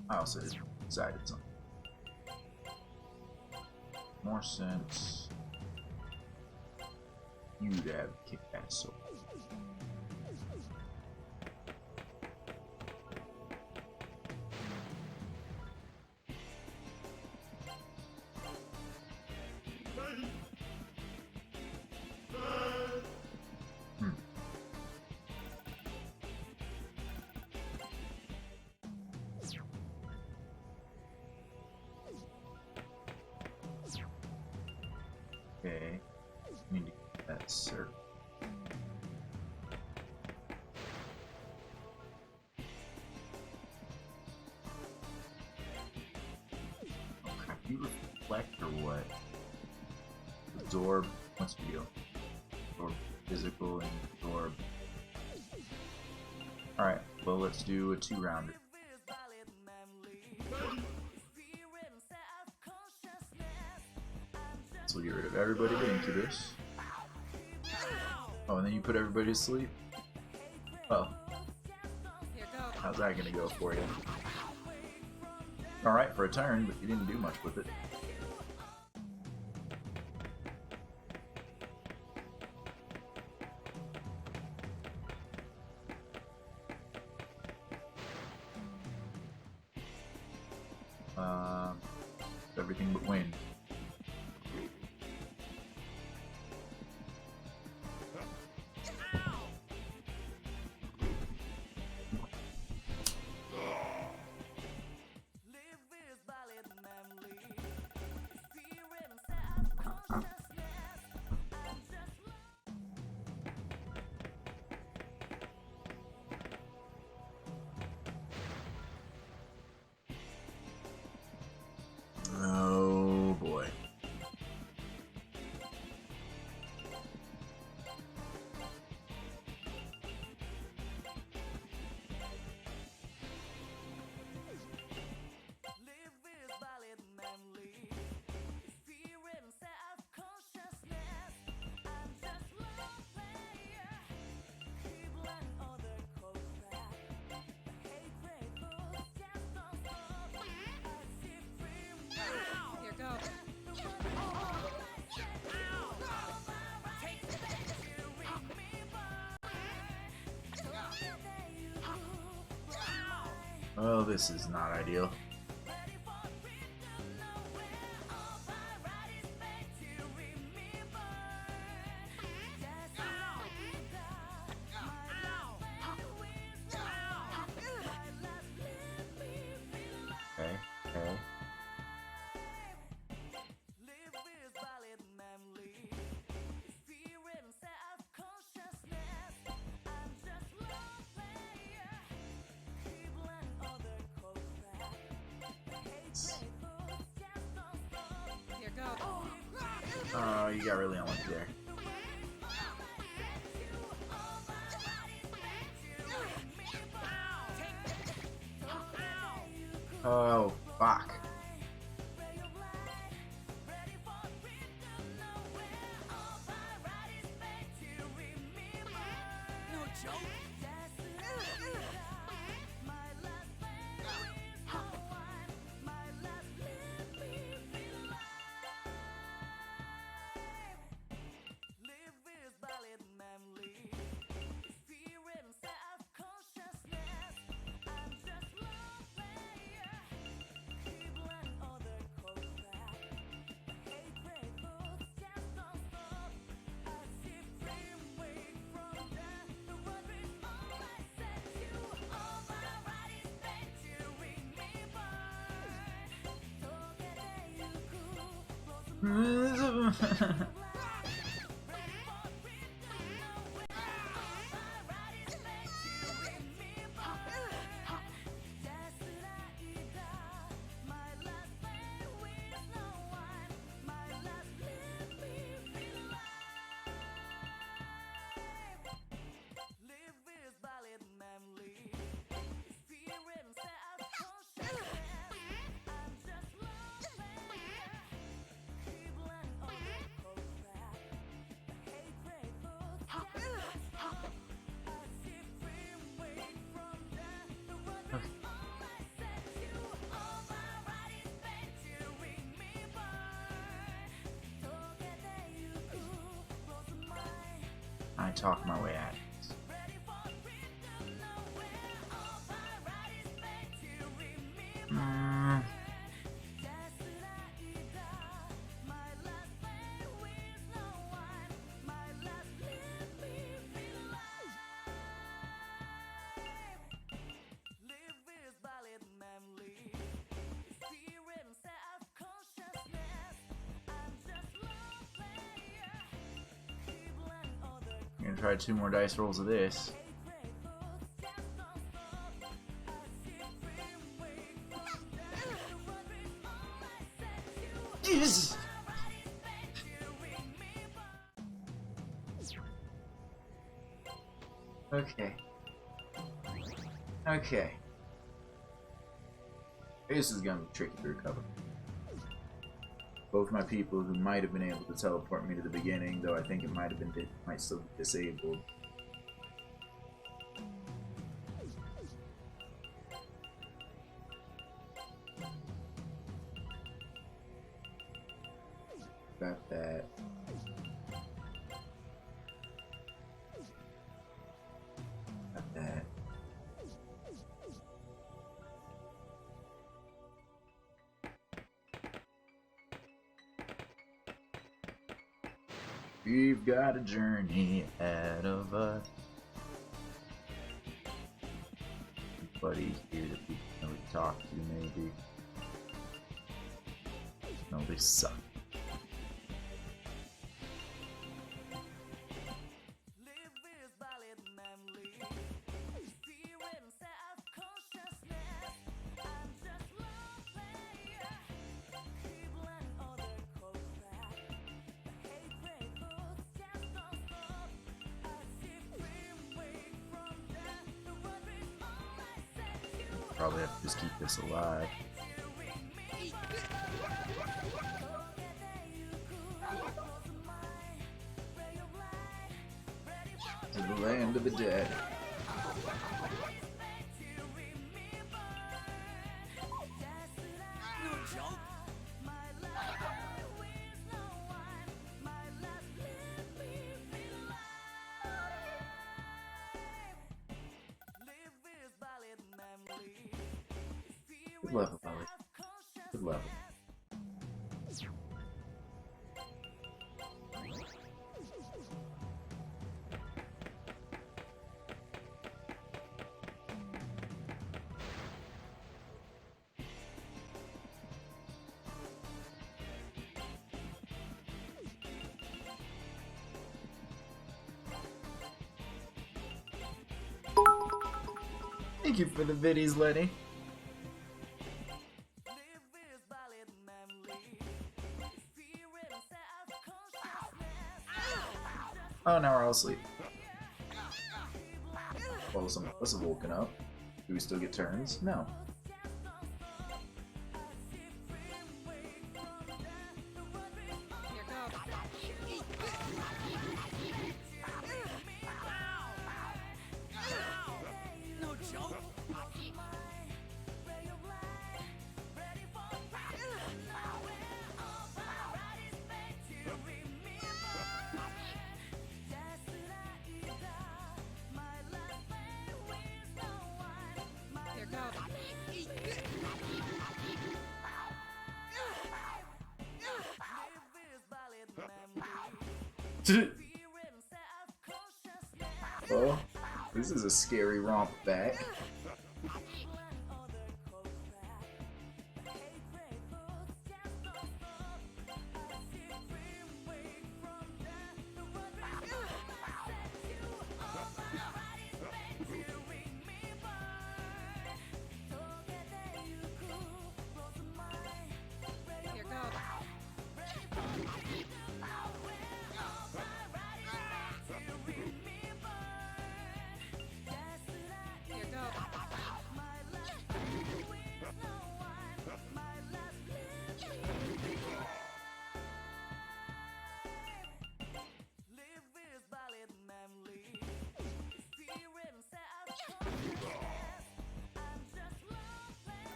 I also decided something. More sense. You'd have kick-ass soul. Okay, need to get that circle. Oh crap, you reflect or what? Absorb, what's the deal? Absorb physical and absorb. Alright, well let's do a 2-rounder. So we'll get rid of everybody but Incubus. Oh, and then you put everybody to sleep? Well, Here goes. how's that gonna go for you? Alright, for a turn, but you didn't do much with it. Everything but wind. Oh boy. Here goes. Oh, this is not ideal. Okay, okay. Here goes. Oh, you got really unlucky there. Oh, fuck. No joke. I talk my way out of this. I'm gonna try 2 more dice rolls of this. Jesus! Okay. Okay. This is gonna be tricky to recover. Both my people who might have been able to teleport me to the beginning, though I think it might have been might still be disabled. Got that. Got that. We've got a journey ahead of us. Buddy here that we can really talk to, maybe. No, they suck. Probably have to just keep this alive. To the land of the dead. Good level, Alex. Good level. Thank you for the biddies, Lenny. Oh, now we're all asleep. Well, some of us have woken up. Do we still get turns? No. Oh, this is a scary romp back.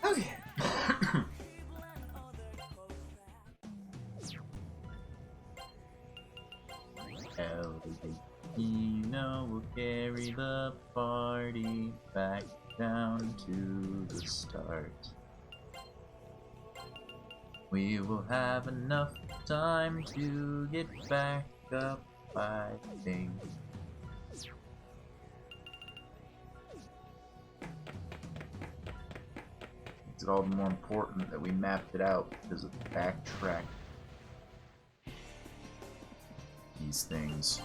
Okay. El Destino will carry the party back down to the start. We will have enough time to get back up, I think. It's all the more important that we mapped it out because of the backtrack these things.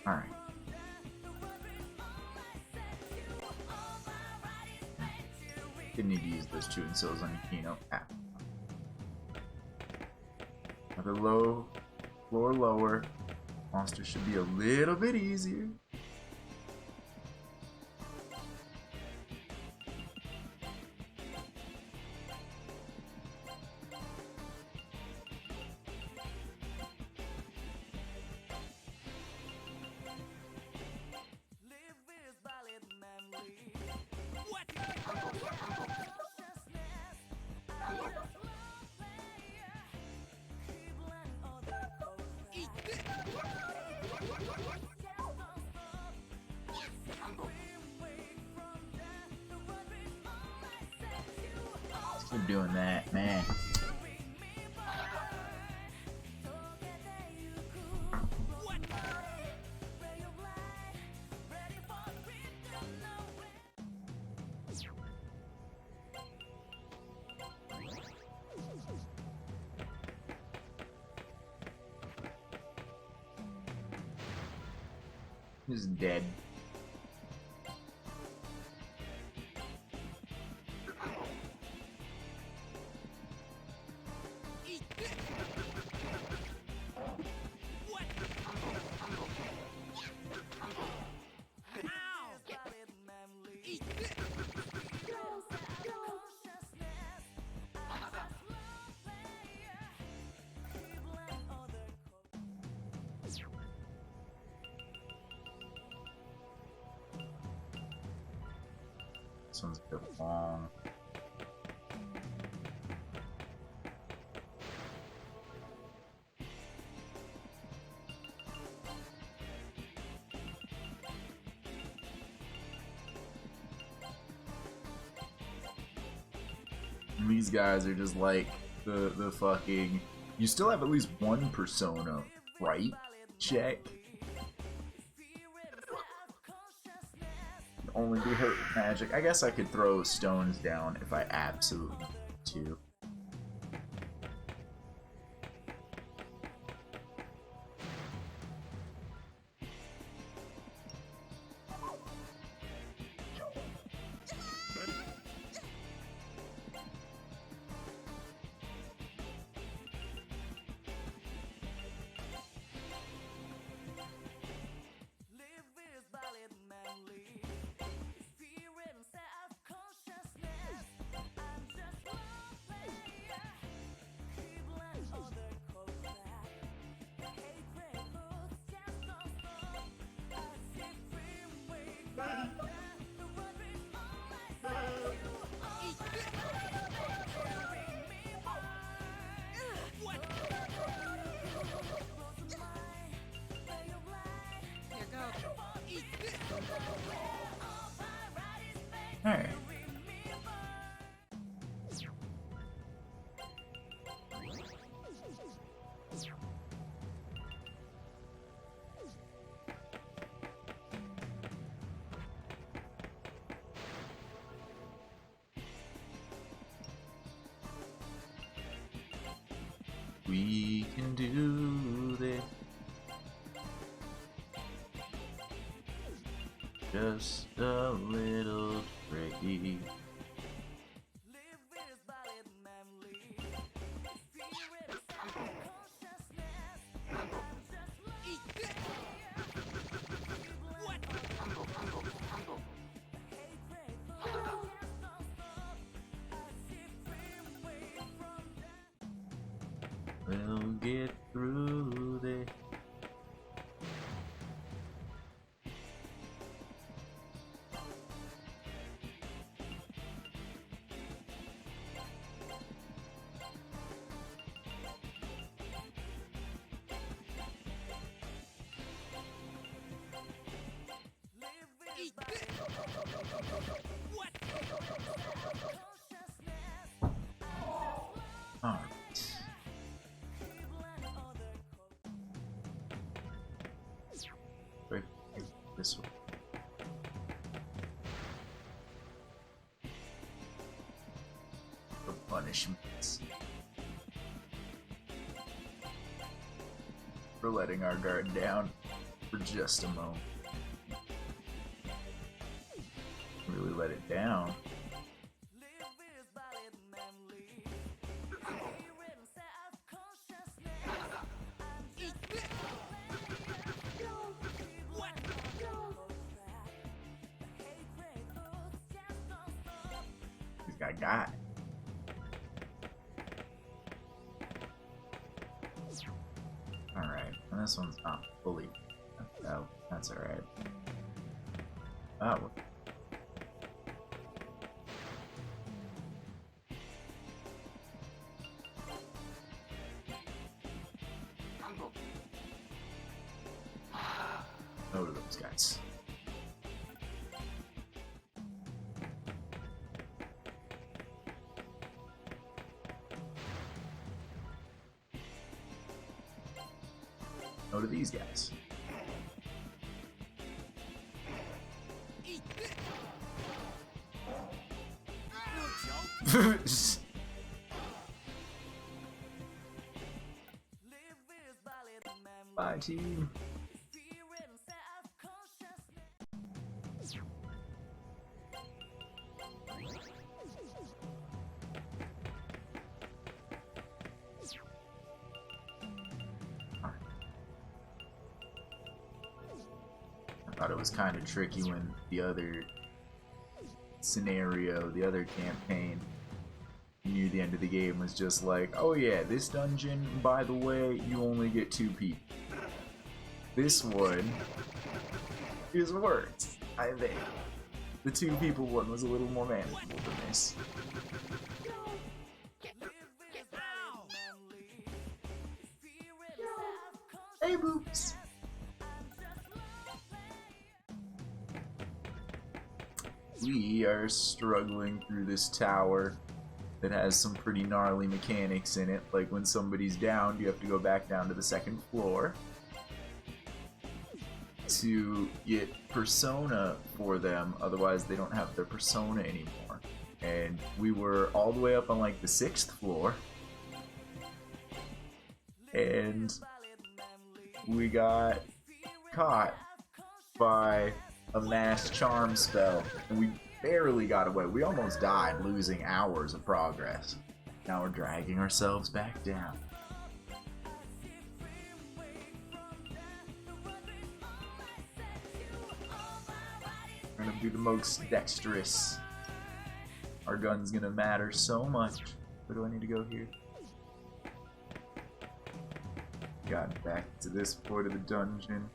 Alright. Didn't need to use those two insills on Yukino. Ah. Another low, floor lower. Monster should be a little bit easier. Keep doing that, man. He's dead. This one's a bit long. These guys are just like the fucking. You still have at least one persona, right? Check. Only be hurt with magic. I guess I could throw stones down if I absolutely need to. Alright. We can do this. Just a little tricky. We'll get through this. Alright. Wait, this one. For punishments. For letting our guard down for just a moment. Really let it down. I got. Alright, and this one's not fully. Oh, that's alright. Oh. those guys. No to these guys. Bye, team. I thought it was kind of tricky when the other scenario, the other campaign, near the end of the game was just like, oh yeah, this dungeon, by the way, you only get 2 people. This one is worse, I think. The 2 people one was a little more manageable than this. Hey, boops! We are struggling through this tower that has some pretty gnarly mechanics in it. Like when somebody's down, you have to go back down to the 2nd floor to get persona for them, otherwise they don't have their persona anymore. And we were all the way up on like the 6th floor, and we got caught by a mass charm spell, and we barely got away. We almost died, losing hours of progress. Now we're dragging ourselves back down. We're gonna do the most dexterous. Our gun's gonna matter so much. Where do I need to go here? Got back to this point of the dungeon.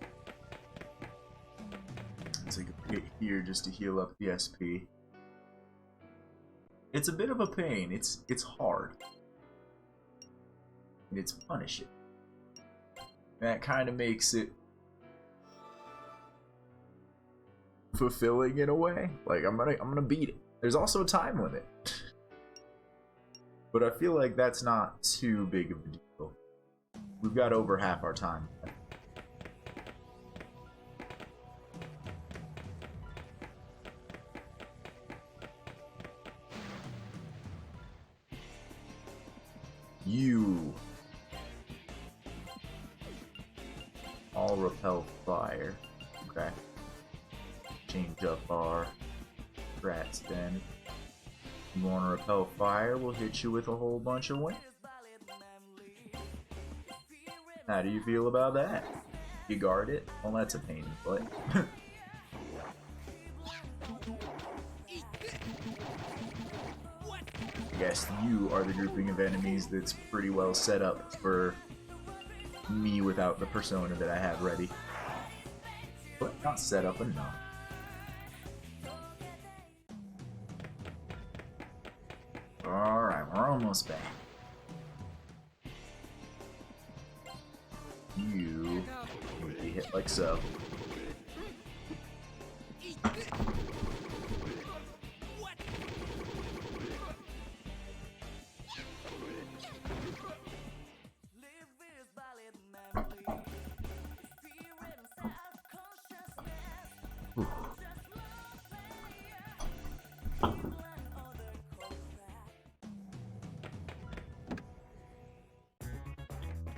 Take a pit here just to heal up the SP. It's a bit of a pain. It's hard. And it's punishing. That kind of makes it fulfilling in a way. Like I'm gonna beat it. There's also a time limit. But I feel like that's not too big of a deal. We've got over half our time. You all repel fire. Okay. Change up our strats then. You want to repel fire? We'll hit you with a whole bunch of wind. How do you feel about that? You guard it? Well, that's a pain in the butt. I guess you are the grouping of enemies that's pretty well set up for me without the persona that I have ready. But not set up enough. Alright, we're almost back. You would be hit like so.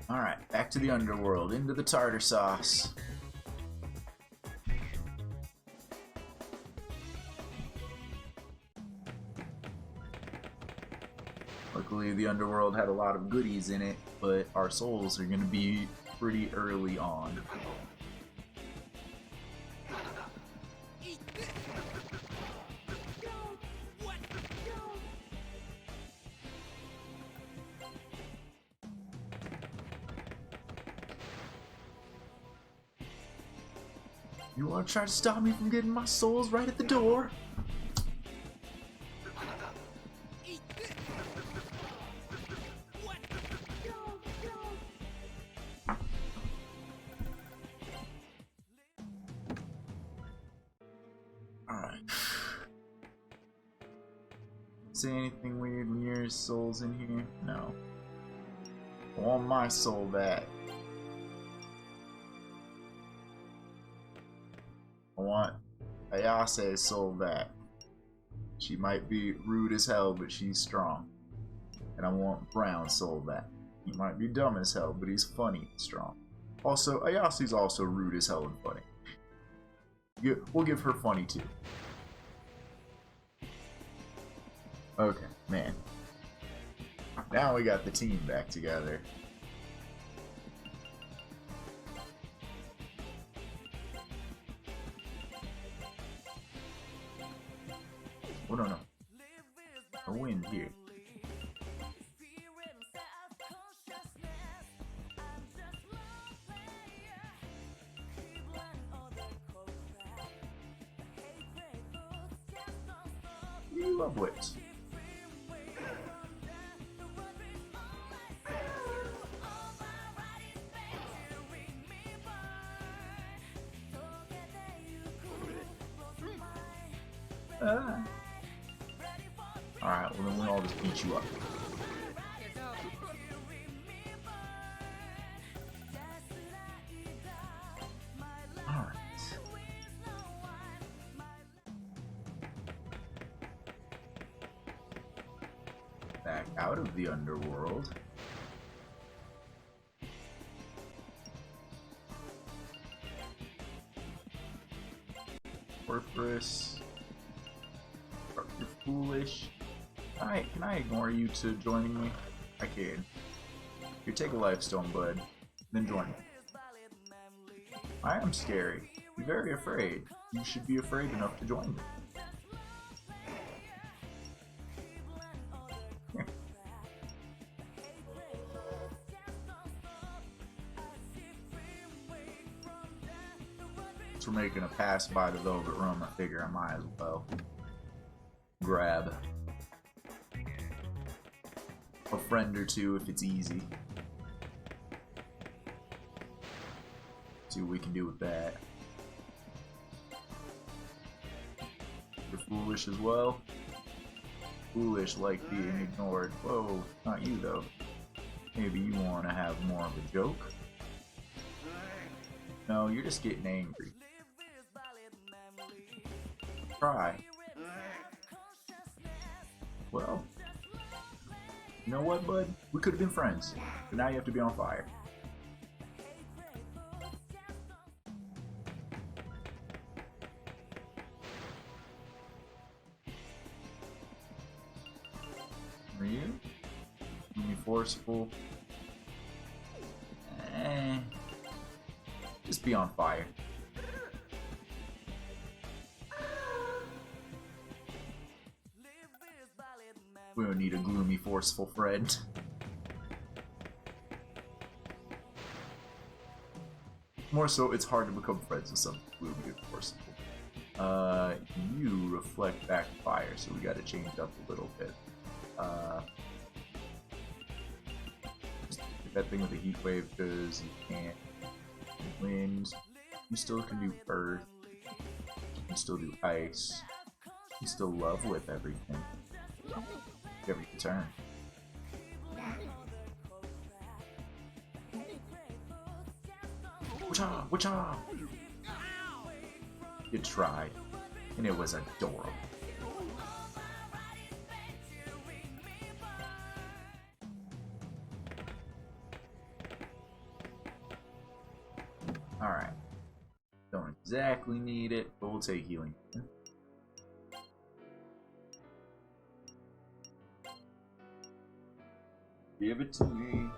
Alright, back to the underworld, into the tartar sauce. Luckily, the underworld had a lot of goodies in it, but our souls are going to be pretty early on. You want to try to stop me from getting my souls right at the door? say anything weird when your soul's in here? No. I want my soul back. I want Ayase's soul back. She might be rude as hell, but she's strong. And I want Brown's soul back. He might be dumb as hell, but he's funny and strong. Also, Ayase's also rude as hell and funny. We'll give her funny too. Okay, man. Now we got the team back together. Oh no, no. A wind here. You love wits. Alright, well then we'll all just beat you up. Alright. Back out of the underworld. Worthless. You're foolish. Can I ignore you to joining me? I can. You take a lifestone, bud. Then join me. I am scary. You're very afraid. You should be afraid enough to join me. Here. So we're making a pass by the Velvet Room. I figure I might as well grab a friend or two if it's easy. See what we can do with that. You're foolish as well. Foolish like being ignored. Whoa, not you though. Maybe you want to have more of a joke? No, you're just getting angry. Try. Well, you know what, bud? We could have been friends, but now you have to be on fire. Are you? Can you be forceful? Just be on fire. We don't need a gloomy, forceful friend. More so, it's hard to become friends with something gloomy and forceful. You reflect back fire, so we gotta change it up a little bit. Just get that thing with the heat wave, because you can't. Wind. You still can do earth. You can still do ice. You can still love with everything. Every turn. Wacha! Wacha! You tried, and it was adorable. Alright. Don't exactly need it, but we'll take healing. Give it to me.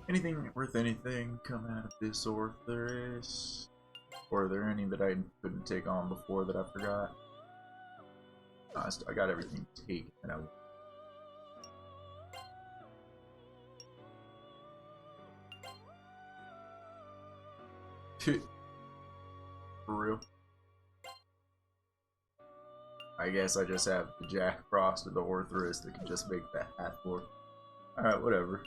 Anything worth anything come out of this Orthrus? Or are there any that I couldn't take on before that I forgot? I got everything taken and I for real? I guess I just have the Jack Frost or the Orthrus that can just make that half work. Alright, whatever.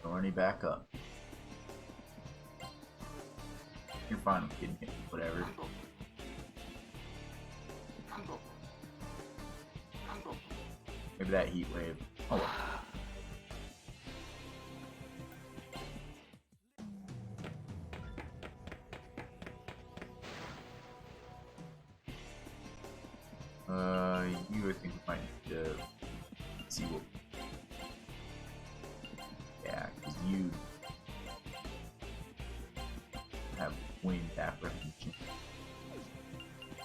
Thorny back up. You're fine with getting hit. Whatever. Maybe that heat wave. Oh well. You I think we might need to see what. Yeah, because you have wind apprehension.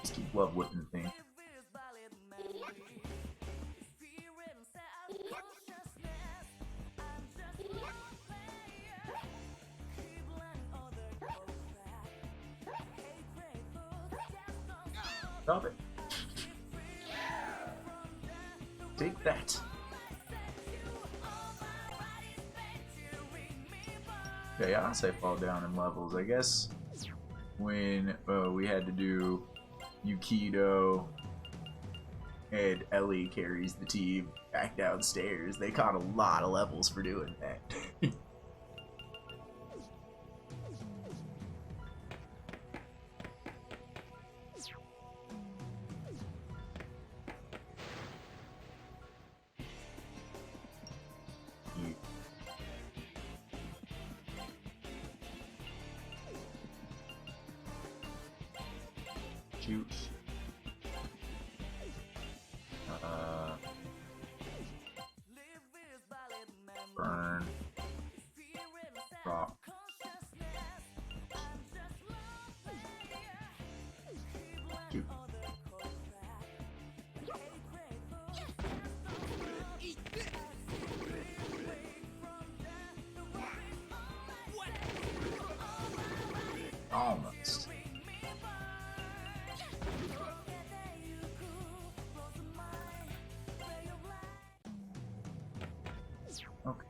Just keep love whipping things. Stop it. Take that. Okay, I say fall down in levels. I guess when we had to do Yukido and Ellie carries the team back downstairs, they caught a lot of levels for doing that. Shoots. Burn. Drop. Shoot. Almost. Okay.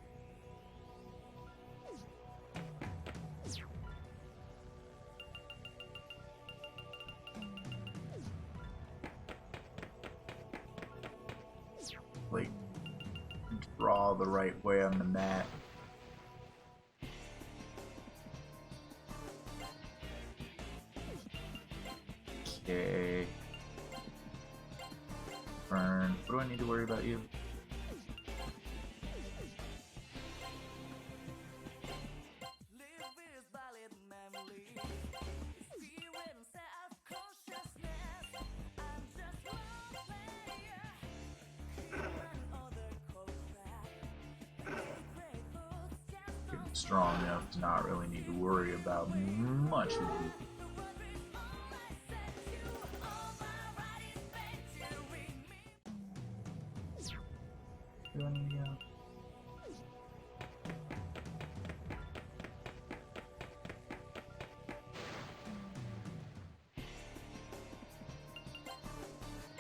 Like, draw the right way on the map. Okay. Burn. What do I need to worry about you? Strong enough to not really need to worry about much of you.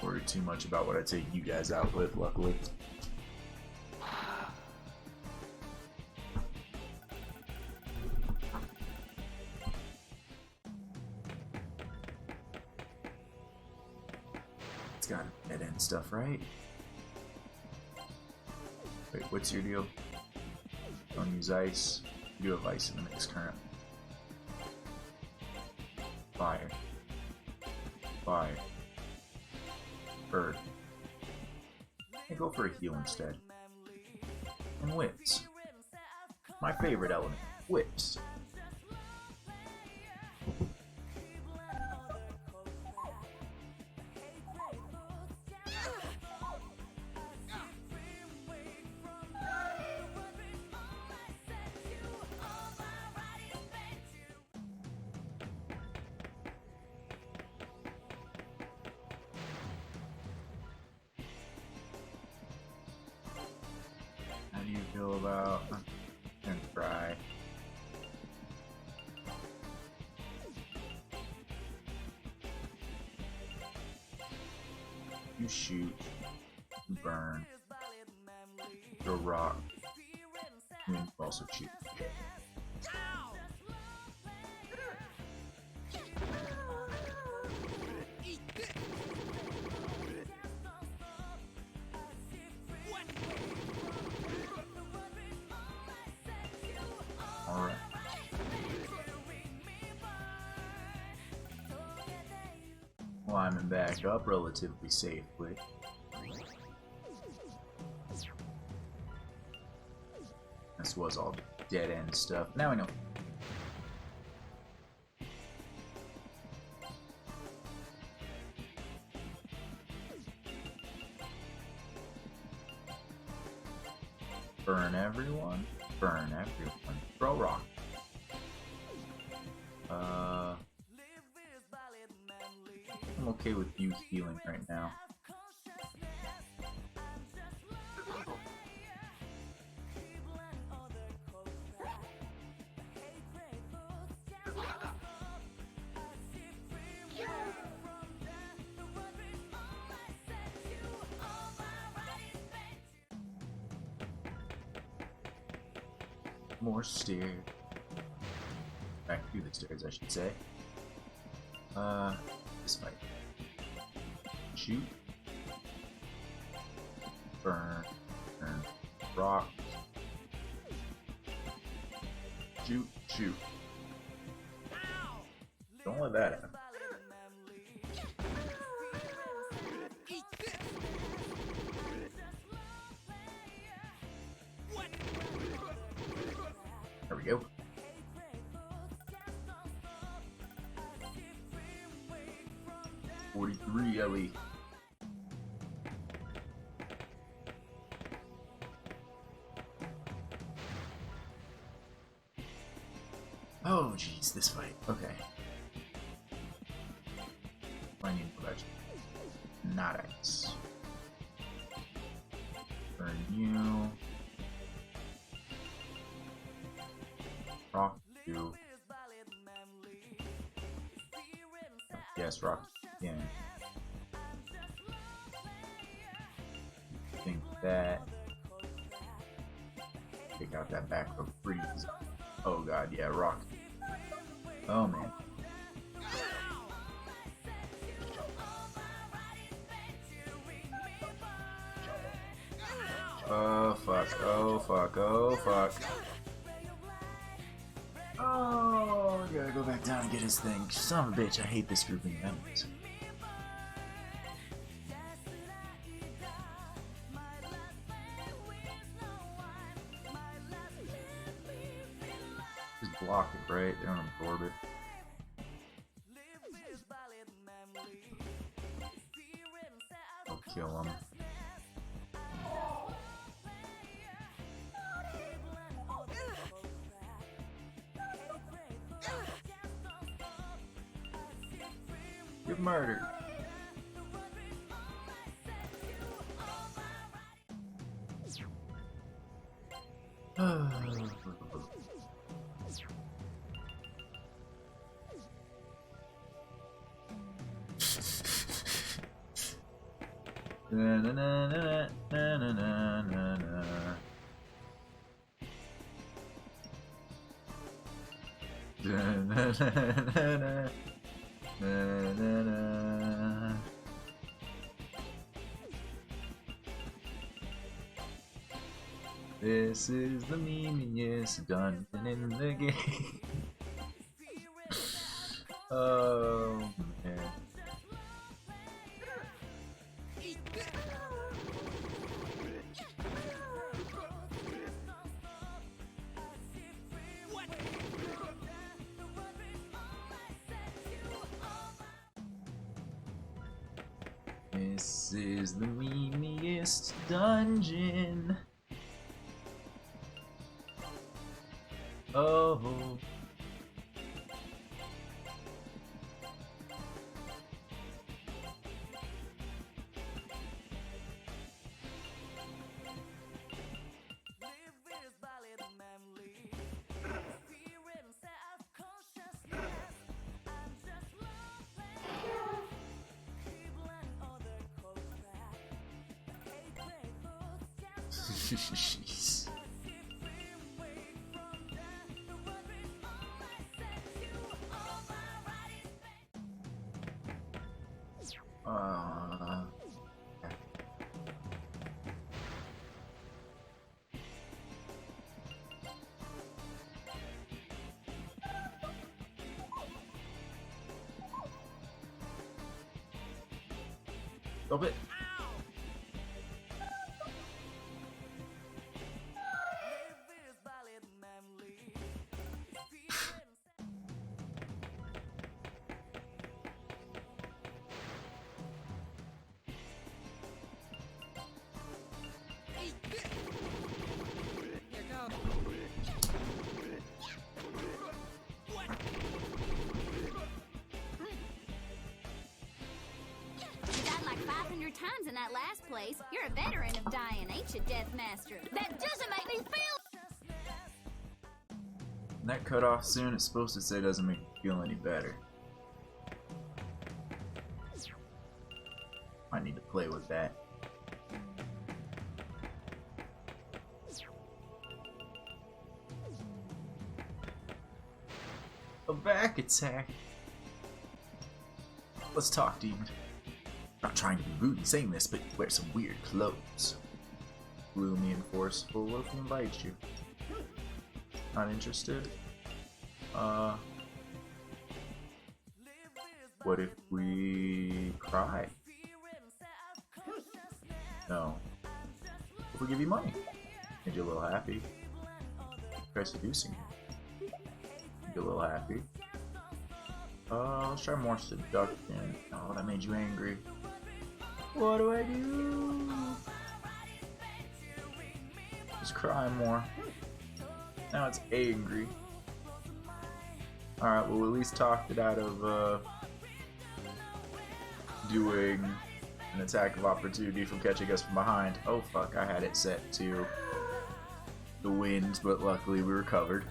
Worry too much about what I take you guys out with, luckily. It's got dead end stuff, right? Wait, what's your deal? Don't use ice. You do have ice in the mix currently. Fire. Fire. Bird. I go for a heal instead. And whips. My favorite element. Whips. How do you feel about and fry? You shoot, you burn, throw rock, and you also shoot. climbing back up relatively safely. This was all dead end stuff. Now I know. Burn everyone. Burn everyone. Throw rock. I'm okay with you healing right now. More stairs. Back through the stairs, I should say. This fight. Shoot. Burn. Burn. Rock. Shoot. Shoot. Don't let that happen. There we go. .43 LE. Oh jeez, this fight. Okay. I need to budget. Not X. Burn you. Rock you. Yes, rock again. Think that. Take out that back row freeze. Oh god, yeah, rock. Oh man. Oh fuck, oh fuck, oh fuck. Oh, I gotta go back down and get his thing. Son of a bitch, I hate this grouping of enemies. Just block it, right? They don't absorb it. I'll kill him. Get murdered. Na na na na na na na na na. Na na na na na. Na, na, na. This is the memeiest dungeon in the game. Oh man. This is the memeiest dungeon. Oh. Jeez. Stop it. You died like 500 times in that last place. You're a veteran of dying, ain't you, Death Master? That doesn't make me feel... And that cut off soon, it's supposed to say doesn't make me feel any better. I need to play with that. A back attack. Let's talk, demon. Not trying to be rude in saying this, but you wear some weird clothes. Gloomy and forceful. What if we invite you? Not interested? What if we cry? No. If we give you money? Made you a little happy. Try seducing you. Make you a little happy. Let's try more seduction. Oh, that made you angry. What do I do? Just cry more. Now it's angry. Alright, well, we at least talked it out of doing an attack of opportunity from catching us from behind. Oh fuck, I had it set to the wind, but luckily we recovered.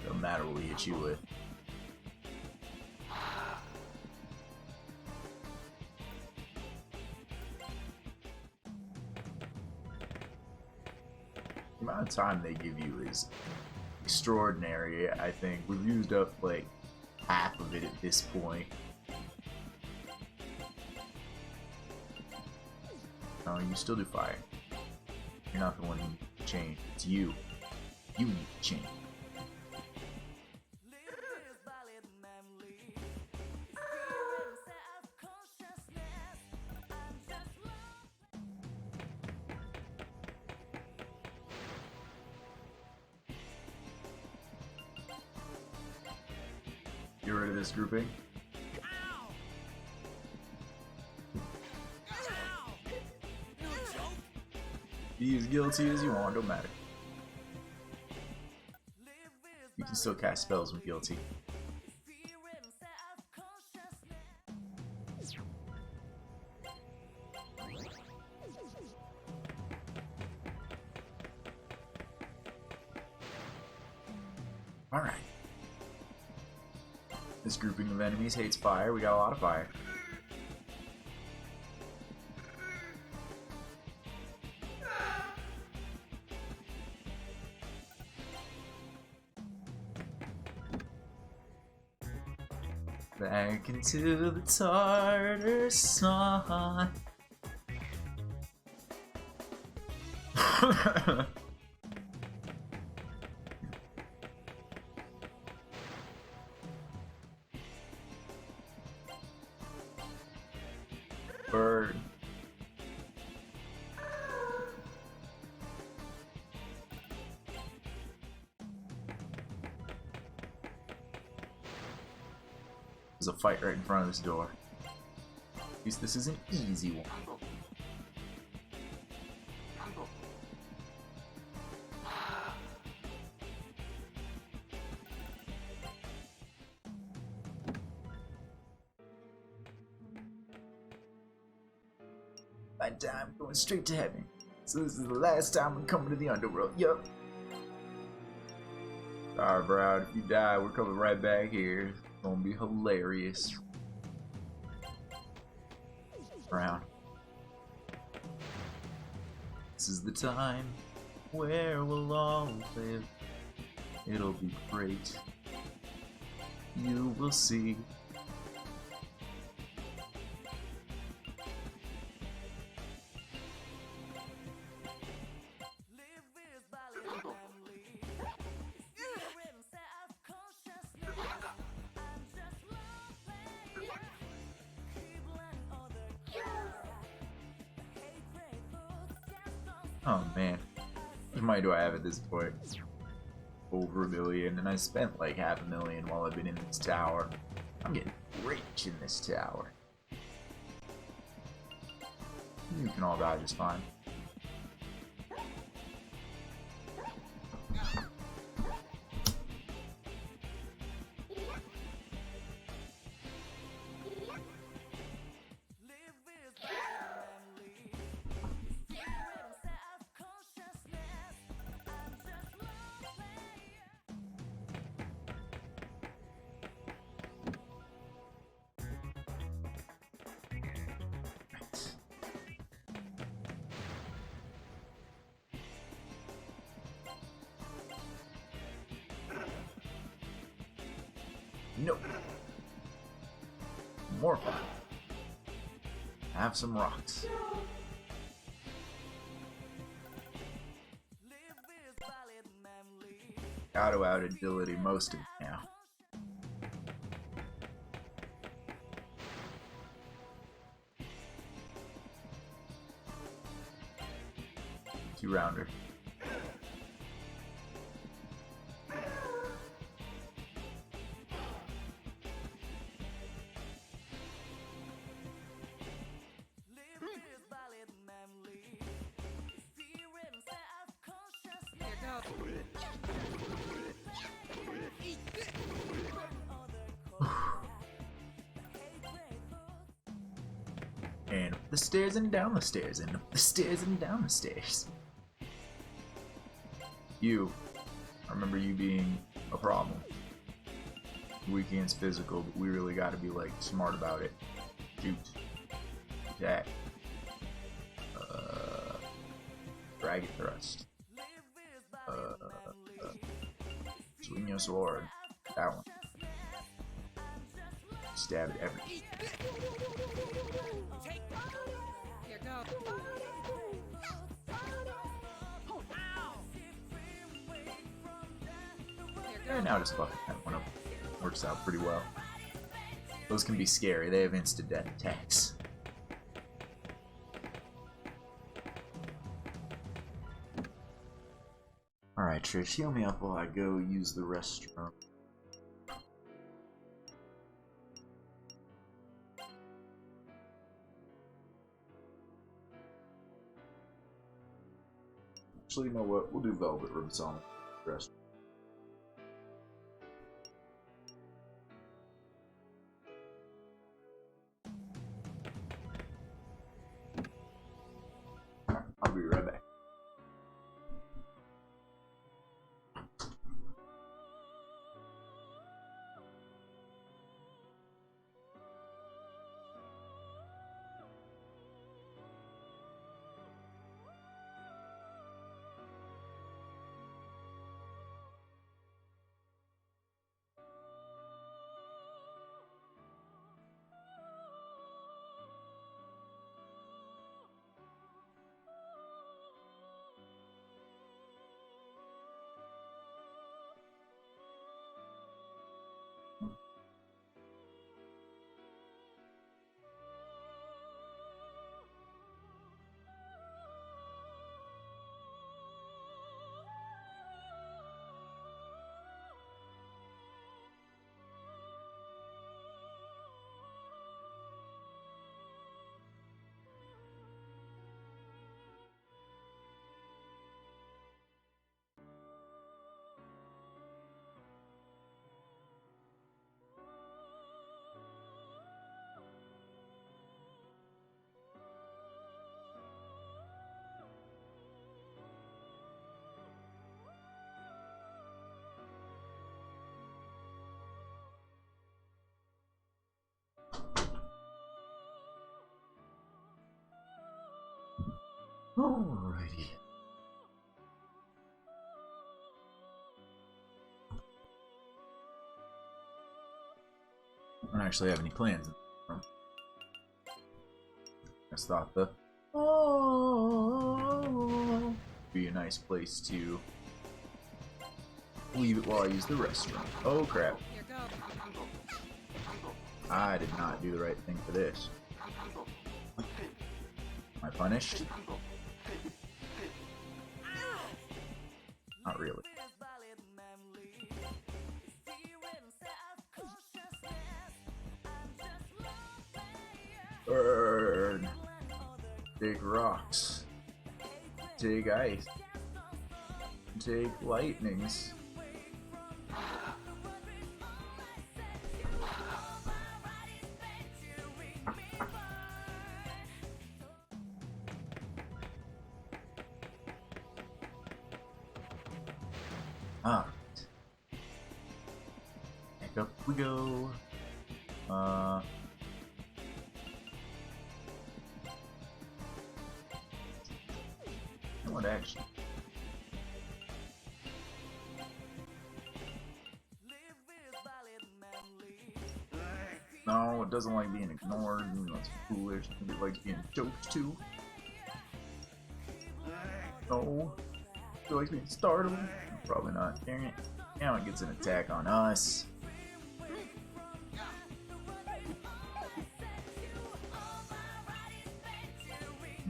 Doesn't matter what we hit you with. The amount of time they give you is extraordinary, I think. We've used up like half of it at this point. Oh, you still do fire. You're not the one who needs to change. It's you. You need to change. Get rid of this grouping. Be as guilty as you want, don't matter. You can still cast spells when guilty. Alright. This grouping of enemies hates fire. We got a lot of fire. Back into the Tartar sun. Bird. There's a fight right in front of this door. At least this is an easy one. My time going straight to heaven. So this is the last time I'm coming to the underworld. Yup. Alright, bro. If you die, we're coming right back here. It's gonna be hilarious. Brown. This is the time where we'll all live. It'll be great. You will see. Oh man. How much money do I have at this point? Over $1 million, and I spent like $500,000 while I've been in this tower. I'm getting rich in this tower. You can all die just fine. Nope. More fun. Have some rocks. Auto-out ability most of it now. Two-rounder. And up the stairs and down the stairs and up the stairs and down the stairs. You. I remember you being a problem. Weak against physical, but we really gotta be like smart about it. Shoot. Attack. Dragon thrust. Swing your sword. That one. Stab at everything. And now just fucking that one up. Works out pretty well. Those can be scary. They have instant death attacks. Alright, Trish, heal me up while I go use the restroom. Actually, you know what? We'll do Velvet Ribs on the restroom. I'll be right back. Alrighty. I don't actually have any plans. I just thought the be a nice place to leave it while I use the restroom. Oh crap. I did not do the right thing for this. Am I punished? Not really. Burn. Take rocks. Take ice. Take lightnings. Alright. Back up we go. What actually? No, it doesn't like being ignored. That's foolish. It likes being choked too. No. It likes being startled. Probably not. Dang it. Now it gets an attack on us.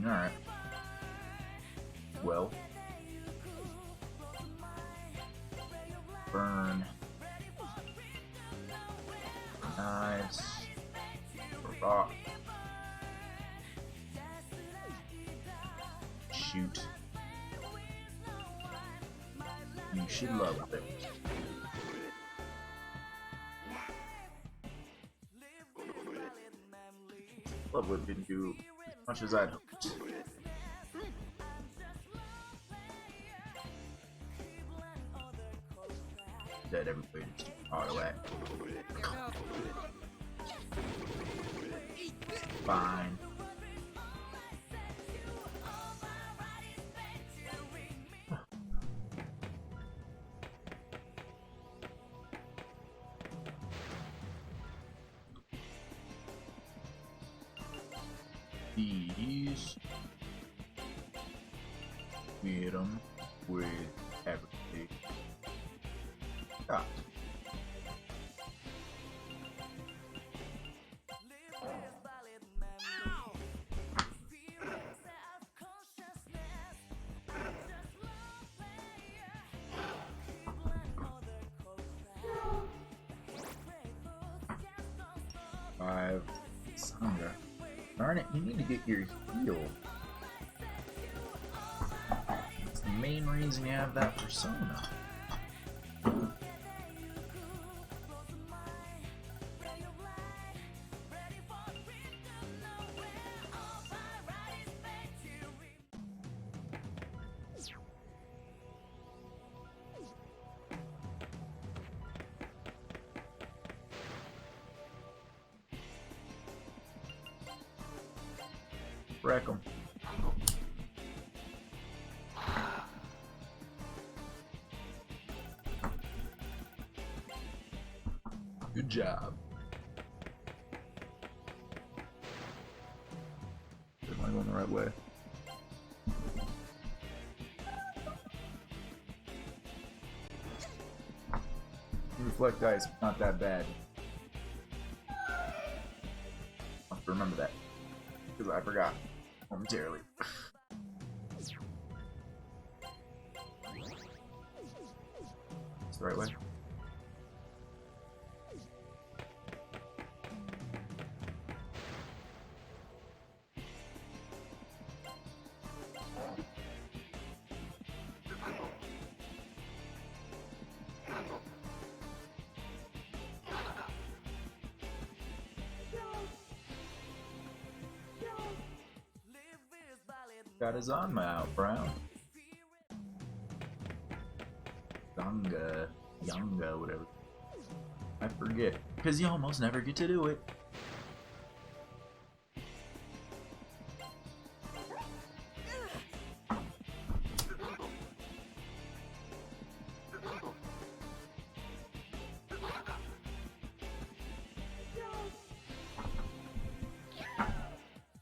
Alright. Well. Burn. Knives. Rock. Shoot. You should love it. Love what didn't do as much as I'd hoped. Dead everybody just auto at. Fine. These hit them with everything got. Five. Hunger. Darn it, you need to get your heal. That's the main reason you have that persona. Wreck 'em. Good job. Am I going the right way? Reflect ice, not that bad. I'll have to remember that. Because I forgot momentarily. It's the right way. Got his arm out, Brown. Yanga, whatever. I forget. Because you almost never get to do it.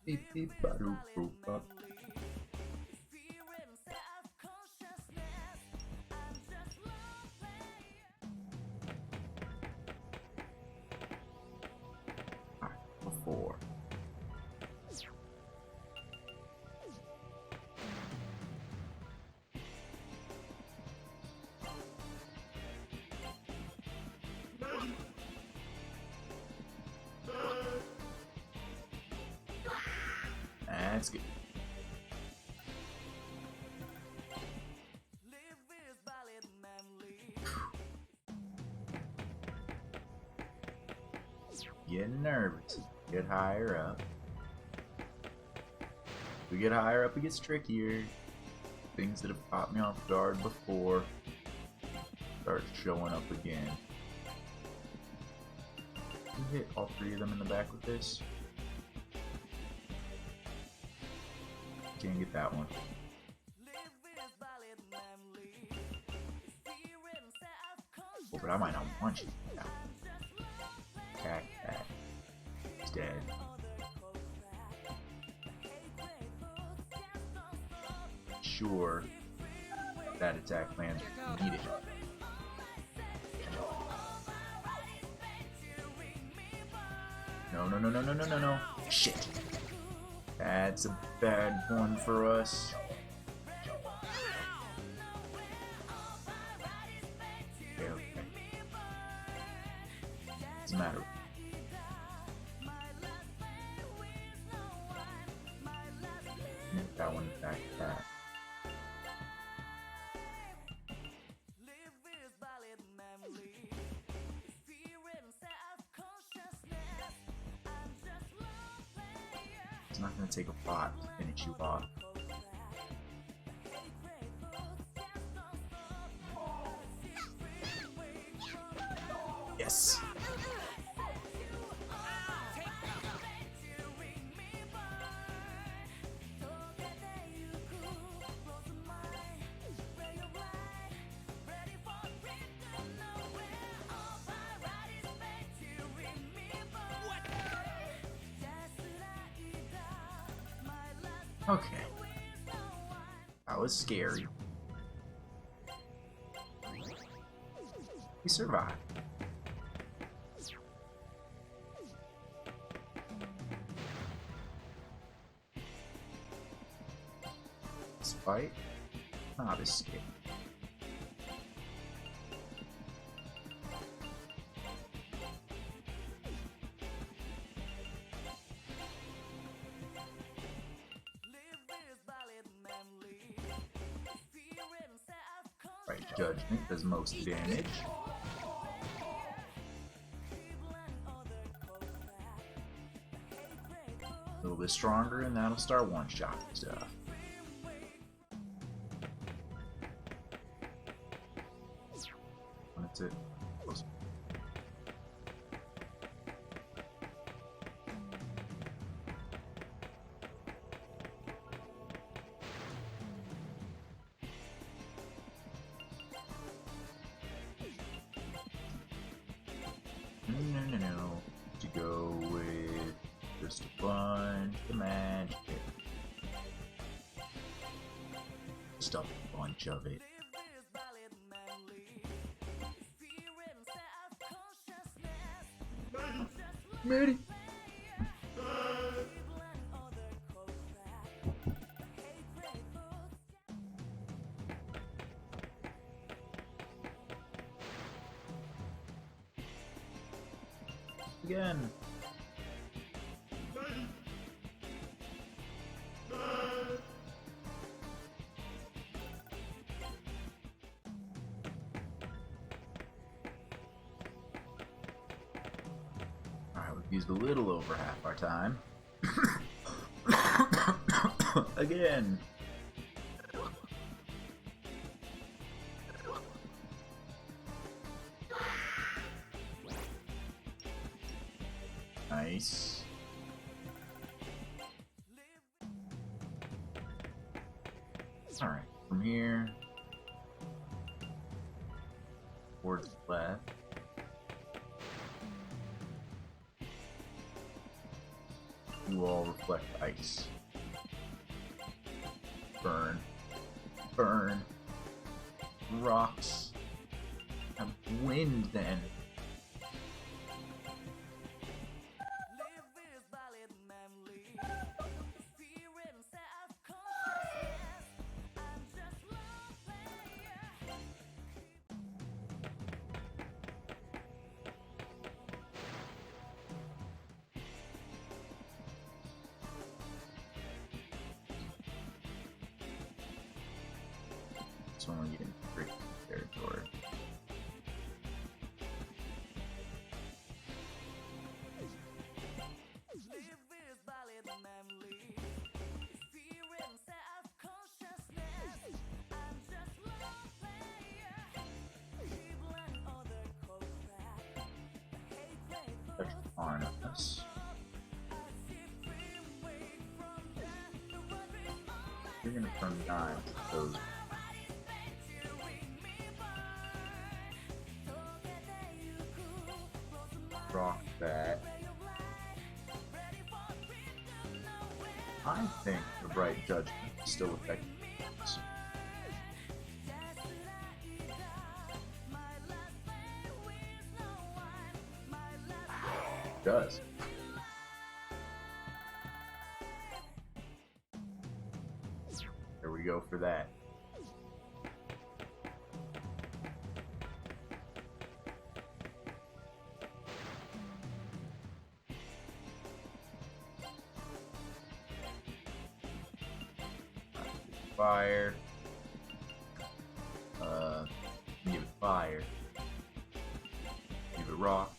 Beep beep ba doop boop bop. Before. That's good. Getting nervous. Get higher up. If we get higher up, it gets trickier. Things that have caught me off guard before start showing up again. You hit all three of them in the back with this. Can't get that one. Oh, but I might not want you. Yeah. Attack that. He's dead. Sure, that attack lands needed. No, no, no, no, no, no, no, no. Shit. That's a bad one for us. Okay, okay. Doesn't matter. Make that one back to that. It's not going to take a lot to finish you off. Yes. Okay. That was scary. We survived. This fight? Not escape. Right, judgment does most damage. A little bit stronger, and that'll start one-shot stuff. That's it. Close. No. To go with just a bunch of magic. Just a bunch of it. Ready? Again. Alright, we've used a little over half our time. Again. Nice. Alright, from here towards the left. You all reflect ice. Burn. Burn. Rocks. Have wind then. It's when we get into tricky territory. Thanatos. You're gonna turn 9 to those. Rock that. I think the right judgment is still effective. It does. There we go for that. Fire. Give it fire. Give it rock.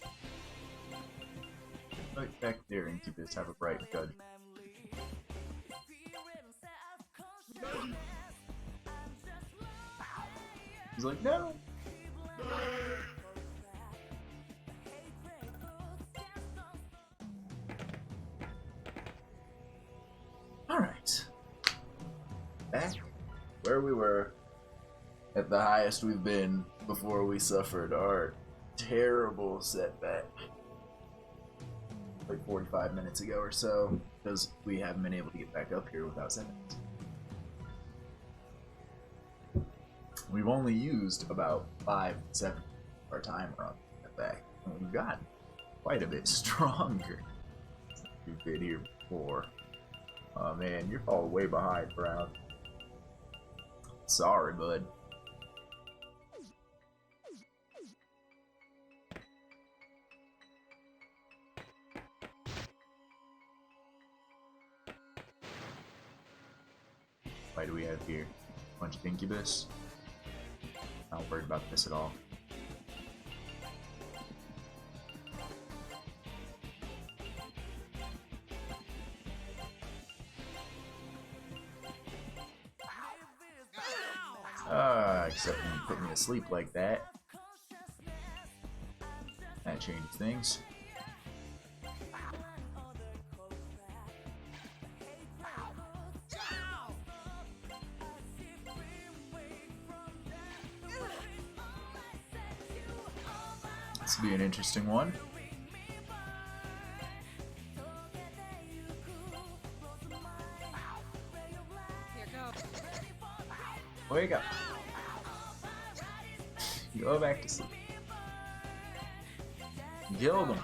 Right back there, Incubus, have a bright judgment. He's like, no! Alright. Back where we were at the highest we've been before we suffered our terrible setback. Like 45 minutes ago or so, because we haven't been able to get back up here without setbacks. We've only used about 5 to 7 of our timer on that back, and we've gotten quite a bit stronger since we've been here before. Oh man, you're falling way behind, Brown. Sorry, bud. Why do we have here? A bunch of Incubus? Not worried about this at all. Except when you put me asleep like that. That changes things. This will be an interesting one. Wake up. Go back to sleep. Kill them.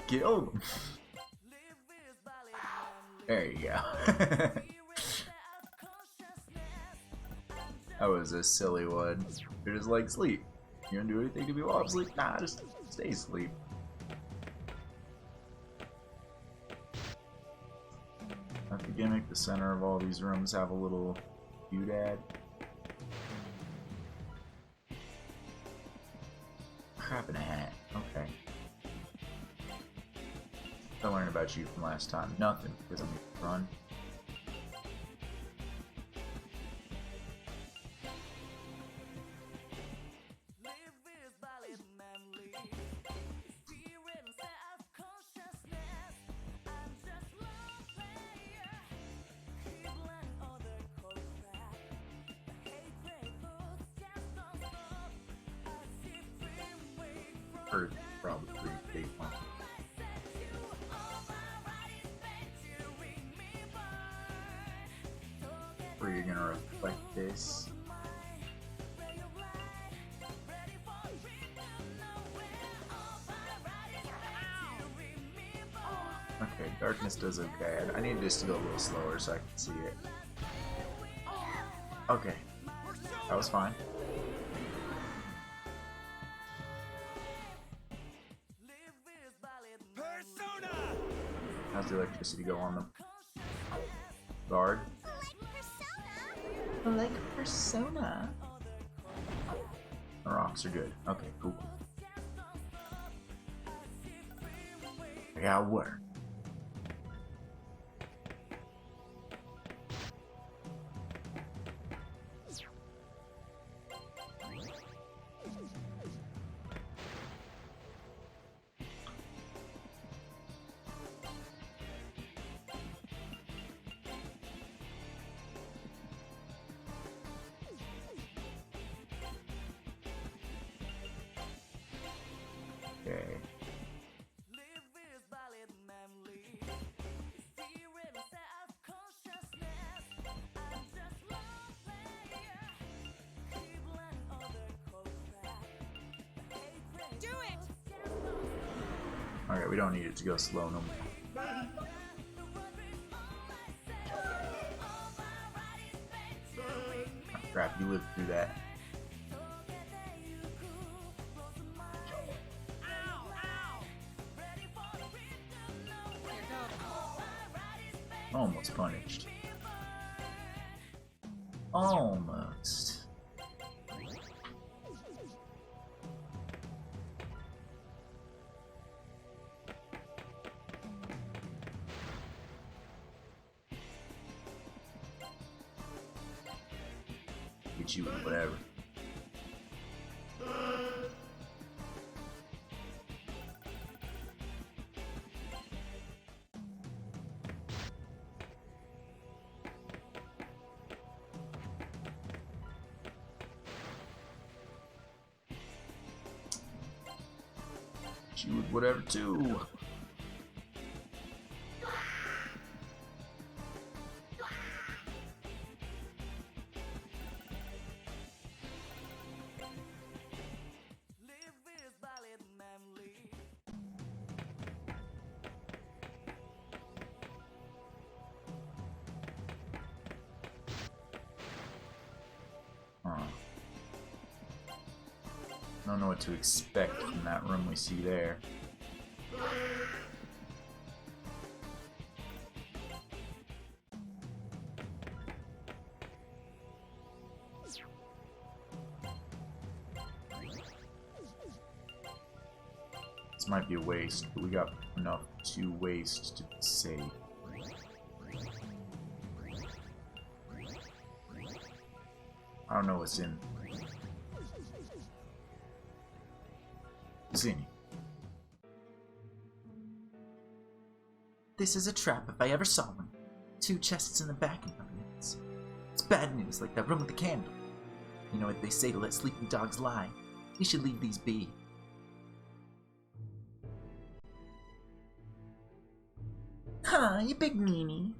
Kill them. There you go. That was a silly one. You're just like, sleep. You gonna do anything to be while I'm asleep? Nah, just stay asleep. Not the gimmick, the center of all these rooms have a little doodad. Crap in a hat. Okay. I learned about you from last time. Nothing, because I'm gonna run. Or probably 3 big ones. Where you're gonna reflect this. Okay, darkness does okay. I need this to go a little slower so I can see it. Okay, that was fine. Persona! How's the electricity go on them? Guard. Like Persona. The rocks are good. Okay, cool. I got work. Okay. Okay, we don't need it to go slow no more. Oh, crap, you lived through that. Almost punished. Almost. Get you with whatever. You with whatever too. I don't know what to expect from that room we see there. This might be a waste, but we got enough to waste to save. I don't know what's in. Zini. This is a trap if I ever saw one. 2 chests in the back and nothing else. It's bad news, like that room with the candle. You know what they say to let sleeping dogs lie. You should leave these be. Huh, you big meanie.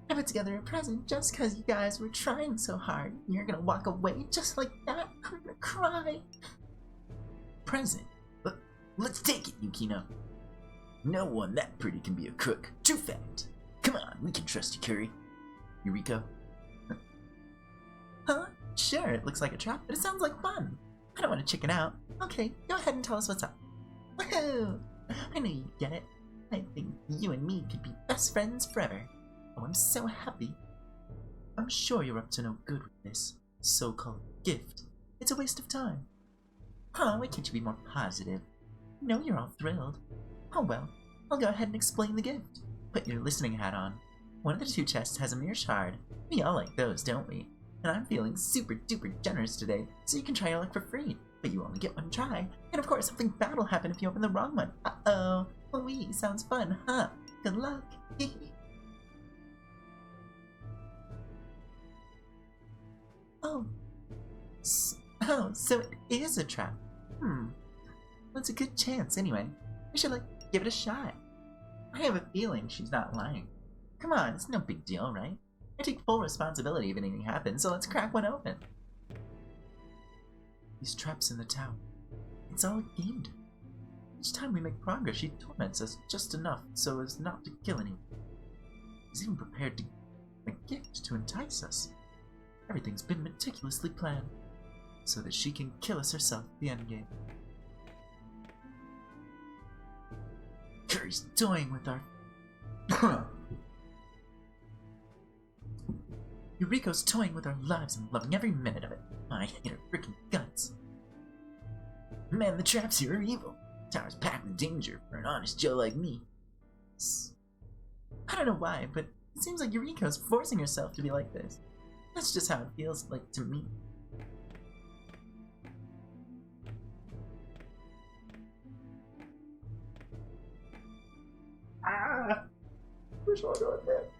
I put together a present just because you guys were trying so hard. You're gonna walk away just like that? I'm gonna cry. Present? Let's take it, Yukino. No one that pretty can be a crook. True fact. Come on, we can trust you, Curry. Eureka? Huh? Sure, it looks like a trap, but it sounds like fun. I don't want to chicken out. Okay, go ahead and tell us what's up. Woohoo! I know you get it. I think you and me could be best friends forever. Oh, I'm so happy. I'm sure you're up to no good with this so-called gift. It's a waste of time. Huh, why can't you be more positive? No, you're all thrilled. Oh well, I'll go ahead and explain the gift. Put your listening hat on. One of the 2 chests has a mirror shard. We all like those, don't we? And I'm feeling super duper generous today, so you can try your luck for free. But you only get one try. And of course, something bad will happen if you open the wrong one. Uh-oh. Well, wee, sounds fun, huh? Good luck. Oh, so it is a trap. That's a good chance anyway. We should, give it a shot. I have a feeling she's not lying. Come on, it's no big deal, right? I take full responsibility if anything happens, so let's crack one open. These traps in the tower. It's all a game to her. Each time we make progress, she torments us just enough so as not to kill anyone. She's even prepared to give a gift to entice us. Everything's been meticulously planned, so that she can kill us herself at the endgame. Curry's toying with our Yuriko's toying with our lives and loving every minute of it. I hate her freaking guts. Man, the traps here are evil. Tower's packed with danger for an honest Joe like me. I don't know why, but it seems like Yuriko's forcing herself to be like this. That's just how it feels like to me. Ah! Which one do I pick?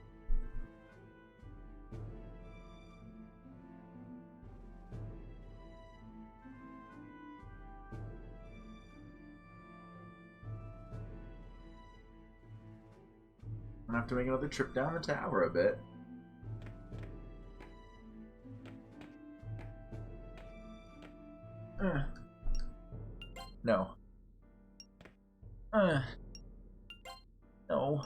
I'm gonna have to make another trip down the tower a bit. No. No.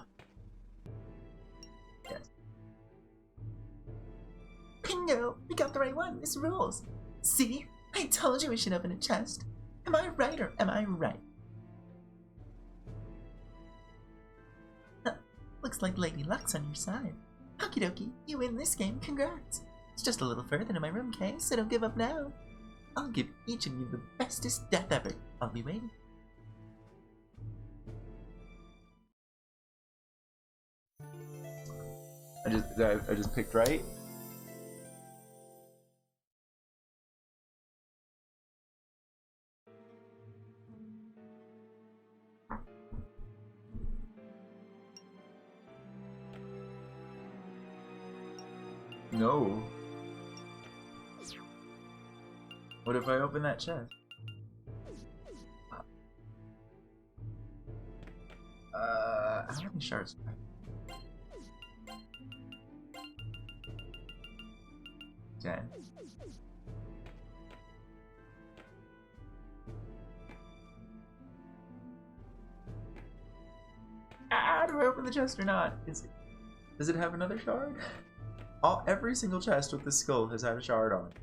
Yes. Bingo! We got the right one. This rules. See? I told you we should open a chest. Am I right or am I right? Looks like Lady Luck's on your side. Okie dokie, you win this game, congrats. It's just a little further to my room, Kay, so don't give up now. I'll give each of you the bestest death ever. I'll be waiting. I just picked right. No. What if I open that chest? How many shards do I have? 10. Do I open the chest or not? Does it have another shard? Every single chest with the skull has had a shard on it.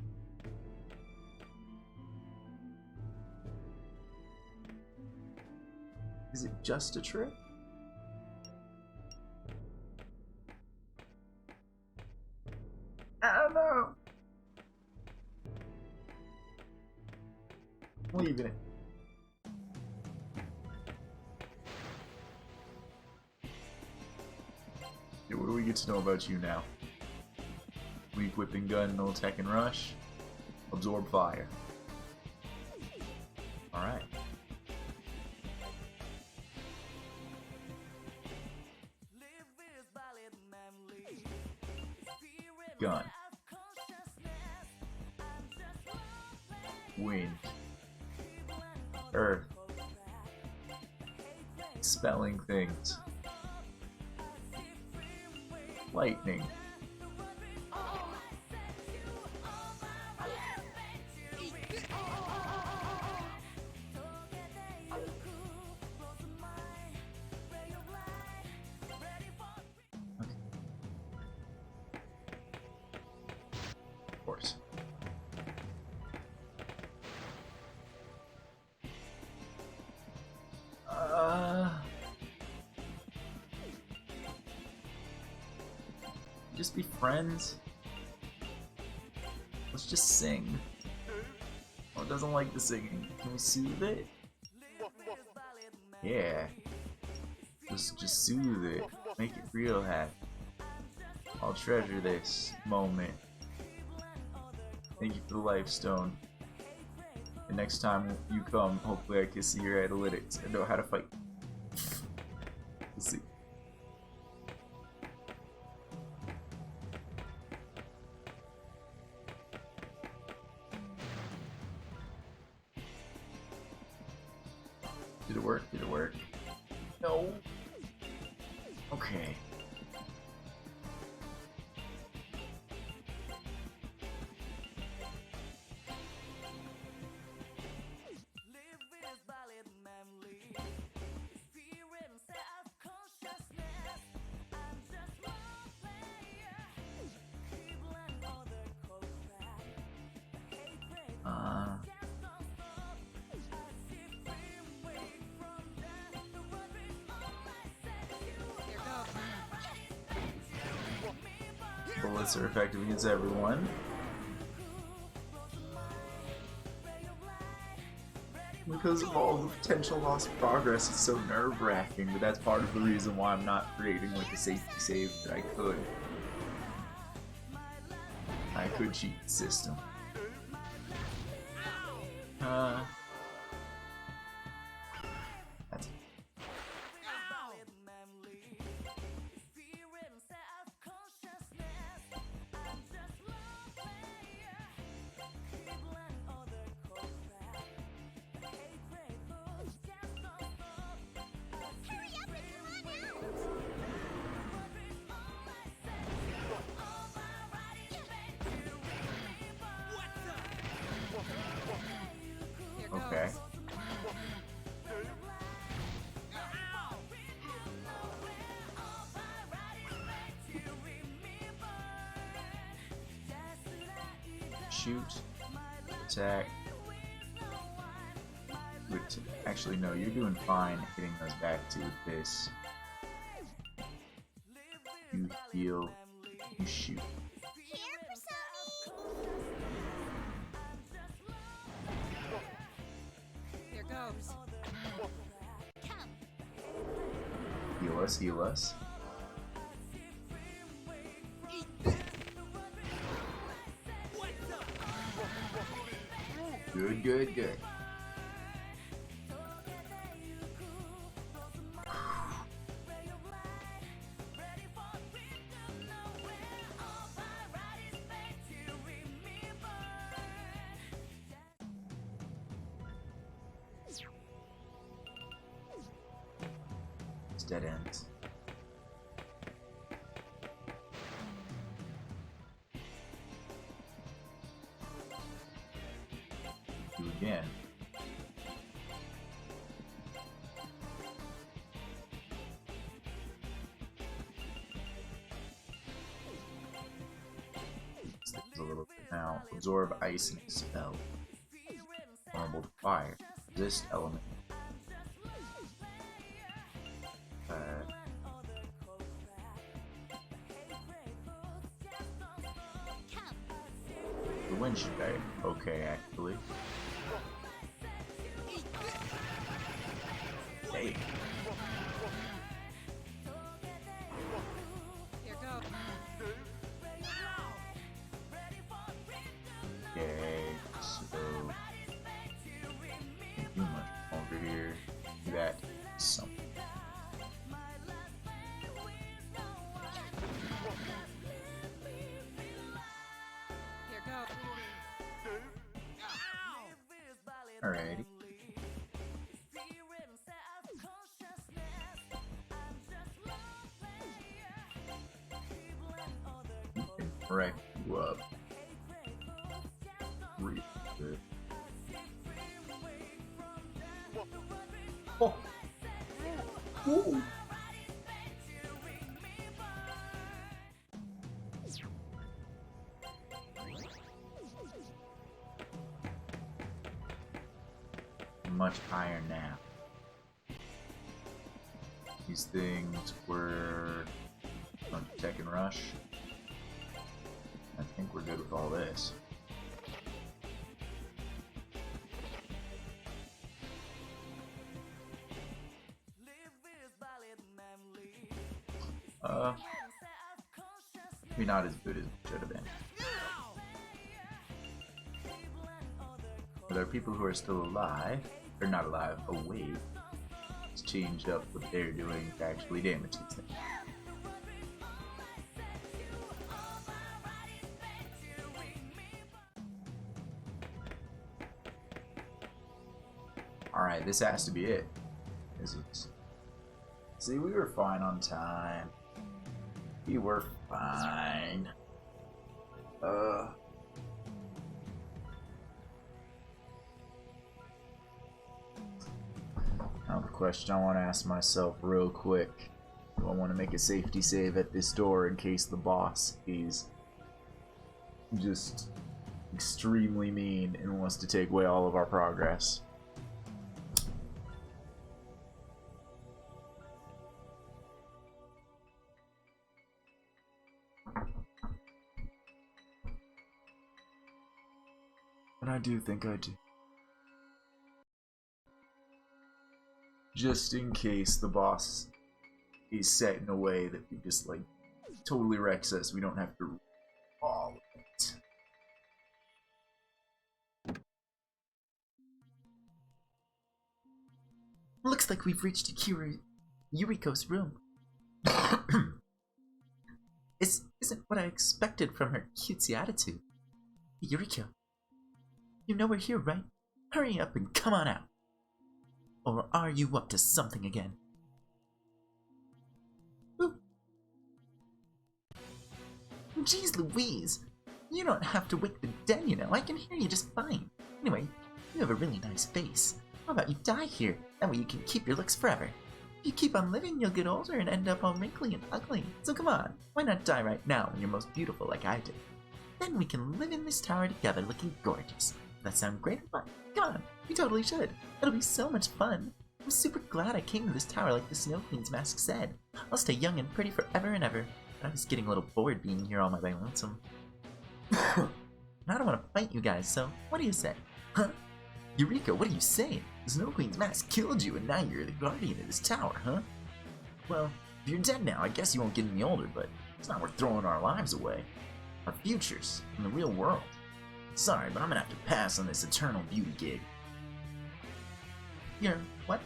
Is it just a trick? I don't know. I'm leaving it. Yeah, what do we get to know about you now? Weak whipping gun, no attack and rush. Absorb fire. Alright. Gun. Wind. Earth. Expelling things. Lightning. Of course. Just be friends. Let's just sing. Oh, it doesn't like the singing. Can we soothe it? Yeah. Just soothe it. Make it real happy. I'll treasure this moment. Thank you for the life stone. And next time you come, hopefully I can see your analytics and know how to fight. We'll see. Did it work? Did it work? No. Okay. bullets are effective against everyone. Because of all the potential loss of progress, it's so nerve-wracking, but that's part of the reason why I'm not creating like a safety save that I could. I could cheat the system. That's it. Hurry up and come on out! Okay. Shoot. Attack. Actually, no, you're doing fine hitting those back two with this. You heal. You shoot. Here for some? Here goes. Come. Heal us, heal us. Good, good, good. It's dead ends. Do again. Sticks a little bit now. Absorb ice and spell. Vulnerable to fire. Resist element. Come. The wind should be okay, actually. Hey. Here goes. Okay, so can't do much over here. Do that. Something. Here goes. Alrighty. We can wreck you up. Real good. Oh. Ooh. Much higher now. These things were on Tech and Rush. I think we're good with all this. Maybe not as good as it should have been. But there are people who are still alive, or not alive, awake. It's changed up what they're doing to actually damage these things. Alright, this has to be it. See, we were fine on time. We were fine. Now the question I want to ask myself real quick. Do I want to make a safety save at this door in case the boss is just extremely mean and wants to take away all of our progress? And I do think I do. Just in case the boss is set in a way that we just like totally wrecks us, we don't have to read all of it. Looks like we've reached Yuriko's room. This isn't what I expected from her cutesy attitude. Yuriko, you know we're here, right? Hurry up and come on out. Or are you up to something again? Ooh. Jeez Louise, you don't have to wake the dead, you know. I can hear you just fine. Anyway, you have a really nice face. How about you die here? That way you can keep your looks forever. If you keep on living, you'll get older and end up all wrinkly and ugly. So come on, why not die right now when you're most beautiful like I did? Then we can live in this tower together looking gorgeous. Does that sound great or what? Come on, we totally should. It'll be so much fun. I'm super glad I came to this tower like the Snow Queen's mask said. I'll stay young and pretty forever and ever. But I was getting a little bored being here all by lonesome. And I don't want to fight you guys, so what do you say? Huh? Yuriko, what are you saying? The Snow Queen's mask killed you and now you're the guardian of this tower, huh? Well, if you're dead now, I guess you won't get any older, but it's not worth throwing our lives away. Our futures in the real world. Sorry, but I'm gonna have to pass on this eternal beauty gig. You're what?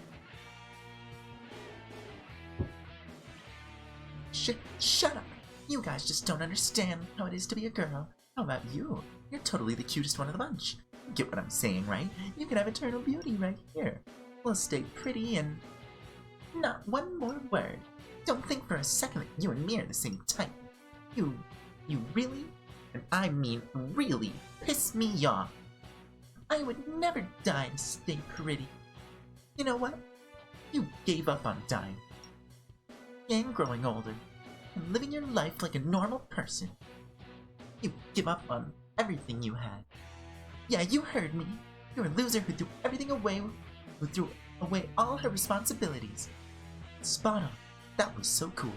Shut up! You guys just don't understand how it is to be a girl. How about you? You're totally the cutest one of the bunch. You get what I'm saying, right? You can have eternal beauty right here. We'll stay pretty and... Not one more word. Don't think for a second that you and me are the same type. You really, and I mean really, piss me off. I would never die to stay pretty. You know what? You gave up on dying. And growing older. And living your life like a normal person. You give up on everything you had. Yeah, you heard me. You're a loser who threw everything away, who threw away all her responsibilities. Spot on. That was so cool.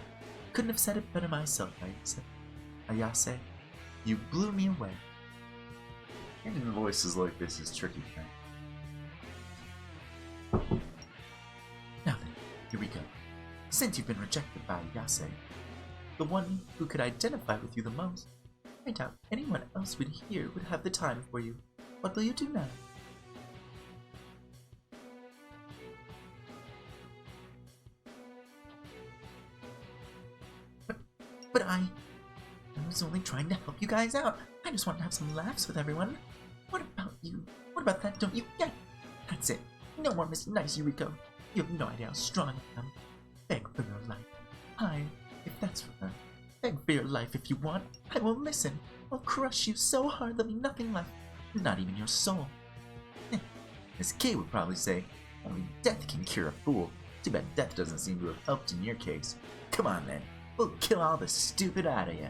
Couldn't have said it better myself, Ayase. Ayase, you blew me away. Hearing voices like this is tricky, man. Now then, here we go. Since you've been rejected by Ayase, the one who could identify with you the most, I doubt anyone else here would have the time for you. What will you do now? But I was only trying to help you guys out. I just want to have some laughs with everyone. What about you? What about that don't you get? That's it. No more Miss Nice Yuriko. You have no idea how strong I am. Beg for your life. If that's for her. Beg for your life if you want. I will listen. I'll crush you so hard there'll be nothing left. Not even your soul. As Kay would probably say, only death can cure a fool. Too bad death doesn't seem to have helped in your case. Come on then. We'll kill all the stupid out of you.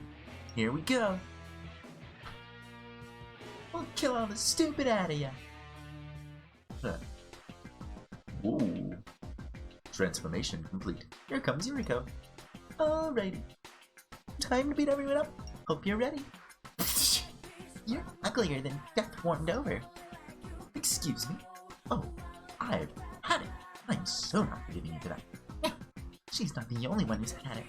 Here we go. We'll kill all the stupid out of you. Ooh. Transformation complete. Here comes Yuriko. Alrighty. Time to beat everyone up. Hope you're ready. You're uglier than death warmed over. Excuse me? Oh, I've had it. I'm so not forgiving you for that. Yeah, she's not the only one who's had it.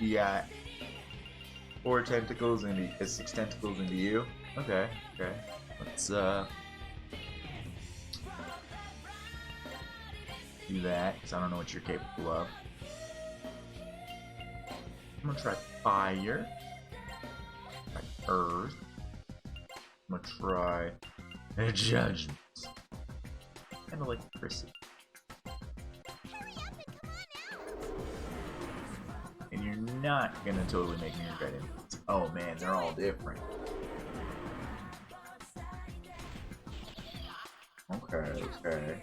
Yeah. 4 tentacles into 6 tentacles into you. Okay. Let's do that, because I don't know what you're capable of. I'm gonna try fire. Try earth. I'm gonna try judgment. And electricity. And you're not gonna totally make me regret it. Oh man, they're all different. Okay.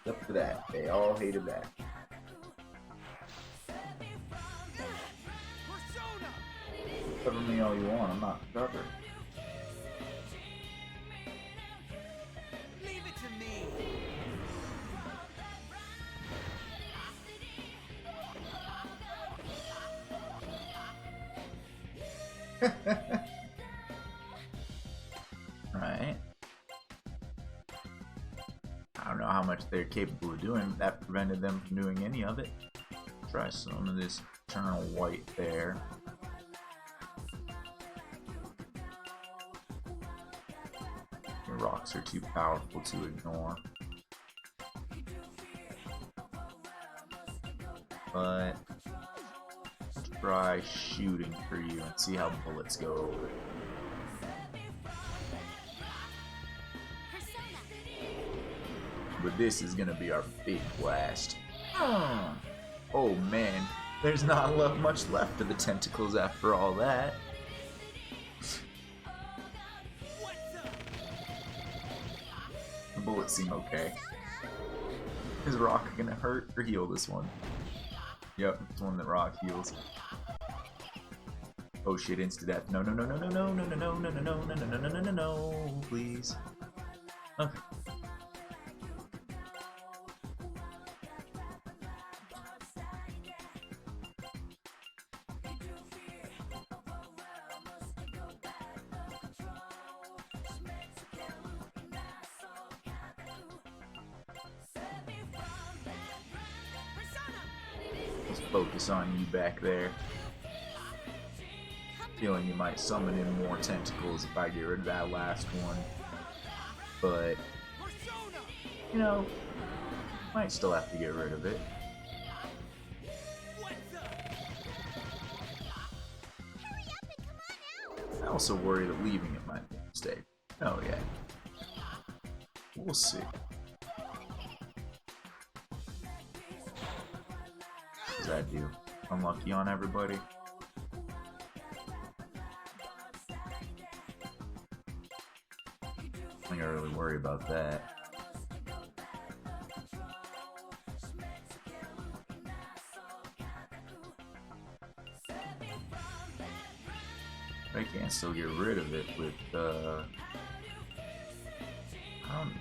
Up to that. They all hated that. Cover me all you want, I'm not covered. Right. I don't know how much they're capable of doing. That prevented them from doing any of it. Try some of this eternal white there. Your rocks are too powerful to ignore. But let's try shooting for you and see how bullets go over. But this is gonna be our big blast. Oh man, there's not much left of the tentacles after all that. The bullets seem okay. Is rock gonna hurt or heal this one? Yep, it's one that rock heals. Oh shit, insta death. No, no, no, no, no, no, no, no, no, no, no, no, no, no, no, no, no, no, please. Okay. Let's focus on you back there. Feeling you might summon in more tentacles if I get rid of that last one. But, you know, might still have to get rid of it. I also worry that leaving it might be a mistake. Oh yeah. We'll see. What does that do? Unlucky on everybody? I don't really worry about that. I can still get rid of it with, I don't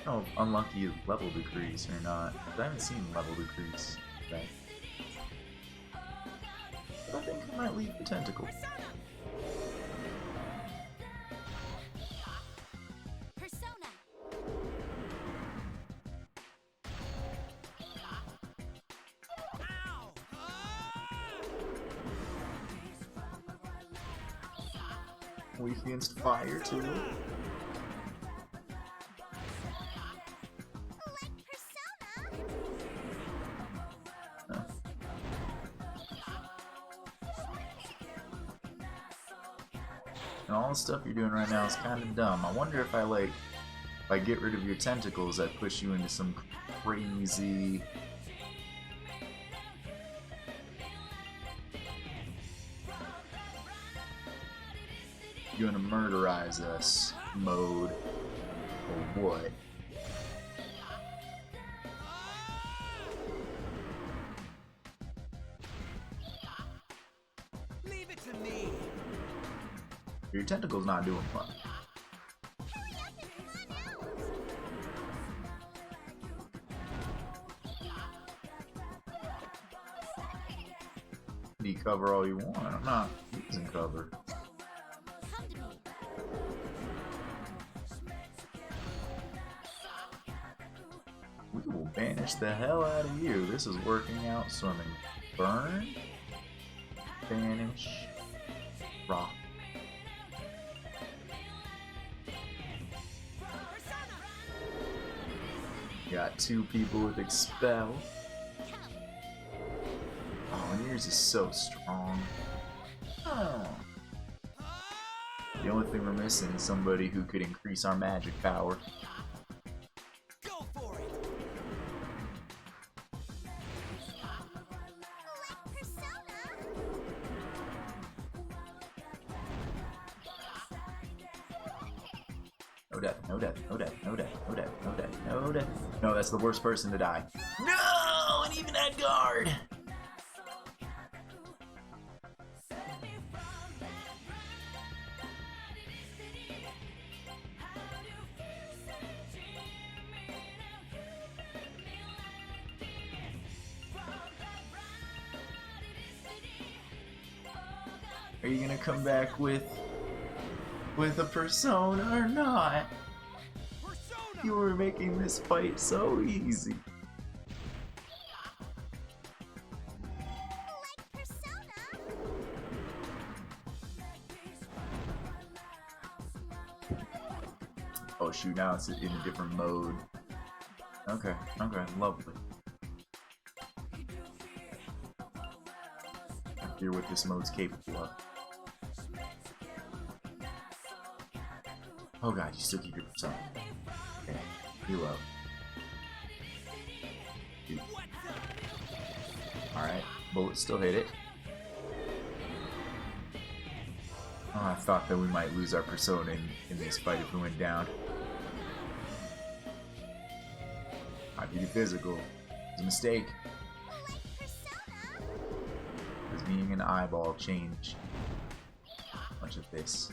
know if unlucky level decrease or not. I haven't seen level decrease. Okay. But I think I might leave the tentacle. Weak against fire too. Huh. And all the stuff you're doing right now is kind of dumb. I wonder if if I get rid of your tentacles, I push you into some crazy. You gonna murderize us mode or what? Leave it to me. Your tentacle's not doing much. You cover all you want. I'm not using cover. We will banish the hell out of you. This is working out swimming. Burn, banish, rock. Got two people with expel. Oh, and yours is so strong. Oh. The only thing we're missing is somebody who could increase our magic power. Go for it. No death, no death, no death, no death, no death, no death, no death. No, that's the worst person to die. No, and even that guard. Are you gonna come back with a persona or not? Persona! You were making this fight so easy. Like Persona? Oh shoot, now it's in a different mode. Okay, lovely. I hear what this mode's capable of. Oh god, you still keep your persona. Okay, heal up. Alright, bullets still hit it. Oh, I thought that we might lose our persona in this fight if we went down. Might be physical. It's a mistake. Does being an eyeball change much of this?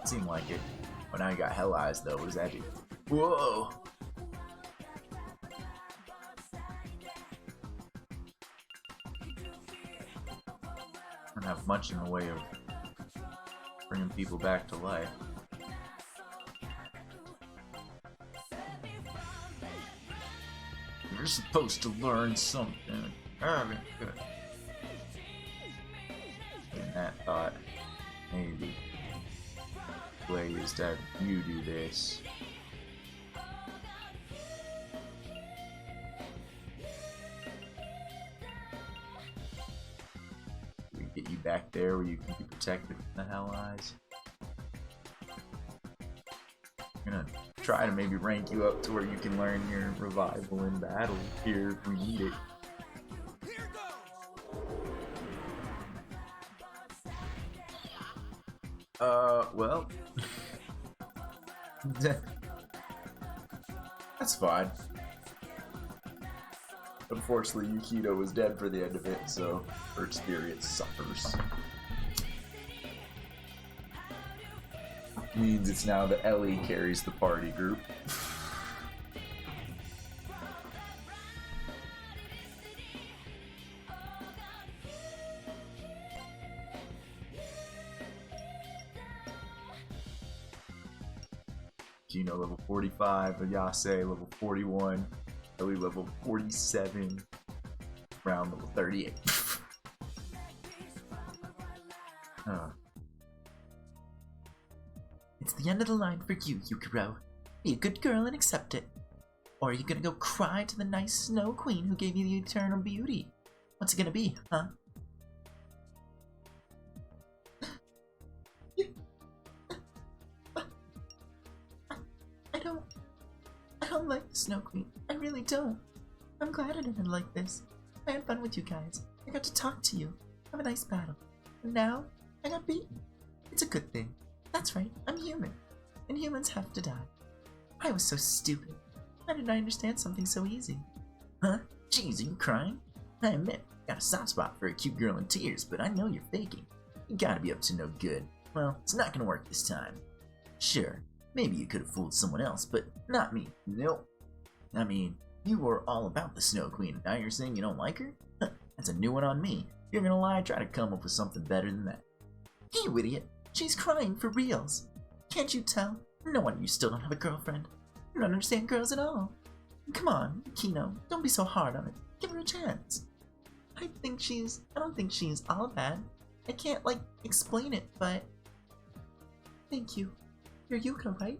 Seemed like it. But now you got Hell Eyes though. What does that do? Whoa! Don't have much in the way of bringing people back to life. You're supposed to learn something. Good. And that thought, maybe, way is that you do this. We get you back there where you can be protected from the Hell Eyes. I'm gonna try to maybe rank you up to where you can learn your revival in battle here if we need it. Here goes! Well. That's fine. Unfortunately, Yukito was dead for the end of it, so her experience suffers. Means it's now that Ellie carries the party group. Gino level 45, Ayase level 41, Ellie level 47, Brown level 38. Huh. It's the end of the line for you, Yukiro. Be a good girl and accept it. Or are you gonna go cry to the nice Snow Queen who gave you the eternal beauty? What's it gonna be, huh? I don't like the Snow Queen. I really don't. I'm glad I didn't like this. I had fun with you guys. I got to talk to you. Have a nice battle. And now, I got beaten. It's a good thing. That's right, I'm human. And humans have to die. I was so stupid. How did I understand something so easy? Huh? Jeez, are you crying? I admit, got a soft spot for a cute girl in tears, but I know you're faking. You gotta be up to no good. Well, it's not gonna work this time. Sure, maybe you could have fooled someone else, but not me. Nope. I mean, you were all about the Snow Queen, and now you're saying you don't like her? That's a new one on me. If you're gonna lie, try to come up with something better than that. You idiot! She's crying for reals. Can't you tell? No wonder you still don't have a girlfriend. You don't understand girls at all. Come on, Kino, don't be so hard on it. Give her a chance. I don't think she's all bad. I can't, explain it, but... Thank you. You're Yuka, right?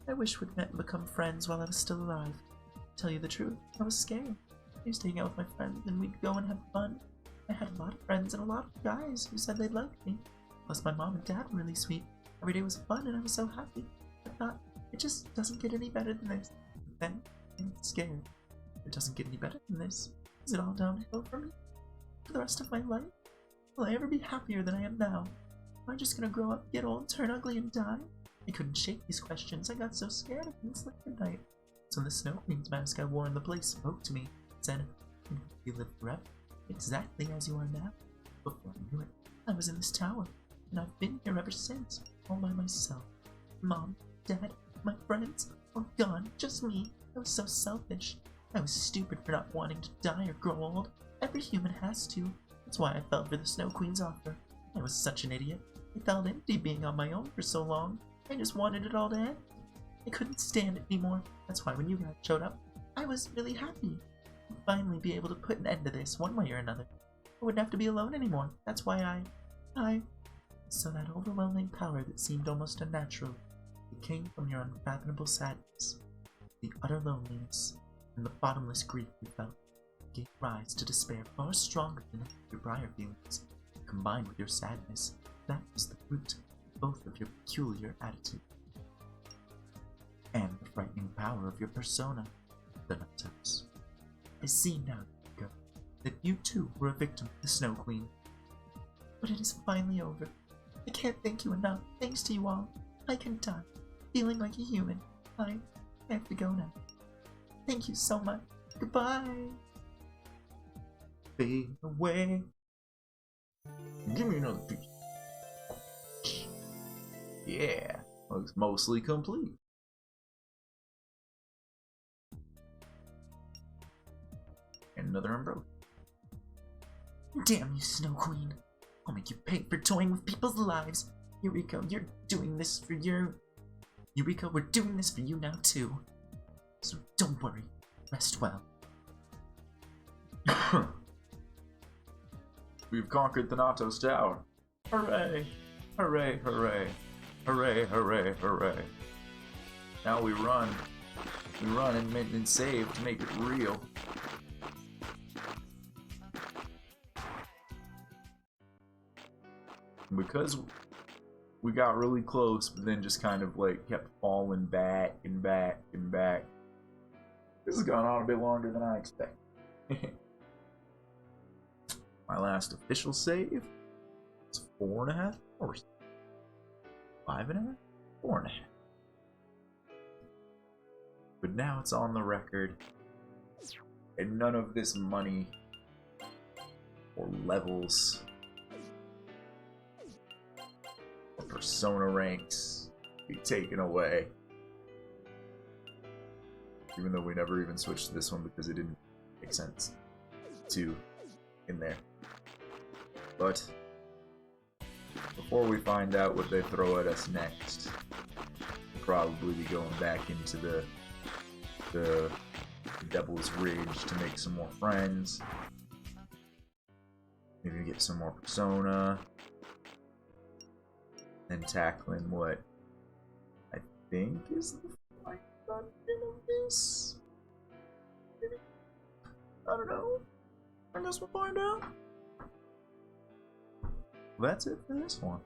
I wish we'd met and become friends while I was still alive. To tell you the truth, I was scared. I used to hang out with my friends and we'd go and have fun. I had a lot of friends and a lot of guys who said they liked me. Plus my mom and dad were really sweet. Every day was fun and I was so happy. I thought, it just doesn't get any better than this. But then, I got scared. It doesn't get any better than this. Is it all downhill for me? For the rest of my life? Will I ever be happier than I am now? Am I just gonna grow up, get old, turn ugly, and die? I couldn't shake these questions. I got so scared I couldn't sleep at night. So the Snow Queen's mask I wore in the place spoke to me. It said, you live forever, exactly as you are now. Before I knew it, I was in this tower, and I've been here ever since, all by myself. Mom, Dad, my friends, all gone, just me. I was so selfish. I was stupid for not wanting to die or grow old. Every human has to. That's why I fell for the Snow Queen's offer. I was such an idiot. I felt empty being on my own for so long. I just wanted it all to end. I couldn't stand it anymore. That's why when you guys showed up, I was really happy. I'd finally be able to put an end to this one way or another. I wouldn't have to be alone anymore. That's why So that overwhelming power that seemed almost unnatural, it came from your unfathomable sadness. The utter loneliness and the bottomless grief you felt gave rise to despair far stronger than your prior feelings. Combined with your sadness, that was the root of both of your peculiar attitude and the frightening power of your persona, Thanatos. I see now, Nico, that you too were a victim of the Snow Queen. But it is finally over. I can't thank you enough. Thanks to you all, I can die, feeling like a human. I have to go now. Thank you so much. Goodbye. Fade away. Give me another piece. Yeah, looks mostly complete. And another umbrella. Damn you, Snow Queen. I'll make you pay for toying with people's lives. Eureka, you're doing this for your... Eureka, we're doing this for you now too. So don't worry. Rest well. We've conquered Thanatos Tower. Hooray! Hooray, hooray. Hooray, hooray, hooray. Now we run. We run and save to make it real. Because we got really close, but then just kind of like kept falling back and back and back. This has gone on a bit longer than I expected. My last official save is 4.5 hours. 5.5? 4.5. But now it's on the record, and none of this money or levels or persona ranks be taken away. Even though we never even switched to this one because it didn't make sense to in there. But before we find out what they throw at us next, we'll probably be going back into the Devil's Ridge to make some more friends. Maybe get some more persona. And tackling what I think is the final dungeon of this. Maybe? I don't know. I guess we'll find out. That's it for this one.